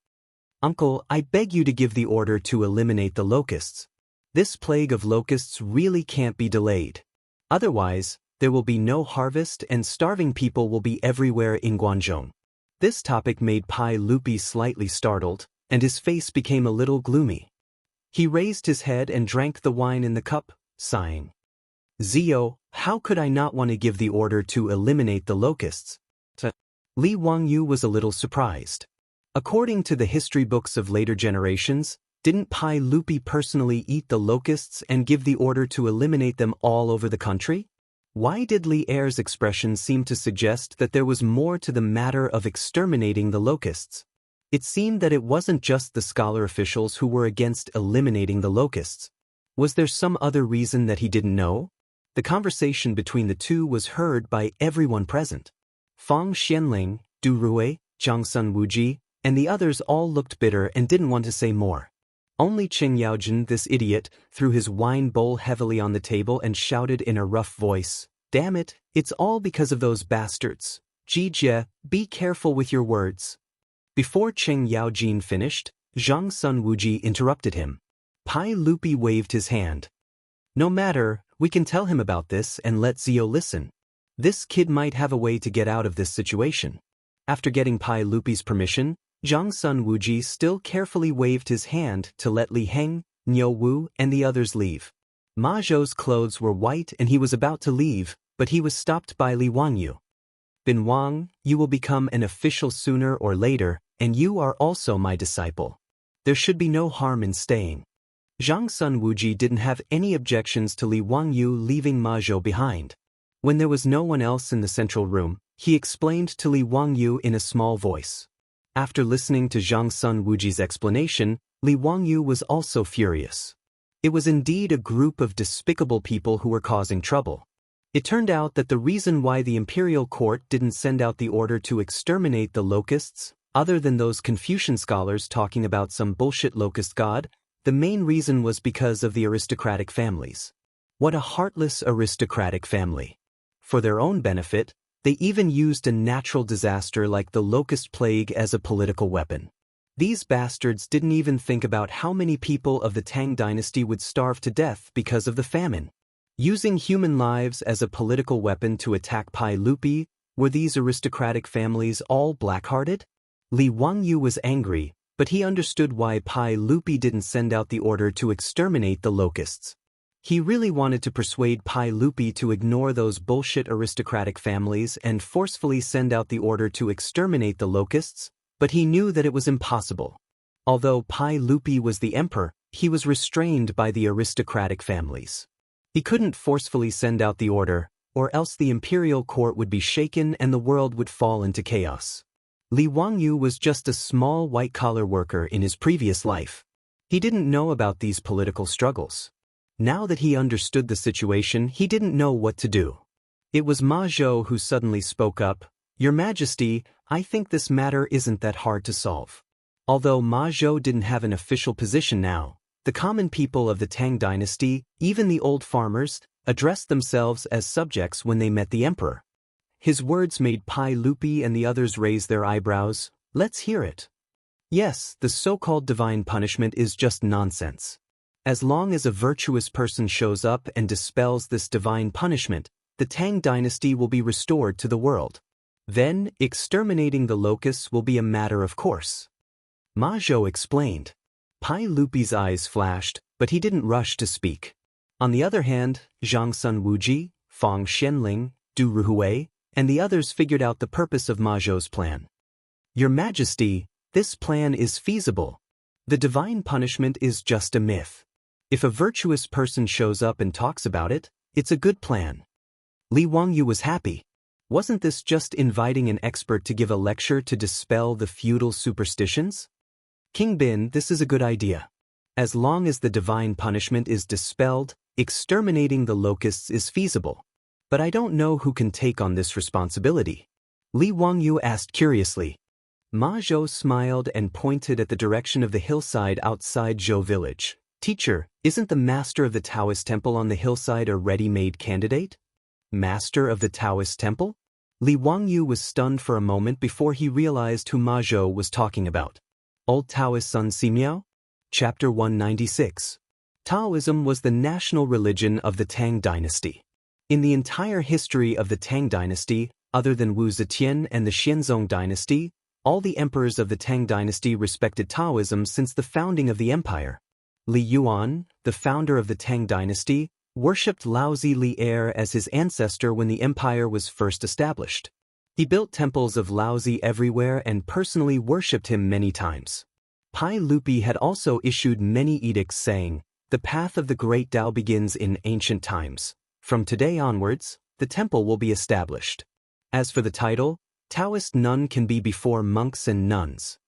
"Uncle, I beg you to give the order to eliminate the locusts. This plague of locusts really can't be delayed. Otherwise, there will be no harvest and starving people will be everywhere in Guangzhou." This topic made Pai Lupi slightly startled, and his face became a little gloomy. He raised his head and drank the wine in the cup, sighing. "Zio, how could I not want to give the order to eliminate the locusts?" Li Wangyu was a little surprised. According to the history books of later generations, didn't Pai Lupi personally eat the locusts and give the order to eliminate them all over the country? Why did Li Er's expression seem to suggest that there was more to the matter of exterminating the locusts? It seemed that it wasn't just the scholar officials who were against eliminating the locusts. Was there some other reason that he didn't know? The conversation between the two was heard by everyone present. Fang Xianling, Du Rui, Jiangsun Wuji, and the others all looked bitter and didn't want to say more. Only Qing Yaojin, this idiot, threw his wine bowl heavily on the table and shouted in a rough voice, "Damn it, it's all because of those bastards. Jie, be careful with your words." Before Qing Yaojin finished, Zhang Sun Wuji interrupted him. Pai Lupi waved his hand. "No matter, we can tell him about this and let Zio listen. This kid might have a way to get out of this situation." After getting Pai Lupi's permission, Zhang Sun Wuji still carefully waved his hand to let Li Heng, Niu Wu, and the others leave. Ma Zhou's clothes were white and he was about to leave, but he was stopped by Li Wangyu. "Bin Wang, you will become an official sooner or later, and you are also my disciple. There should be no harm in staying." Zhang Sun Wuji didn't have any objections to Li Wangyu leaving Ma Zhou behind. When there was no one else in the central room, he explained to Li Wangyu in a small voice. After listening to Zhang Sun Wuji's explanation, Li Wangyu was also furious. It was indeed a group of despicable people who were causing trouble. It turned out that the reason why the imperial court didn't send out the order to exterminate the locusts, other than those Confucian scholars talking about some bullshit locust god, the main reason was because of the aristocratic families. What a heartless aristocratic family. For their own benefit, they even used a natural disaster like the locust plague as a political weapon. These bastards didn't even think about how many people of the Tang dynasty would starve to death because of the famine. Using human lives as a political weapon to attack Pai Lupi, were these aristocratic families all black-hearted? Li Wangyu was angry, but he understood why Pai Lupi didn't send out the order to exterminate the locusts. He really wanted to persuade Pai Lupi to ignore those bullshit aristocratic families and forcefully send out the order to exterminate the locusts, but he knew that it was impossible. Although Pai Lupi was the emperor, he was restrained by the aristocratic families. He couldn't forcefully send out the order, or else the imperial court would be shaken and the world would fall into chaos. Li Wangyu was just a small white-collar worker in his previous life. He didn't know about these political struggles. Now that he understood the situation, he didn't know what to do. It was Ma Zhou who suddenly spoke up, "Your Majesty, I think this matter isn't that hard to solve." Although Ma Zhou didn't have an official position now, the common people of the Tang dynasty, even the old farmers, addressed themselves as subjects when they met the emperor. His words made Pai Lupi and the others raise their eyebrows. "Let's hear it." Yes, the so-called divine punishment is just nonsense. As long as a virtuous person shows up and dispels this divine punishment, the Tang dynasty will be restored to the world. Then, exterminating the locusts will be a matter of course. Ma Zhou explained. Pai Lupi's eyes flashed, but he didn't rush to speak. On the other hand, Zhang Sun Wuji, Fang Xianling, Du Ruhui, and the others figured out the purpose of Ma Zhou's plan. Your Majesty, this plan is feasible. The divine punishment is just a myth. If a virtuous person shows up and talks about it, it's a good plan. Li Wangyu was happy. Wasn't this just inviting an expert to give a lecture to dispel the feudal superstitions? King Bin, this is a good idea. As long as the divine punishment is dispelled, exterminating the locusts is feasible. But I don't know who can take on this responsibility. Li Wangyu asked curiously. Ma Zhou smiled and pointed at the direction of the hillside outside Zhou village. Teacher, isn't the master of the Taoist temple on the hillside a ready-made candidate? Master of the Taoist temple? Li Wangyu was stunned for a moment before he realized who Ma Zhou was talking about. Old Taoist Sun Simiao? Chapter 196. Taoism was the national religion of the Tang dynasty. In the entire history of the Tang dynasty, other than Wu Zetian and the Xianzong dynasty, all the emperors of the Tang dynasty respected Taoism since the founding of the empire. Li Yuan, the founder of the Tang dynasty, worshipped Laozi Li Er as his ancestor when the empire was first established. He built temples of Laozi everywhere and personally worshipped him many times. Pai Lupi had also issued many edicts saying, "The path of the great Tao begins in ancient times. From today onwards, the temple will be established." As for the title, Taoist nun can be before monks and nuns.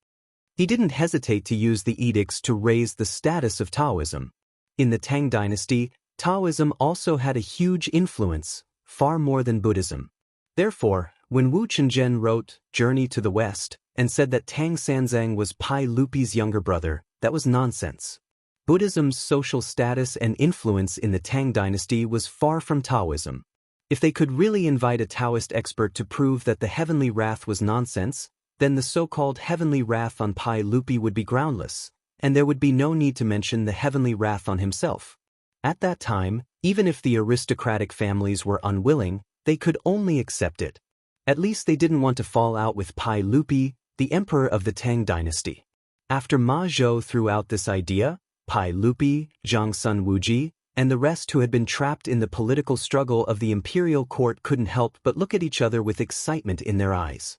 He didn't hesitate to use the edicts to raise the status of Taoism. In the Tang dynasty, Taoism also had a huge influence, far more than Buddhism. Therefore, when Wu Chenzhen wrote Journey to the West and said that Tang Sanzang was Pai Lupi's younger brother, that was nonsense. Buddhism's social status and influence in the Tang dynasty was far from Taoism. If they could really invite a Taoist expert to prove that the heavenly wrath was nonsense, then the so-called heavenly wrath on Pai Lupi would be groundless, and there would be no need to mention the heavenly wrath on himself. At that time, even if the aristocratic families were unwilling, they could only accept it. At least they didn't want to fall out with Pai Lupi, the emperor of the Tang dynasty. After Ma Zhou threw out this idea, Pai Lupi, Zhang Sun Wuji, and the rest who had been trapped in the political struggle of the imperial court couldn't help but look at each other with excitement in their eyes.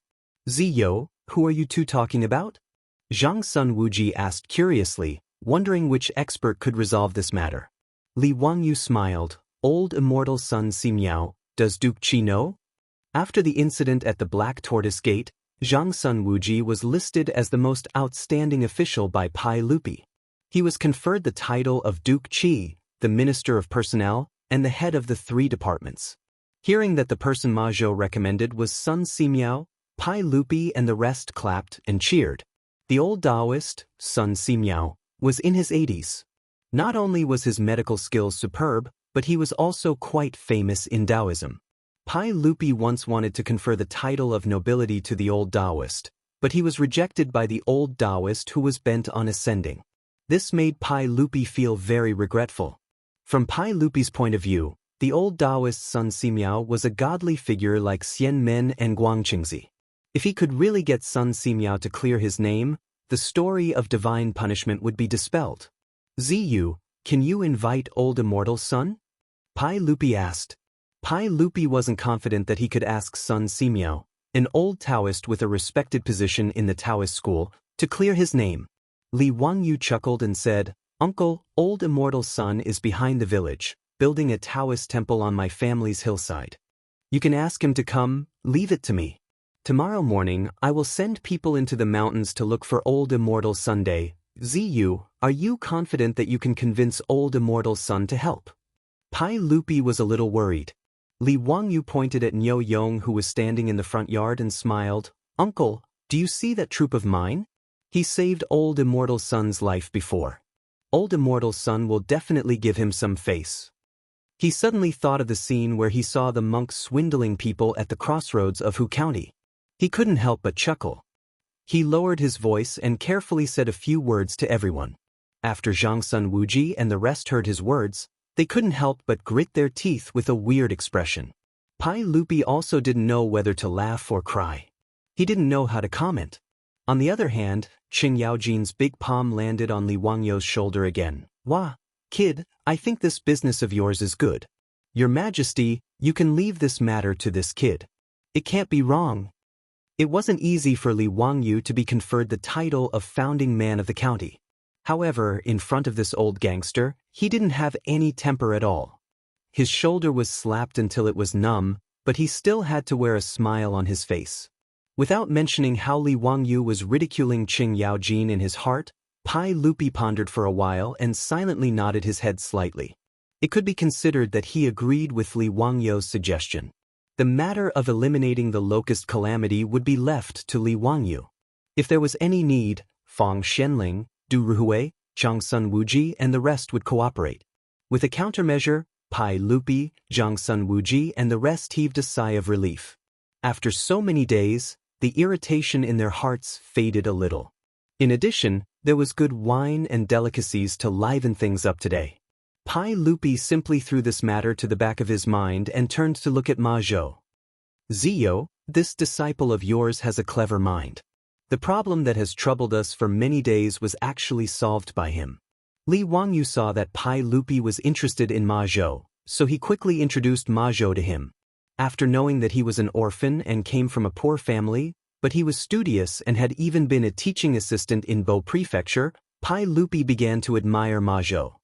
"Ziyo, who are you two talking about?" Zhang Sun Wuji asked curiously, wondering which expert could resolve this matter. Li Wangyu smiled. "Old immortal Sun Simiao, does Duke Qi know?" After the incident at the Black Tortoise Gate, Zhang Sun Wuji was listed as the most outstanding official by Pai Lupi. He was conferred the title of Duke Qi, the Minister of Personnel, and the head of the 3 departments. Hearing that the person Ma Zhou recommended was Sun Simiao, Pai Lupi and the rest clapped and cheered. The old Daoist, Sun Simiao, was in his 80s. Not only was his medical skills superb, but he was also quite famous in Taoism. Pai Lupi once wanted to confer the title of nobility to the old Daoist, but he was rejected by the old Daoist who was bent on ascending. This made Pai Lupi feel very regretful. From Pai Lupi's point of view, the old Daoist Sun Simiao was a godly figure like Xian Men and Guangqingzi. If he could really get Sun Simiao to clear his name, the story of divine punishment would be dispelled. "Ziyu, can you invite old immortal Sun?" Pai Lupi asked. Pai Lupi wasn't confident that he could ask Sun Simiao, an old Taoist with a respected position in the Taoist school, to clear his name. Li Wangyu chuckled and said, "Uncle, old immortal Sun is behind the village, building a Taoist temple on my family's hillside. You can ask him to come, leave it to me. Tomorrow morning I will send people into the mountains to look for old immortal Sunday. Ziyu, are you confident that you can convince old immortal Sun to help?" Pai Lupi was a little worried. Li Wangyu pointed at Niu Yong who was standing in the front yard and smiled. "Uncle, do you see that troop of mine? He saved old immortal Sun's life before. Old immortal Sun will definitely give him some face." He suddenly thought of the scene where he saw the monks swindling people at the crossroads of Hu County. He couldn't help but chuckle. He lowered his voice and carefully said a few words to everyone. After Zhang Sun Wuji and the rest heard his words, they couldn't help but grit their teeth with a weird expression. Pai Lupi also didn't know whether to laugh or cry. He didn't know how to comment. On the other hand, Qing Yaojin's big palm landed on Li Wangyu's shoulder again. "Wah, kid, I think this business of yours is good. Your Majesty, you can leave this matter to this kid." It can't be wrong. It wasn't easy for Li Wangyu to be conferred the title of founding man of the county. However, in front of this old gangster, he didn't have any temper at all. His shoulder was slapped until it was numb, but he still had to wear a smile on his face. Without mentioning how Li Wangyu was ridiculing Qing Yaojin in his heart, Pai Lupi pondered for a while and silently nodded his head slightly. It could be considered that he agreed with Li Wangyu's suggestion. The matter of eliminating the locust calamity would be left to Li Wangyu. If there was any need, Fang Xianling, Du Ruhui, Zhangsun Wuji and the rest would cooperate. With a countermeasure, Pai Lupi, Zhangsun Wuji and the rest heaved a sigh of relief. After so many days, the irritation in their hearts faded a little. In addition, there was good wine and delicacies to liven things up today. Pai Lupi simply threw this matter to the back of his mind and turned to look at Ma Zhou. Zio, this disciple of yours has a clever mind. The problem that has troubled us for many days was actually solved by him. Li Wangyu saw that Pai Lupi was interested in Ma Zhou, so he quickly introduced Ma Zhou to him. After knowing that he was an orphan and came from a poor family, but he was studious and had even been a teaching assistant in Bo Prefecture, Pai Lupi began to admire Ma Zhou.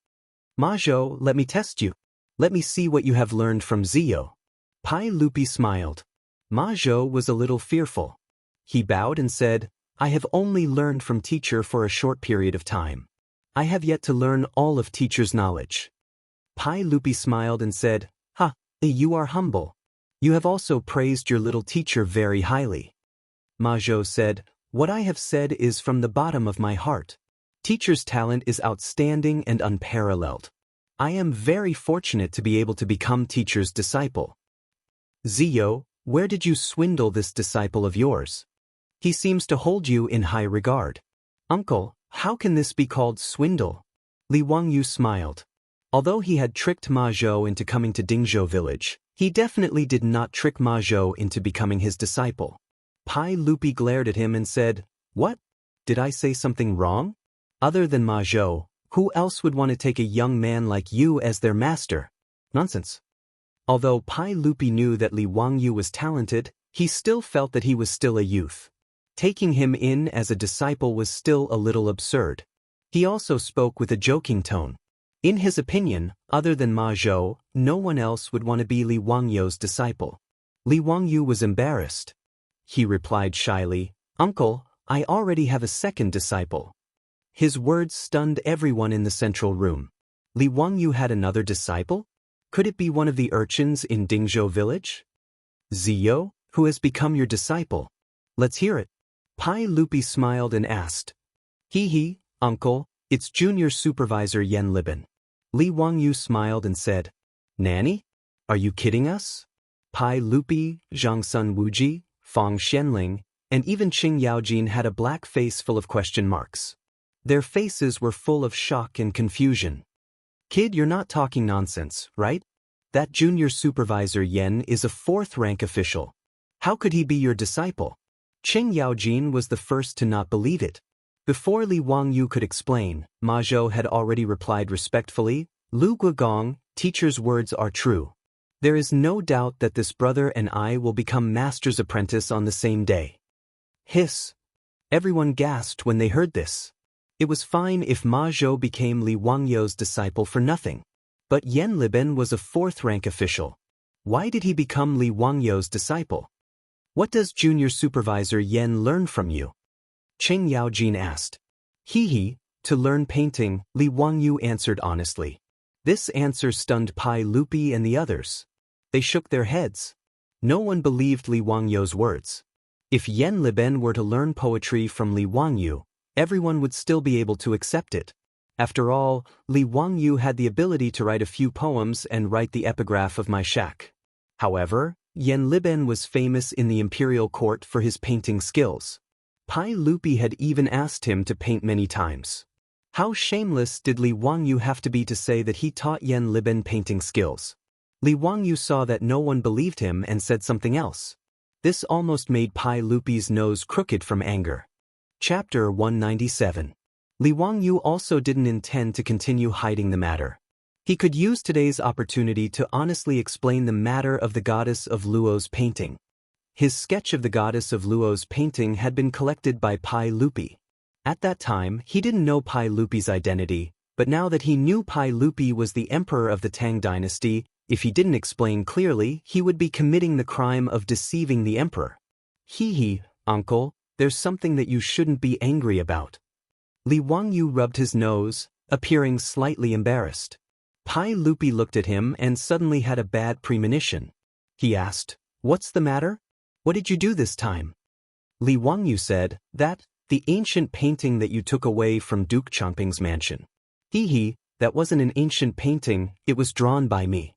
Ma Zhou, let me test you. Let me see what you have learned from Zio. Pai Lupi smiled. Ma Zhou was a little fearful. He bowed and said, I have only learned from teacher for a short period of time. I have yet to learn all of teacher's knowledge. Pai Lupi smiled and said, Ha, you are humble. You have also praised your little teacher very highly. Ma Zhou said, What I have said is from the bottom of my heart. Teacher's talent is outstanding and unparalleled. I am very fortunate to be able to become teacher's disciple. Zio, where did you swindle this disciple of yours? He seems to hold you in high regard. Uncle, how can this be called swindle? Li Wangyu smiled. Although he had tricked Ma Zhou into coming to Dingzhou village, he definitely did not trick Ma Zhou into becoming his disciple. Pai Lupi glared at him and said, What? Did I say something wrong? Other than Ma Zhou, who else would want to take a young man like you as their master? Nonsense. Although Pai Lupi knew that Li Wangyu was talented, he still felt that he was still a youth. Taking him in as a disciple was still a little absurd. He also spoke with a joking tone. In his opinion, other than Ma Zhou, no one else would want to be Li Wangyu's disciple. Li Wangyu was embarrassed. He replied shyly, Uncle, I already have a second disciple. His words stunned everyone in the central room. Li Wangyu had another disciple? Could it be one of the urchins in Dingzhou village? Zio, who has become your disciple? Let's hear it. Pai Lupi smiled and asked. He, Uncle, it's junior supervisor Yen Liben. Li Wangyu smiled and said, Nanny? Are you kidding us? Pai Lupi, Zhangsun Wuji, Fang Xianling, and even Qing Yaojin had a black face full of question marks. Their faces were full of shock and confusion. Kid, you're not talking nonsense, right? That junior supervisor Yen is a fourth-rank official. How could he be your disciple? Qing Yaojin was the first to not believe it. Before Li Wangyu could explain, Ma Zhou had already replied respectfully, Lu Guogong, teacher's words are true. There is no doubt that this brother and I will become master's apprentice on the same day. Hiss. Everyone gasped when they heard this. It was fine if Ma Zhou became Li Wangyu's disciple for nothing. But Yen Liben was a fourth-rank official. Why did he become Li Wangyu's disciple? What does junior supervisor Yen learn from you? Qing Yaojin asked. To learn painting, Li Wangyu answered honestly. This answer stunned Pai Lupi and the others. They shook their heads. No one believed Li Wangyu's words. If Yen Liben were to learn poetry from Li Wangyu, everyone would still be able to accept it. After all, Li Wangyu had the ability to write a few poems and write the epigraph of my shack. However, Yen Liben was famous in the imperial court for his painting skills. Pai Lupi had even asked him to paint many times. How shameless did Li Wangyu have to be to say that he taught Yen Liben painting skills? Li Wangyu saw that no one believed him and said something else. This almost made Pai Lupi's nose crooked from anger. Chapter 197. Li Wangyu also didn't intend to continue hiding the matter. He could use today's opportunity to honestly explain the matter of the goddess of Luo's painting. His sketch of the goddess of Luo's painting had been collected by Pai Lupi. At that time, he didn't know Pai Lupi's identity, but now that he knew Pai Lupi was the emperor of the Tang dynasty, if he didn't explain clearly, he would be committing the crime of deceiving the emperor. Hee, uncle, there's something that you shouldn't be angry about. Li Wangyu rubbed his nose, appearing slightly embarrassed. Pai Lupi looked at him and suddenly had a bad premonition. He asked, "What's the matter? What did you do this time?" Li Wangyu said, "That, the ancient painting that you took away from Duke Chongping's mansion." That wasn't an ancient painting, it was drawn by me."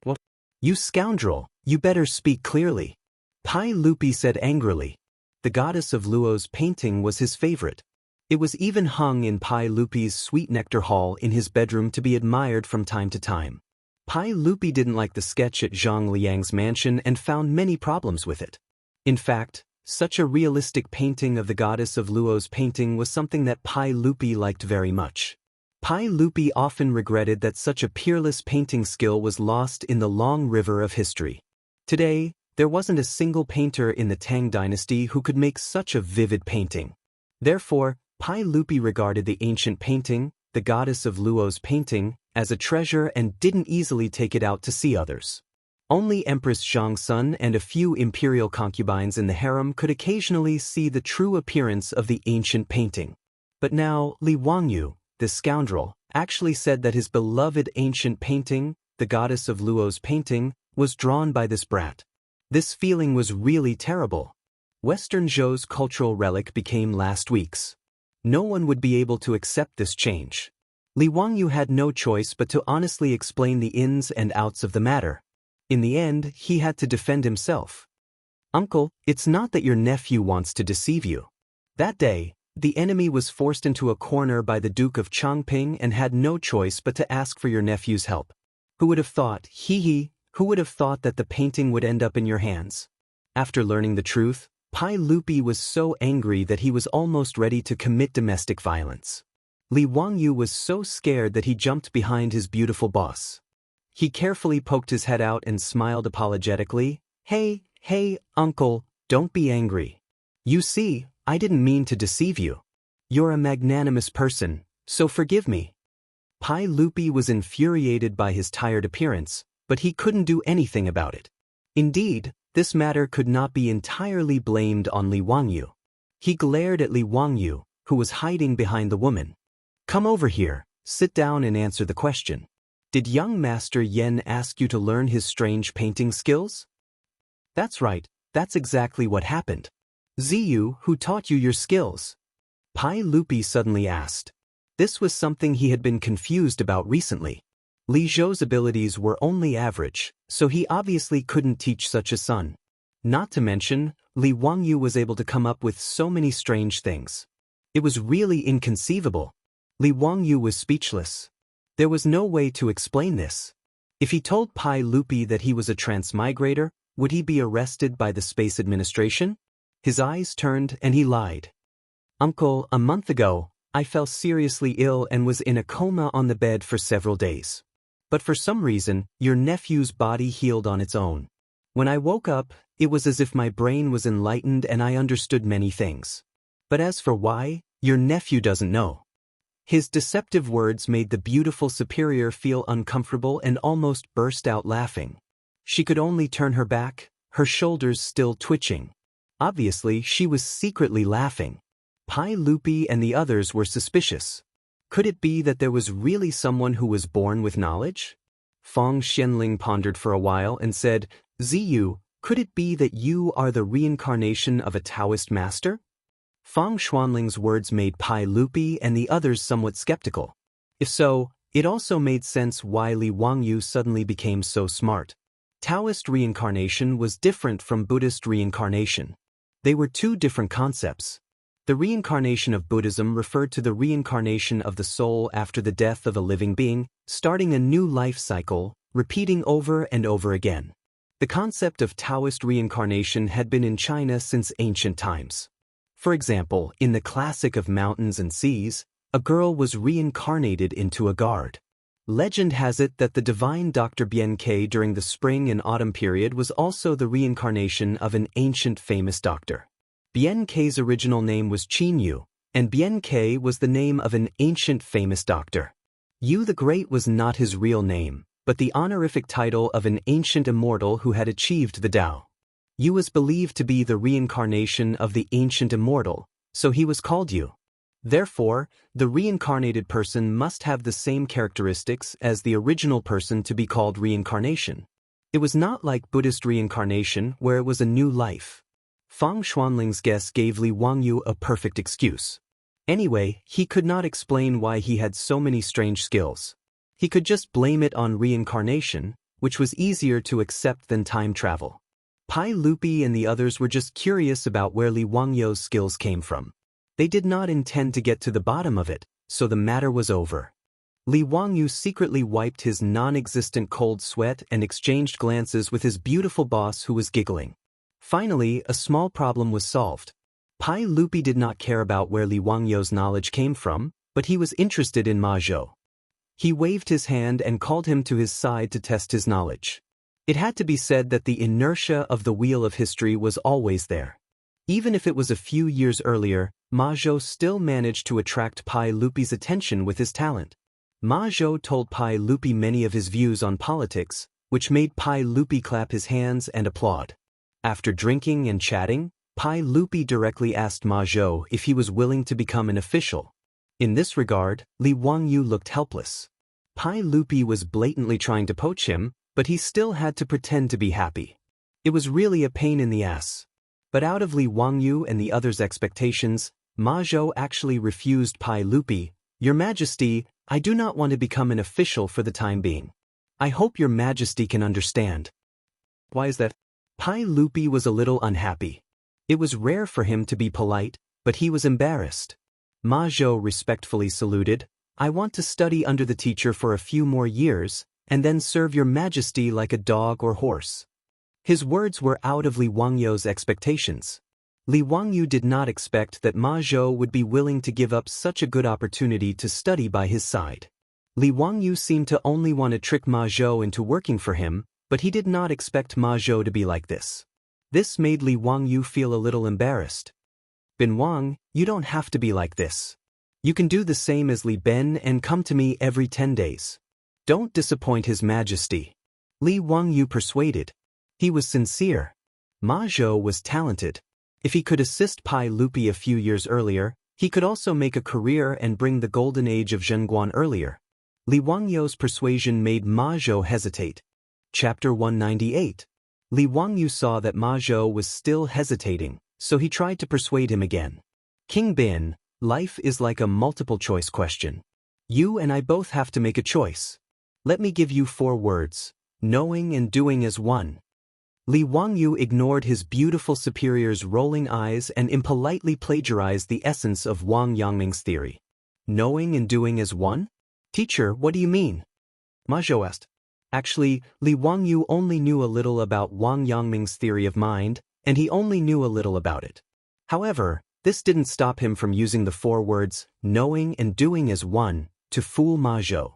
"What? You scoundrel, you better speak clearly." Pai Lupi said angrily. The goddess of Luo's painting was his favorite. It was even hung in Pai Lupi's sweet nectar hall in his bedroom to be admired from time to time. Pai Lupi didn't like the sketch at Zhang Liang's mansion and found many problems with it. In fact, such a realistic painting of the goddess of Luo's painting was something that Pai Lupi liked very much. Pai Lupi often regretted that such a peerless painting skill was lost in the long river of history. Today, there wasn't a single painter in the Tang dynasty who could make such a vivid painting. Therefore, Pai Lupi regarded the ancient painting, the goddess of Luo's painting, as a treasure and didn't easily take it out to see others. Only Empress Zhangsun and a few imperial concubines in the harem could occasionally see the true appearance of the ancient painting. But now, Li Wangyu, the scoundrel, actually said that his beloved ancient painting, the goddess of Luo's painting, was drawn by this brat. This feeling was really terrible. Western Zhou's cultural relic became last week's. No one would be able to accept this change. Li Wangyu had no choice but to honestly explain the ins and outs of the matter. In the end, he had to defend himself. "Uncle, it's not that your nephew wants to deceive you." That day, the enemy was forced into a corner by the Duke of Chongping and had no choice but to ask for your nephew's help. Who would have thought, who would have thought that the painting would end up in your hands? After learning the truth, Pai Lupi was so angry that he was almost ready to commit domestic violence. Li Wangyu was so scared that he jumped behind his beautiful boss. He carefully poked his head out and smiled apologetically. Hey, uncle, don't be angry. You see, I didn't mean to deceive you. You're a magnanimous person, so forgive me." Pai Lupi was infuriated by his tired appearance, but he couldn't do anything about it. Indeed, this matter could not be entirely blamed on Li Wangyu. He glared at Li Wangyu, who was hiding behind the woman. "Come over here, sit down and answer the question. Did young Master Yen ask you to learn his strange painting skills?" "That's right, that's exactly what happened." "Ziyu, who taught you your skills?" Pai Lupi suddenly asked. This was something he had been confused about recently. Li Zhou's abilities were only average, so he obviously couldn't teach such a son. Not to mention, Li Wangyu was able to come up with so many strange things. It was really inconceivable. Li Wangyu was speechless. There was no way to explain this. If he told Pai Lupi that he was a transmigrator, would he be arrested by the Space Administration? His eyes turned and he lied. "Uncle, a month ago, I fell seriously ill and was in a coma on the bed for several days. But for some reason, your nephew's body healed on its own. When I woke up, it was as if my brain was enlightened and I understood many things. But as for why, your nephew doesn't know." His deceptive words made the beautiful superior feel uncomfortable and almost burst out laughing. She could only turn her back, her shoulders still twitching. Obviously, she was secretly laughing. Pai Lupi and the others were suspicious. Could it be that there was really someone who was born with knowledge? Fang Xianling pondered for a while and said, "Ziyu, could it be that you are the reincarnation of a Taoist master?" Fang Xuanling's words made Pai Lupi and the others somewhat skeptical. If so, it also made sense why Li Wangyu suddenly became so smart. Taoist reincarnation was different from Buddhist reincarnation. They were two different concepts. The reincarnation of Buddhism referred to the reincarnation of the soul after the death of a living being, starting a new life cycle, repeating over and over again. The concept of Taoist reincarnation had been in China since ancient times. For example, in the classic of Mountains and Seas, a girl was reincarnated into a guard. Legend has it that the divine Dr. Bien Ke during the spring and autumn period was also the reincarnation of an ancient famous doctor. Bien Ke's original name was Qin Yu, and Bien Ke was the name of an ancient famous doctor. Yu the Great was not his real name, but the honorific title of an ancient immortal who had achieved the Tao. Yu was believed to be the reincarnation of the ancient immortal, so he was called Yu. Therefore, the reincarnated person must have the same characteristics as the original person to be called reincarnation. It was not like Buddhist reincarnation where it was a new life. Fang Xuanling's guess gave Li Wangyu a perfect excuse. Anyway, he could not explain why he had so many strange skills. He could just blame it on reincarnation, which was easier to accept than time travel. Pai Lupi and the others were just curious about where Li Wangyu's skills came from. They did not intend to get to the bottom of it, so the matter was over. Li Wangyu secretly wiped his non-existent cold sweat and exchanged glances with his beautiful boss who was giggling. Finally, a small problem was solved. Pai Lupi did not care about where Li Wangyu's knowledge came from, but he was interested in Ma Zhou. He waved his hand and called him to his side to test his knowledge. It had to be said that the inertia of the wheel of history was always there. Even if it was a few years earlier, Ma Zhou still managed to attract Pai Lupi's attention with his talent. Ma Zhou told Pai Lupi many of his views on politics, which made Pai Lupi clap his hands and applaud. After drinking and chatting, Pai Lupi directly asked Ma Zhou if he was willing to become an official. In this regard, Li Wangyu looked helpless. Pai Lupi was blatantly trying to poach him, but he still had to pretend to be happy. It was really a pain in the ass. But out of Li Wangyu and the others' expectations, Ma Zhou actually refused Pai Lupi. "Your Majesty, I do not want to become an official for the time being. I hope your Majesty can understand." "Why is that?" Pai Lupi was a little unhappy. It was rare for him to be polite, but he was embarrassed. Ma Zhou respectfully saluted. "I want to study under the teacher for a few more years, and then serve your Majesty like a dog or horse." His words were out of Li Wangyu's expectations. Li Wangyu did not expect that Ma Zhou would be willing to give up such a good opportunity to study by his side. Li Wangyu seemed to only want to trick Ma Zhou into working for him, but he did not expect Ma Zhou to be like this. This made Li Wangyu feel a little embarrassed. "Ben Wang, you don't have to be like this. You can do the same as Li Ben and come to me every 10 days. Don't disappoint His Majesty." Li Wangyu persuaded. He was sincere. Ma Zhou was talented. If he could assist Pai Lupi a few years earlier, he could also make a career and bring the golden age of Zhenguan earlier. Li Wangyu's persuasion made Ma Zhou hesitate. Chapter 198. Li Wangyu saw that Ma Zhou was still hesitating, so he tried to persuade him again. "King Bin, life is like a multiple-choice question. You and I both have to make a choice. Let me give you 4 words: knowing and doing as one." Li Wangyu ignored his beautiful superior's rolling eyes and impolitely plagiarized the essence of Wang Yangming's theory. "Knowing and doing as one? Teacher, what do you mean?" Ma Zhou asked. Actually, Li Wangyu only knew a little about Wang Yangming's theory of mind, and he only knew a little about it. However, this didn't stop him from using the 4 words, knowing and doing as one, to fool Ma Zhou.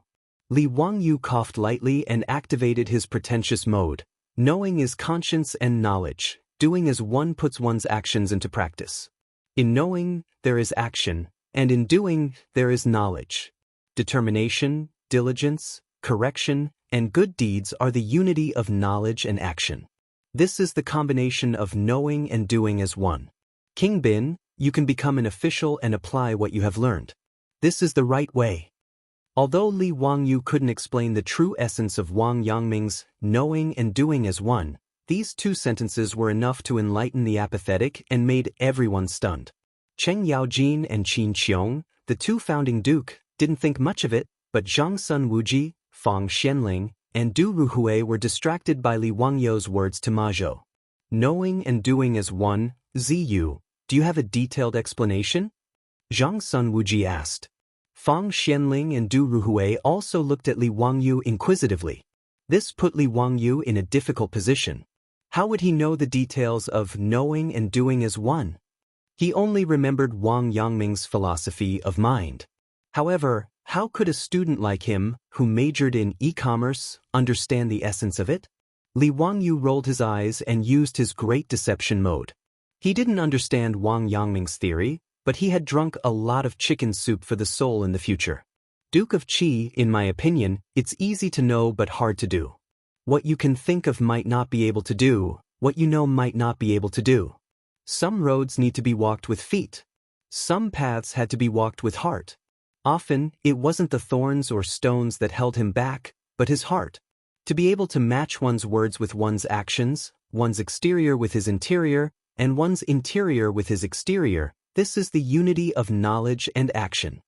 Li Wangyu coughed lightly and activated his pretentious mode. "Knowing is conscience and knowledge. Doing as one puts one's actions into practice. In knowing, there is action, and in doing, there is knowledge. Determination, diligence, correction, and good deeds are the unity of knowledge and action. This is the combination of knowing and doing as one. King Bin, you can become an official and apply what you have learned. This is the right way." Although Li Wangyu couldn't explain the true essence of Wang Yangming's knowing and doing as one, these 2 sentences were enough to enlighten the apathetic and made everyone stunned. Cheng Yaojin and Qin Qiong, the 2 founding duke, didn't think much of it, but Zhang Sun Wuji, Fang Xianling, and Du Ruhui were distracted by Li Wangyu's words to Ma Zhou. "Knowing and doing as one, Ziyu, do you have a detailed explanation?" Zhang Sun Wuji asked. Fang Xianling and Du Ruhui also looked at Li Wangyu inquisitively. This put Li Wangyu in a difficult position. How would he know the details of knowing and doing as one? He only remembered Wang Yangming's philosophy of mind. However, How could a student like him, who majored in e-commerce, understand the essence of it? Li Wangyu rolled his eyes and used his great deception mode. He didn't understand Wang Yangming's theory, but he had drunk a lot of chicken soup for the soul in the future. Duke of Qi, in my opinion, it's easy to know but hard to do. What you can think of might not be able to do, what you know might not be able to do. Some roads need to be walked with feet. Some paths had to be walked with heart. Often, it wasn't the thorns or stones that held him back, but his heart. To be able to match one's words with one's actions, one's exterior with his interior, and one's interior with his exterior, this is the unity of knowledge and action.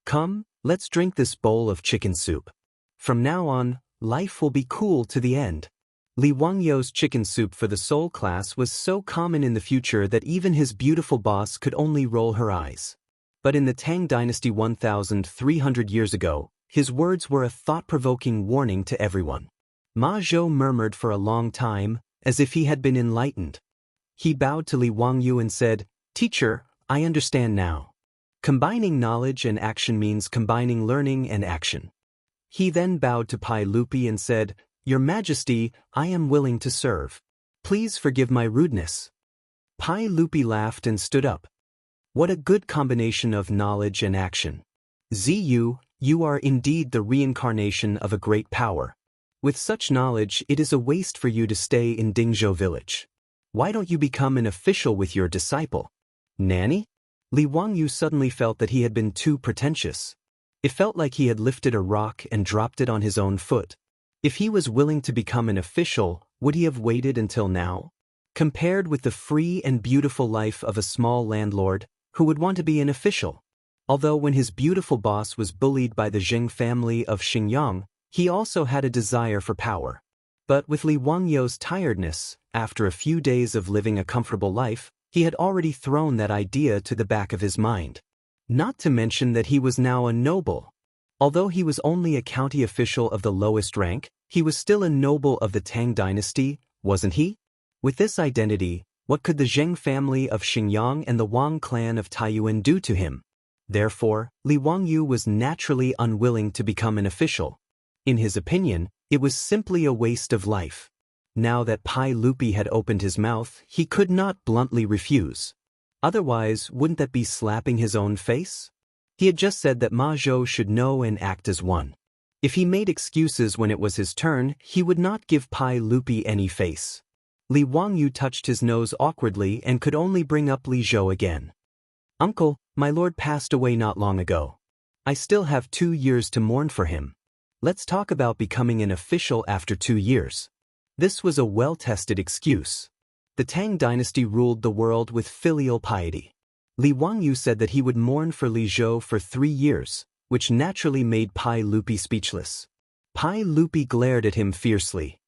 Come, let's drink this bowl of chicken soup. From now on, life will be cool to the end. Li Wangyu's chicken soup for the soul class was so common in the future that even his beautiful boss could only roll her eyes. But in the Tang dynasty 1,300 years ago, his words were a thought-provoking warning to everyone. Ma Zhou murmured for a long time, as if he had been enlightened. He bowed to Li Wangyu and said, "Teacher, I understand now. Combining knowledge and action means combining learning and action." He then bowed to Pai Lupi and said, "Your Majesty, I am willing to serve. Please forgive my rudeness." Pai Lupi laughed and stood up. What a good combination of knowledge and action. Ziyu, you are indeed the reincarnation of a great power. With such knowledge, it is a waste for you to stay in Dingzhou village. Why don't you become an official with your disciple? Nanny? Li Wangyu suddenly felt that he had been too pretentious. It felt like he had lifted a rock and dropped it on his own foot. If he was willing to become an official, would he have waited until now? Compared with the free and beautiful life of a small landlord, who would want to be an official? Although when his beautiful boss was bullied by the Zheng family of Xingyang, he also had a desire for power. But with Li Wangyu's tiredness, after a few days of living a comfortable life, he had already thrown that idea to the back of his mind. Not to mention that he was now a noble. Although he was only a county official of the lowest rank, he was still a noble of the Tang dynasty, wasn't he? With this identity, what could the Zheng family of Xingyang and the Wang clan of Taiyuan do to him? Therefore, Li Wangyu was naturally unwilling to become an official. In his opinion, it was simply a waste of life. Now that Pai Lupi had opened his mouth, he could not bluntly refuse. Otherwise, wouldn't that be slapping his own face? He had just said that Ma Zhou should know and act as one. If he made excuses when it was his turn, he would not give Pai Lupi any face. Li Wangyu touched his nose awkwardly and could only bring up Li Zhou again. "Uncle, my lord passed away not long ago. I still have 2 years to mourn for him. Let's talk about becoming an official after 2 years." This was a well-tested excuse. The Tang dynasty ruled the world with filial piety. Li Wangyu said that he would mourn for Li Zhou for 3 years, which naturally made Pai Lupi speechless. Pai Lupi glared at him fiercely.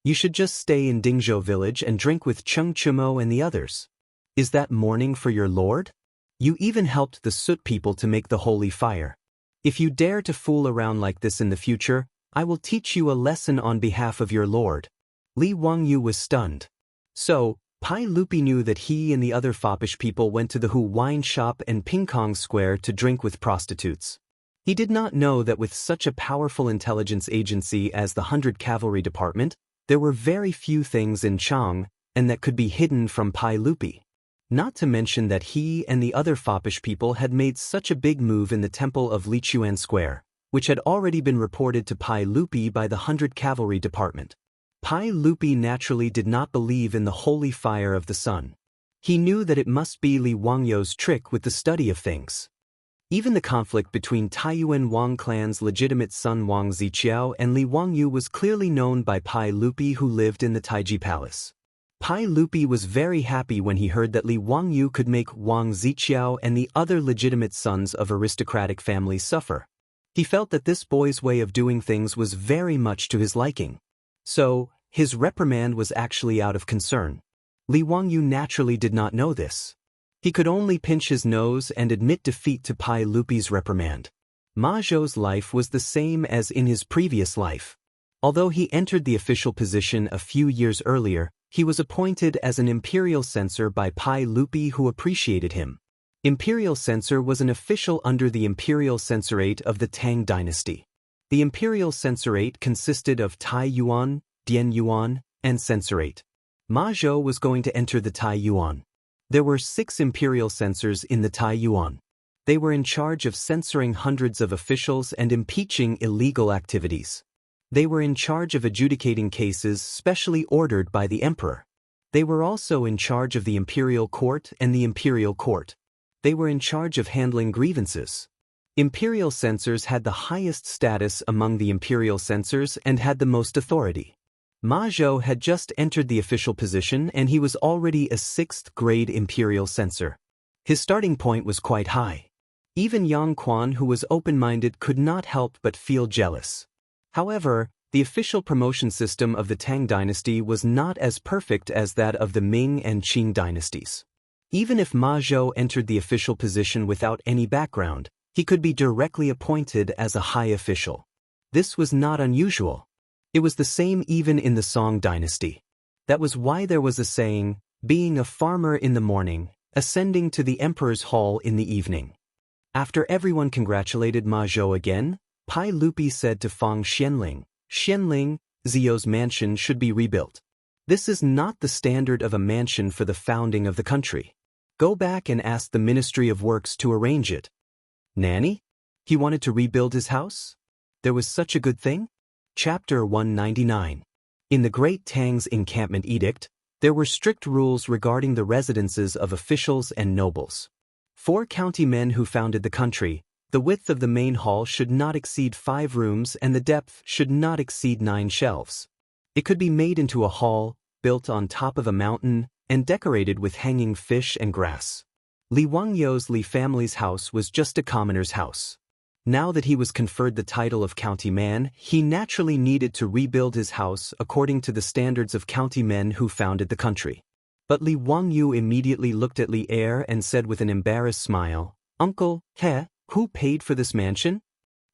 "You should just stay in Dingzhou village and drink with Cheng Chumo and the others. Is that mourning for your lord? You even helped the Soot people to make the holy fire. If you dare to fool around like this in the future, I will teach you a lesson on behalf of your lord." Li Wangyu was stunned. So, Pai Lupi knew that he and the other foppish people went to the Hu wine shop and Pingkong Square to drink with prostitutes. He did not know that with such a powerful intelligence agency as the 100 Cavalry Department, there were very few things in Chang, and that could be hidden from Pai Lupi. Not to mention that he and the other foppish people had made such a big move in the temple of Lichuan Square, which had already been reported to Pai Lupi by the 100 Cavalry Department. Pai Lupi naturally did not believe in the holy fire of the sun. He knew that it must be Li Wangyu's trick with the study of things. Even the conflict between Taiyuan Wang clan's legitimate son Wang Ziqiao and Li Wangyu was clearly known by Pai Lupi, who lived in the Taiji Palace. Pai Lupi was very happy when he heard that Li Wangyu could make Wang Ziqiao and the other legitimate sons of aristocratic families suffer. He felt that this boy's way of doing things was very much to his liking. So, his reprimand was actually out of concern. Li Wangyu naturally did not know this. He could only pinch his nose and admit defeat to Pai Lupi's reprimand. Ma Zhou's life was the same as in his previous life. Although he entered the official position a few years earlier, he was appointed as an imperial censor by Pai Lupi, who appreciated him. Imperial censor was an official under the imperial censorate of the Tang dynasty. The imperial censorate consisted of Tai Yuan, Dian Yuan, and censorate. Ma Zhou was going to enter the Tai Yuan. There were 6 imperial censors in the Tai Yuan. They were in charge of censoring hundreds of officials and impeaching illegal activities. They were in charge of adjudicating cases specially ordered by the emperor. They were also in charge of the imperial court and the imperial court. They were in charge of handling grievances. Imperial censors had the highest status among the imperial censors and had the most authority. Ma Zhou had just entered the official position and he was already a 6th-grade imperial censor. His starting point was quite high. Even Yang Quan, who was open-minded, could not help but feel jealous. However, the official promotion system of the Tang dynasty was not as perfect as that of the Ming and Qing dynasties. Even if Ma Zhou entered the official position without any background, he could be directly appointed as a high official. This was not unusual. It was the same even in the Song dynasty. That was why there was a saying, being a farmer in the morning, ascending to the emperor's hall in the evening. After everyone congratulated Ma Zhou again, Pai Lupi said to Fang Xianling, "Xianling, Zio's mansion should be rebuilt. This is not the standard of a mansion for the founding of the country. Go back and ask the Ministry of Works to arrange it." Nanny? He wanted to rebuild his house? There was such a good thing? Chapter 199. In the Great Tang's Encampment Edict, there were strict rules regarding the residences of officials and nobles. 4 county men who founded the country, the width of the main hall should not exceed 5 rooms and the depth should not exceed 9 shelves. It could be made into a hall, built on top of a mountain, and decorated with hanging fish and grass. Li Wangyou's Li family's house was just a commoner's house. Now that he was conferred the title of county man, he naturally needed to rebuild his house according to the standards of county men who founded the country. But Li Wangyou immediately looked at Li Heir and said with an embarrassed smile, "Uncle, who paid for this mansion?"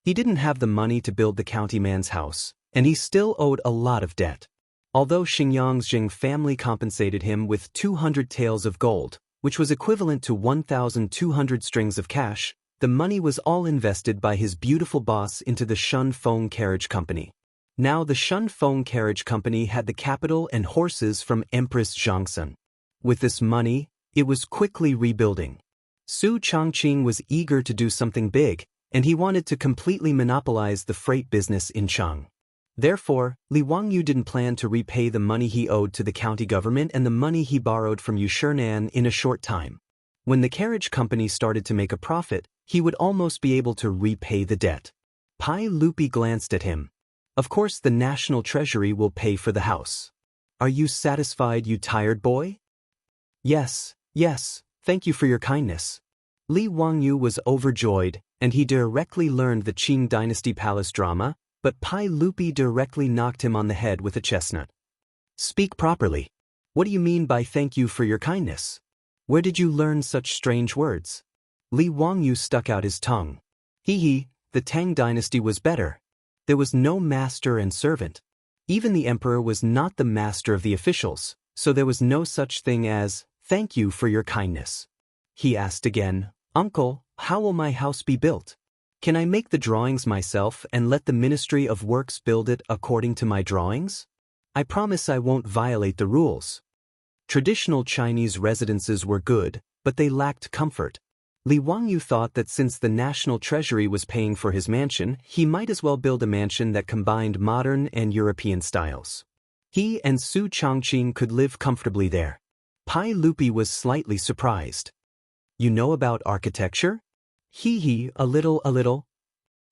He didn't have the money to build the county man's house, and he still owed a lot of debt. Although Xingyang's Jing family compensated him with 200 taels of gold, which was equivalent to 1,200 strings of cash, the money was all invested by his beautiful boss into the Shun Feng Carriage Company. Now the Shun Feng Carriage Company had the capital and horses from Empress Zhangsun. With this money, it was quickly rebuilding. Su Chongqing was eager to do something big, and he wanted to completely monopolize the freight business in Chang. Therefore, Li Wangyou didn't plan to repay the money he owed to the county government and the money he borrowed from Yushernan in a short time. When the carriage company started to make a profit, he would almost be able to repay the debt. Pai Lupi glanced at him. "Of course the national treasury will pay for the house. Are you satisfied, you tired boy?" Yes, thank you for your kindness." Li Wangyou was overjoyed, and he directly learned the Qing dynasty palace drama, but Pai Lupi directly knocked him on the head with a chestnut. "Speak properly. What do you mean by thank you for your kindness? Where did you learn such strange words?" Li Wangyou stuck out his tongue. The Tang dynasty was better. There was no master and servant. Even the emperor was not the master of the officials, so there was no such thing as, "Thank you for your kindness." He asked again, "Uncle, how will my house be built? Can I make the drawings myself and let the Ministry of Works build it according to my drawings? I promise I won't violate the rules." Traditional Chinese residences were good, but they lacked comfort. Li Wangyou thought that since the national treasury was paying for his mansion, he might as well build a mansion that combined modern and European styles. He and Su Chongqing could live comfortably there. Pai Lupi was slightly surprised. "You know about architecture?" A little.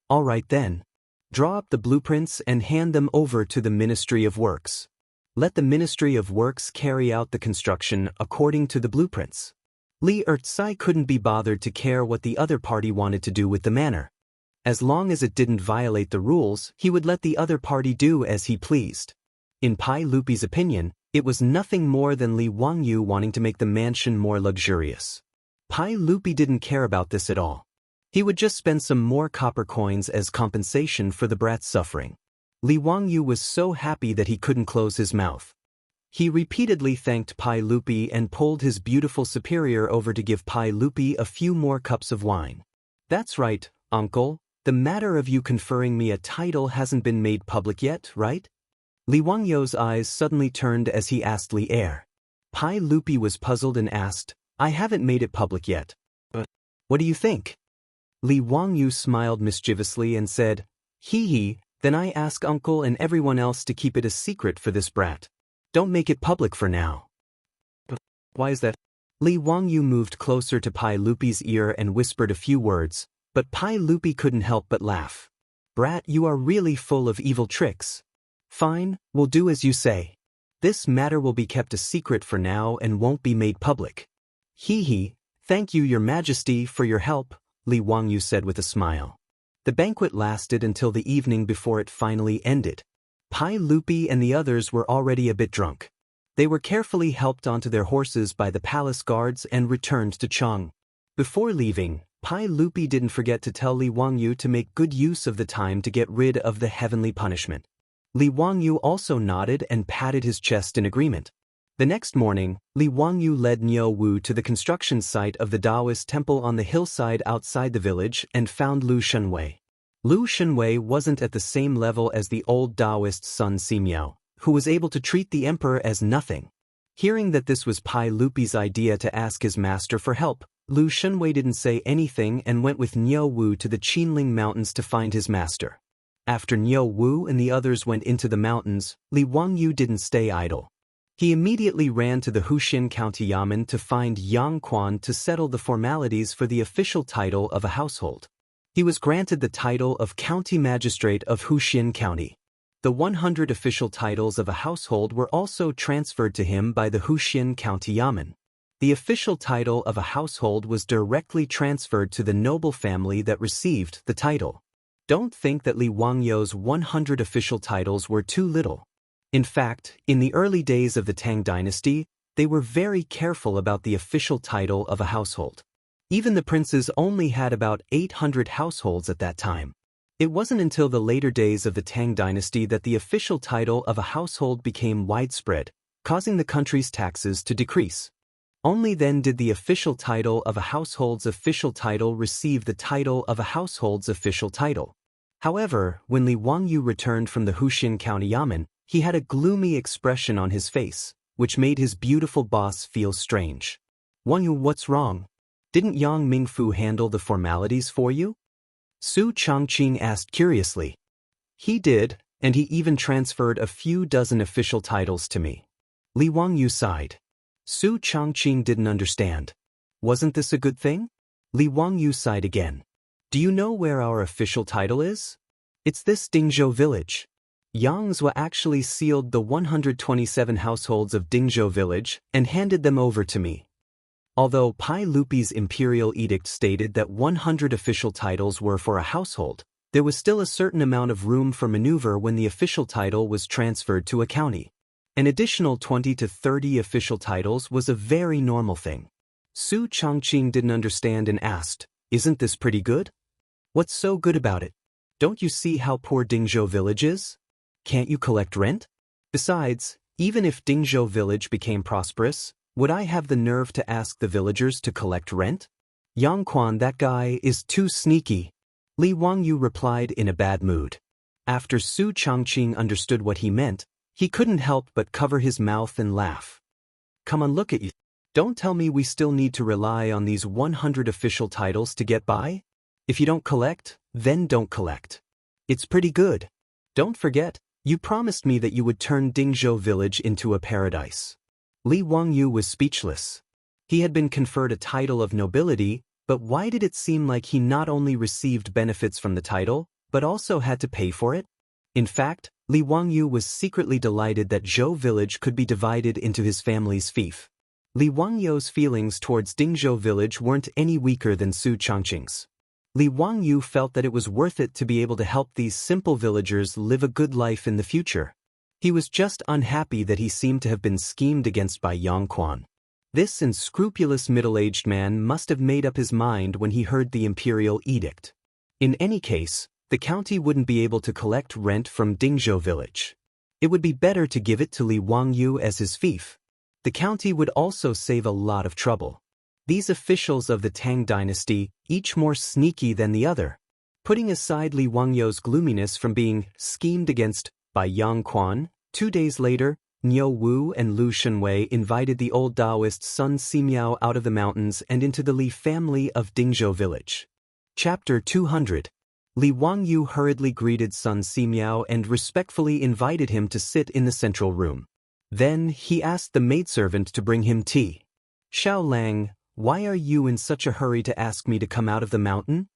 "All right then. Draw up the blueprints and hand them over to the Ministry of Works. Let the Ministry of Works carry out the construction according to the blueprints." Li Ertzai couldn't be bothered to care what the other party wanted to do with the manor. As long as it didn't violate the rules, he would let the other party do as he pleased. In Pai Lupi's opinion, it was nothing more than Li Wangyou wanting to make the mansion more luxurious. Pai Lupi didn't care about this at all. He would just spend some more copper coins as compensation for the brat's suffering. Li Wangyou was so happy that he couldn't close his mouth. He repeatedly thanked Pai Lupi and pulled his beautiful superior over to give Pai Lupi a few more cups of wine. "That's right, uncle. The matter of you conferring me a title hasn't been made public yet, right?" Li Wangyou's eyes suddenly turned as he asked Li Er. Pai Lupi was puzzled and asked, "I haven't made it public yet. But what do you think?" Li Wangyou smiled mischievously and said, "Hee hee, then I ask uncle and everyone else to keep it a secret for this brat. Don't make it public for now." "But why is that?" Li Wangyou moved closer to Pai Lupi's ear and whispered a few words, but Pai Lupi couldn't help but laugh. "Brat, you are really full of evil tricks. Fine, we'll do as you say. This matter will be kept a secret for now and won't be made public." "Hee hee, thank you, your majesty, for your help," Li Wangyou said with a smile. The banquet lasted until the evening before it finally ended. Pai Lupi and the others were already a bit drunk. They were carefully helped onto their horses by the palace guards and returned to Cheng. Before leaving, Pai Lupi didn't forget to tell Li Wangyou to make good use of the time to get rid of the heavenly punishment. Li Wangyou also nodded and patted his chest in agreement. The next morning, Li Wangyou led Niu Wu to the construction site of the Daoist temple on the hillside outside the village and found Lu Shenwei. Lu Shenwei wasn't at the same level as the old Daoist son Simiao, who was able to treat the emperor as nothing. Hearing that this was Pai Lupi's idea to ask his master for help, Lu Shenwei didn't say anything and went with Niu Wu to the Qinling Mountains to find his master. After Niu Wu and the others went into the mountains, Li Wangyou didn't stay idle. He immediately ran to the Wuxia County Yamen to find Yang Quan to settle the formalities for the official title of a household. He was granted the title of County Magistrate of Wuxia County. The 100 official titles of a household were also transferred to him by the Wuxia County Yamen. The official title of a household was directly transferred to the noble family that received the title. Don't think that Li Wangyou's 100 official titles were too little. In fact, in the early days of the Tang dynasty, they were very careful about the official title of a household. Even the princes only had about 800 households at that time. It wasn't until the later days of the Tang dynasty that the official title of a household became widespread, causing the country's taxes to decrease. Only then did the official title of a household's official title receive the title of a household's official title. However, when Li Wangyou returned from the Wuxia County Yamen, he had a gloomy expression on his face, which made his beautiful boss feel strange. "Wangyou, what's wrong? Didn't Yang Mingfu handle the formalities for you?" Su Changqing asked curiously. "He did, and he even transferred a few dozen official titles to me." Li Wangyou sighed. Su Changqing didn't understand. "Wasn't this a good thing?" Li Wangyou sighed again. "Do you know where our official title is? It's this Dingzhou village." Yang Zhou actually sealed the 127 households of Dingzhou village and handed them over to me. Although Pai Lupi's imperial edict stated that 100 official titles were for a household, there was still a certain amount of room for maneuver when the official title was transferred to a county. An additional 20 to 30 official titles was a very normal thing. Su Changqing didn't understand and asked, "Isn't this pretty good? What's so good about it? Don't you see how poor Dingzhou village is? Can't you collect rent? Besides, even if Dingzhou village became prosperous, would I have the nerve to ask the villagers to collect rent? Yang Quan, that guy, is too sneaky." Li Wangyou replied in a bad mood. After Su Changqing understood what he meant, he couldn't help but cover his mouth and laugh. "Come on, look at you. Don't tell me we still need to rely on these 100 official titles to get by? If you don't collect, then don't collect. It's pretty good. Don't forget, you promised me that you would turn Dingzhou village into a paradise." Li Wangyou was speechless. He had been conferred a title of nobility, but why did it seem like he not only received benefits from the title, but also had to pay for it? In fact, Li Wangyou was secretly delighted that Zhou village could be divided into his family's fief. Li Wangyou's feelings towards Dingzhou village weren't any weaker than Su Changqing's. Li Wangyou felt that it was worth it to be able to help these simple villagers live a good life in the future. He was just unhappy that he seemed to have been schemed against by Yang Quan. This unscrupulous middle-aged man must have made up his mind when he heard the imperial edict. In any case, the county wouldn't be able to collect rent from Dingzhou village. It would be better to give it to Li Wangyu as his fief. The county would also save a lot of trouble. These officials of the Tang dynasty, each more sneaky than the other. Putting aside Li Wangyu's gloominess from being schemed against by Yang Quan, 2 days later, Niu Wu and Lu Shenwei invited the old Daoist Sun Simiao out of the mountains and into the Li family of Dingzhou village. Chapter 200. Li Wangyu hurriedly greeted Sun Simiao and respectfully invited him to sit in the central room. Then he asked the maidservant to bring him tea. Xiao Lang, why are you in such a hurry to ask me to come out of the mountain?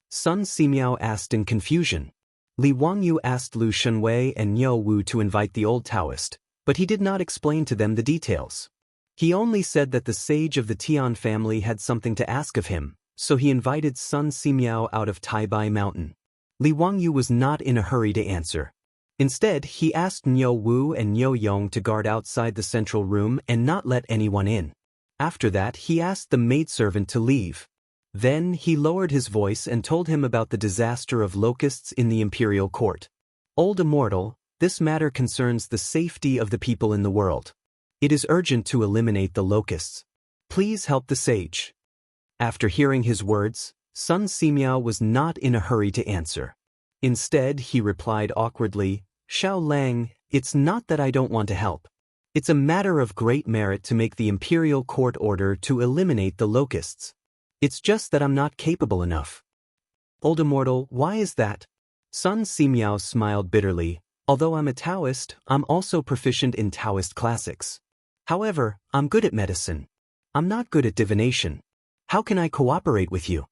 Sun Simiao asked in confusion. Li Wangyu asked Lu Shenwei and Niu Wu to invite the old Taoist, but he did not explain to them the details. He only said that the sage of the Tian family had something to ask of him, so he invited Sun Simiao out of Taibai Mountain. Li Wangyu was not in a hurry to answer. Instead, he asked Niu Wu and Niu Yong to guard outside the central room and not let anyone in. After that, he asked the maidservant to leave. Then he lowered his voice and told him about the disaster of locusts in the imperial court. Old Immortal, this matter concerns the safety of the people in the world. It is urgent to eliminate the locusts. Please help the sage. After hearing his words, Sun Simiao was not in a hurry to answer. Instead, he replied awkwardly, Xiao Lang, it's not that I don't want to help. It's a matter of great merit to make the imperial court order to eliminate the locusts. It's just that I'm not capable enough. Old Immortal, why is that? Sun Simiao smiled bitterly. Although I'm a Taoist, I'm also proficient in Taoist classics. However, I'm good at medicine. I'm not good at divination. How can I cooperate with you?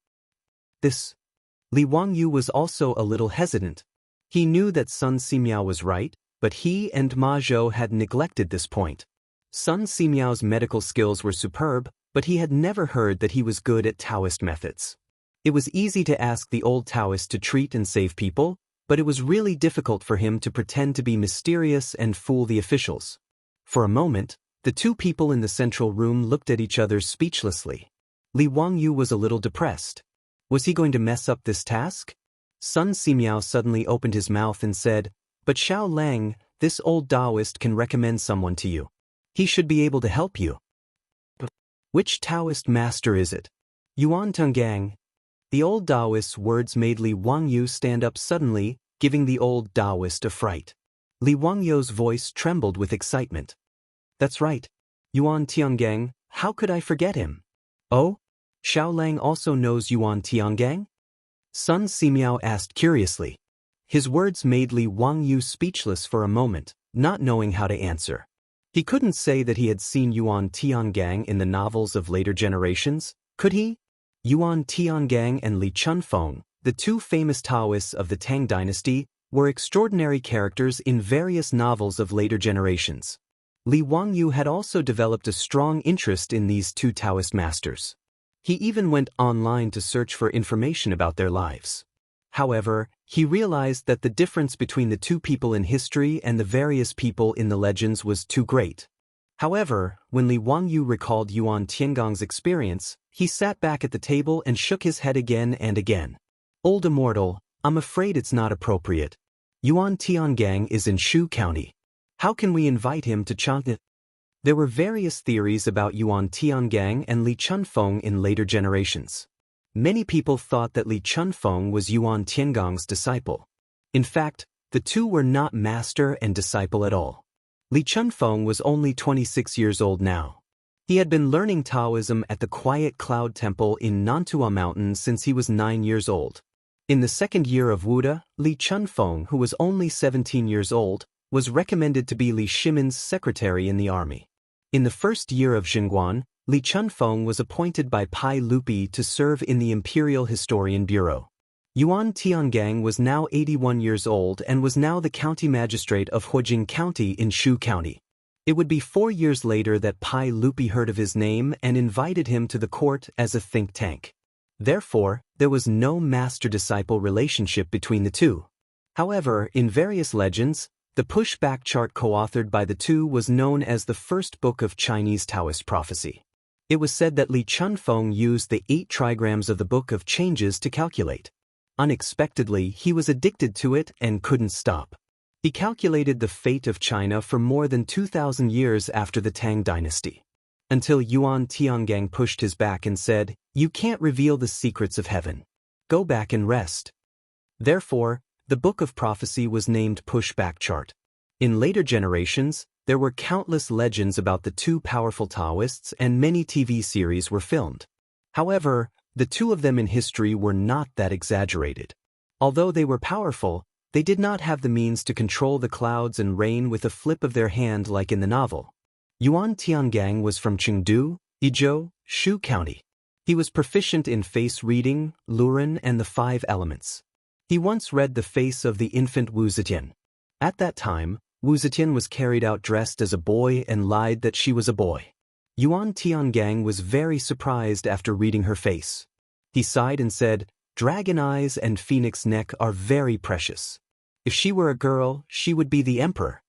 Li Wangyu was also a little hesitant. He knew that Sun Simiao was right, but he and Ma Zhou had neglected this point. Sun Simiao's medical skills were superb, but he had never heard that he was good at Taoist methods. It was easy to ask the old Taoist to treat and save people, but it was really difficult for him to pretend to be mysterious and fool the officials. For a moment, the two people in the central room looked at each other speechlessly. Li Wangyu was a little depressed. Was he going to mess up this task? Sun Simiao suddenly opened his mouth and said, But Xiao Lang, this old Daoist can recommend someone to you. He should be able to help you. Which Taoist master is it? Yuan Tonggang. The old Daoist's words made Li Wangyu stand up suddenly, giving the old Daoist a fright. Li Wangyu's voice trembled with excitement. That's right. Yuan Tiangang, how could I forget him? Oh? Xiao Lang also knows Yuan Tiangang? Sun Simiao asked curiously. His words made Li Wangyu speechless for a moment, not knowing how to answer. He couldn't say that he had seen Yuan Tiangang in the novels of later generations, could he? Yuan Tiangang and Li Chunfeng, the two famous Taoists of the Tang dynasty, were extraordinary characters in various novels of later generations. Li Wangyu had also developed a strong interest in these two Taoist masters. He even went online to search for information about their lives. However, he realized that the difference between the two people in history and the various people in the legends was too great. However, when Li Wangyu recalled Yuan Tiangang's experience, he sat back at the table and shook his head again and again. Old Immortal, I'm afraid it's not appropriate. Yuan Tiangang is in Shu County. How can we invite him to Chang'e? There were various theories about Yuan Tiangang and Li Chunfeng in later generations. Many people thought that Li Chunfeng was Yuan Tiangang's disciple. In fact, the two were not master and disciple at all. Li Chunfeng was only 26 years old now. He had been learning Taoism at the Quiet Cloud Temple in Nantua Mountain since he was 9 years old. In the second year of Wuda, Li Chunfeng, who was only 17 years old, was recommended to be Li Shimin's secretary in the army. In the first year of Xinguan, Li Chunfeng was appointed by Pai Lupi to serve in the Imperial Historian Bureau. Yuan Tiangang was now 81 years old and was now the county magistrate of Huijing County in Shu County. It would be 4 years later that Pai Lupi heard of his name and invited him to the court as a think tank. Therefore, there was no master-disciple relationship between the two. However, in various legends, the pushback chart co-authored by the two was known as the first book of Chinese Taoist prophecy. It was said that Li Chunfeng used the 8 trigrams of the Book of Changes to calculate. Unexpectedly, he was addicted to it and couldn't stop. He calculated the fate of China for more than 2,000 years after the Tang dynasty, until Yuan Tiangang pushed his back and said, "You can't reveal the secrets of heaven. Go back and rest." Therefore, the Book of Prophecy was named Pushback Chart. In later generations, there were countless legends about the two powerful Daoists and many TV series were filmed. However, the two of them in history were not that exaggerated. Although they were powerful, they did not have the means to control the clouds and rain with a flip of their hand like in the novel. Yuan Tiangang was from Chengdu, Yizhou, Shu County. He was proficient in face reading, Luren, and the 5 elements. He once read the face of the infant Wu Zetian. At that time, Wu Zetian was carried out dressed as a boy and lied that she was a boy. Yuan Tiangang was very surprised after reading her face. He sighed and said, "Dragon eyes and phoenix neck are very precious. If she were a girl, she would be the emperor."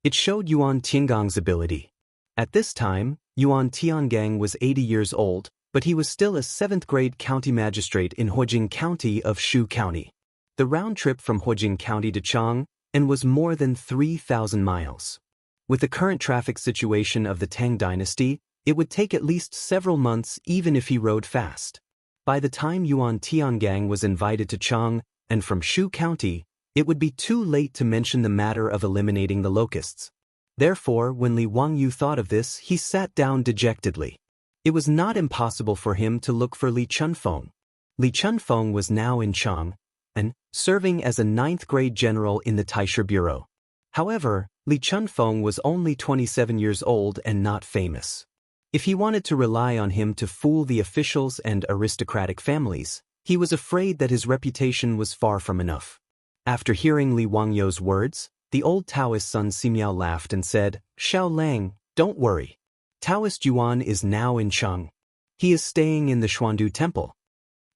It showed Yuan Tiangang's ability. At this time, Yuan Tiangang was 80 years old, but he was still a 7th-grade county magistrate in Huijing County of Shu County. The round trip from Huijing County to Chang and was more than 3,000 miles. With the current traffic situation of the Tang dynasty, it would take at least several months even if he rode fast. By the time Yuan Tiangang was invited to Chang and from Shu County, it would be too late to mention the matter of eliminating the locusts. Therefore, when Li Wangyu thought of this, he sat down dejectedly. It was not impossible for him to look for Li Chunfeng. Li Chunfeng was now in Chang, and serving as a 9th-grade general in the Taisha Bureau. However, Li Chunfeng was only 27 years old and not famous. If he wanted to rely on him to fool the officials and aristocratic families, he was afraid that his reputation was far from enough. After hearing Li Wangyu's words, the old Taoist Sun Simiao laughed and said, "Xiao Lang, don't worry. Taoist Yuan is now in Chang. He is staying in the Xuandu Temple."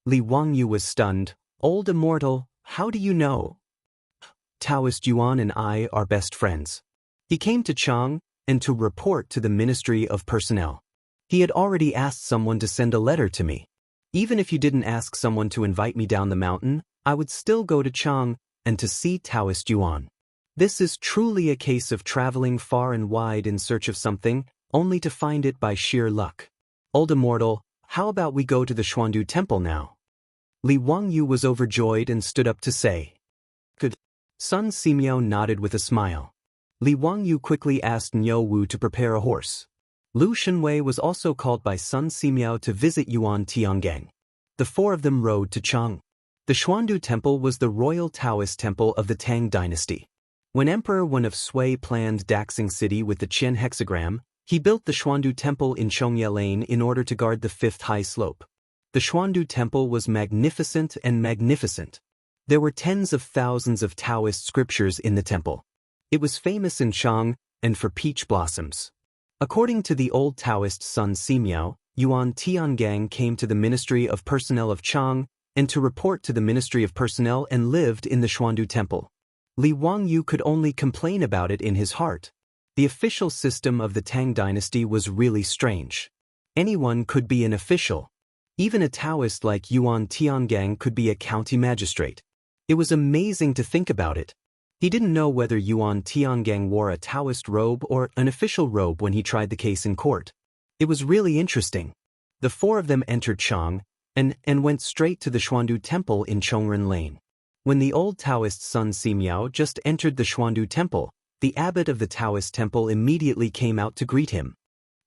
Li Wangyu was stunned. "Old Immortal, how do you know?" "Taoist Yuan and I are best friends. He came to Chang and to report to the Ministry of Personnel. He had already asked someone to send a letter to me. Even if you didn't ask someone to invite me down the mountain, I would still go to Chang and to see Taoist Yuan. This is truly a case of traveling far and wide in search of something, only to find it by sheer luck. Old Immortal, how about we go to the Xuandu Temple now?" Li Wangyu was overjoyed and stood up to say, "Good." Sun Simiao nodded with a smile. Li Wangyu quickly asked Niu Wu to prepare a horse. Lu Shenwei was also called by Sun Simiao to visit Yuan Tiangang. The 4 of them rode to Chang. The Xuandu Temple was the royal Taoist temple of the Tang dynasty. When Emperor Wen of Sui planned Daxing City with the Qian hexagram, he built the Xuandu Temple in Chongye Lane in order to guard the 5th high slope. The Xuandu Temple was magnificent and magnificent. There were tens of thousands of Taoist scriptures in the temple. It was famous in Chang and for peach blossoms. According to the old Taoist Sun Simiao, Yuan Tiangang came to the Ministry of Personnel of Chang and to report to the Ministry of Personnel and lived in the Xuandu Temple. Li Wangyu could only complain about it in his heart. The official system of the Tang dynasty was really strange. Anyone could be an official. Even a Taoist like Yuan Tiangang could be a county magistrate. It was amazing to think about it. He didn't know whether Yuan Tiangang wore a Taoist robe or an official robe when he tried the case in court. It was really interesting. The 4 of them entered Chang and went straight to the Xuandu Temple in Chongren Lane. When the old Taoist Sun Simiao just entered the Xuandu Temple, the abbot of the Taoist temple immediately came out to greet him.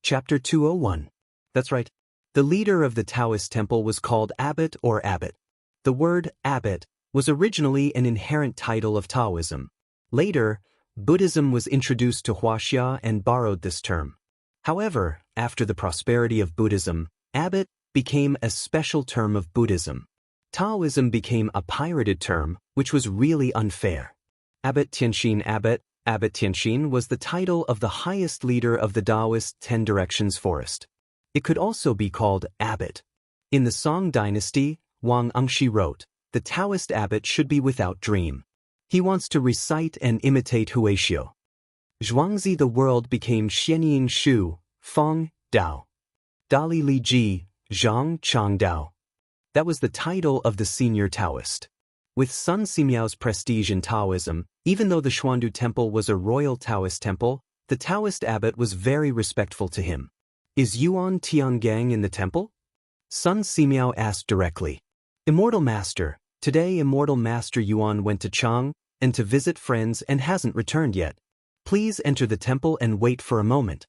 Chapter 201. That's right. The leader of the Taoist temple was called abbot or abbot. The word abbot was originally an inherent title of Taoism. Later, Buddhism was introduced to Wuxia and borrowed this term. However, after the prosperity of Buddhism, abbot became a special term of Buddhism. Taoism became a pirated term, which was really unfair. Abbot Tianxin was the title of the highest leader of the Daoist 10 Directions forest. It could also be called abbot. In the Song dynasty, Wang Lin wrote, "The Taoist abbot should be without dream. He wants to recite and imitate Huaxiu. Zhuangzi the world became Xianying Shu, Feng, Dao. Dali Li Ji, Zhang Chang Dao." That was the title of the senior Taoist. With Sun Simiao's prestige in Taoism, even though the Xuandu Temple was a royal Taoist temple, the Taoist abbot was very respectful to him. Is Yuan Tiangang in the temple? Sun Simiao asked directly. Immortal Master, today Immortal Master Yuan went to Chang and to visit friends and hasn't returned yet. Please enter the temple and wait for a moment.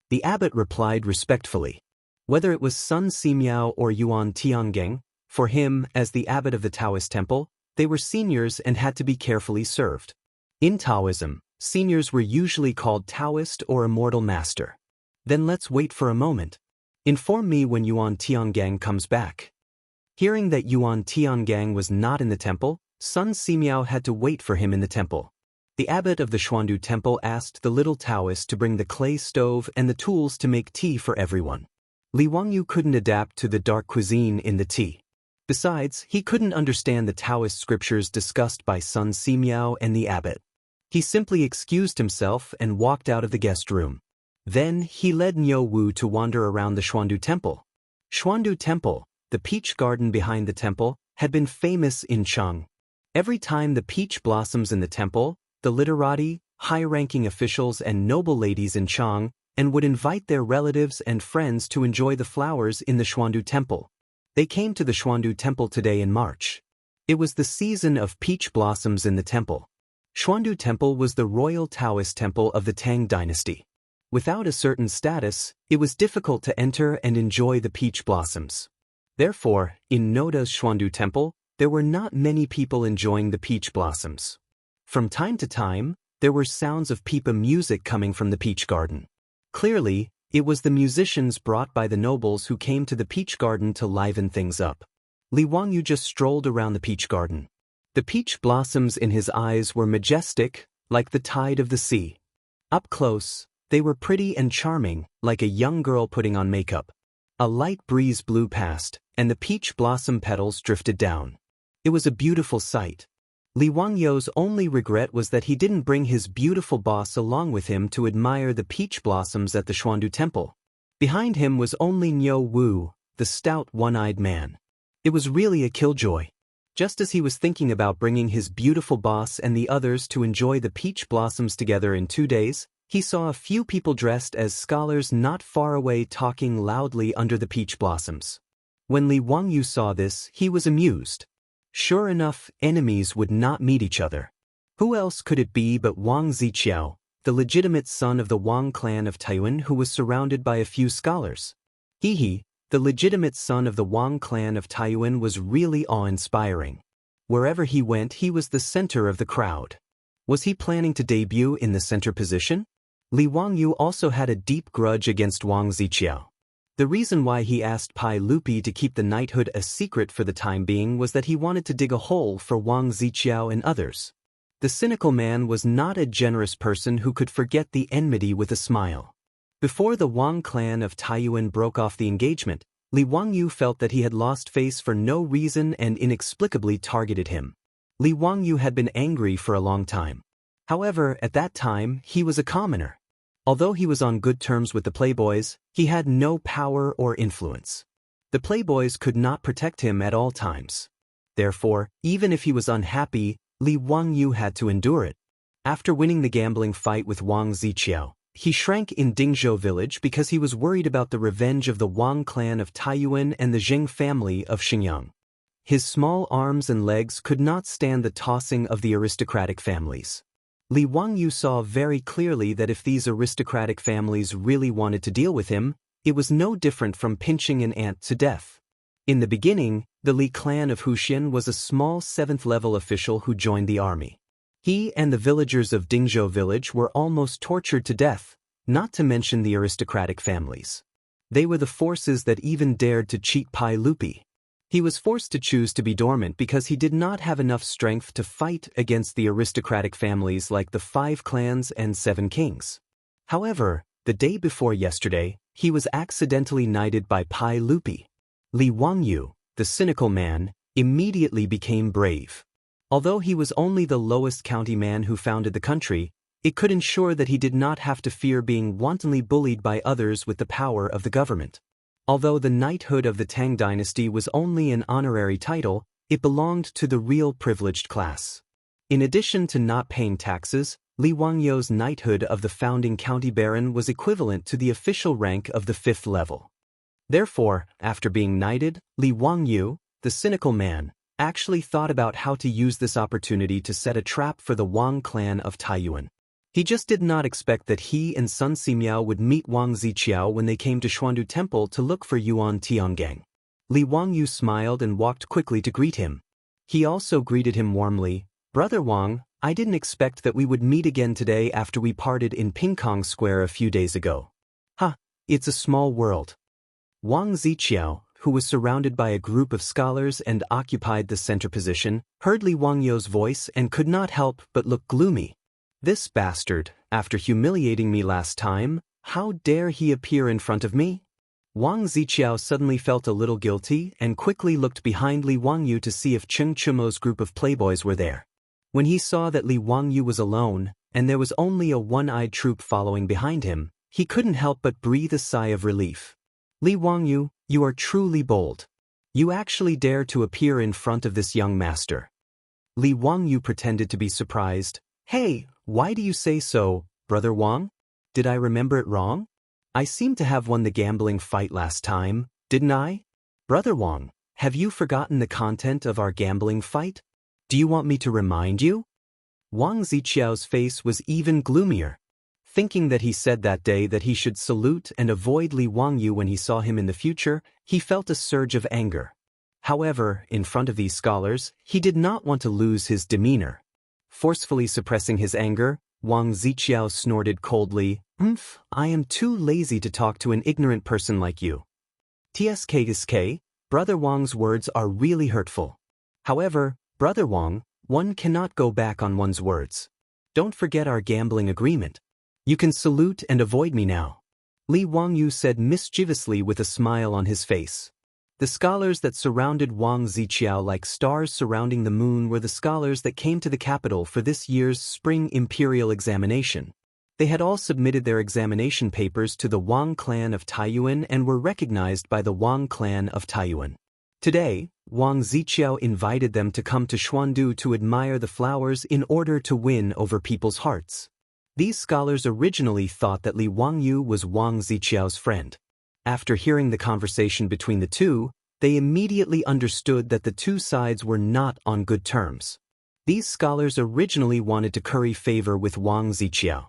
The abbot replied respectfully. Whether it was Sun Simiao or Yuan Tiangang, for him, as the abbot of the Taoist temple, they were seniors and had to be carefully served. In Taoism, seniors were usually called Taoist or Immortal Master. Then let's wait for a moment. Inform me when Yuan Tiangang comes back. Hearing that Yuan Tiangang was not in the temple, Sun Simiao had to wait for him in the temple. The abbot of the Xuandu temple asked the little Taoist to bring the clay stove and the tools to make tea for everyone. Li Wangyu couldn't adapt to the dark cuisine in the tea. Besides, he couldn't understand the Taoist scriptures discussed by Sun Simiao and the abbot. He simply excused himself and walked out of the guest room. Then he led Niu Wu to wander around the Xuandu temple. Xuandu temple, the peach garden behind the temple, had been famous in Chang. Every time the peach blossoms in the temple, the literati, high-ranking officials and noble ladies in Chang and would invite their relatives and friends to enjoy the flowers in the Xuandu temple. They came to the Xuandu temple today in March. It was the season of peach blossoms in the temple. Xuandu temple was the royal Taoist temple of the Tang dynasty. Without a certain status, it was difficult to enter and enjoy the peach blossoms. Therefore, in Noda's Xuandu temple, there were not many people enjoying the peach blossoms. From time to time, there were sounds of pipa music coming from the peach garden. Clearly, it was the musicians brought by the nobles who came to the peach garden to liven things up. Li Wangyu just strolled around the peach garden. The peach blossoms in his eyes were majestic, like the tide of the sea. Up close, they were pretty and charming, like a young girl putting on makeup. A light breeze blew past, and the peach blossom petals drifted down. It was a beautiful sight. Li Wangyu's only regret was that he didn't bring his beautiful boss along with him to admire the peach blossoms at the Xuandu temple. Behind him was only Niu Wu, the stout one-eyed man. It was really a killjoy. Just as he was thinking about bringing his beautiful boss and the others to enjoy the peach blossoms together in 2 days, he saw a few people dressed as scholars not far away talking loudly under the peach blossoms. When Li Wangyu saw this, he was amused. Sure enough, enemies would not meet each other. Who else could it be but Wang Ziqiao, the legitimate son of the Wang clan of Taiyuan who was surrounded by a few scholars? He, the legitimate son of the Wang clan of Taiyuan, was really awe-inspiring. Wherever he went, he was the center of the crowd. Was he planning to debut in the center position? Li Wangyu also had a deep grudge against Wang Ziqiao. The reason why he asked Pai Lupi to keep the knighthood a secret for the time being was that he wanted to dig a hole for Wang Ziqiao and others. The cynical man was not a generous person who could forget the enmity with a smile. Before the Wang clan of Taiyuan broke off the engagement, Li Wangyu felt that he had lost face for no reason and inexplicably targeted him. Li Wangyu had been angry for a long time. However, at that time, he was a commoner. Although he was on good terms with the playboys, he had no power or influence. The playboys could not protect him at all times. Therefore, even if he was unhappy, Li Wangyu had to endure it. After winning the gambling fight with Wang Ziqiao, he shrank in Dingzhou village because he was worried about the revenge of the Wang clan of Taiyuan and the Zheng family of Xinjiang. His small arms and legs could not stand the tossing of the aristocratic families. Li Wangyu saw very clearly that if these aristocratic families really wanted to deal with him, it was no different from pinching an ant to death. In the beginning, the Li clan of Huxian was a small 7th-level official who joined the army. He and the villagers of Dingzhou village were almost tortured to death, not to mention the aristocratic families. They were the forces that even dared to cheat Pai Lupi. He was forced to choose to be dormant because he did not have enough strength to fight against the aristocratic families like the 5 clans and 7 kings. However, the day before yesterday, he was accidentally knighted by Pai Lupi. Li Wangyu, the cynical man, immediately became brave. Although he was only the lowest county man who founded the country, it could ensure that he did not have to fear being wantonly bullied by others with the power of the government. Although the knighthood of the Tang dynasty was only an honorary title, It belonged to the real privileged class. In addition to not paying taxes, Li Wangyu's knighthood of the founding county baron was equivalent to the official rank of the 5th level. Therefore, after being knighted, Li Wangyu, the cynical man, actually thought about how to use this opportunity to set a trap for the Wang clan of Taiyuan. He just did not expect that he and Sun Simiao would meet Wang Ziqiao when they came to Xuandu Temple to look for Yuan Tiangang. Li Wangyu smiled and walked quickly to greet him. He also greeted him warmly. "Brother Wang, I didn't expect that we would meet again today after we parted in Pingkong Square a few days ago." It's a small world." Wang Ziqiao, who was surrounded by a group of scholars and occupied the center position, heard Li Wangyu's voice and could not help but look gloomy. "This bastard, after humiliating me last time, how dare he appear in front of me?" Wang Ziqiao suddenly felt a little guilty and quickly looked behind Li Wangyu to see if Cheng Chumo's group of playboys were there. When he saw that Li Wangyu was alone, and there was only a one-eyed troop following behind him, he couldn't help but breathe a sigh of relief. "Li Wangyu, you are truly bold. You actually dare to appear in front of this young master." Li Wangyu pretended to be surprised. "Hey, why do you say so, Brother Wang? Did I remember it wrong? I seem to have won the gambling fight last time, didn't I? Brother Wang, have you forgotten the content of our gambling fight? Do you want me to remind you?" Wang Ziqiao's face was even gloomier. Thinking that he said that day that he should salute and avoid Li Wangyu when he saw him in the future, he felt a surge of anger. However, in front of these scholars, he did not want to lose his demeanor. Forcefully suppressing his anger, Wang Ziqiao snorted coldly, "I am too lazy to talk to an ignorant person like you." "Tsk, Brother Wang's words are really hurtful. However, Brother Wang, one cannot go back on one's words. Don't forget our gambling agreement. You can salute and avoid me now," Li Wangyu said mischievously with a smile on his face. The scholars that surrounded Wang Ziqiao like stars surrounding the moon were the scholars that came to the capital for this year's spring imperial examination. They had all submitted their examination papers to the Wang clan of Taiyuan and were recognized by the Wang clan of Taiyuan. Today, Wang Ziqiao invited them to come to Xuandu to admire the flowers in order to win over people's hearts. These scholars originally thought that Li Wangyu was Wang Ziqiao's friend. After hearing the conversation between the two, they immediately understood that the two sides were not on good terms. These scholars originally wanted to curry favor with Wang Ziqiao.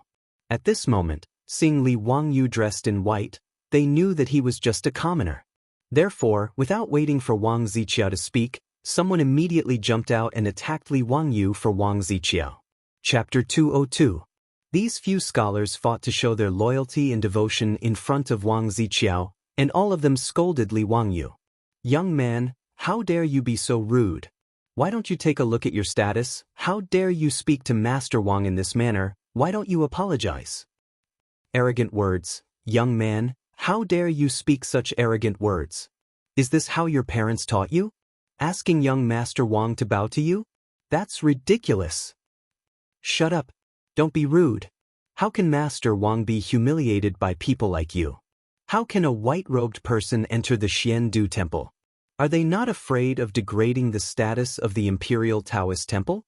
At this moment, seeing Li Wangyu dressed in white, they knew that he was just a commoner. Therefore, without waiting for Wang Ziqiao to speak, someone immediately jumped out and attacked Li Wangyu for Wang Ziqiao. Chapter 202. These few scholars fought to show their loyalty and devotion in front of Wang Ziqiao, and all of them scolded Li Wangyu. "Young man, how dare you be so rude? Why don't you take a look at your status? How dare you speak to Master Wang in this manner? Why don't you apologize?" Arrogant words. "Young man, how dare you speak such arrogant words? Is this how your parents taught you? Asking young Master Wang to bow to you? That's ridiculous. Shut up. Don't be rude. How can Master Wang be humiliated by people like you? How can a white-robed person enter the Xiandu temple? Are they not afraid of degrading the status of the imperial Daoist temple?"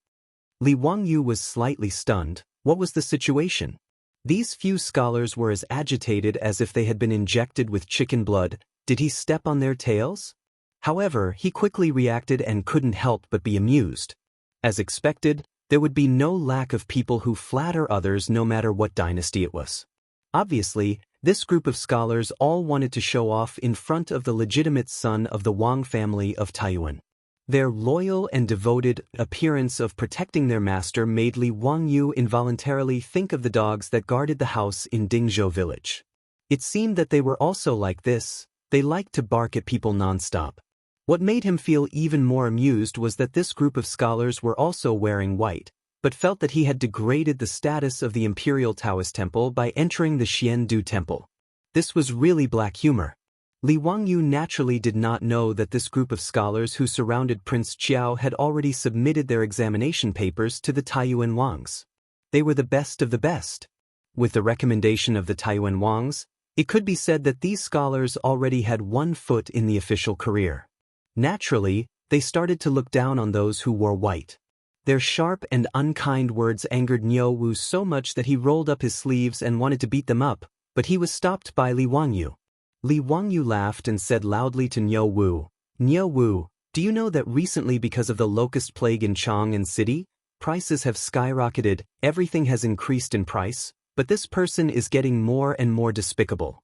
Li Wangyu was slightly stunned. What was the situation? These few scholars were as agitated as if they had been injected with chicken blood. Did he step on their tails? However, he quickly reacted and couldn't help but be amused. As expected, there would be no lack of people who flatter others no matter what dynasty it was. Obviously, this group of scholars all wanted to show off in front of the legitimate son of the Wang family of Taiyuan. Their loyal and devoted appearance of protecting their master made Li Wangyu involuntarily think of the dogs that guarded the house in Dingzhou village. It seemed that they were also like this. They liked to bark at people nonstop. What made him feel even more amused was that this group of scholars were also wearing white, but felt that he had degraded the status of the Imperial Daoist Temple by entering the Xiandu Temple. This was really black humor. Li Wangyu naturally did not know that this group of scholars who surrounded Prince Qiao had already submitted their examination papers to the Taiyuan Wangs. They were the best of the best. With the recommendation of the Taiyuan Wangs, it could be said that these scholars already had one foot in the official career. Naturally, They started to look down on those who wore white. Their sharp and unkind words angered Niu Wu so much that he rolled up his sleeves and wanted to beat them up, but he was stopped by Li Wangyu. Li Wangyu laughed and said loudly to Niu Wu, "Niu Wu, do you know that recently because of the locust plague in Chang'an City, prices have skyrocketed, everything has increased in price, but this person is getting more and more despicable."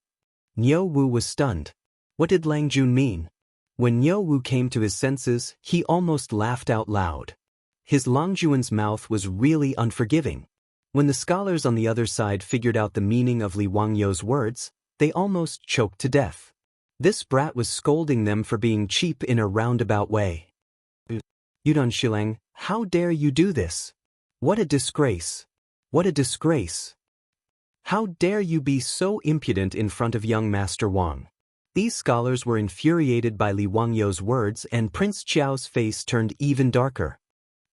Niu Wu was stunned. What did Lang Jun mean? When Niu Wu came to his senses, he almost laughed out loud. His Longjuan's mouth was really unforgiving. When the scholars on the other side figured out the meaning of Li Wangyu's words, they almost choked to death. This brat was scolding them for being cheap in a roundabout way. "Yudong Shilang, how dare you do this? What a disgrace! What a disgrace! How dare you be so impudent in front of young Master Wang?" These scholars were infuriated by Li Wangyu's words, and Prince Qiao's face turned even darker.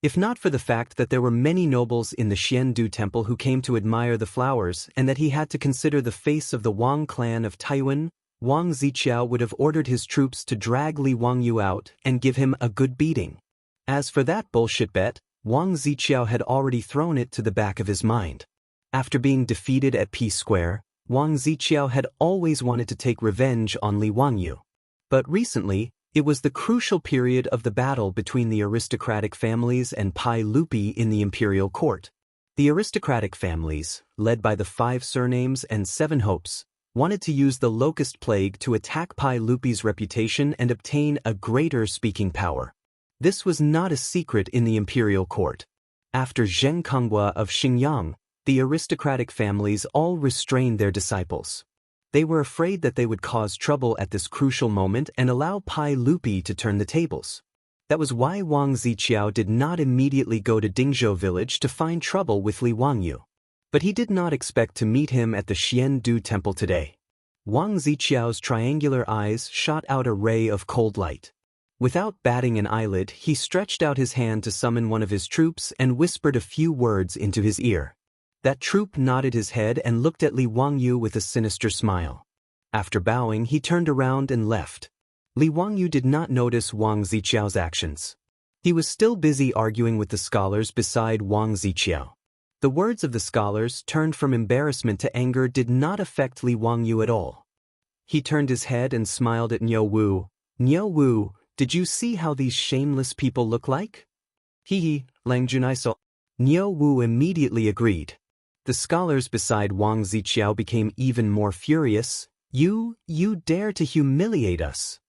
If not for the fact that there were many nobles in the Xiandu temple who came to admire the flowers and that he had to consider the face of the Wang clan of Taiwan, Wang Ziqiao would have ordered his troops to drag Li Wangyu out and give him a good beating. As for that bullshit bet, Wang Ziqiao had already thrown it to the back of his mind. After being defeated at Peace Square, Wang Ziqiao had always wanted to take revenge on Li Wangyu. But recently, it was the crucial period of the battle between the aristocratic families and Pai Lupi in the imperial court. The aristocratic families, led by the 5 surnames and 7 hopes, wanted to use the locust plague to attack Pai Lupi's reputation and obtain a greater speaking power. This was not a secret in the imperial court. After Zheng Konghua of Xingyang, the aristocratic families all restrained their disciples. They were afraid that they would cause trouble at this crucial moment and allow Pai Lupi to turn the tables. That was why Wang Ziqiao did not immediately go to Dingzhou village to find trouble with Li Wangyu. But he did not expect to meet him at the Xiandu temple today. Wang Ziqiao's triangular eyes shot out a ray of cold light. Without batting an eyelid, he stretched out his hand to summon one of his troops and whispered a few words into his ear. That troop nodded his head and looked at Li Wangyu with a sinister smile. After bowing, he turned around and left. Li Wangyu did not notice Wang Ziqiao's actions. He was still busy arguing with the scholars beside Wang Ziqiao. The words of the scholars, turned from embarrassment to anger, did not affect Li Wangyu at all. He turned his head and smiled at Niu Wu. "Niu Wu, did you see how these shameless people look like?" "Hee, Lang Jun, I saw." Niu Wu immediately agreed. The scholars beside Wang Ziqiao became even more furious. You dare to humiliate us."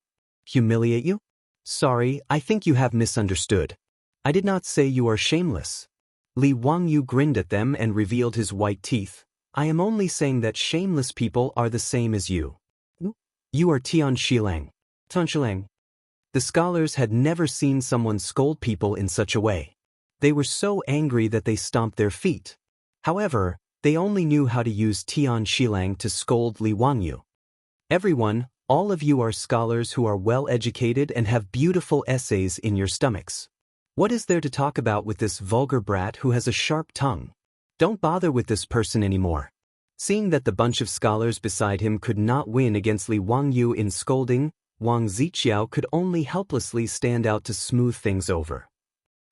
"Humiliate you? Sorry, I think you have misunderstood. I did not say you are shameless." Li Wangyu grinned at them and revealed his white teeth. "I am only saying that shameless people are the same as you. You are Tian Shilang." "Tian Shilang." The scholars had never seen someone scold people in such a way. They were so angry that they stomped their feet. However, they only knew how to use Tian Shilang to scold Li Wangyu. "Everyone, all of you are scholars who are well educated and have beautiful essays in your stomachs. What is there to talk about with this vulgar brat who has a sharp tongue? Don't bother with this person anymore." Seeing that the bunch of scholars beside him could not win against Li Wangyu in scolding, Wang Ziqiao could only helplessly stand out to smooth things over.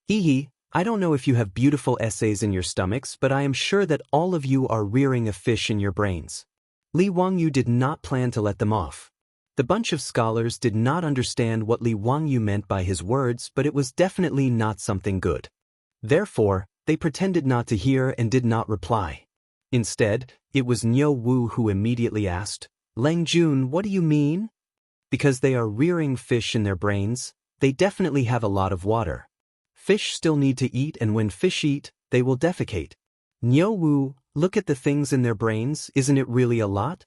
"Hee, I don't know if you have beautiful essays in your stomachs, but I am sure that all of you are rearing a fish in your brains." Li Wangyu did not plan to let them off. The bunch of scholars did not understand what Li Wangyu meant by his words, but it was definitely not something good. Therefore, they pretended not to hear and did not reply. Instead, it was Niu Wu who immediately asked, "Lang Jun, what do you mean?" "Because they are rearing fish in their brains, they definitely have a lot of water. Fish still need to eat, and when fish eat, they will defecate." "Niu Wu, look at the things in their brains, isn't it really a lot?"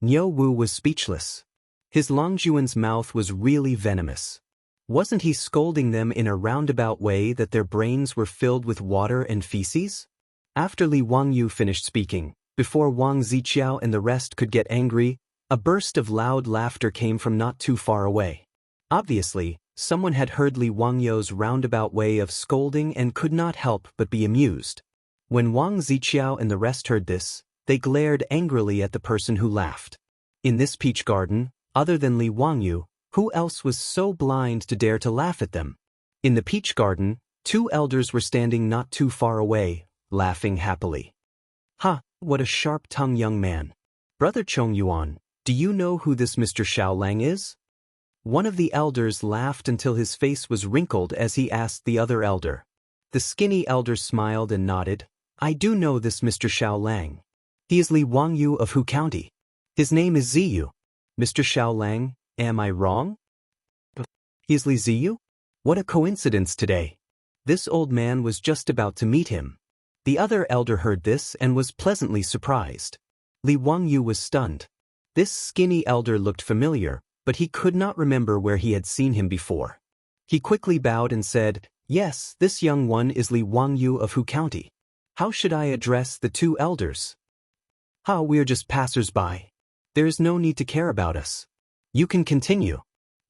Niu Wu was speechless. His Longjuan's mouth was really venomous. Wasn't he scolding them in a roundabout way that their brains were filled with water and feces? After Li Wangyu finished speaking, before Wang Ziqiao and the rest could get angry, a burst of loud laughter came from not too far away. Obviously, someone had heard Li Wangyu's roundabout way of scolding and could not help but be amused. When Wang Ziqiao and the rest heard this, they glared angrily at the person who laughed. In this peach garden, other than Li Wangyu, Who else was so blind to dare to laugh at them? In the peach garden, two elders were standing not too far away, laughing happily. Ha, what a sharp-tongued young man. Brother Chong Yuan, do you know who this Mr. Xiaolang is? One of the elders laughed until his face was wrinkled as he asked the other elder. The skinny elder smiled and nodded. I do know this Mr. Xiaolang. He is Li Wangyu of Hu County. His name is Ziyu. Mr. Xiaolang, am I wrong? He is Li Ziyu? What a coincidence today. This old man was just about to meet him. The other elder heard this and was pleasantly surprised. Li Wangyu was stunned. This skinny elder looked familiar, but he could not remember where he had seen him before. He quickly bowed and said, Yes, this young one is Li Wangyu of Hu County. How should I address the two elders? We are just passers-by. There is no need to care about us. You can continue.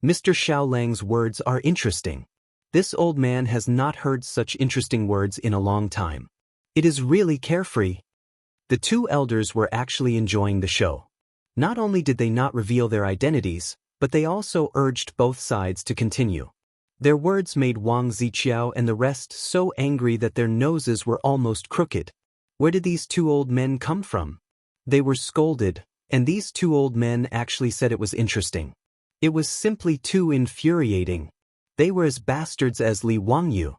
Mr. Xiaolang's words are interesting. This old man has not heard such interesting words in a long time. It is really carefree. The two elders were actually enjoying the show. Not only did they not reveal their identities, but they also urged both sides to continue. Their words made Wang Ziqiao and the rest so angry that their noses were almost crooked. Where did these two old men come from? They were scolded, and these two old men actually said it was interesting. It was simply too infuriating. They were as bastards as Li Wangyu.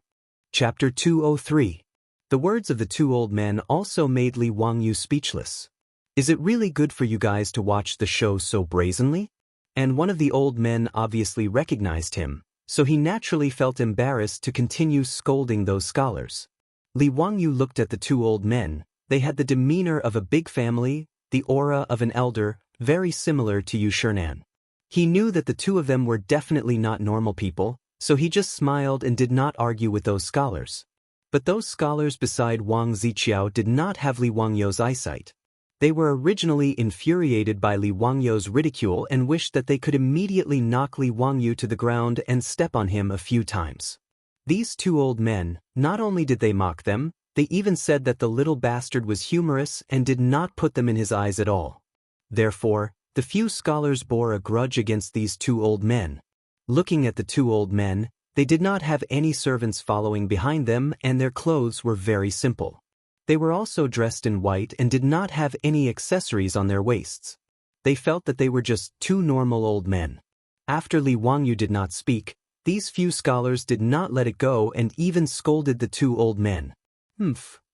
Chapter 203. The words of the two old men also made Li Wangyu speechless. Is it really good for you guys to watch the show so brazenly? And one of the old men obviously recognized him, so he naturally felt embarrassed to continue scolding those scholars. Li Wangyu looked at the two old men. They had the demeanor of a big family, the aura of an elder, very similar to Yu Shernan. He knew that the two of them were definitely not normal people, so he just smiled and did not argue with those scholars. But those scholars beside Wang Ziqiao did not have Li Wangyu's eyesight. They were originally infuriated by Li Wangyu's ridicule and wished that they could immediately knock Li Wangyu to the ground and step on him a few times. These two old men, not only did they mock them, they even said that the little bastard was humorous and did not put them in his eyes at all. Therefore, the few scholars bore a grudge against these two old men. Looking at the two old men, they did not have any servants following behind them and their clothes were very simple. They were also dressed in white and did not have any accessories on their waists. They felt that they were just two normal old men. After Li Wangyu did not speak, these few scholars did not let it go and even scolded the two old men.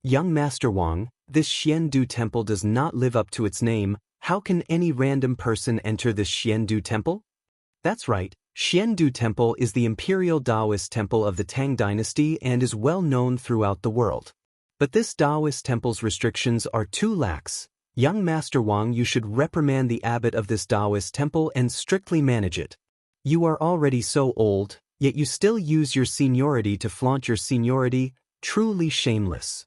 Young Master Wang, this Xiandu temple does not live up to its name. How can any random person enter this Xiandu temple? That's right, Xiandu temple is the imperial Daoist temple of the Tang dynasty and is well known throughout the world. But this Daoist temple's restrictions are too lax. Young Master Wang, you should reprimand the abbot of this Daoist temple and strictly manage it. You are already so old, yet you still use your seniority to flaunt your seniority, truly shameless.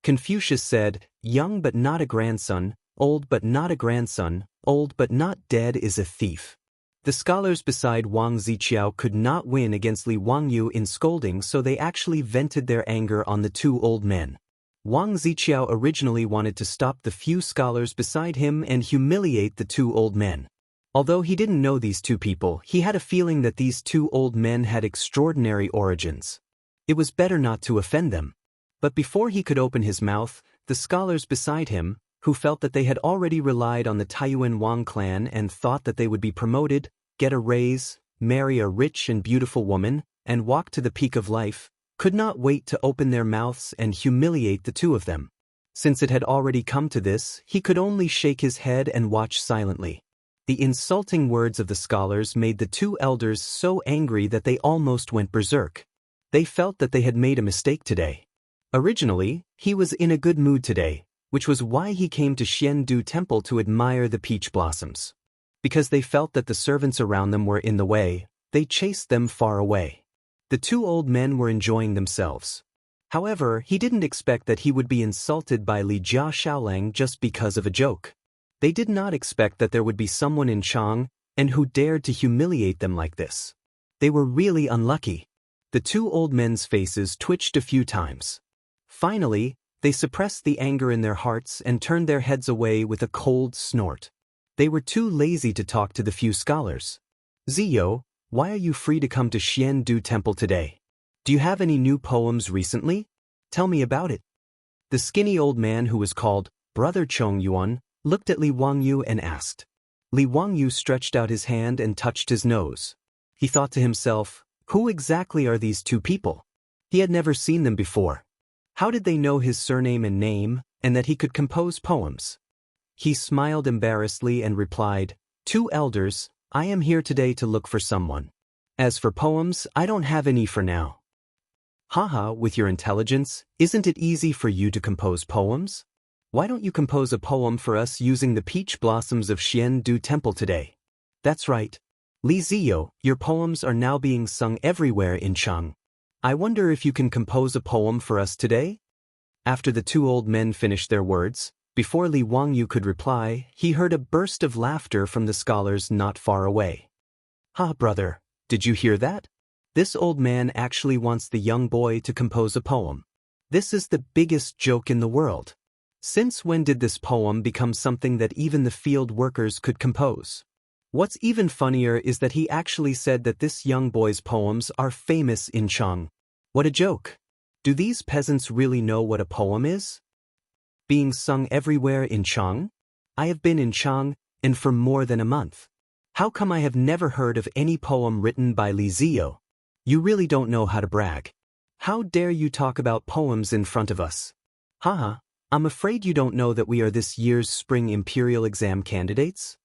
Confucius said, young but not a grandson, old but not a grandson, old but not dead is a thief. The scholars beside Wang Ziqiao could not win against Li Wangyu in scolding, so they actually vented their anger on the two old men. Wang Ziqiao originally wanted to stop the few scholars beside him and humiliate the two old men. Although he didn't know these two people, he had a feeling that these two old men had extraordinary origins. It was better not to offend them. But before he could open his mouth, the scholars beside him, who felt that they had already relied on the Taiyuan Wang clan and thought that they would be promoted, get a raise, marry a rich and beautiful woman, and walk to the peak of life, could not wait to open their mouths and humiliate the two of them. Since it had already come to this, he could only shake his head and watch silently. The insulting words of the scholars made the two elders so angry that they almost went berserk. They felt that they had made a mistake today. Originally, he was in a good mood today, which was why he came to Xiandu Temple to admire the peach blossoms. Because they felt that the servants around them were in the way, they chased them far away. The two old men were enjoying themselves. However, he didn't expect that he would be insulted by Li Jia Xiaolang just because of a joke. They did not expect that there would be someone in Chang and who dared to humiliate them like this. They were really unlucky. The two old men's faces twitched a few times. Finally, they suppressed the anger in their hearts and turned their heads away with a cold snort. They were too lazy to talk to the few scholars. Ziyo, why are you free to come to Xiandu Temple today? Do you have any new poems recently? Tell me about it. The skinny old man who was called Brother Chong Yuan looked at Li Wangyu and asked. Li Wangyu stretched out his hand and touched his nose. He thought to himself, who exactly are these two people? He had never seen them before. How did they know his surname and name, and that he could compose poems? He smiled embarrassedly and replied, two elders, I am here today to look for someone. As for poems, I don't have any for now. Haha, with your intelligence, isn't it easy for you to compose poems? Why don't you compose a poem for us using the peach blossoms of Xiandu Temple today? That's right. Li Ziyo, your poems are now being sung everywhere in Chang. I wonder if you can compose a poem for us today? After the two old men finished their words, before Li Wangyu could reply, he heard a burst of laughter from the scholars not far away. Ha, brother, did you hear that? This old man actually wants the young boy to compose a poem. This is the biggest joke in the world. Since when did this poem become something that even the field workers could compose? What's even funnier is that he actually said that this young boy's poems are famous in Chang. What a joke! Do these peasants really know what a poem is? Being sung everywhere in Chang? I have been in Chang, and for more than a month. How come I have never heard of any poem written by Li Ziyo? You really don't know how to brag. How dare you talk about poems in front of us? Haha, I'm afraid you don't know that we are this year's spring imperial exam candidates?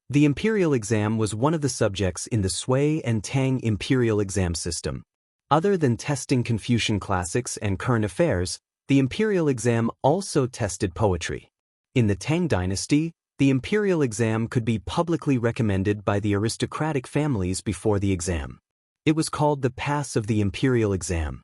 The imperial exam was one of the subjects in the Sui and Tang imperial exam system. Other than testing Confucian classics and current affairs, the imperial exam also tested poetry. In the Tang dynasty, the imperial exam could be publicly recommended by the aristocratic families before the exam. It was called the Pass of the Imperial Exam.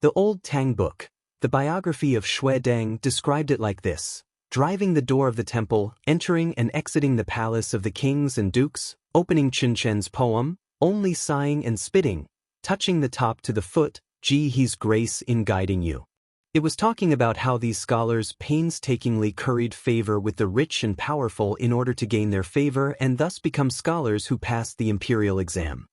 The old Tang book, the biography of Shui Deng, described it like this: driving the door of the temple, entering and exiting the palace of the kings and dukes, opening Chen Chen's poem, only sighing and spitting, touching the top to the foot, gee, he's grace in guiding you. It was talking about how these scholars painstakingly curried favor with the rich and powerful in order to gain their favor and thus become scholars who passed the imperial exam.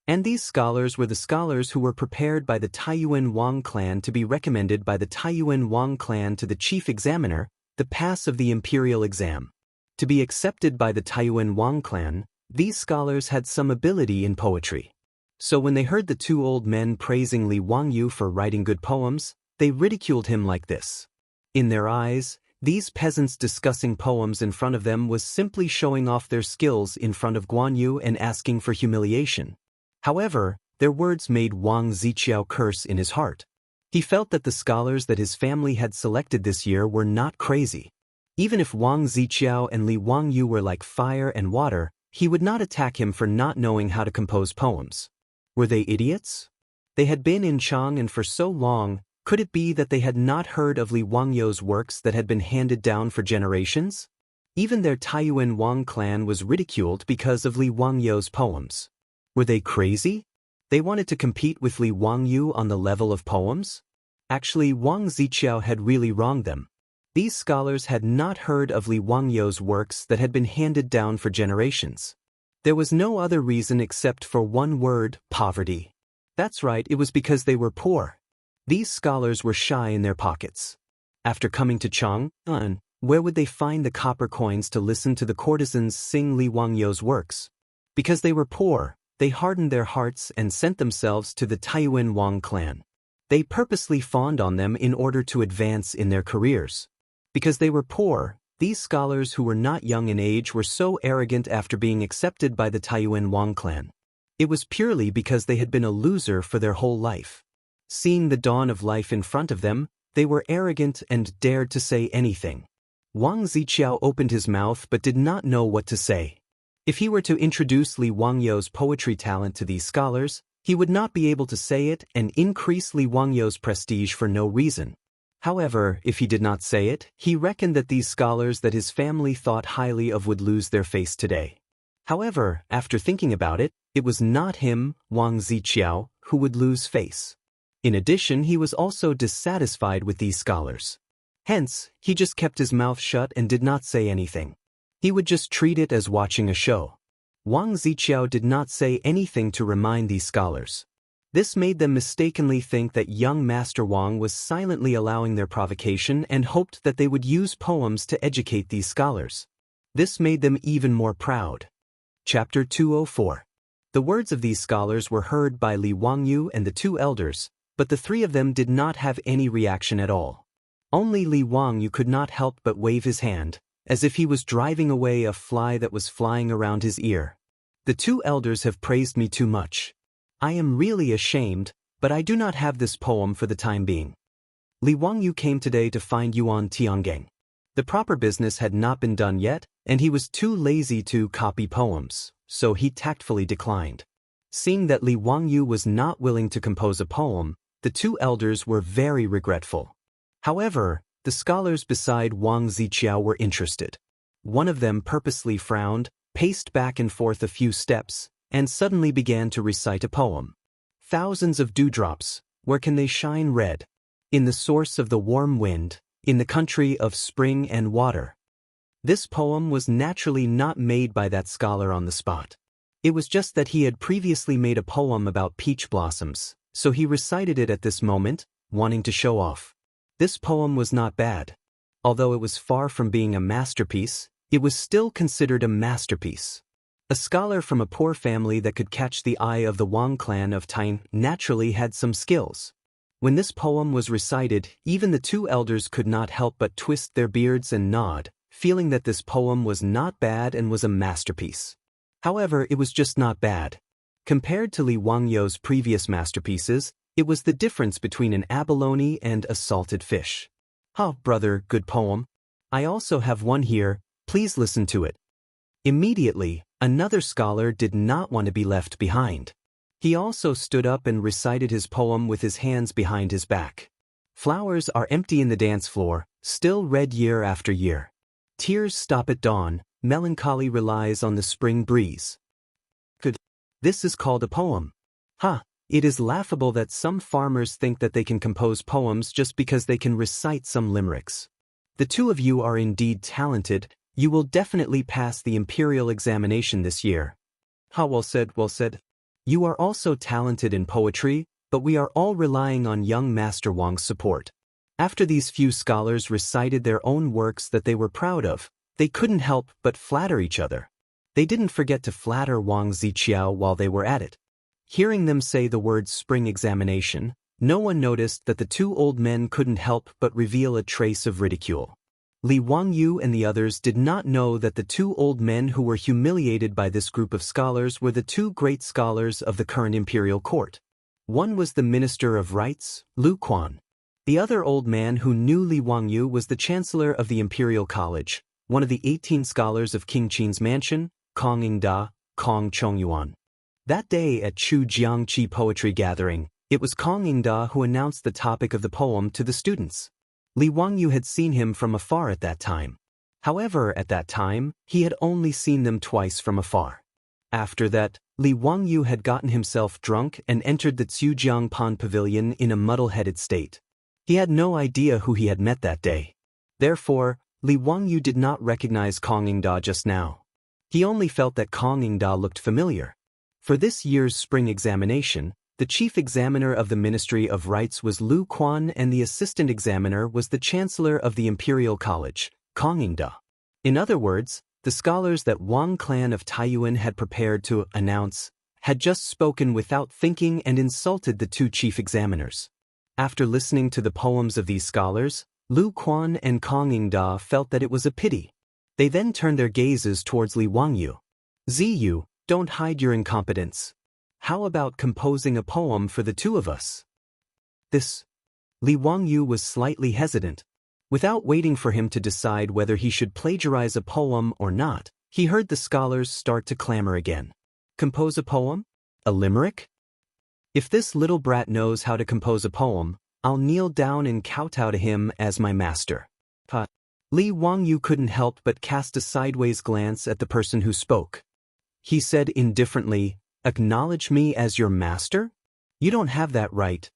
And these scholars were the scholars who were prepared by the Taiyuan Wang clan to be recommended by the Taiyuan Wang clan to the chief examiner, the pass of the imperial exam. To be accepted by the Taiyuan Wang clan, these scholars had some ability in poetry. So when they heard the two old men praising Li Wangyu for writing good poems, they ridiculed him like this. In their eyes, these peasants discussing poems in front of them was simply showing off their skills in front of Guan Yu and asking for humiliation. However, their words made Wang Ziqiao curse in his heart. He felt that the scholars that his family had selected this year were not crazy. Even if Wang Ziqiao and Li Wangyu were like fire and water, he would not attack him for not knowing how to compose poems. Were they idiots? They had been in Chang and for so long. Could it be that they had not heard of Li Wangyu's works that had been handed down for generations? Even their Taiyuan Wang clan was ridiculed because of Li Wangyu's poems. Were they crazy? They wanted to compete with Li Wangyu on the level of poems? Actually, Wang Ziqiao had really wronged them. These scholars had not heard of Li Wangyu's works that had been handed down for generations. There was no other reason except for one word: poverty. That's right, it was because they were poor. These scholars were shy in their pockets. After coming to Chang'an, where would they find the copper coins to listen to the courtesans sing Li Wangyu's works? Because they were poor, they hardened their hearts and sent themselves to the Taiyuan Wang clan. They purposely fawned on them in order to advance in their careers. Because they were poor, these scholars who were not young in age were so arrogant after being accepted by the Taiyuan Wang clan. It was purely because they had been a loser for their whole life. Seeing the dawn of life in front of them, they were arrogant and dared to say anything. Wang Ziqiao opened his mouth but did not know what to say. If he were to introduce Li Wangyu's poetry talent to these scholars, he would not be able to say it and increase Li Wangyu's prestige for no reason. However, if he did not say it, he reckoned that these scholars that his family thought highly of would lose their face today. However, after thinking about it, it was not him, Wang Ziqiao, who would lose face. In addition, he was also dissatisfied with these scholars. Hence, he just kept his mouth shut and did not say anything. He would just treat it as watching a show. Wang Ziqiao did not say anything to remind these scholars. This made them mistakenly think that young Master Wang was silently allowing their provocation and hoped that they would use poems to educate these scholars. This made them even more proud. Chapter 204. The words of these scholars were heard by Li Wangyu and the two elders, but the three of them did not have any reaction at all. Only Li Wangyu could not help but wave his hand, as if he was driving away a fly that was flying around his ear. The two elders have praised me too much. I am really ashamed, but I do not have this poem for the time being. Li Wangyu came today to find Yuan Tiangang. The proper business had not been done yet, and he was too lazy to copy poems, so he tactfully declined. Seeing that Li Wangyu was not willing to compose a poem, the two elders were very regretful. However, the scholars beside Wang Ziqiao were interested. One of them purposely frowned, paced back and forth a few steps, and suddenly began to recite a poem. Thousands of dewdrops, where can they shine red? In the source of the warm wind, in the country of spring and water. This poem was naturally not made by that scholar on the spot. It was just that he had previously made a poem about peach blossoms, so he recited it at this moment, wanting to show off. This poem was not bad. Although it was far from being a masterpiece, it was still considered a masterpiece. A scholar from a poor family that could catch the eye of the Wang clan of Tang naturally had some skills. When this poem was recited, even the two elders could not help but twist their beards and nod, feeling that this poem was not bad and was a masterpiece. However, it was just not bad. Compared to Li Wangyu's previous masterpieces, it was the difference between an abalone and a salted fish. Brother, good poem. I also have one here, please listen to it. Immediately, another scholar did not want to be left behind. He also stood up and recited his poem with his hands behind his back. Flowers are empty in the dance floor, still red year after year. Tears stop at dawn, melancholy relies on the spring breeze. This is called a poem. It is laughable that some farmers think that they can compose poems just because they can recite some limericks. The two of you are indeed talented. You will definitely pass the imperial examination this year. Well said, well said. You are also talented in poetry, but we are all relying on young Master Wang's support. After these few scholars recited their own works that they were proud of, they couldn't help but flatter each other. They didn't forget to flatter Wang Ziqiao while they were at it. Hearing them say the word spring examination, no one noticed that the two old men couldn't help but reveal a trace of ridicule. Li Wangyu and the others did not know that the two old men who were humiliated by this group of scholars were the two great scholars of the current imperial court. One was the Minister of Rights, Lu Quan. The other old man who knew Li Wangyu was the Chancellor of the Imperial College, one of the 18 scholars of King Qin's mansion, Kong Yingda, Kong Chongyuan. That day at Chu Jiangqi Poetry Gathering, it was Kong Yingda who announced the topic of the poem to the students. Li Wangyu had seen him from afar at that time. However, at that time, he had only seen them twice from afar. After that, Li Wangyu had gotten himself drunk and entered the Zhujiang Pond Pavilion in a muddle-headed state. He had no idea who he had met that day. Therefore, Li Wangyu did not recognize Kong Yingda just now. He only felt that Kong Yingda looked familiar. For this year's spring examination, the chief examiner of the Ministry of Rights was Lu Quan and the assistant examiner was the Chancellor of the Imperial College, Kong Yingda. In other words, the scholars that Wang clan of Taiyuan had prepared to announce had just spoken without thinking and insulted the two chief examiners. After listening to the poems of these scholars, Lu Quan and Kong Yingda felt that it was a pity. They then turned their gazes towards Li Wangyu. Ziyu, don't hide your incompetence. How about composing a poem for the two of us? Li Wangyu was slightly hesitant. Without waiting for him to decide whether he should plagiarize a poem or not, he heard the scholars start to clamor again. Compose a poem? A limerick? If this little brat knows how to compose a poem, I'll kneel down and kowtow to him as my master. Li Wangyu couldn't help but cast a sideways glance at the person who spoke. He said indifferently, "Acknowledge me as your master? You don't have that right."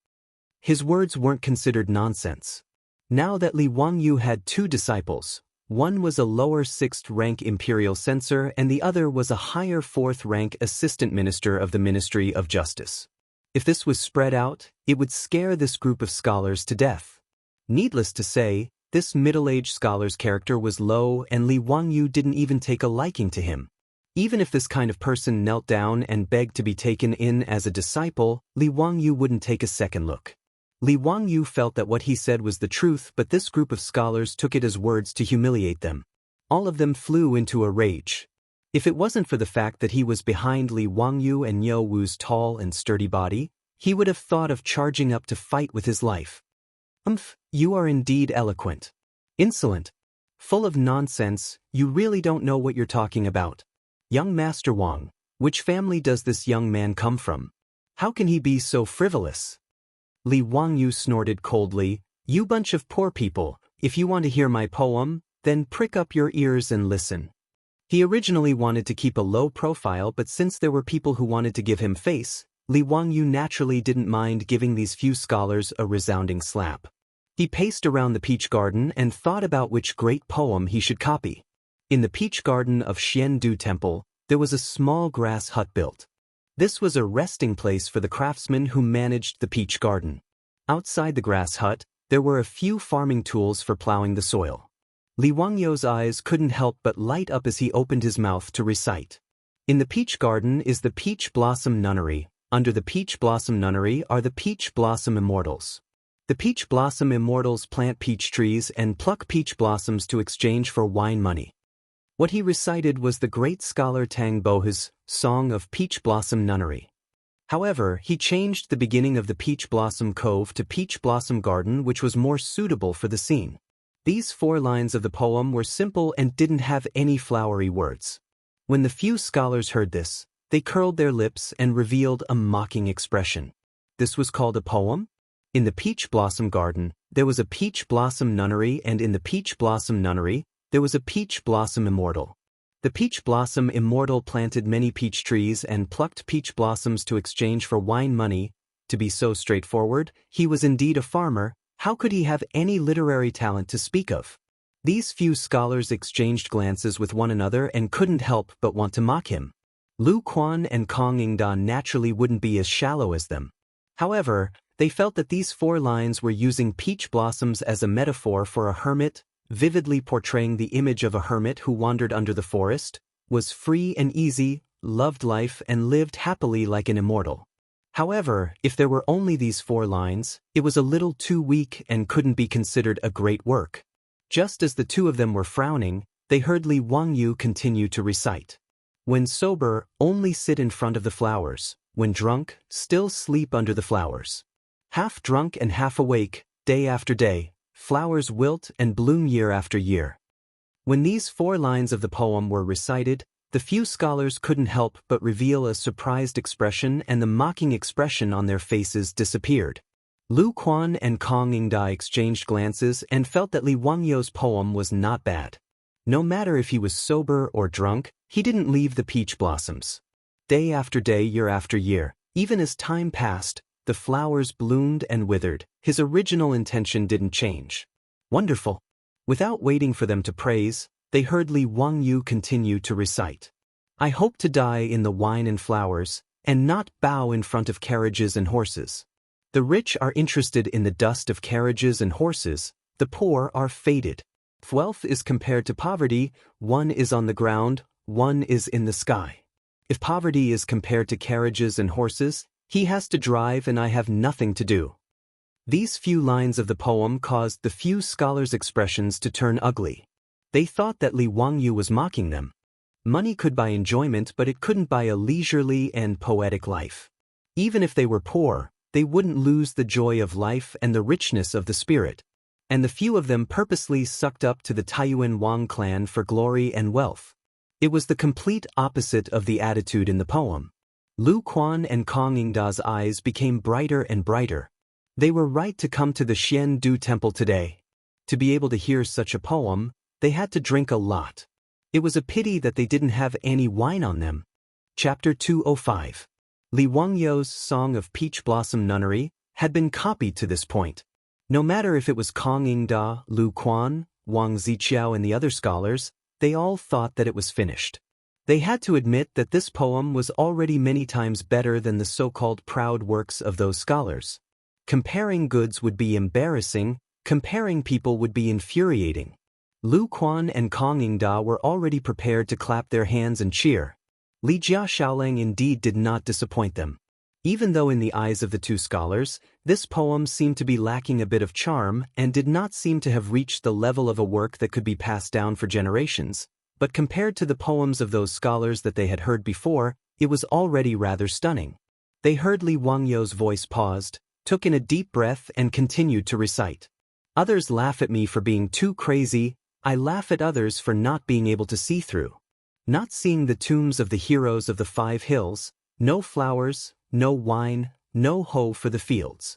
His words weren't considered nonsense. Now that Li Wangyu had two disciples, One was a lower 6th-rank imperial censor and the other was a higher 4th-rank assistant minister of the Ministry of Justice. If this was spread out, it would scare this group of scholars to death. Needless to say, this middle-aged scholar's character was low and Li Wangyu didn't even take a liking to him. Even if this kind of person knelt down and begged to be taken in as a disciple, Li Wangyu wouldn't take a second look. Li Wangyu felt that what he said was the truth, but this group of scholars took it as words to humiliate them. All of them flew into a rage. If it wasn't for the fact that he was behind Li Wangyu and Niu Wu's tall and sturdy body, he would have thought of charging up to fight with his life. You are indeed eloquent. Insolent. Full of nonsense, you really don't know what you're talking about. Young Master Wang, which family does this young man come from? How can he be so frivolous? Li Wangyu snorted coldly, "You bunch of poor people, if you want to hear my poem, then prick up your ears and listen." He originally wanted to keep a low profile, but since there were people who wanted to give him face, Li Wangyu naturally didn't mind giving these few scholars a resounding slap. He paced around the peach garden and thought about which great poem he should copy. In the peach garden of Xiandu Temple, there was a small grass hut built. This was a resting place for the craftsmen who managed the peach garden. Outside the grass hut, there were a few farming tools for plowing the soil. Li Wangyu's eyes couldn't help but light up as he opened his mouth to recite. In the peach garden is the peach blossom nunnery. Under the peach blossom nunnery are the peach blossom immortals. The peach blossom immortals plant peach trees and pluck peach blossoms to exchange for wine money. What he recited was the great scholar Tang Bohe's Song of Peach Blossom Nunnery. However, he changed the beginning of the Peach Blossom Cove to Peach Blossom Garden, which was more suitable for the scene. These 4 lines of the poem were simple and didn't have any flowery words. When the few scholars heard this, they curled their lips and revealed a mocking expression. This was called a poem? In the Peach Blossom Garden, there was a Peach Blossom Nunnery, and in the Peach Blossom Nunnery, there was a Peach Blossom Immortal. The Peach Blossom Immortal planted many peach trees and plucked peach blossoms to exchange for wine money. To be so straightforward, he was indeed a farmer. How could he have any literary talent to speak of? These few scholars exchanged glances with one another and couldn't help but want to mock him. Lu Quan and Kong Yingda naturally wouldn't be as shallow as them. However, they felt that these 4 lines were using peach blossoms as a metaphor for a hermit, vividly portraying the image of a hermit who wandered under the forest, was free and easy, loved life and lived happily like an immortal. However, if there were only these 4 lines, it was a little too weak and couldn't be considered a great work. Just as the two of them were frowning, they heard Li Wangyu continue to recite. When sober, only sit in front of the flowers. When drunk, still sleep under the flowers. Half drunk and half awake, day after day, flowers wilt and bloom year after year. When these 4 lines of the poem were recited, the few scholars couldn't help but reveal a surprised expression, and the mocking expression on their faces disappeared. Lu Quan and Kong Yingda exchanged glances and felt that Li Wangyu's poem was not bad. No matter if he was sober or drunk, he didn't leave the peach blossoms. Day after day, year after year, even as time passed, the flowers bloomed and withered. His original intention didn't change. Wonderful. Without waiting for them to praise, they heard Li Wangyu continue to recite. I hope to die in the wine and flowers, and not bow in front of carriages and horses. The rich are interested in the dust of carriages and horses, the poor are faded. Wealth is compared to poverty, one is on the ground, one is in the sky. If poverty is compared to carriages and horses, he has to drive and I have nothing to do. These few lines of the poem caused the few scholars' expressions to turn ugly. They thought that Li Wangyu was mocking them. Money could buy enjoyment, but it couldn't buy a leisurely and poetic life. Even if they were poor, they wouldn't lose the joy of life and the richness of the spirit. And the few of them purposely sucked up to the Taiyuan Wang clan for glory and wealth. It was the complete opposite of the attitude in the poem. Lu Quan and Kong Yingda's eyes became brighter and brighter. They were right to come to the Xiandu Temple today. To be able to hear such a poem, they had to drink a lot. It was a pity that they didn't have any wine on them. Chapter 205. Li Wangyu's Song of Peach Blossom Nunnery had been copied to this point. No matter if it was Kong Yingda, Lu Quan, Wang Ziqiao and the other scholars, they all thought that it was finished. They had to admit that this poem was already many times better than the so-called proud works of those scholars. Comparing goods would be embarrassing, comparing people would be infuriating. Lu Quan and Kong Yingda were already prepared to clap their hands and cheer. Li Jia Xiaolang indeed did not disappoint them. Even though in the eyes of the two scholars, this poem seemed to be lacking a bit of charm and did not seem to have reached the level of a work that could be passed down for generations, but compared to the poems of those scholars that they had heard before, it was already rather stunning. They heard Li Wangyou's voice paused, took in a deep breath and continued to recite. Others laugh at me for being too crazy, I laugh at others for not being able to see through. Not seeing the tombs of the heroes of the 5 hills, no flowers, no wine, no hoe for the fields.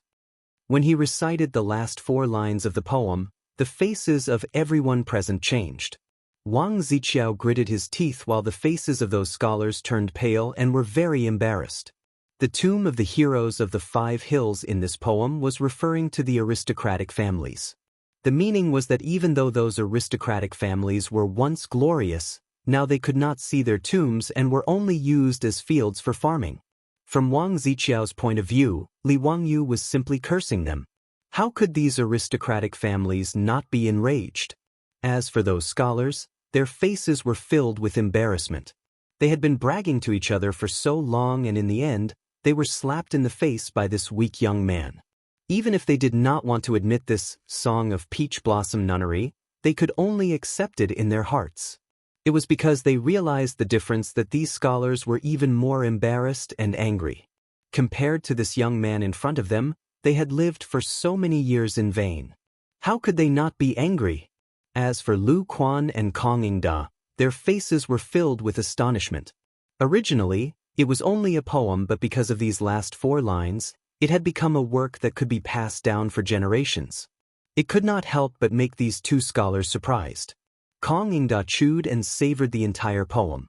When he recited the last 4 lines of the poem, the faces of everyone present changed. Wang Ziqiao gritted his teeth while the faces of those scholars turned pale and were very embarrassed. The tomb of the heroes of the 5 hills in this poem was referring to the aristocratic families. The meaning was that even though those aristocratic families were once glorious, now they could not see their tombs and were only used as fields for farming. From Wang Ziqiao's point of view, Li Wangyu was simply cursing them. How could these aristocratic families not be enraged? As for those scholars, their faces were filled with embarrassment. They had been bragging to each other for so long and in the end, they were slapped in the face by this weak young man. Even if they did not want to admit this song of peach blossom nunnery, they could only accept it in their hearts. It was because they realized the difference that these scholars were even more embarrassed and angry. Compared to this young man in front of them, they had lived for so many years in vain. How could they not be angry? As for Lu Quan and Kong Yingda, their faces were filled with astonishment. Originally, it was only a poem, but because of these last 4 lines, it had become a work that could be passed down for generations. It could not help but make these 2 scholars surprised. Kong Yingda chewed and savored the entire poem.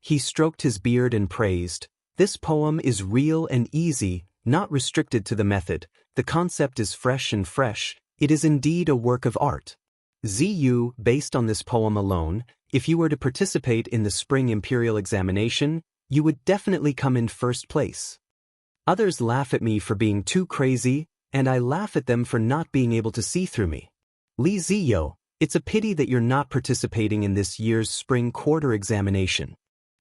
He stroked his beard and praised, "This poem is real and easy, not restricted to the method. The concept is fresh and fresh. It is indeed a work of art." Ziyu, based on this poem alone, if you were to participate in the spring imperial examination, you would definitely come in first place. Others laugh at me for being too crazy, and I laugh at them for not being able to see through me. Li Ziyu, it's a pity that you're not participating in this year's spring quarter examination.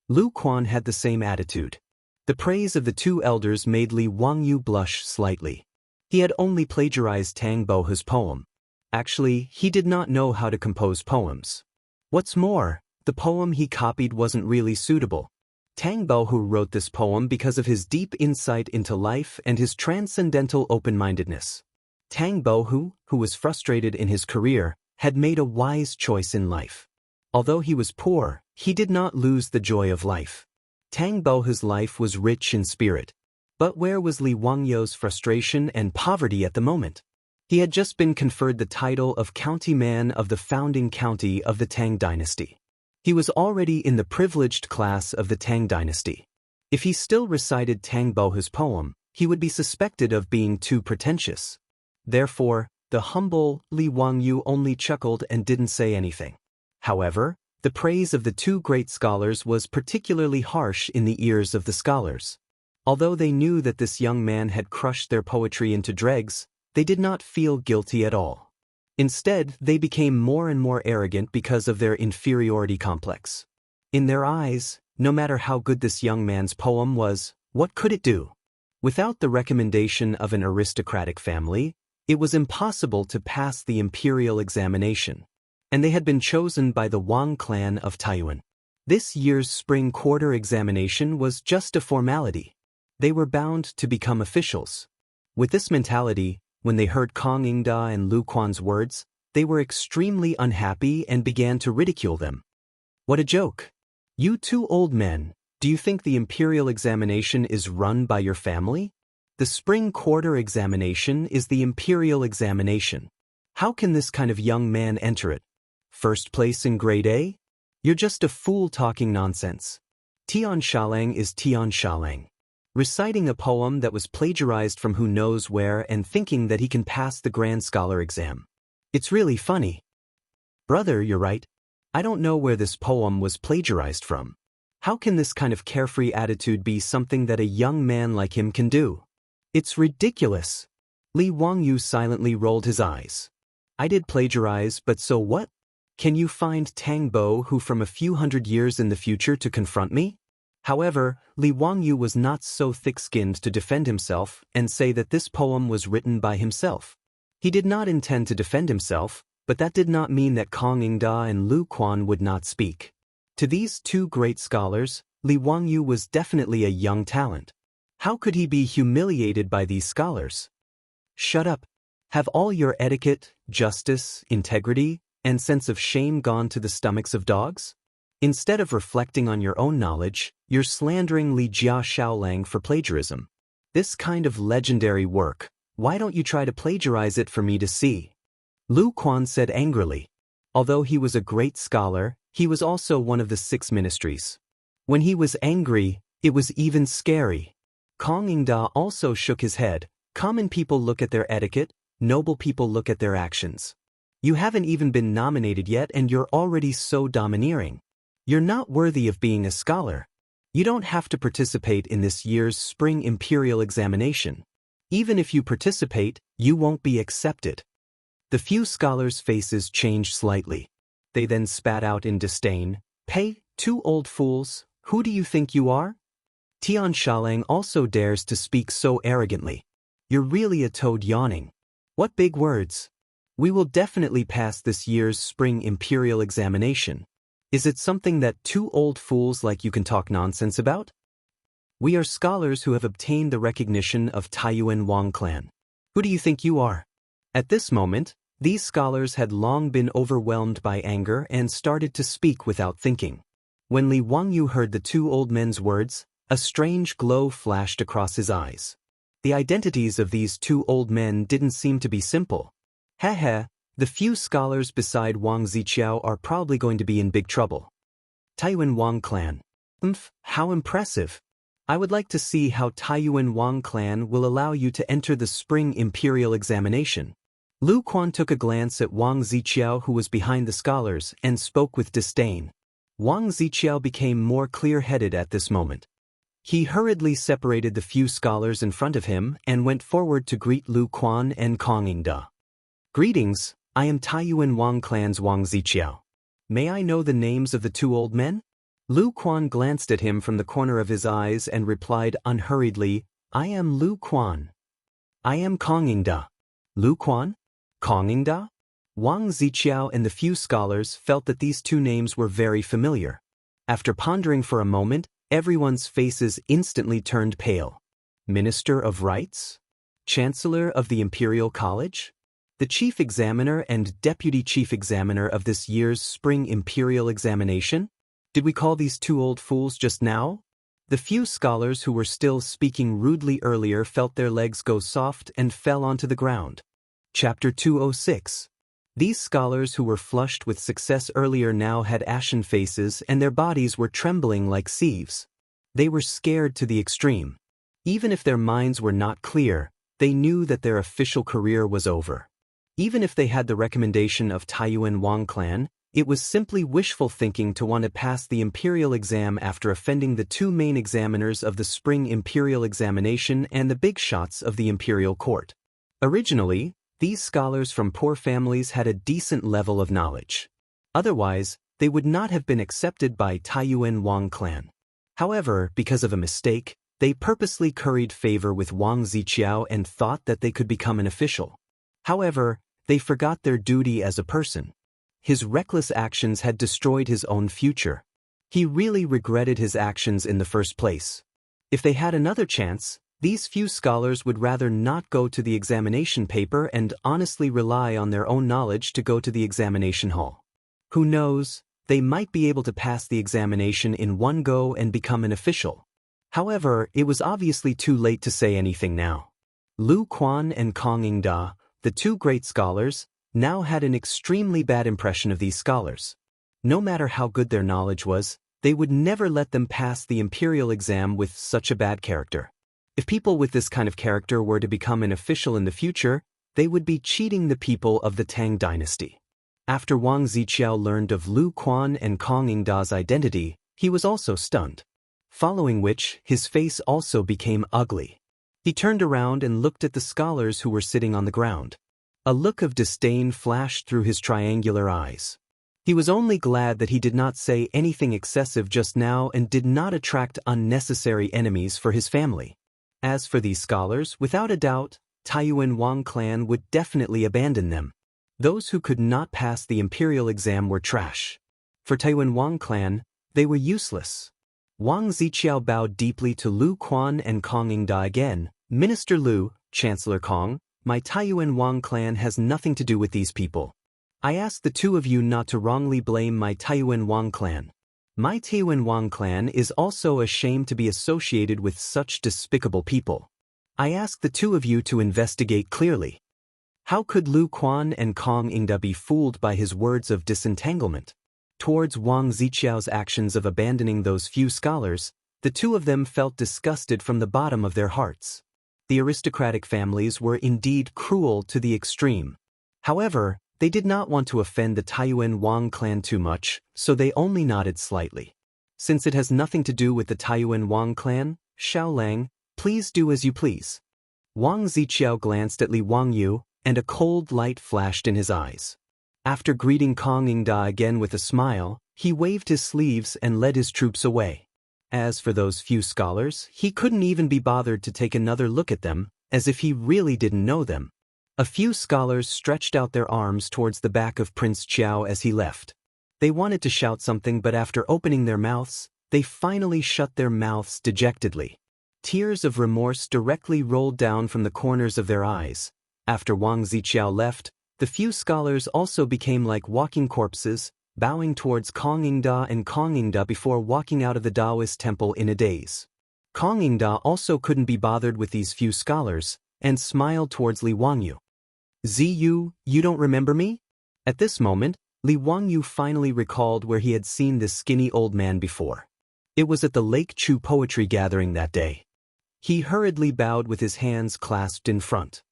Lu Quan had the same attitude. The praise of the 2 elders made Li Wangyu blush slightly. He had only plagiarized Tang Bohu's poem. Actually, he did not know how to compose poems. What's more, the poem he copied wasn't really suitable. Tang Bohu wrote this poem because of his deep insight into life and his transcendental open-mindedness. Tang Bohu, who was frustrated in his career, had made a wise choice in life. Although he was poor, he did not lose the joy of life. Tang Bohu's life was rich in spirit. But where was Li Wangyou's frustration and poverty at the moment? He had just been conferred the title of County Man of the founding county of the Tang dynasty. He was already in the privileged class of the Tang dynasty. If he still recited Tang Bohu's poem, he would be suspected of being too pretentious. Therefore, the humble Li Wangyu only chuckled and didn't say anything. However, the praise of the 2 great scholars was particularly harsh in the ears of the scholars. Although they knew that this young man had crushed their poetry into dregs, they did not feel guilty at all. Instead, they became more and more arrogant because of their inferiority complex. In their eyes, no matter how good this young man's poem was, what could it do? Without the recommendation of an aristocratic family, it was impossible to pass the imperial examination, and they had been chosen by the Wang clan of Taiwan. This year's spring quarter examination was just a formality. They were bound to become officials. With this mentality, when they heard Kong Yingda and Lu Quan's words, they were extremely unhappy and began to ridicule them. What a joke! You 2 old men, do you think the imperial examination is run by your family? The spring quarter examination is the imperial examination. How can this kind of young man enter it? First place in grade A? You're just a fool talking nonsense. Tian Shalang is Tian Shalang. Reciting a poem that was plagiarized from who knows where and thinking that he can pass the Grand Scholar exam. It's really funny. Brother, you're right. I don't know where this poem was plagiarized from. How can this kind of carefree attitude be something that a young man like him can do? It's ridiculous. Li Wangyu silently rolled his eyes. I did plagiarize, but so what? Can you find Tang Bo who from a few hundred years in the future to confront me? However, Li Wangyu was not so thick-skinned to defend himself and say that this poem was written by himself. He did not intend to defend himself, but that did not mean that Kong Yingda and Lu Quan would not speak. To these two great scholars, Li Wangyu was definitely a young talent. How could he be humiliated by these scholars? Shut up. Have all your etiquette, justice, integrity, and sense of shame gone to the stomachs of dogs? Instead of reflecting on your own knowledge, you're slandering Li Jia Xiaolang for plagiarism. This kind of legendary work, why don't you try to plagiarize it for me to see? Lu Quan said angrily. Although he was a great scholar, he was also one of the 6 ministries. When he was angry, it was even scary. Kong Yingda also shook his head. Common people look at their etiquette, noble people look at their actions. You haven't even been nominated yet and you're already so domineering. You're not worthy of being a scholar. You don't have to participate in this year's spring imperial examination. Even if you participate, you won't be accepted. The few scholars' faces changed slightly. They then spat out in disdain. Pei, 2 old fools, who do you think you are? Tian Shalang also dares to speak so arrogantly. You're really a toad yawning. What big words. We will definitely pass this year's spring imperial examination. Is it something that 2 old fools like you can talk nonsense about? We are scholars who have obtained the recognition of Taiyuan Wang clan. Who do you think you are? At this moment, these scholars had long been overwhelmed by anger and started to speak without thinking. When Li Wangyu heard the 2 old men's words, a strange glow flashed across his eyes. The identities of these 2 old men didn't seem to be simple. Heh, the few scholars beside Wang Ziqiao are probably going to be in big trouble. Taiyuan Wang clan. How impressive. I would like to see how Taiyuan Wang clan will allow you to enter the spring imperial examination. Lu Quan took a glance at Wang Ziqiao who was behind the scholars and spoke with disdain. Wang Ziqiao became more clear-headed at this moment. He hurriedly separated the few scholars in front of him and went forward to greet Lu Quan and Kong Yingda. Greetings, I am Taiyuan Wang clan's Wang Ziqiao. May I know the names of the 2 old men? Lu Quan glanced at him from the corner of his eyes and replied unhurriedly, I am Lu Quan. I am Kong Yingda. Lu Quan? Kong Yingda? Wang Ziqiao and the few scholars felt that these 2 names were very familiar. After pondering for a moment, everyone's faces instantly turned pale. Minister of Rights? Chancellor of the Imperial College? The Chief Examiner and Deputy Chief Examiner of this year's Spring Imperial Examination? Did we call these 2 old fools just now? The few scholars who were still speaking rudely earlier felt their legs go soft and fell onto the ground. Chapter 206. These scholars who were flushed with success earlier now had ashen faces and their bodies were trembling like sieves. They were scared to the extreme. Even if their minds were not clear, they knew that their official career was over. Even if they had the recommendation of Taiyuan Wang clan, it was simply wishful thinking to want to pass the imperial exam after offending the 2 main examiners of the spring imperial examination and the big shots of the imperial court. Originally, these scholars from poor families had a decent level of knowledge. Otherwise, they would not have been accepted by Taiyuan Wang clan. However, because of a mistake, they purposely curried favor with Wang Ziqiao and thought that they could become an official. However, they forgot their duty as a person. His reckless actions had destroyed his own future. He really regretted his actions in the first place. If they had another chance, these few scholars would rather not go to the examination paper and honestly rely on their own knowledge to go to the examination hall. Who knows, they might be able to pass the examination in one go and become an official. However, it was obviously too late to say anything now. Lu Quan and Kong Yingda, the 2 great scholars, now had an extremely bad impression of these scholars. No matter how good their knowledge was, they would never let them pass the imperial exam with such a bad character. If people with this kind of character were to become an official in the future, they would be cheating the people of the Tang dynasty. After Wang Ziqiao learned of Lu Quan and Kong Yingda's identity, he was also stunned. Following which, his face also became ugly. He turned around and looked at the scholars who were sitting on the ground. A look of disdain flashed through his triangular eyes. He was only glad that he did not say anything excessive just now and did not attract unnecessary enemies for his family. As for these scholars, without a doubt, Taiyuan Wang clan would definitely abandon them. Those who could not pass the imperial exam were trash. For Taiyuan Wang clan, they were useless. Wang Ziqiao bowed deeply to Lu Quan and Kong Yingda again. Minister Lu, Chancellor Kong, my Taiyuan Wang clan has nothing to do with these people. I ask the two of you not to wrongly blame my Taiyuan Wang clan. My Taiyuan Wang clan is also ashamed to be associated with such despicable people. I ask the two of you to investigate clearly. How could Lu Quan and Kong Yingda be fooled by his words of disentanglement? Towards Wang Ziqiao's actions of abandoning those few scholars, the two of them felt disgusted from the bottom of their hearts. The aristocratic families were indeed cruel to the extreme. However, they did not want to offend the Taiyuan Wang clan too much, so they only nodded slightly. Since it has nothing to do with the Taiyuan Wang clan, Xiaolang, please do as you please. Wang Ziqiao glanced at Li Wangyu, and a cold light flashed in his eyes. After greeting Kong Yingda again with a smile, he waved his sleeves and led his troops away. As for those few scholars, he couldn't even be bothered to take another look at them, as if he really didn't know them. A few scholars stretched out their arms towards the back of Prince Qiao as he left. They wanted to shout something, but after opening their mouths, they finally shut their mouths dejectedly. Tears of remorse directly rolled down from the corners of their eyes. After Wang Ziqiao left, the few scholars also became like walking corpses, bowing towards Kong Yingda and Kong Yingda before walking out of the Daoist temple in a daze. Kong Yingda also couldn't be bothered with these few scholars, and smiled towards Li Wangyu. Ziyu, you don't remember me? At this moment, Li Wangyu finally recalled where he had seen this skinny old man before. It was at the Lake Chu poetry gathering that day. He hurriedly bowed with his hands clasped in front.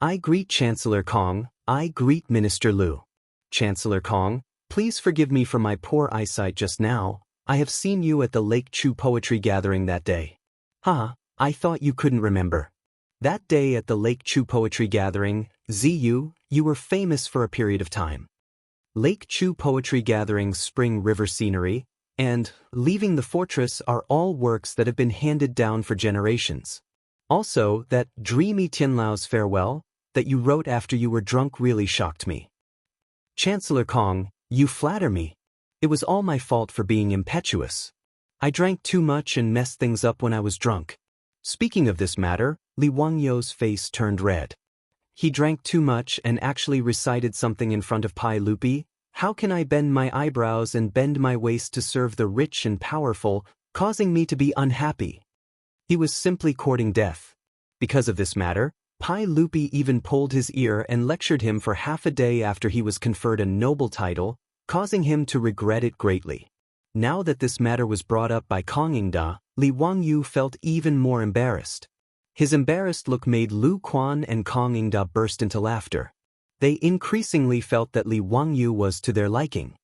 I greet Chancellor Kong, I greet Minister Lu. Chancellor Kong, please forgive me for my poor eyesight just now. I have seen you at the Lake Chu poetry gathering that day. I thought you couldn't remember. That day at the Lake Chu poetry gathering, Ziyu, you were famous for a period of time. Lake Chu poetry gatherings, spring river scenery, and leaving the fortress are all works that have been handed down for generations. Also, that dreamy Tianlao's farewell that you wrote after you were drunk really shocked me. Chancellor Kong, you flatter me. It was all my fault for being impetuous. I drank too much and messed things up when I was drunk. Speaking of this matter, Li Wangyu's face turned red. He drank too much and actually recited something in front of Pai Lupi. How can I bend my eyebrows and bend my waist to serve the rich and powerful, causing me to be unhappy? He was simply courting death. Because of this matter, Pai Lupi even pulled his ear and lectured him for half a day after he was conferred a noble title, causing him to regret it greatly. Now that this matter was brought up by Kong Yingda, Li Wangyu felt even more embarrassed. His embarrassed look made Lu Quan and Kong Yingda burst into laughter. They increasingly felt that Li Wangyu was to their liking.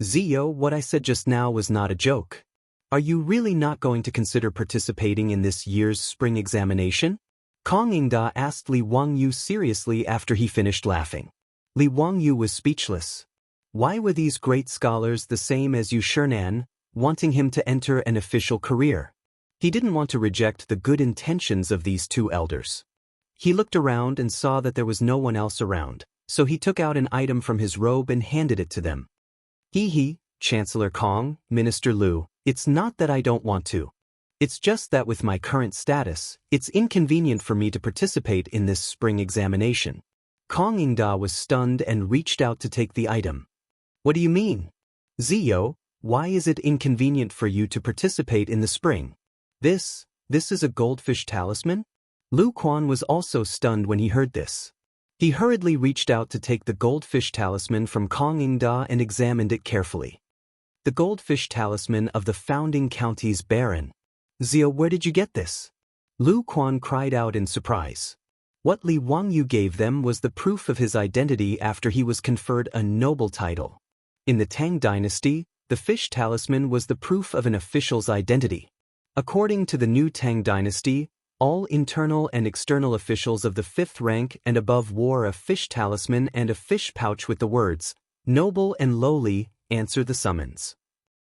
Ziyo, what I said just now was not a joke. Are you really not going to consider participating in this year's spring examination? Kong Yingda asked Li Wangyu seriously after he finished laughing. Li Wangyu was speechless. Why were these great scholars the same as Yu Shernan, wanting him to enter an official career? He didn't want to reject the good intentions of these two elders. He looked around and saw that there was no one else around, so he took out an item from his robe and handed it to them. Chancellor Kong, Minister Lu, it's not that I don't want to. It's just that with my current status, it's inconvenient for me to participate in this spring examination. Kong Yingda was stunned and reached out to take the item. What do you mean? Ziyo, why is it inconvenient for you to participate in the spring? This is a goldfish talisman? Lu Quan was also stunned when he heard this. He hurriedly reached out to take the goldfish talisman from Kong Yingda and examined it carefully. The goldfish talisman of the founding county's baron. Ziyo, where did you get this? Lu Quan cried out in surprise. What Li Wangyu gave them was the proof of his identity after he was conferred a noble title. In the Tang dynasty, the fish talisman was the proof of an official's identity. According to the new Tang dynasty, all internal and external officials of the 5th rank and above wore a fish talisman and a fish pouch with the words, "Noble and lowly, answer the summons."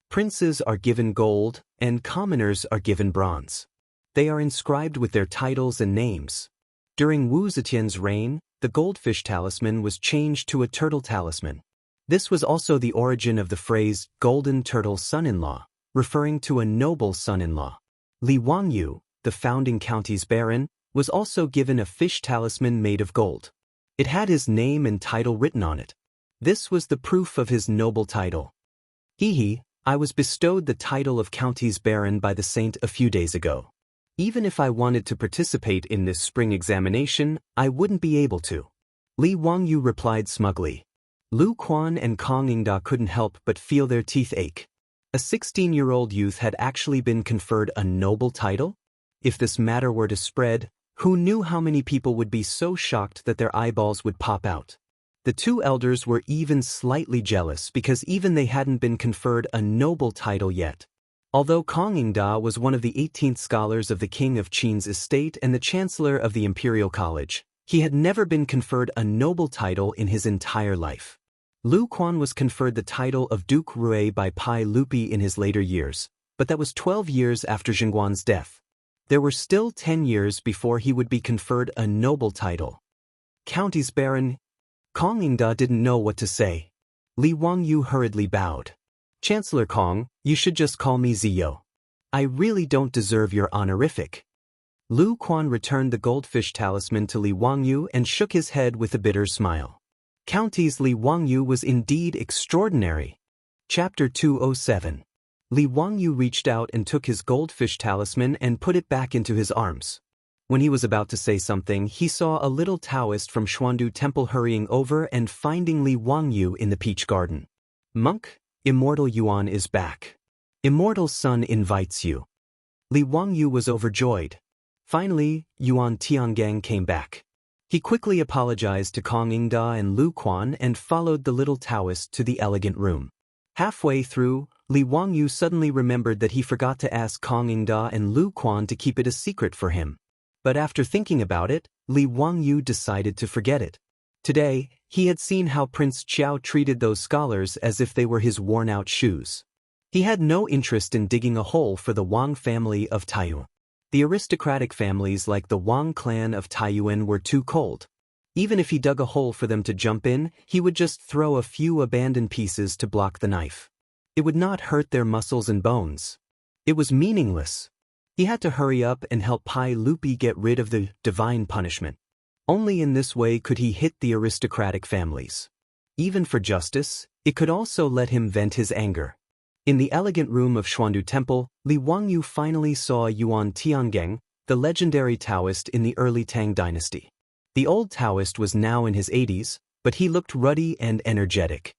Princes are given gold, and commoners are given bronze. They are inscribed with their titles and names. During Wu Zetian's reign, the goldfish talisman was changed to a turtle talisman. This was also the origin of the phrase, golden turtle son-in-law, referring to a noble son-in-law. Li Wangyu, the founding county's baron, was also given a fish talisman made of gold. It had his name and title written on it. This was the proof of his noble title. Hehe, I was bestowed the title of county's baron by the saint a few days ago. Even if I wanted to participate in this spring examination, I wouldn't be able to. Li Wangyu replied smugly. Lu Quan and Kong Yingda couldn't help but feel their teeth ache. A 16-year-old youth had actually been conferred a noble title? If this matter were to spread, who knew how many people would be so shocked that their eyeballs would pop out? The two elders were even slightly jealous because even they hadn't been conferred a noble title yet. Although Kong Yingda was one of the 18th scholars of the king of Qin's estate and the chancellor of the Imperial College, he had never been conferred a noble title in his entire life. Lu Quan was conferred the title of Duke Rui by Pai Lupi in his later years, but that was 12 years after Zhengguan's death. There were still 10 years before he would be conferred a noble title. County's baron. Kong Yingda didn't know what to say. Li Wangyu hurriedly bowed. Chancellor Kong, you should just call me Ziyo. I really don't deserve your honorific. Lu Quan returned the goldfish talisman to Li Wangyu and shook his head with a bitter smile. County's Li Wangyu was indeed extraordinary. Chapter 207. Li Wangyu reached out and took his goldfish talisman and put it back into his arms. When he was about to say something, he saw a little Daoist from Xuandu Temple hurrying over and finding Li Wangyu in the peach garden. Monk, Immortal Yuan is back. Immortal's son invites you. Li Wangyu was overjoyed. Finally, Yuan Tiangang came back. He quickly apologized to Kong Yingda and Lu Quan and followed the little Taoist to the elegant room. Halfway through, Li Wangyu suddenly remembered that he forgot to ask Kong Yingda and Lu Quan to keep it a secret for him. But after thinking about it, Li Wangyu decided to forget it. Today, he had seen how Prince Qiao treated those scholars as if they were his worn-out shoes. He had no interest in digging a hole for the Wang family of Taiyuan. The aristocratic families like the Wang clan of Taiyuan were too cold. Even if he dug a hole for them to jump in, he would just throw a few abandoned pieces to block the knife. It would not hurt their muscles and bones. It was meaningless. He had to hurry up and help Pai Lupi get rid of the divine punishment. Only in this way could he hit the aristocratic families. Even for justice, it could also let him vent his anger. In the elegant room of Xuandu Temple, Li Wangyu finally saw Yuan Tiangang, the legendary Taoist in the early Tang dynasty. The old Taoist was now in his 80s, but he looked ruddy and energetic.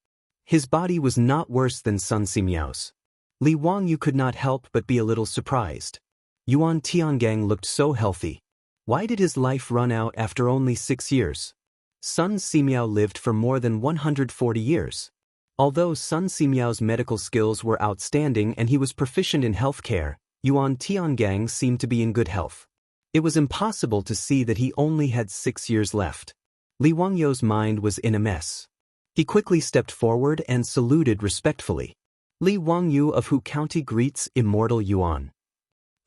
His body was not worse than Sun Simiao's. Li Wangyu could not help but be a little surprised. Yuan Tiangang looked so healthy. Why did his life run out after only 6 years? Sun Simiao lived for more than 140 years. Although Sun Simiao's medical skills were outstanding and he was proficient in healthcare, Yuan Tiangang seemed to be in good health. It was impossible to see that he only had 6 years left. Li Wangyu's mind was in a mess. He quickly stepped forward and saluted respectfully. Li Wangyu of Hu County greets Immortal Yuan.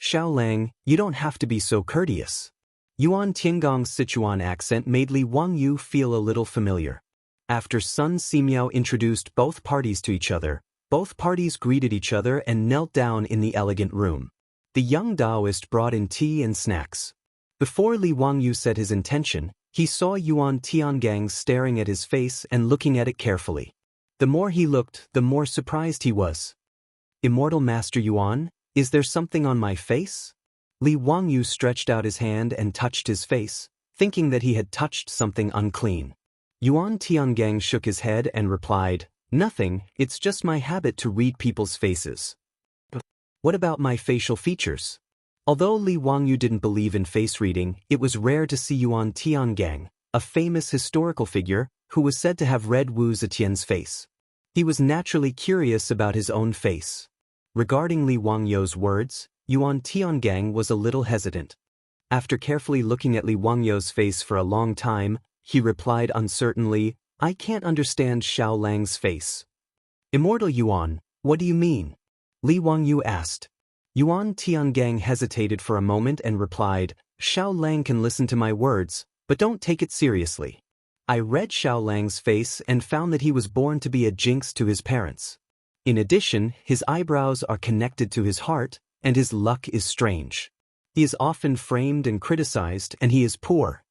Xiaolang, you don't have to be so courteous. Yuan Tiangong's Sichuan accent made Li Wangyu feel a little familiar. After Sun Simiao introduced both parties to each other, both parties greeted each other and knelt down in the elegant room. The young Daoist brought in tea and snacks. Before Li Wangyu said his intention, he saw Yuan Tiangang staring at his face and looking at it carefully. The more he looked, the more surprised he was. Immortal Master Yuan, is there something on my face? Li Wangyu stretched out his hand and touched his face, thinking that he had touched something unclean. Yuan Tiangang shook his head and replied, "Nothing, it's just my habit to read people's faces." "What about my facial features?" Although Li Wangyu didn't believe in face reading, it was rare to see Yuan Tiangang, a famous historical figure, who was said to have read Wu Zetian's face. He was naturally curious about his own face. Regarding Li Wangyu's words, Yuan Tiangang was a little hesitant. After carefully looking at Li Wangyu's face for a long time, he replied uncertainly, "I can't understand Xiao Lang's face." "Immortal Yuan, what do you mean?" Li Wangyu asked. Yuan Tiangang hesitated for a moment and replied, "Xiao Lang can listen to my words, but don't take it seriously. I read Xiao Lang's face and found that he was born to be a jinx to his parents. In addition, his eyebrows are connected to his heart, and his luck is strange. He is often framed and criticized, and he is poor."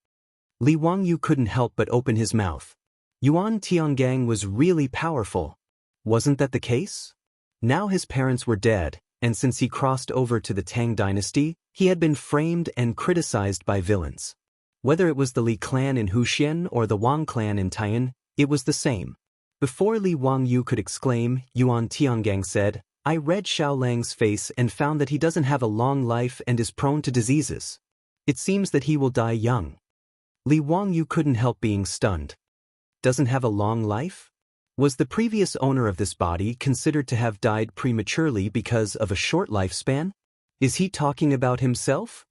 Li Wangyu couldn't help but open his mouth. Yuan Tiangang was really powerful. Wasn't that the case? Now his parents were dead, and since he crossed over to the Tang dynasty, he had been framed and criticized by villains. Whether it was the Li clan in Huxian or the Wang clan in Taiyan, it was the same. Before Li Wangyu could exclaim, Yuan Tiangang said, "I read Xiao Lang's face and found that he doesn't have a long life and is prone to diseases. It seems that he will die young." Li Wangyu couldn't help being stunned. Doesn't have a long life? Was the previous owner of this body considered to have died prematurely because of a short lifespan? Is he talking about himself?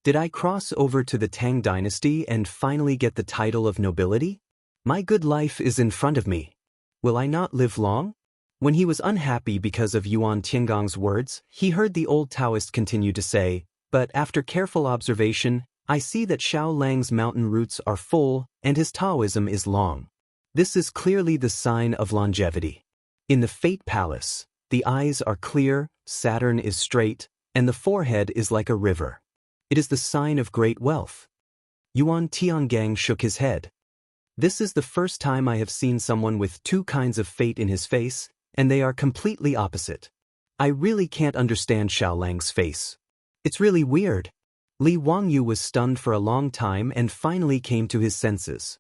Did I cross over to the Tang dynasty and finally get the title of nobility? My good life is in front of me. Will I not live long? When he was unhappy because of Yuan Tiangang's words, he heard the old Taoist continue to say, "But after careful observation, I see that Xiao Lang's mountain roots are full and his Taoism is long. This is clearly the sign of longevity. In the Fate Palace, the eyes are clear, Saturn is straight, and the forehead is like a river. It is the sign of great wealth." Yuan Tiangang shook his head. "This is the first time I have seen someone with two kinds of fate in his face, and they are completely opposite. I really can't understand Xiao Lang's face. It's really weird." Li Wangyu was stunned for a long time and finally came to his senses.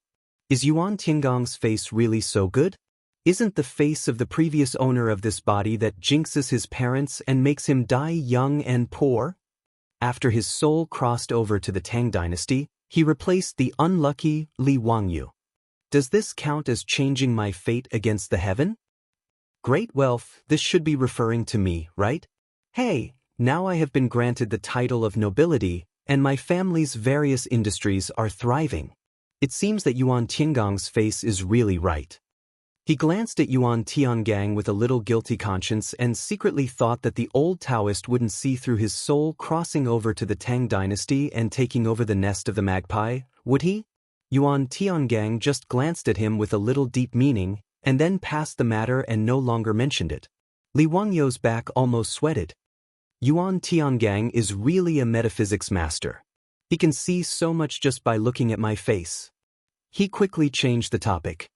Is Yuan Tiangang's face really so good? Isn't the face of the previous owner of this body that jinxes his parents and makes him die young and poor? After his soul crossed over to the Tang dynasty, he replaced the unlucky Li Wangyu. Does this count as changing my fate against the heaven? Great wealth, this should be referring to me, right? Hey, now I have been granted the title of nobility, and my family's various industries are thriving. It seems that Yuan Tiangang's face is really right. He glanced at Yuan Tiangang with a little guilty conscience and secretly thought that the old Taoist wouldn't see through his soul crossing over to the Tang dynasty and taking over the nest of the magpie, would he? Yuan Tiangang just glanced at him with a little deep meaning, and then passed the matter and no longer mentioned it. Li Wangyu's back almost sweated. Yuan Tiangang is really a metaphysics master. He can see so much just by looking at my face. He quickly changed the topic.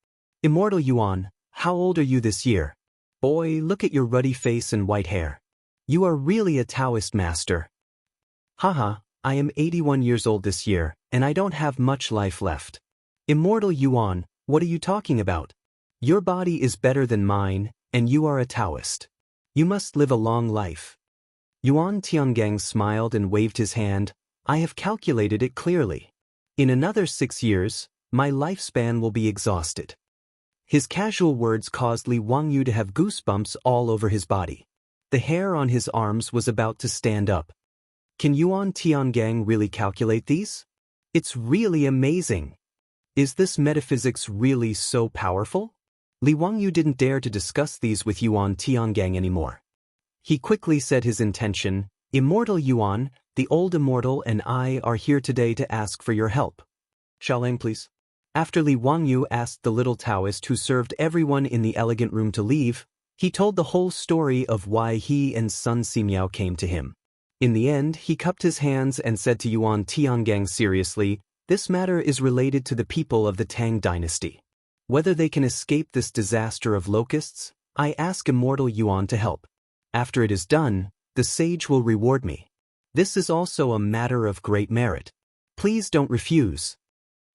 "Immortal Yuan, how old are you this year? Boy, look at your ruddy face and white hair. You are really a Taoist master." "Haha, I am 81 years old this year, and I don't have much life left." "Immortal Yuan, what are you talking about? Your body is better than mine, and you are a Taoist. You must live a long life." Yuan Tiangang smiled and waved his hand. "I have calculated it clearly. In another 6 years, my lifespan will be exhausted." His casual words caused Li Wangyu to have goosebumps all over his body. The hair on his arms was about to stand up. Can Yuan Tiangang really calculate these? It's really amazing. Is this metaphysics really so powerful? Li Wangyu didn't dare to discuss these with Yuan Tiangang anymore. He quickly said his intention, "Immortal Yuan, the old immortal and I are here today to ask for your help. Xiao Lang, please." After Li Wangyu asked the little Taoist who served everyone in the elegant room to leave, he told the whole story of why he and Sun Simiao came to him. In the end, he cupped his hands and said to Yuan Tiangang seriously, "This matter is related to the people of the Tang dynasty. Whether they can escape this disaster of locusts, I ask Immortal Yuan to help. After it is done, the sage will reward me. This is also a matter of great merit. Please don't refuse."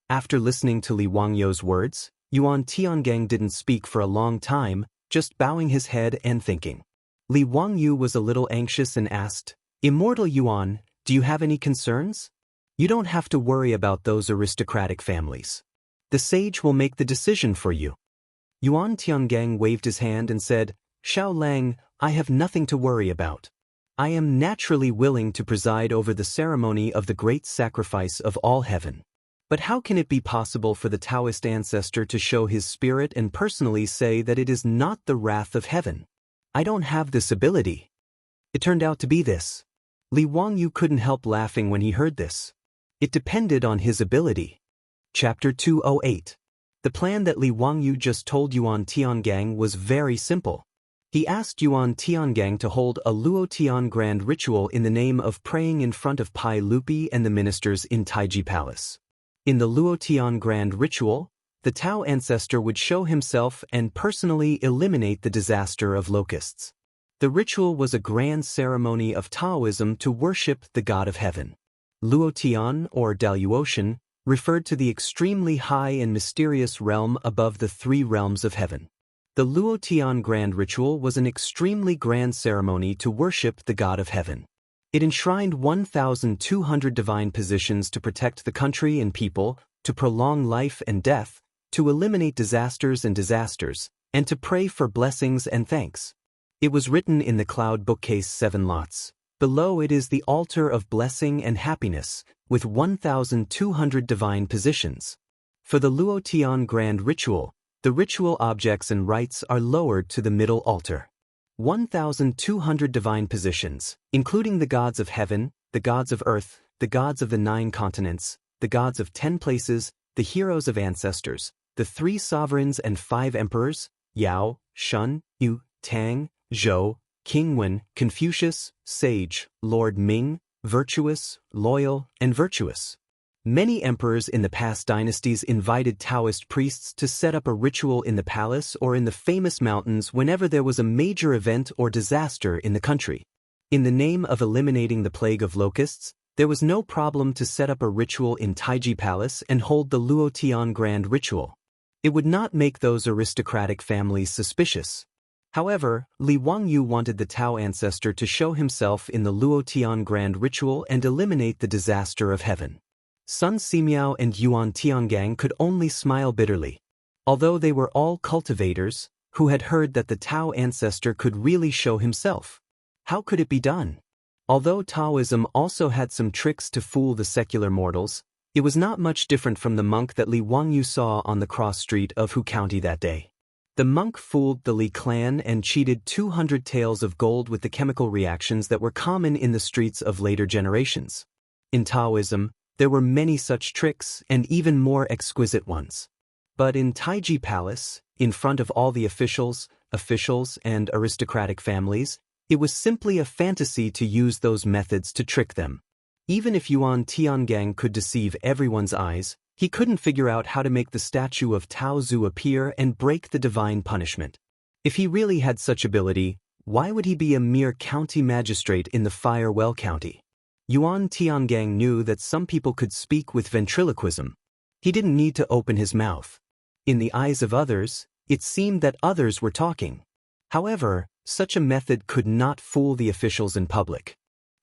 After listening to Li Wangyu's words, Yuan Tiangang didn't speak for a long time, just bowing his head and thinking. Li Wangyu was a little anxious and asked, Immortal Yuan, do you have any concerns? You don't have to worry about those aristocratic families. The sage will make the decision for you. Yuan Tiangang waved his hand and said, Xiao Lang, I have nothing to worry about. I am naturally willing to preside over the ceremony of the great sacrifice of all heaven. But how can it be possible for the Daoist ancestor to show his spirit and personally say that it is not the wrath of heaven? I don't have this ability. It turned out to be this. Li Wangyu couldn't help laughing when he heard this. It depended on his ability. Chapter 208. The plan that Li Wangyu just told Yuan Tiangang was very simple. He asked Yuan Tiangang to hold a Luo Tian grand ritual in the name of praying in front of Pai Lupi and the ministers in Taiji Palace. In the Luo Tian grand ritual, the Tao ancestor would show himself and personally eliminate the disaster of locusts. The ritual was a grand ceremony of Taoism to worship the God of heaven. Luo Tian, or Daoist, referred to the extremely high and mysterious realm above the three realms of heaven. The Luo Tian grand ritual was an extremely grand ceremony to worship the God of heaven. It enshrined 1,200 divine positions to protect the country and people, to prolong life and death, to eliminate disasters, and to pray for blessings and thanks. It was written in the cloud bookcase 7 lots. Below it is the altar of blessing and happiness, with 1,200 divine positions. For the Luo Tian grand ritual, the ritual objects and rites are lowered to the middle altar. 1,200 divine positions, including the gods of heaven, the gods of earth, the gods of the 9 continents, the gods of 10 places, the heroes of ancestors, the 3 sovereigns and 5 emperors, Yao, Shun, Yu, Tang, Zhou, King Wen, Confucius, Sage, Lord Ming, virtuous, loyal, and virtuous. Many emperors in the past dynasties invited Taoist priests to set up a ritual in the palace or in the famous mountains whenever there was a major event or disaster in the country. In the name of eliminating the plague of locusts, there was no problem to set up a ritual in Taiji Palace and hold the Luo Tian grand ritual. It would not make those aristocratic families suspicious. However, Li Wangyu wanted the Tao ancestor to show himself in the Luo Tian grand ritual and eliminate the disaster of heaven. Sun Simiao and Yuan Tiangang could only smile bitterly. Although they were all cultivators, who had heard that the Tao ancestor could really show himself. How could it be done? Although Taoism also had some tricks to fool the secular mortals, it was not much different from the monk that Li Wangyu saw on the cross street of Hu County that day. The monk fooled the Li clan and cheated 200 taels of gold with the chemical reactions that were common in the streets of later generations. In Taoism, there were many such tricks and even more exquisite ones. But in Taiji Palace, in front of all the officials and aristocratic families, it was simply a fantasy to use those methods to trick them. Even if Yuan Tiangang could deceive everyone's eyes, he couldn't figure out how to make the statue of Tao Zu appear and break the divine punishment. If he really had such ability, why would he be a mere county magistrate in the Fire Well County? Yuan Tiangang knew that some people could speak with ventriloquism. He didn't need to open his mouth. In the eyes of others, it seemed that others were talking. However, such a method could not fool the officials in public.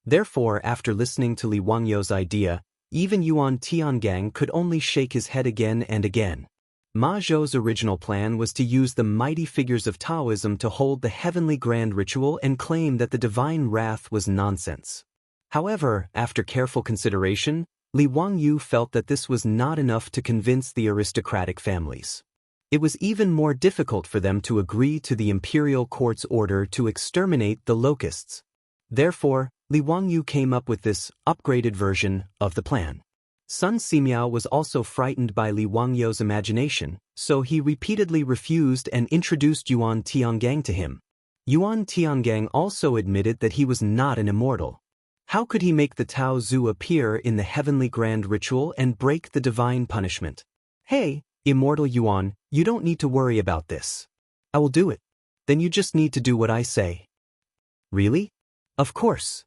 Therefore, after listening to Li Wangyu's idea, even Yuan Tiangang could only shake his head again and again. Ma Zhou's original plan was to use the mighty figures of Taoism to hold the heavenly grand ritual and claim that the divine wrath was nonsense. However, after careful consideration, Li Wangyu felt that this was not enough to convince the aristocratic families. It was even more difficult for them to agree to the imperial court's order to exterminate the locusts. Therefore, Li Wangyu came up with this upgraded version of the plan. Sun Simiao was also frightened by Li Wangyu's imagination, so he repeatedly refused and introduced Yuan Tiangang to him. Yuan Tiangang also admitted that he was not an immortal. How could he make the Tao Zu appear in the heavenly grand ritual and break the divine punishment? Hey, Immortal Yuan, you don't need to worry about this. I will do it. Then you just need to do what I say. Really? Of course.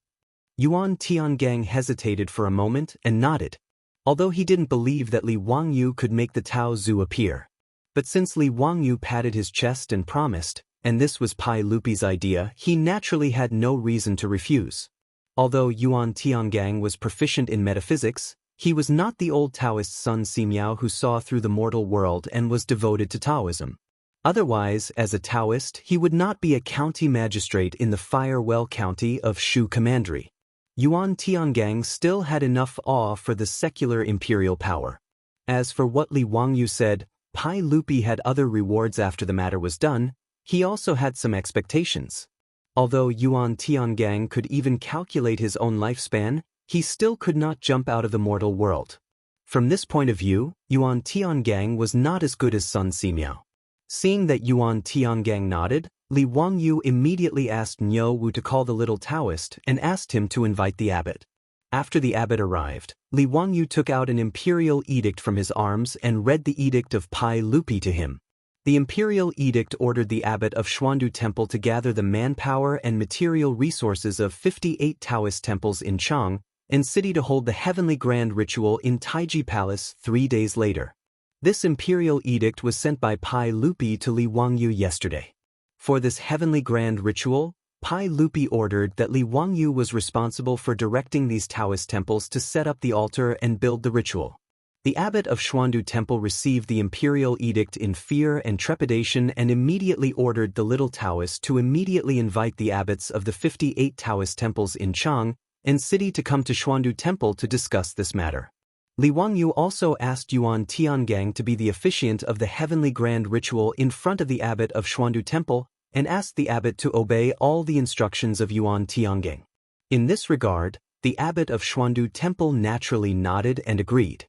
Yuan Tiangang hesitated for a moment and nodded, although he didn't believe that Li Wangyu could make the Tao Zu appear. But since Li Wangyu patted his chest and promised, and this was Pai Lupi's idea, he naturally had no reason to refuse. Although Yuan Tiangang was proficient in metaphysics, he was not the old Taoist Sun Simiao who saw through the mortal world and was devoted to Taoism. Otherwise, as a Taoist, he would not be a county magistrate in the Fire Well County of Shu Commandery. Yuan Tiangang still had enough awe for the secular imperial power. As for what Li Wangyu said, Pai Lupi had other rewards after the matter was done. He also had some expectations. Although Yuan Tiangang could even calculate his own lifespan, he still could not jump out of the mortal world. From this point of view, Yuan Tiangang was not as good as Sun Simiao. Seeing that Yuan Tiangang nodded, Li Wangyu immediately asked Niu Wu to call the little Taoist and asked him to invite the abbot. After the abbot arrived, Li Wangyu took out an imperial edict from his arms and read the edict of Pai Lupi to him. The imperial edict ordered the abbot of Xuandu Temple to gather the manpower and material resources of 58 Taoist temples in Chang and city to hold the heavenly grand ritual in Taiji Palace 3 days later. This imperial edict was sent by Pai Lupi to Li Wangyu yesterday. For this heavenly grand ritual, Pai Lupi ordered that Li Wangyu was responsible for directing these Taoist temples to set up the altar and build the ritual. The abbot of Xuandu Temple received the imperial edict in fear and trepidation and immediately ordered the little Taoist to immediately invite the abbots of the 58 Taoist temples in Chang and city to come to Xuandu Temple to discuss this matter. Li Wangyu also asked Yuan Tiangang to be the officiant of the heavenly grand ritual in front of the abbot of Xuandu Temple and asked the abbot to obey all the instructions of Yuan Tiangang. In this regard, the abbot of Xuandu Temple naturally nodded and agreed.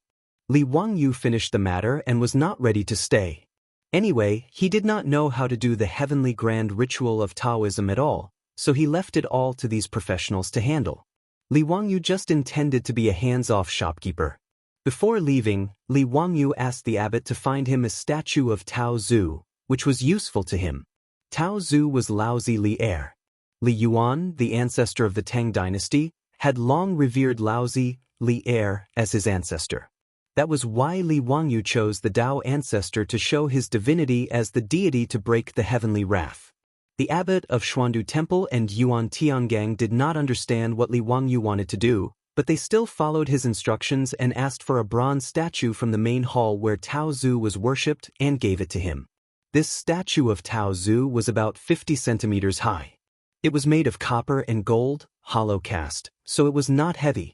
Li Wangyu finished the matter and was not ready to stay. Anyway, he did not know how to do the heavenly grand ritual of Taoism at all, so he left it all to these professionals to handle. Li Wangyu just intended to be a hands-off shopkeeper. Before leaving, Li Wangyu asked the abbot to find him a statue of Tao Zu, which was useful to him. Tao Zu was Laozi Li heir. Li Yuan, the ancestor of the Tang dynasty, had long revered Laozi Li heir as his ancestor. That was why Li Wangyu chose the Dao ancestor to show his divinity as the deity to break the heavenly wrath. The abbot of Xuandu Temple and Yuan Tiangang did not understand what Li Wangyu wanted to do, but they still followed his instructions and asked for a bronze statue from the main hall where Tao Zu was worshipped and gave it to him. This statue of Tao Zu was about 50 centimeters high. It was made of copper and gold, hollow cast, so it was not heavy.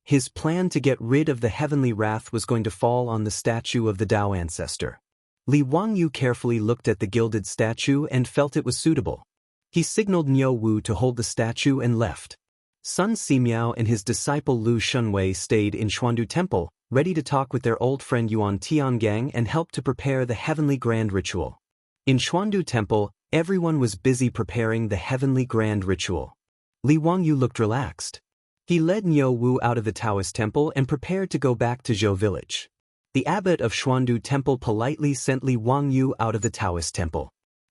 His plan to get rid of the heavenly wrath was going to fall on the statue of the Dao ancestor. Li Wangyu carefully looked at the gilded statue and felt it was suitable. He signaled Niu Wu to hold the statue and left. Sun Simiao and his disciple Lu Shunwei stayed in Xuandu Temple, ready to talk with their old friend Yuan Tiangang and help to prepare the heavenly grand ritual. In Xuandu Temple, everyone was busy preparing the heavenly grand ritual. Li Wangyu looked relaxed. He led Niu Wu out of the Taoist temple and prepared to go back to Zhou village. The abbot of Xuandu Temple politely sent Li Wangyu out of the Taoist temple.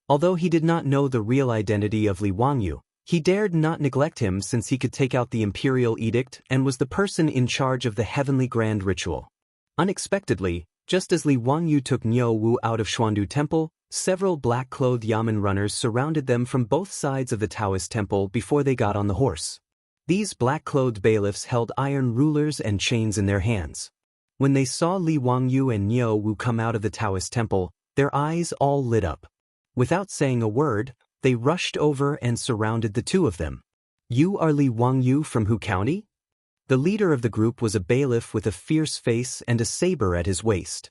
Although he did not know the real identity of Li Wangyu, he dared not neglect him since he could take out the imperial edict and was the person in charge of the heavenly grand ritual. Unexpectedly, just as Li Wangyu took Niu Wu out of Xuandu Temple, several black-clothed yamen runners surrounded them from both sides of the Taoist temple before they got on the horse. These black-clothed bailiffs held iron rulers and chains in their hands. When they saw Li Wangyu and Niu Wu come out of the Taoist temple, their eyes all lit up. Without saying a word, they rushed over and surrounded the two of them. "You are Li Wangyu from Hu County?" The leader of the group was a bailiff with a fierce face and a saber at his waist.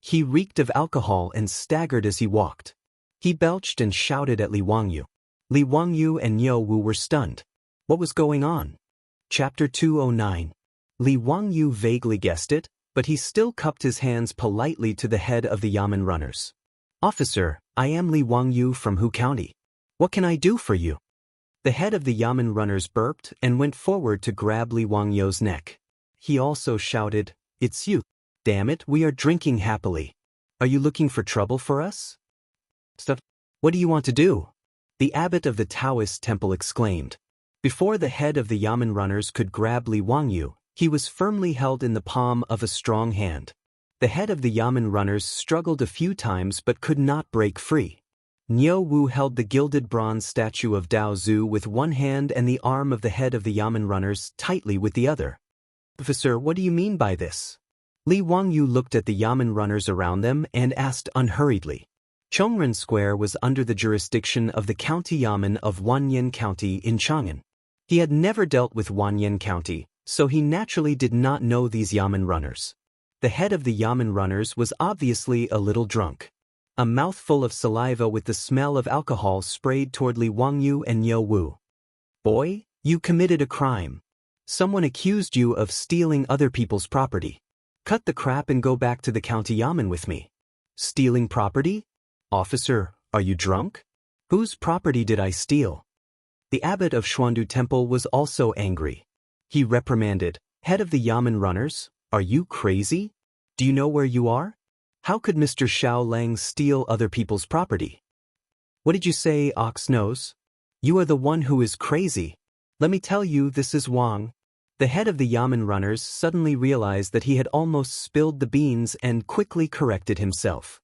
He reeked of alcohol and staggered as he walked. He belched and shouted at Li Wangyu. Li Wangyu and Niu Wu were stunned. What was going on? Chapter 209. Li Wangyu vaguely guessed it, but he still cupped his hands politely to the head of the yamen runners. "Officer, I am Li Wangyu from Hu County. What can I do for you?" The head of the yamen runners burped and went forward to grab Li Wangyu's neck. He also shouted, "It's you. Damn it, we are drinking happily. Are you looking for trouble for us?" "Stuff. What do you want to do?" the abbot of the Taoist temple exclaimed. Before the head of the yamen runners could grab Li Wangyu, he was firmly held in the palm of a strong hand. The head of the yamen runners struggled a few times but could not break free. Niu Wu held the gilded bronze statue of Dao Zhu with one hand and the arm of the head of the Yamen runners tightly with the other. "Officer, what do you mean by this?" Li Wangyu looked at the Yamen runners around them and asked unhurriedly. Chongren Square was under the jurisdiction of the County Yamen of Wanyan County in Chang'an. He had never dealt with Wanyan County, so he naturally did not know these Yamen runners. The head of the Yamen runners was obviously a little drunk. A mouthful of saliva with the smell of alcohol sprayed toward Li Wangyu and Niu Wu. "Boy, you committed a crime. Someone accused you of stealing other people's property. Cut the crap and go back to the county yamen with me." "Stealing property? Officer, are you drunk? Whose property did I steal?" The abbot of Xuandu Temple was also angry. He reprimanded, "Head of the yamen runners, are you crazy? Do you know where you are? How could Mr. Xiao Lang steal other people's property?" "What did you say, Ox Nose? You are the one who is crazy. Let me tell you, this is Wang." The head of the Yamen runners suddenly realized that he had almost spilled the beans and quickly corrected himself.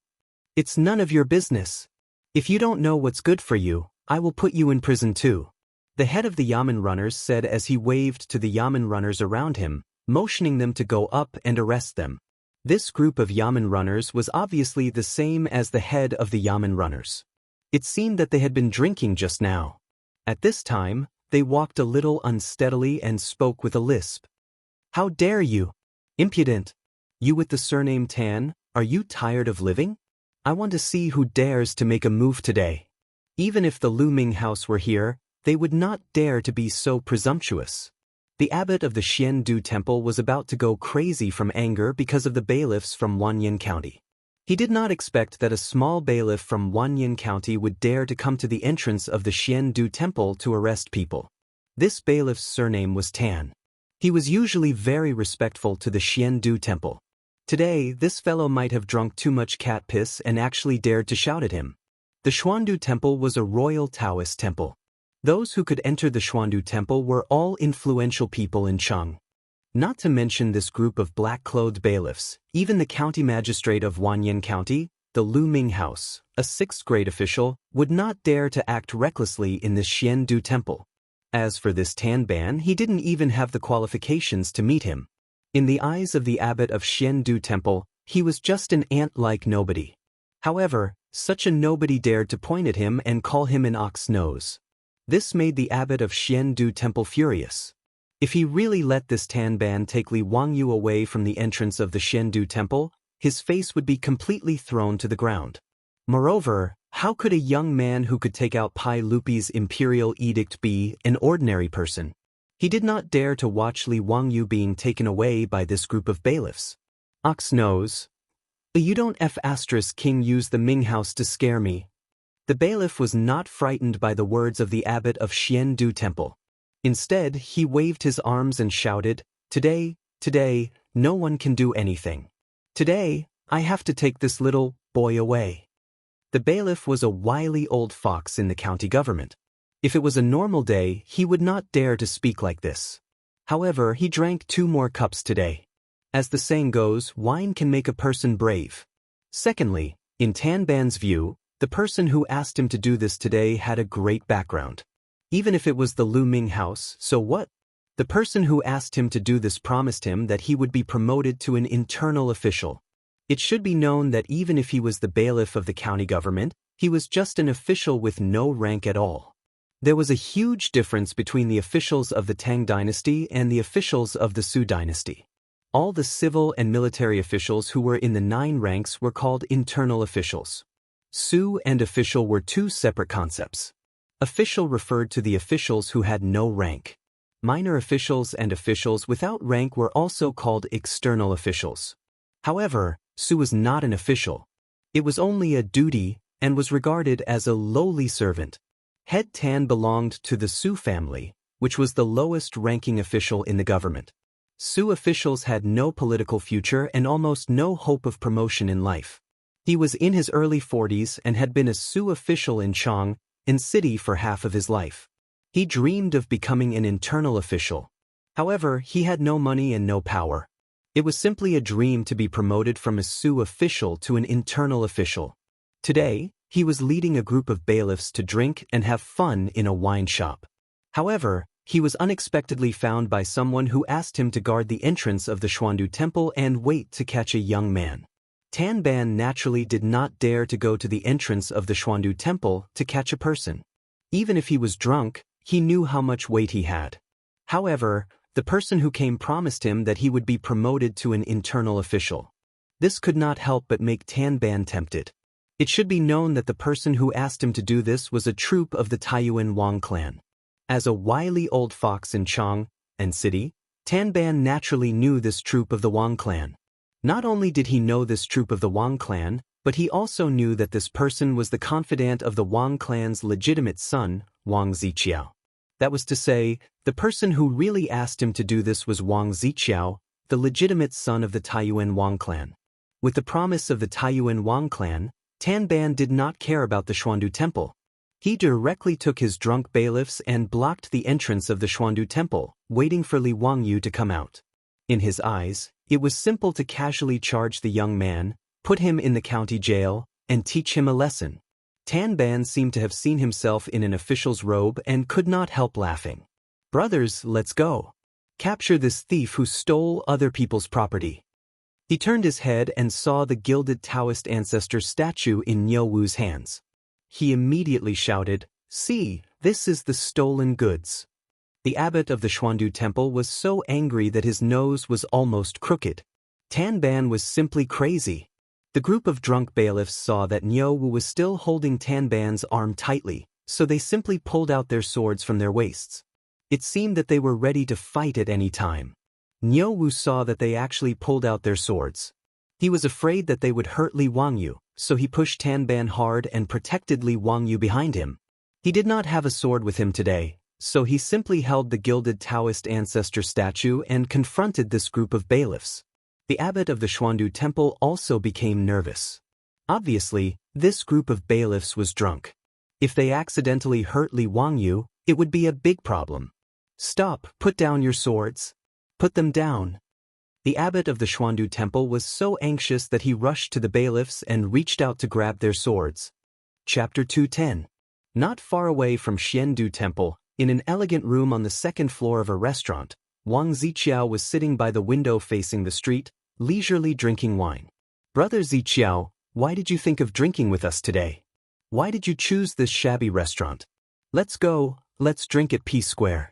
"It's none of your business. If you don't know what's good for you, I will put you in prison too," the head of the Yamen runners said as he waved to the Yamen runners around him, motioning them to go up and arrest them. This group of Yamen runners was obviously the same as the head of the Yamen runners. It seemed that they had been drinking just now. At this time, they walked a little unsteadily and spoke with a lisp. "How dare you? Impudent! You with the surname Tan, are you tired of living? I want to see who dares to make a move today." Even if the Lu Ming house were here, they would not dare to be so presumptuous. The abbot of the Xiandu Temple was about to go crazy from anger because of the bailiffs from Wanyan County. He did not expect that a small bailiff from Wanyan County would dare to come to the entrance of the Xiandu Temple to arrest people. This bailiff's surname was Tan. He was usually very respectful to the Xiandu Temple. Today, this fellow might have drunk too much cat piss and actually dared to shout at him. The Xuandu Temple was a royal Daoist temple. Those who could enter the Xuandu Temple were all influential people in Chang. Not to mention this group of black-clothed bailiffs, even the county magistrate of Wanyan County, the Lu Ming House, a sixth-grade official, would not dare to act recklessly in this Xiandu Temple. As for this Tan Ban, he didn't even have the qualifications to meet him. In the eyes of the abbot of Xiandu Temple, he was just an ant-like nobody. However, such a nobody dared to point at him and call him an ox nose. This made the abbot of Xiandu Temple furious. If he really let this Tan Ban take Li Wangyu away from the entrance of the Xiandu Temple, his face would be completely thrown to the ground. Moreover, how could a young man who could take out Pai Lupi's imperial edict be an ordinary person? He did not dare to watch Li Wangyu being taken away by this group of bailiffs. "Ox Nose, you don't King use the Ming house to scare me." The bailiff was not frightened by the words of the abbot of Xiandu Temple. Instead, he waved his arms and shouted, Today, no one can do anything. Today, I have to take this little boy away." The bailiff was a wily old fox in the county government. If it was a normal day, he would not dare to speak like this. However, he drank 2 more cups today. As the saying goes, wine can make a person brave. Secondly, in Tan Ban's view, the person who asked him to do this today had a great background. Even if it was the Lu Ming house, so what? The person who asked him to do this promised him that he would be promoted to an internal official. It should be known that even if he was the bailiff of the county government, he was just an official with no rank at all. There was a huge difference between the officials of the Tang dynasty and the officials of the Su dynasty. All the civil and military officials who were in the 9 ranks were called internal officials. Su and official were 2 separate concepts. Official referred to the officials who had no rank. Minor officials and officials without rank were also called external officials. However, Su was not an official. It was only a duty and was regarded as a lowly servant. Head Tan belonged to the Su family, which was the lowest-ranking official in the government. Su officials had no political future and almost no hope of promotion in life. He was in his early 40s and had been a Su official in Chang, in city for half of his life. He dreamed of becoming an internal official. However, he had no money and no power. It was simply a dream to be promoted from a Su official to an internal official. Today, He was leading a group of bailiffs to drink and have fun in a wine shop. However, he was unexpectedly found by someone who asked him to guard the entrance of the Xuandu temple and wait to catch a young man. Tan Ban naturally did not dare to go to the entrance of the Xuandu temple to catch a person. Even if he was drunk, he knew how much weight he had. However, the person who came promised him that he would be promoted to an internal official. This could not help but make Tan Ban tempted. It should be known that the person who asked him to do this was a troop of the Taiyuan Wang clan. As a wily old fox in Chang and City, Tan Ban naturally knew this troop of the Wang clan. Not only did he know this troop of the Wang clan, but he also knew that this person was the confidant of the Wang clan's legitimate son, Wang Ziqiao. That was to say, the person who really asked him to do this was Wang Ziqiao, the legitimate son of the Taiyuan Wang clan. With the promise of the Taiyuan Wang clan, Tan Ban did not care about the Xuandu temple. He directly took his drunk bailiffs and blocked the entrance of the Xuandu temple, waiting for Li Wangyu to come out. In his eyes, it was simple to casually charge the young man, put him in the county jail, and teach him a lesson. Tan Ban seemed to have seen himself in an official's robe and could not help laughing. "Brothers, let's go. Capture this thief who stole other people's property." He turned his head and saw the gilded Daoist ancestor statue in Niu Wu's hands. He immediately shouted, "See, this is the stolen goods." The abbot of the Xuandu temple was so angry that his nose was almost crooked. Tan Ban was simply crazy. The group of drunk bailiffs saw that Niu Wu was still holding Tan Ban's arm tightly, so they simply pulled out their swords from their waists. It seemed that they were ready to fight at any time. Niu Wu saw that they actually pulled out their swords. He was afraid that they would hurt Li Wangyu, so he pushed Tan Ban hard and protected Li Wangyu behind him. He did not have a sword with him today, so he simply held the gilded Daoist ancestor statue and confronted this group of bailiffs. The abbot of the Xuandu temple also became nervous. Obviously, this group of bailiffs was drunk. If they accidentally hurt Li Wangyu, it would be a big problem. "Stop, put down your swords. Put them down." The abbot of the Xuandu temple was so anxious that he rushed to the bailiffs and reached out to grab their swords. Chapter 210. Not far away from Xiandu temple, in an elegant room on the second floor of a restaurant, Wang Ziqiao was sitting by the window facing the street, leisurely drinking wine. "Brother Ziqiao, why did you think of drinking with us today? Why did you choose this shabby restaurant? Let's go, let's drink at P Square."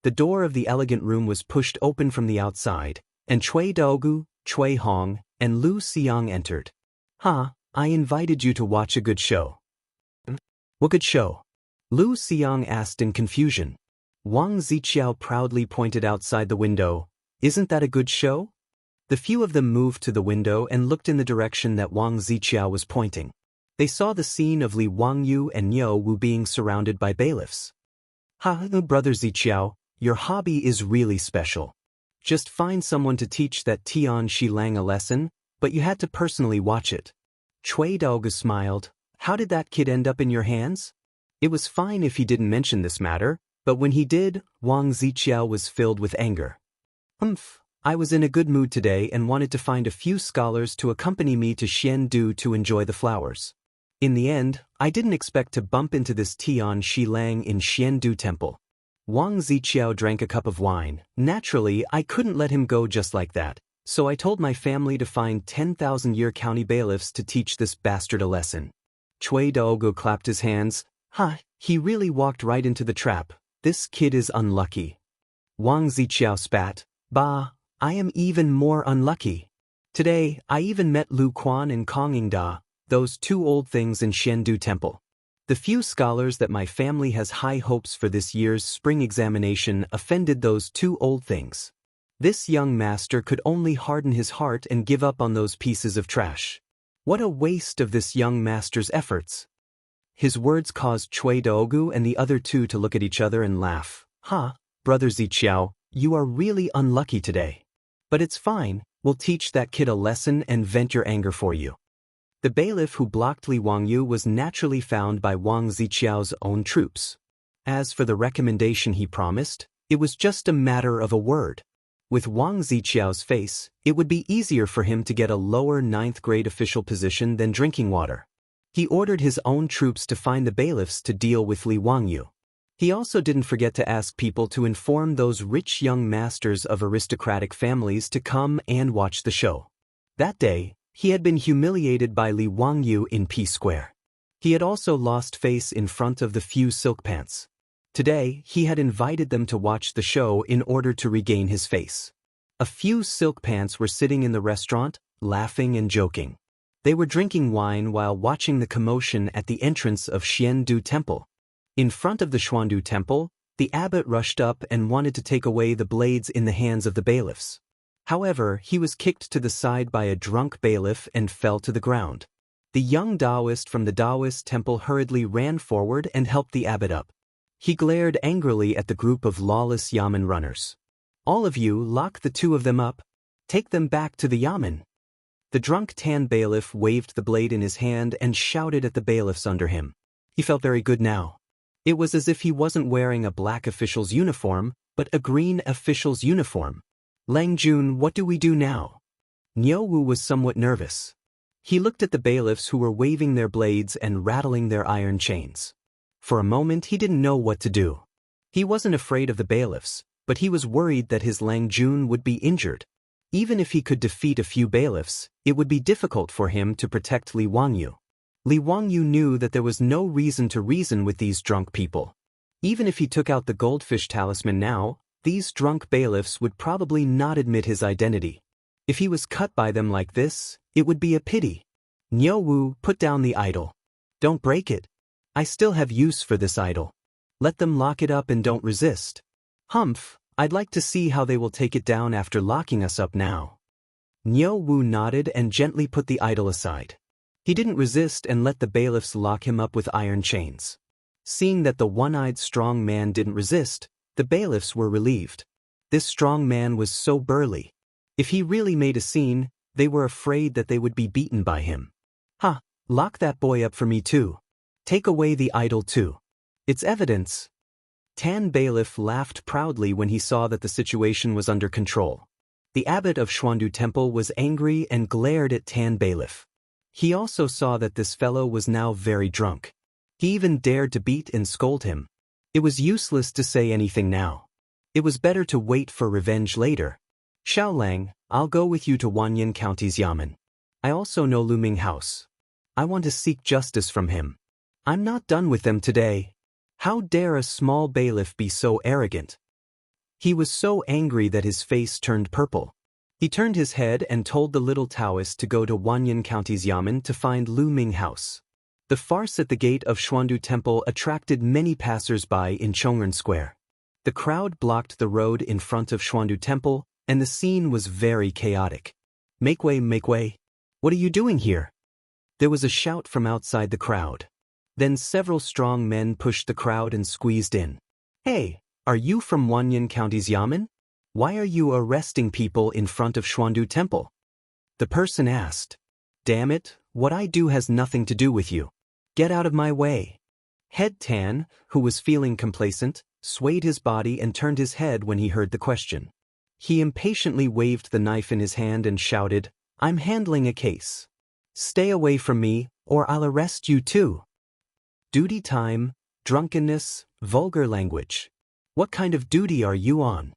The door of the elegant room was pushed open from the outside, and Cui Daogu, Cui Hong, and Lu Xiang entered. "Huh, I invited you to watch a good show." "What good show?" Lu Xiang asked in confusion. Wang Ziqiao proudly pointed outside the window. "Isn't that a good show?" The few of them moved to the window and looked in the direction that Wang Ziqiao was pointing. They saw the scene of Li Wangyu and Niu Wu being surrounded by bailiffs. "Ha, brother Ziqiao, your hobby is really special. Just find someone to teach that Tian Shilang a lesson, but you had to personally watch it." Cui Daogu smiled. "How did that kid end up in your hands?" It was fine if he didn't mention this matter, but when he did, Wang Ziqiao was filled with anger. I was in a good mood today and wanted to find a few scholars to accompany me to Xiandu to enjoy the flowers. In the end, I didn't expect to bump into this Tian Shilang in Xiandu temple. Wang Ziqiao drank a cup of wine. Naturally, I couldn't let him go just like that, so I told my family to find 10,000-year county bailiffs to teach this bastard a lesson. Cui Daogu clapped his hands. He really walked right into the trap. This kid is unlucky. Wang Ziqiao spat. "Bah, I am even more unlucky. Today, I even met Lu Quan and Kong Yingda, those two old things in Xiandu temple. The few scholars that my family has high hopes for this year's spring examination offended those two old things. This young master could only harden his heart and give up on those pieces of trash. What a waste of this young master's efforts." His words caused Cui Daogu and the other two to look at each other and laugh. Brother Ziqiao, you are really unlucky today. But it's fine, we'll teach that kid a lesson and vent your anger for you." The bailiff who blocked Li Wangyu was naturally found by Wang Ziqiao's own troops. As for the recommendation he promised, it was just a matter of a word. With Wang Ziqiao's face, it would be easier for him to get a lower 9th grade official position than drinking water. He ordered his own troops to find the bailiffs to deal with Li Wangyu. He also didn't forget to ask people to inform those rich young masters of aristocratic families to come and watch the show. That day, he had been humiliated by Li Wangyu in P Square. He had also lost face in front of the few silk pants. Today, he had invited them to watch the show in order to regain his face. A few silk pants were sitting in the restaurant, laughing and joking. They were drinking wine while watching the commotion at the entrance of Xiandu Temple. In front of the Xuandu Temple, the abbot rushed up and wanted to take away the blades in the hands of the bailiffs. However, he was kicked to the side by a drunk bailiff and fell to the ground. The young Daoist from the Daoist temple hurriedly ran forward and helped the abbot up. He glared angrily at the group of lawless yamen runners. "All of you, lock the two of them up. Take them back to the yamen." The drunk tan bailiff waved the blade in his hand and shouted at the bailiffs under him. He felt very good now. It was as if he wasn't wearing a black official's uniform, but a green official's uniform. "Lang Jun, what do we do now?" Niu Wu was somewhat nervous. He looked at the bailiffs who were waving their blades and rattling their iron chains. For a moment he didn't know what to do. He wasn't afraid of the bailiffs, but he was worried that his Lang Jun would be injured. Even if he could defeat a few bailiffs, it would be difficult for him to protect Li Wangyu. Li Wangyu knew that there was no reason to reason with these drunk people. Even if he took out the goldfish talisman now, these drunk bailiffs would probably not admit his identity. If he was cut by them like this, it would be a pity. "Niu Wu, put down the idol. Don't break it. I still have use for this idol. Let them lock it up and don't resist." "Humph, I'd like to see how they will take it down after locking us up now." Niu Wu nodded and gently put the idol aside. He didn't resist and let the bailiffs lock him up with iron chains. Seeing that the one-eyed strong man didn't resist, the bailiffs were relieved. This strong man was so burly. If he really made a scene, they were afraid that they would be beaten by him. "Ha, lock that boy up for me too. Take away the idol too. It's evidence." Tan Bailiff laughed proudly when he saw that the situation was under control. The abbot of Xuandu Temple was angry and glared at Tan Bailiff. He also saw that this fellow was now very drunk. He even dared to beat and scold him. It was useless to say anything now. It was better to wait for revenge later. "Xiaolang, I'll go with you to Wanyan County's Yamen. I also know Lu Ming House. I want to seek justice from him. I'm not done with them today." How dare a small bailiff be so arrogant? He was so angry that his face turned purple. He turned his head and told the little Taoist to go to Wanyan County's Yamen to find Lu Ming House. The farce at the gate of Xuandu Temple attracted many passers-by in Chongren Square. The crowd blocked the road in front of Xuandu Temple, and the scene was very chaotic. Make way, make way. What are you doing here?" There was a shout from outside the crowd. Then several strong men pushed the crowd and squeezed in. "Hey, are you from Wanyan County's Yamen? Why are you arresting people in front of Xuandu Temple?" The person asked. "Damn it, what I do has nothing to do with you. Get out of my way." Head Tan, who was feeling complacent, swayed his body and turned his head when he heard the question. He impatiently waved the knife in his hand and shouted, "I'm handling a case. Stay away from me, or I'll arrest you too." Duty time, drunkenness, vulgar language. What kind of duty are you on?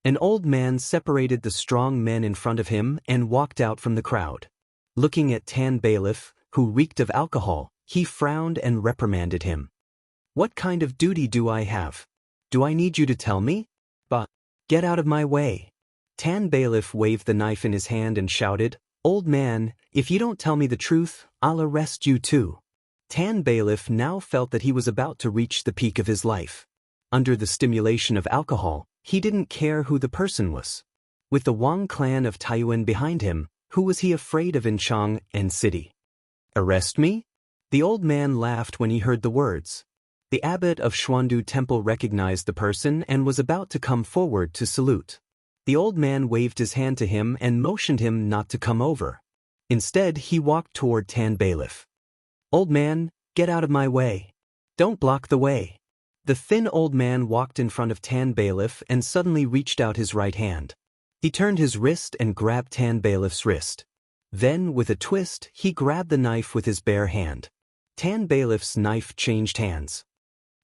An old man separated the strong men in front of him and walked out from the crowd. Looking at Tan Bailiff, who reeked of alcohol, he frowned and reprimanded him. "What kind of duty do I have? Do I need you to tell me? But, get out of my way." Tan Bailiff waved the knife in his hand and shouted, "Old man, if you don't tell me the truth, I'll arrest you too." Tan Bailiff now felt that he was about to reach the peak of his life. Under the stimulation of alcohol, he didn't care who the person was. With the Wang clan of Taiyuan behind him, who was he afraid of in Chong and City? "Arrest me?" The old man laughed when he heard the words. The abbot of Xuandu Temple recognized the person and was about to come forward to salute. The old man waved his hand to him and motioned him not to come over. Instead, he walked toward Tan Bailiff. "Old man, get out of my way. Don't block the way." The thin old man walked in front of Tan Bailiff and suddenly reached out his right hand. He turned his wrist and grabbed Tan Bailiff's wrist. Then, with a twist, he grabbed the knife with his bare hand. Tan bailiff's knife changed hands.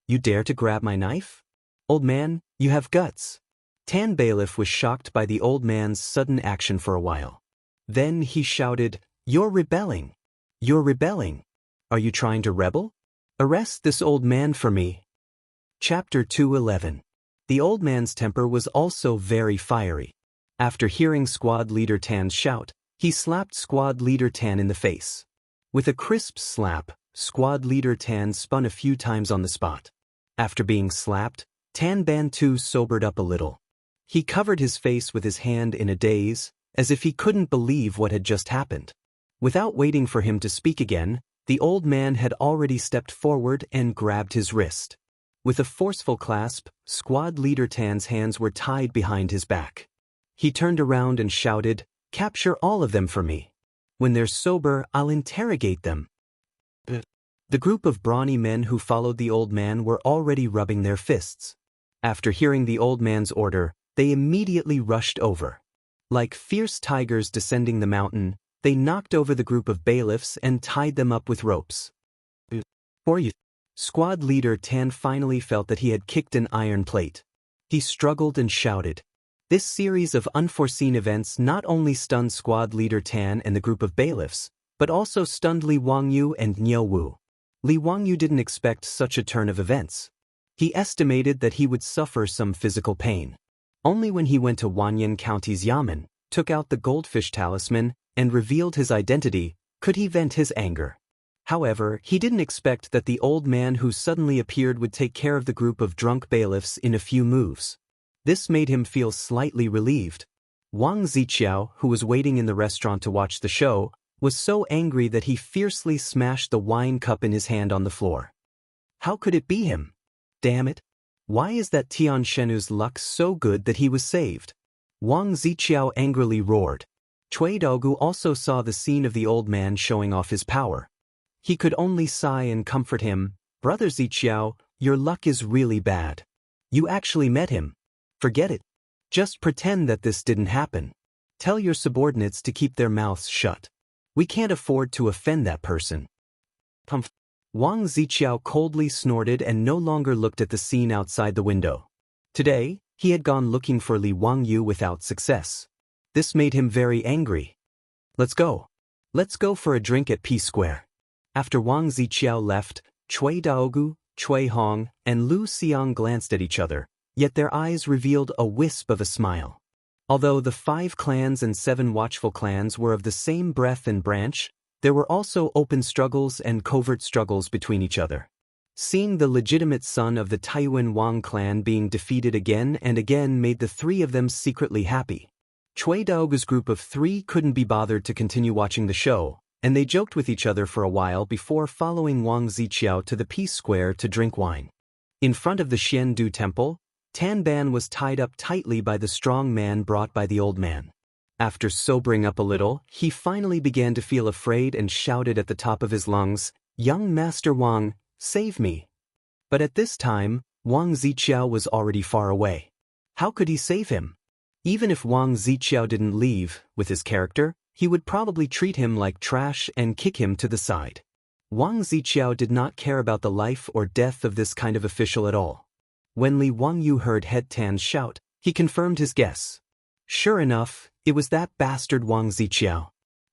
You dare to grab my knife? Old man, you have guts. Tan bailiff was shocked by the old man's sudden action for a while. Then he shouted, You're rebelling. You're rebelling. Are you trying to rebel? Arrest this old man for me. Chapter 2:11. The old man's temper was also very fiery. After hearing Squad Leader Tan's shout, he slapped Squad Leader Tan in the face. With a crisp slap, Squad Leader Tan spun a few times on the spot. After being slapped, Tan Ban too sobered up a little. He covered his face with his hand in a daze, as if he couldn't believe what had just happened. Without waiting for him to speak again, the old man had already stepped forward and grabbed his wrist. With a forceful clasp, Squad Leader Tan's hands were tied behind his back. He turned around and shouted, Capture all of them for me. When they're sober, I'll interrogate them. The group of brawny men who followed the old man were already rubbing their fists. After hearing the old man's order, they immediately rushed over. Like fierce tigers descending the mountain, they knocked over the group of bailiffs and tied them up with ropes. For you. Squad Leader Tan finally felt that he had kicked an iron plate. He struggled and shouted. This series of unforeseen events not only stunned Squad Leader Tan and the group of bailiffs, but also stunned Li Wangyu and Niu Wu. Li Wangyu didn't expect such a turn of events. He estimated that he would suffer some physical pain. Only when he went to Wanyan County's Yamen, took out the goldfish talisman, and revealed his identity, could he vent his anger. However, he didn't expect that the old man who suddenly appeared would take care of the group of drunk bailiffs in a few moves. This made him feel slightly relieved. Wang Ziqiao, who was waiting in the restaurant to watch the show, was so angry that he fiercely smashed the wine cup in his hand on the floor. How could it be him? Damn it! Why is that Tian Shenu's luck so good that he was saved? Wang Ziqiao angrily roared. Cui Daogu also saw the scene of the old man showing off his power. He could only sigh and comfort him. Brother Ziqiao, your luck is really bad. You actually met him. Forget it. Just pretend that this didn't happen. Tell your subordinates to keep their mouths shut. We can't afford to offend that person. Pumph. Wang Ziqiao coldly snorted and no longer looked at the scene outside the window. Today, he had gone looking for Li Wangyu without success. This made him very angry. Let's go. Let's go for a drink at P Square. After Wang Ziqiao left, Cui Daogu, Cui Hong, and Lu Xiang glanced at each other, yet their eyes revealed a wisp of a smile. Although the 5 clans and 7 watchful clans were of the same breadth and branch, there were also open struggles and covert struggles between each other. Seeing the legitimate son of the Taiyuan Wang clan being defeated again and again made the 3 of them secretly happy. Cui Daogu's group of 3 couldn't be bothered to continue watching the show, and they joked with each other for a while before following Wang Ziqiao to the Peace Square to drink wine. In front of the Xiandu temple, Tan Ban was tied up tightly by the strong man brought by the old man. After sobering up a little, he finally began to feel afraid and shouted at the top of his lungs, Young Master Wang, save me. But at this time, Wang Ziqiao was already far away. How could he save him? Even if Wang Ziqiao didn't leave, with his character, he would probably treat him like trash and kick him to the side. Wang Ziqiao did not care about the life or death of this kind of official at all. When Li Wangyu heard Head Tan's shout, he confirmed his guess. Sure enough, it was that bastard Wang Ziqiao.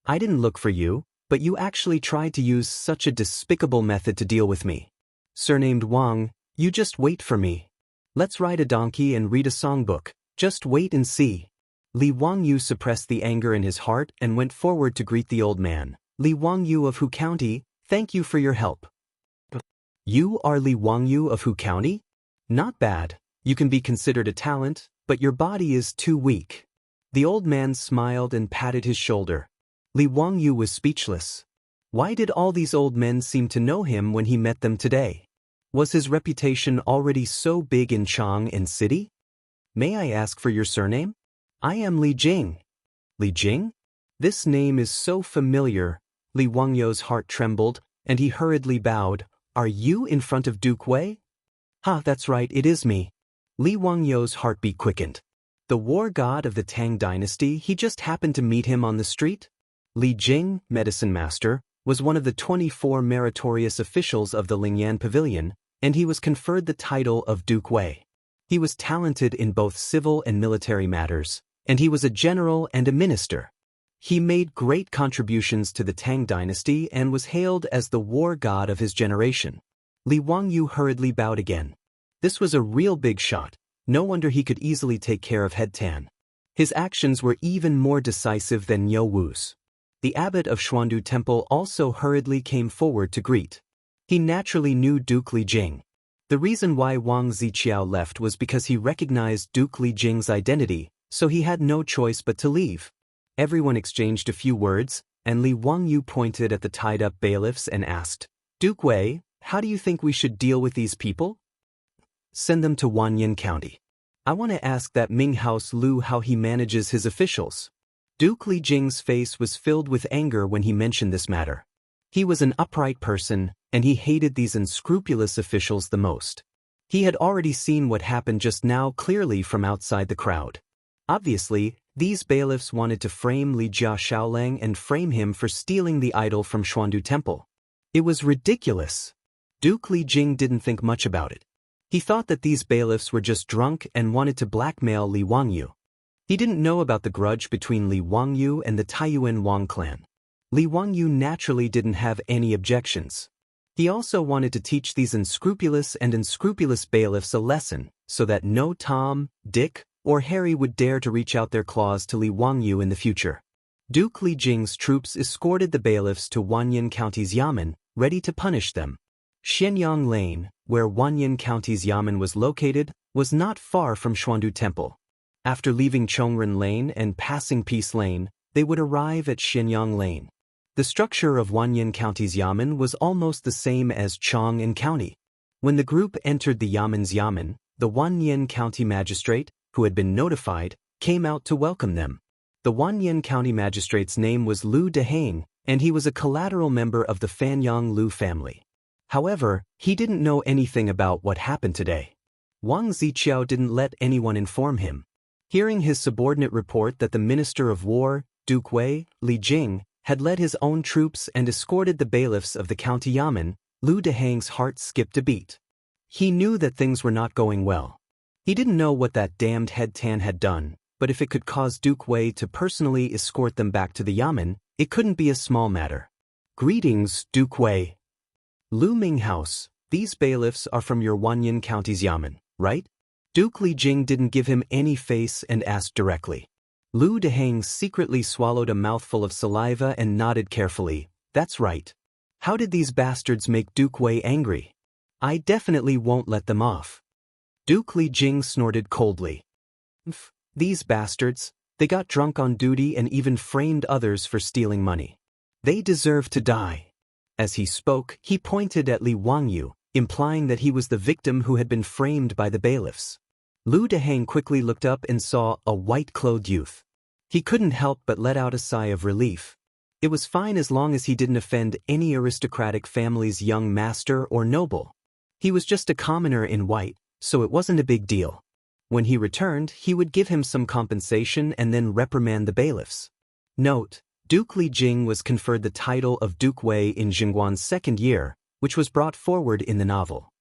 I didn't look for you, but you actually tried to use such a despicable method to deal with me. Surnamed Wang, you just wait for me. Let's ride a donkey and read a songbook, just wait and see. Li Wangyu suppressed the anger in his heart and went forward to greet the old man. Li Wangyu of Hu County, thank you for your help. You are Li Wangyu of Hu County? Not bad. You can be considered a talent, but your body is too weak. The old man smiled and patted his shoulder. Li Wangyu was speechless. Why did all these old men seem to know him when he met them today? Was his reputation already so big in Chang'an City? May I ask for your surname? I am Li Jing. Li Jing? This name is so familiar. Li Wangyu's heart trembled, and he hurriedly bowed. Are you in front of Duke Wei? That's right, it is me. Li Wangyu's heartbeat quickened. The war god of the Tang dynasty, he just happened to meet him on the street? Li Jing, medicine master, was one of the 24 meritorious officials of the Lingyan Pavilion, and he was conferred the title of Duke Wei. He was talented in both civil and military matters, and he was a general and a minister. He made great contributions to the Tang dynasty and was hailed as the war god of his generation. Li Wangyu hurriedly bowed again. This was a real big shot. No wonder he could easily take care of Head Tan. His actions were even more decisive than Niu Wu's. The abbot of Xuandu Temple also hurriedly came forward to greet. He naturally knew Duke Li Jing. The reason why Wang Ziqiao left was because he recognized Duke Li Jing's identity, so he had no choice but to leave. Everyone exchanged a few words, and Li Wangyu pointed at the tied-up bailiffs and asked, "Duke Wei, how do you think we should deal with these people?" "Send them to Wanyan County. I want to ask that Ming House Lu how he manages his officials." Duke Li Jing's face was filled with anger when he mentioned this matter. He was an upright person, and he hated these unscrupulous officials the most. He had already seen what happened just now clearly from outside the crowd. Obviously, these bailiffs wanted to frame Li Jia Shaolang and frame him for stealing the idol from Xuandu Temple. It was ridiculous. Duke Li Jing didn't think much about it. He thought that these bailiffs were just drunk and wanted to blackmail Li Wangyu. He didn't know about the grudge between Li Wangyu and the Taiyuan Wang clan. Li Wangyu naturally didn't have any objections. He also wanted to teach these unscrupulous bailiffs a lesson, so that no Tom, Dick, or Harry would dare to reach out their claws to Li Wangyu in the future. Duke Li Jing's troops escorted the bailiffs to Wanyan County's Yamen, ready to punish them. Xianyang Lane, where Wanyan County's Yamen was located, was not far from Xuandu Temple. After leaving Chongren Lane and passing Peace Lane, they would arrive at Xianyang Lane. The structure of Wanyan County's Yamen was almost the same as Chong'an County. When the group entered the Yamen's Yamen, the Wanyan County magistrate, who had been notified, came out to welcome them. The Wanyan County magistrate's name was Lu Dehang, and he was a collateral member of the Fanyang Lu family. However, he didn't know anything about what happened today. Wang Ziqiao didn't let anyone inform him. Hearing his subordinate report that the Minister of War, Duke Wei, Li Jing, had led his own troops and escorted the bailiffs of the county Yamen, Lu Dehang's heart skipped a beat. He knew that things were not going well. He didn't know what that damned Head Tan had done, but if it could cause Duke Wei to personally escort them back to the Yamen, it couldn't be a small matter. "Greetings, Duke Wei." "Lu Ming House, these bailiffs are from your Wanyan County's Yamen, right?" Duke Li Jing didn't give him any face and asked directly. Lu Dehang secretly swallowed a mouthful of saliva and nodded carefully. "That's right. How did these bastards make Duke Wei angry? I definitely won't let them off." Duke Li Jing snorted coldly. "These bastards, they got drunk on duty and even framed others for stealing money. They deserve to die." As he spoke, he pointed at Li Wangyu, implying that he was the victim who had been framed by the bailiffs. Lu Dehang quickly looked up and saw a white-clothed youth. He couldn't help but let out a sigh of relief. It was fine as long as he didn't offend any aristocratic family's young master or noble. He was just a commoner in white, so it wasn't a big deal. When he returned, he would give him some compensation and then reprimand the bailiffs. Note: Duke Li Jing was conferred the title of Duke Wei in Jingguan's second year, which was brought forward in the novel.